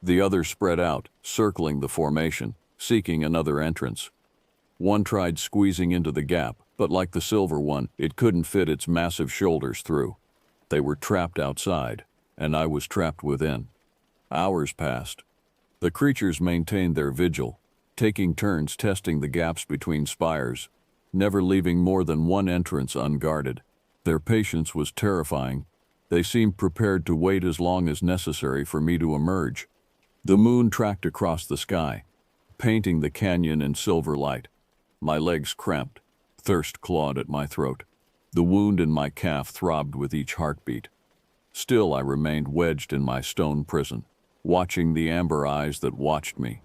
The other spread out, circling the formation, seeking another entrance. One tried squeezing into the gap, but like the silver one, it couldn't fit its massive shoulders through. They were trapped outside, and I was trapped within. Hours passed. The creatures maintained their vigil, taking turns testing the gaps between spires, never leaving more than one entrance unguarded. Their patience was terrifying. They seemed prepared to wait as long as necessary for me to emerge. The moon tracked across the sky, painting the canyon in silver light. My legs cramped, thirst clawed at my throat. The wound in my calf throbbed with each heartbeat. Still I remained wedged in my stone prison, watching the amber eyes that watched me.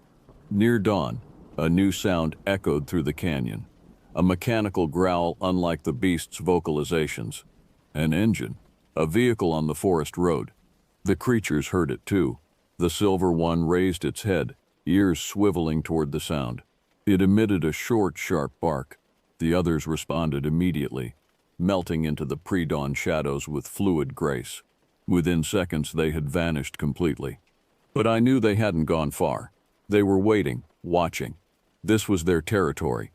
Near dawn, a new sound echoed through the canyon, a mechanical growl unlike the beast's vocalizations. An engine. A vehicle on the forest road. The creatures heard it too. The silver one raised its head, ears swiveling toward the sound. It emitted a short, sharp bark. The others responded immediately, melting into the pre-dawn shadows with fluid grace. Within seconds they had vanished completely. But I knew they hadn't gone far. They were waiting, watching. This was their territory.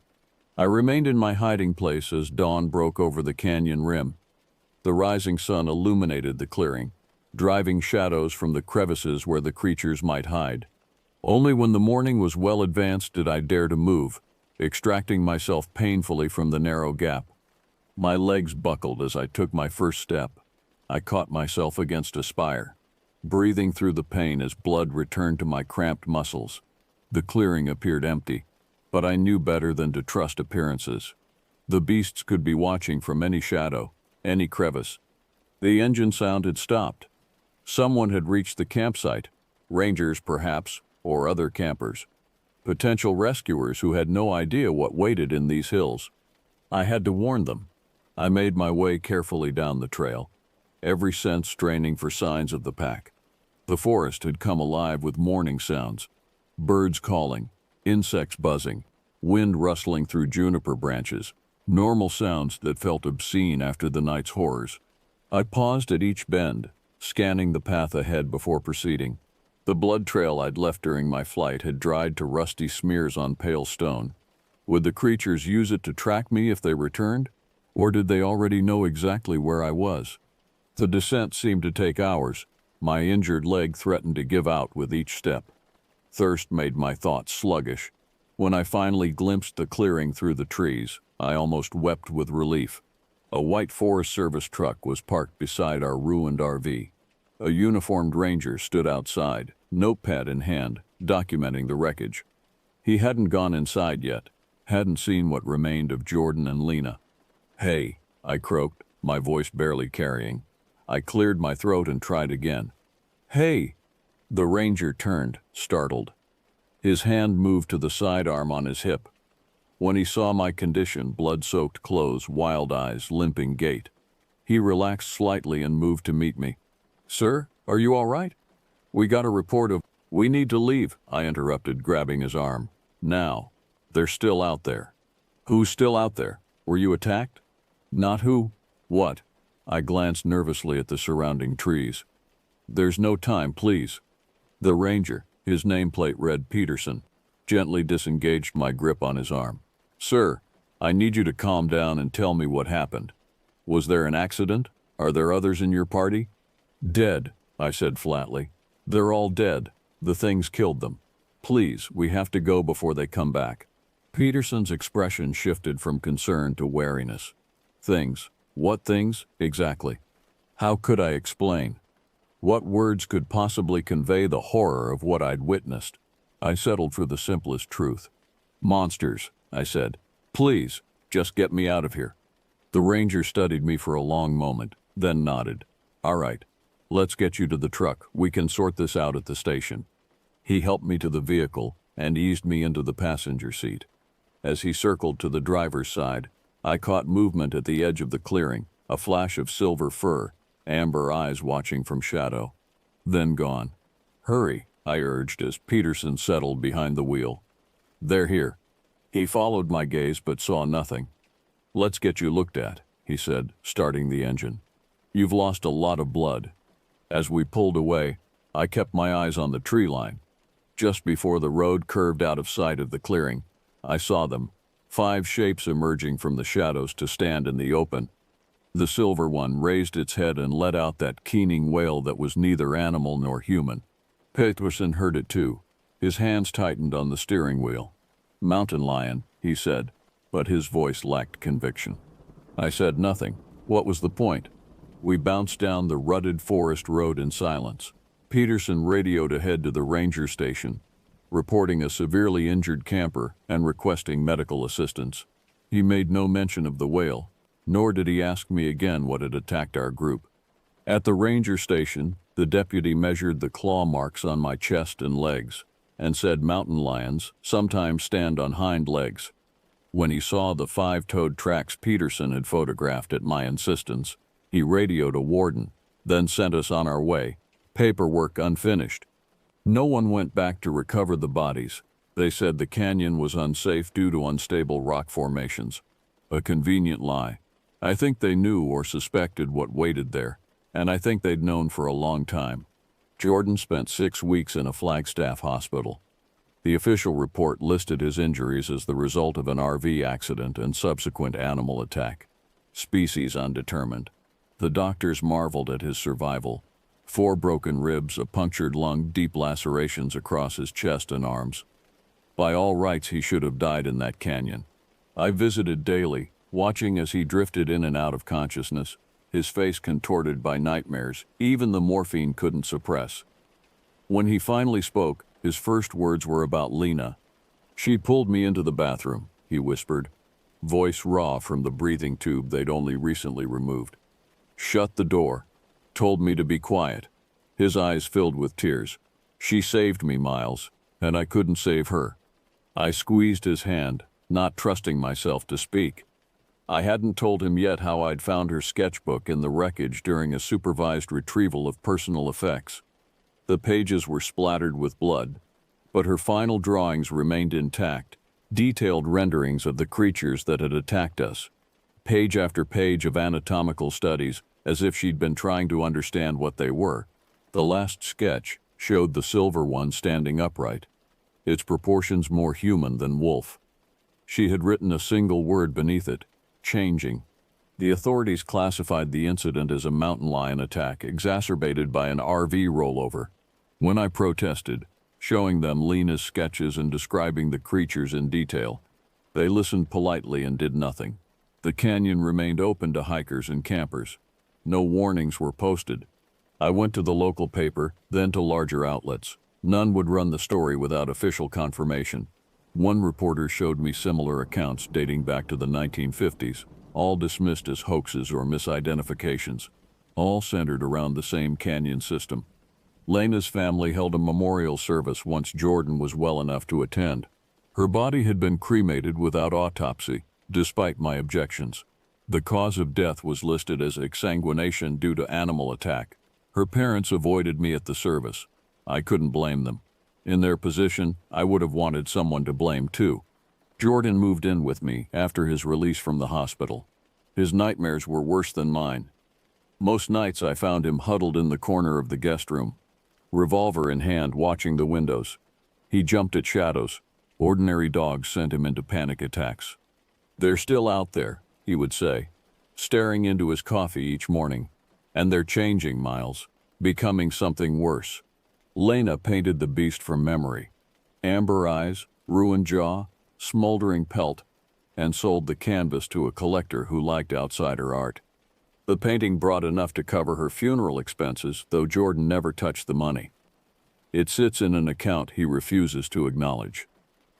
I remained in my hiding place as dawn broke over the canyon rim. The rising sun illuminated the clearing, driving shadows from the crevices where the creatures might hide. Only when the morning was well advanced did I dare to move, extracting myself painfully from the narrow gap. My legs buckled as I took my first step. I caught myself against a spire, breathing through the pain as blood returned to my cramped muscles. The clearing appeared empty, but I knew better than to trust appearances. The beasts could be watching from any shadow, any crevice. The engine sound had stopped. Someone had reached the campsite, rangers perhaps, or other campers. Potential rescuers who had no idea what waited in these hills. I had to warn them. I made my way carefully down the trail, every sense straining for signs of the pack. The forest had come alive with morning sounds. Birds calling, insects buzzing, wind rustling through juniper branches, normal sounds that felt obscene after the night's horrors. I paused at each bend, scanning the path ahead before proceeding. The blood trail I'd left during my flight had dried to rusty smears on pale stone. Would the creatures use it to track me if they returned? Or did they already know exactly where I was? The descent seemed to take hours. My injured leg threatened to give out with each step. Thirst made my thoughts sluggish. When I finally glimpsed the clearing through the trees, I almost wept with relief. A white Forest Service truck was parked beside our ruined RV. A uniformed ranger stood outside, notepad in hand, documenting the wreckage. He hadn't gone inside yet, hadn't seen what remained of Jordan and Lena. "Hey," I croaked, my voice barely carrying. I cleared my throat and tried again. "Hey!" The ranger turned, startled. His hand moved to the sidearm on his hip. When he saw my condition, blood-soaked clothes, wild eyes, limping gait, he relaxed slightly and moved to meet me. "Sir, are you all right? We got a report of—" "We need to leave," I interrupted, grabbing his arm. "Now. They're still out there." "Who's still out there? Were you attacked?" "Not who. What?" I glanced nervously at the surrounding trees. "There's no time, please." The ranger, his nameplate read Peterson, gently disengaged my grip on his arm. "Sir, I need you to calm down and tell me what happened. Was there an accident? Are there others in your party?" "Dead," I said flatly. "They're all dead. The things killed them. Please, we have to go before they come back." Peterson's expression shifted from concern to wariness. Things. What things, exactly? How could I explain? What words could possibly convey the horror of what I'd witnessed? I settled for the simplest truth. "Monsters," I said. "Please, just get me out of here." The ranger studied me for a long moment, then nodded. "All right, let's get you to the truck. We can sort this out at the station." He helped me to the vehicle and eased me into the passenger seat. As he circled to the driver's side, I caught movement at the edge of the clearing, a flash of silver fur, amber eyes watching from shadow. Then gone. "Hurry," I urged as Peterson settled behind the wheel. "They're here." He followed my gaze but saw nothing. "Let's get you looked at," he said, starting the engine. "You've lost a lot of blood." As we pulled away, I kept my eyes on the tree line. Just before the road curved out of sight of the clearing, I saw them, 5 shapes emerging from the shadows to stand in the open. The silver one raised its head and let out that keening wail that was neither animal nor human. Peterson heard it too. His hands tightened on the steering wheel. "Mountain lion," he said, but his voice lacked conviction. I said nothing. What was the point? We bounced down the rutted forest road in silence. Peterson radioed ahead to the ranger station, reporting a severely injured camper and requesting medical assistance. He made no mention of the whale, nor did he ask me again what had attacked our group. At the ranger station, the deputy measured the claw marks on my chest and legs and said mountain lions sometimes stand on hind legs. When he saw the 5-toed tracks Peterson had photographed at my insistence, He radioed a warden, then sent us on our way, paperwork unfinished. No one went back to recover the bodies. They said the canyon was unsafe due to unstable rock formations. A convenient lie. I think they knew or suspected what waited there, and I think they'd known for a long time. Jordan spent 6 weeks in a Flagstaff hospital. The official report listed his injuries as the result of an RV accident and subsequent animal attack. Species undetermined. The doctors marveled at his survival. 4 broken ribs, a punctured lung, deep lacerations across his chest and arms. By all rights, he should have died in that canyon. I visited daily, watching as he drifted in and out of consciousness, his face contorted by nightmares even the morphine couldn't suppress. When he finally spoke, his first words were about Lena. "She pulled me into the bathroom," he whispered, voice raw from the breathing tube they'd only recently removed. "Shut the door. Told me to be quiet." His eyes filled with tears. "She saved me, Miles, and I couldn't save her." I squeezed his hand, not trusting myself to speak. I hadn't told him yet how I'd found her sketchbook in the wreckage during a supervised retrieval of personal effects. The pages were splattered with blood, but her final drawings remained intact, detailed renderings of the creatures that had attacked us. Page after page of anatomical studies, as if she'd been trying to understand what they were. The last sketch showed the silver one standing upright, its proportions more human than wolf. She had written a single word beneath it: changing. The authorities classified the incident as a mountain lion attack exacerbated by an RV rollover. When I protested, showing them Lena's sketches and describing the creatures in detail, they listened politely and did nothing. The canyon remained open to hikers and campers. No warnings were posted. I went to the local paper, then to larger outlets. None would run the story without official confirmation. One reporter showed me similar accounts dating back to the 1950s, all dismissed as hoaxes or misidentifications, all centered around the same canyon system. Lena's family held a memorial service once Jordan was well enough to attend. Her body had been cremated without autopsy, despite my objections. The cause of death was listed as exsanguination due to animal attack. Her parents avoided me at the service. I couldn't blame them. In their position, I would have wanted someone to blame too. Jordan moved in with me after his release from the hospital. His nightmares were worse than mine. Most nights I found him huddled in the corner of the guest room, revolver in hand, watching the windows. He jumped at shadows. Ordinary dogs sent him into panic attacks. "They're still out there," he would say, staring into his coffee each morning. "And they're changing, Miles, becoming something worse." Lena painted the beast from memory. Amber eyes, ruined jaw, smoldering pelt, and sold the canvas to a collector who liked outsider art. The painting brought enough to cover her funeral expenses, though Jordan never touched the money. It sits in an account he refuses to acknowledge.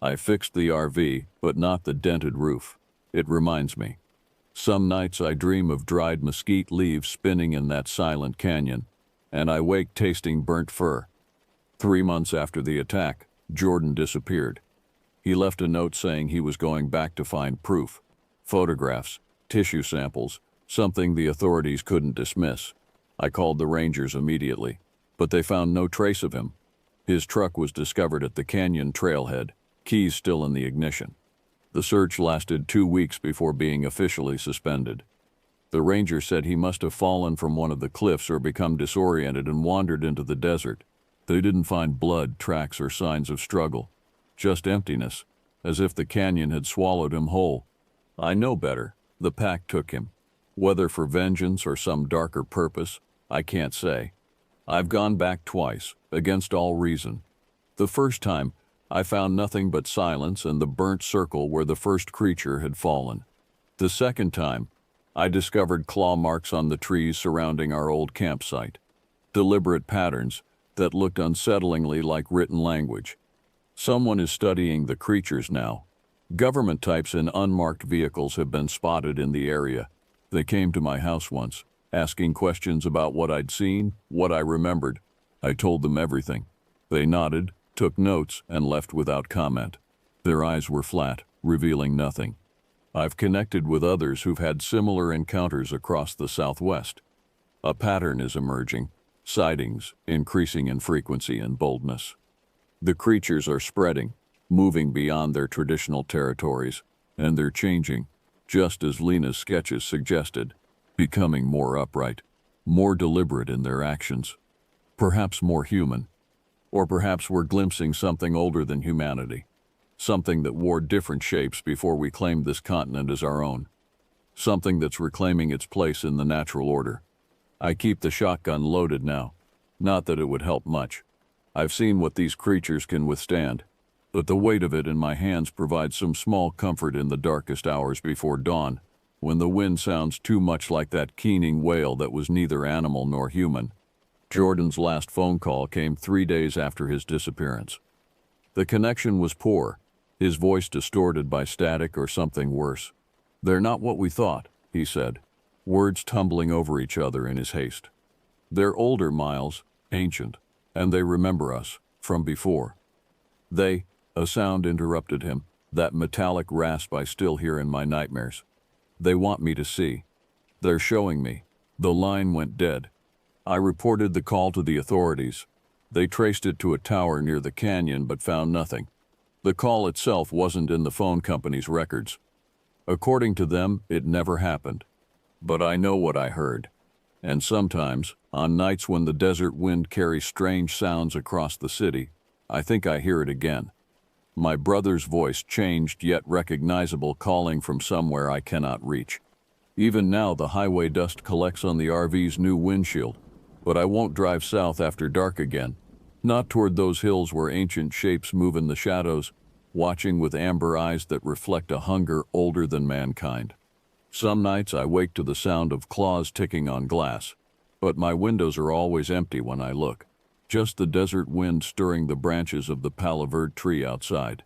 I fixed the RV, but not the dented roof. It reminds me. Some nights I dream of dried mesquite leaves spinning in that silent canyon, and I wake tasting burnt fur. 3 months after the attack, Jordan disappeared. He left a note saying he was going back to find proof, photographs, tissue samples, something the authorities couldn't dismiss. I called the Rangers immediately, but they found no trace of him. His truck was discovered at the canyon trailhead, keys still in the ignition. The search lasted 2 weeks before being officially suspended. The ranger said he must have fallen from one of the cliffs or become disoriented and wandered into the desert. They didn't find blood, tracks, or signs of struggle, just emptiness, as if the canyon had swallowed him whole. I know better. The pack took him. Whether for vengeance or some darker purpose, I can't say. I've gone back twice, against all reason. The first time, I found nothing but silence and the burnt circle where the first creature had fallen. The second time, I discovered claw marks on the trees surrounding our old campsite. Deliberate patterns that looked unsettlingly like written language. Someone is studying the creatures now. Government types in unmarked vehicles have been spotted in the area. They came to my house once, asking questions about what I'd seen, what I remembered. I told them everything. They nodded, took notes, and left without comment. Their eyes were flat, revealing nothing. I've connected with others who've had similar encounters across the Southwest. A pattern is emerging, sightings increasing in frequency and boldness. The creatures are spreading, moving beyond their traditional territories, and they're changing, just as Lena's sketches suggested, becoming more upright, more deliberate in their actions, perhaps more human. Or perhaps we're glimpsing something older than humanity, something that wore different shapes before we claimed this continent as our own, something that's reclaiming its place in the natural order. I keep the shotgun loaded now, not that it would help much. I've seen what these creatures can withstand, but the weight of it in my hands provides some small comfort in the darkest hours before dawn, when the wind sounds too much like that keening wail that was neither animal nor human. Jordan's last phone call came 3 days after his disappearance. The connection was poor, his voice distorted by static or something worse. "They're not what we thought," he said, words tumbling over each other in his haste. "They're older, Miles, ancient, and they remember us, from before." A sound interrupted him, that metallic rasp I still hear in my nightmares. "They want me to see. They're showing me." The line went dead. I reported the call to the authorities. They traced it to a tower near the canyon but found nothing. The call itself wasn't in the phone company's records. According to them, it never happened. But I know what I heard. And sometimes, on nights when the desert wind carries strange sounds across the city, I think I hear it again. My brother's voice, changed yet recognizable, calling from somewhere I cannot reach. Even now the highway dust collects on the RV's new windshield, but I won't drive south after dark again. Not toward those hills where ancient shapes move in the shadows, watching with amber eyes that reflect a hunger older than mankind. Some nights I wake to the sound of claws ticking on glass, but my windows are always empty when I look. Just the desert wind stirring the branches of the palo verde tree outside.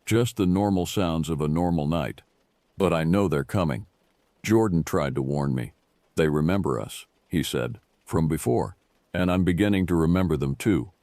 Just the normal sounds of a normal night. But I know they're coming. Jordan tried to warn me. "They remember us," he said, "from before, and I'm beginning to remember them too."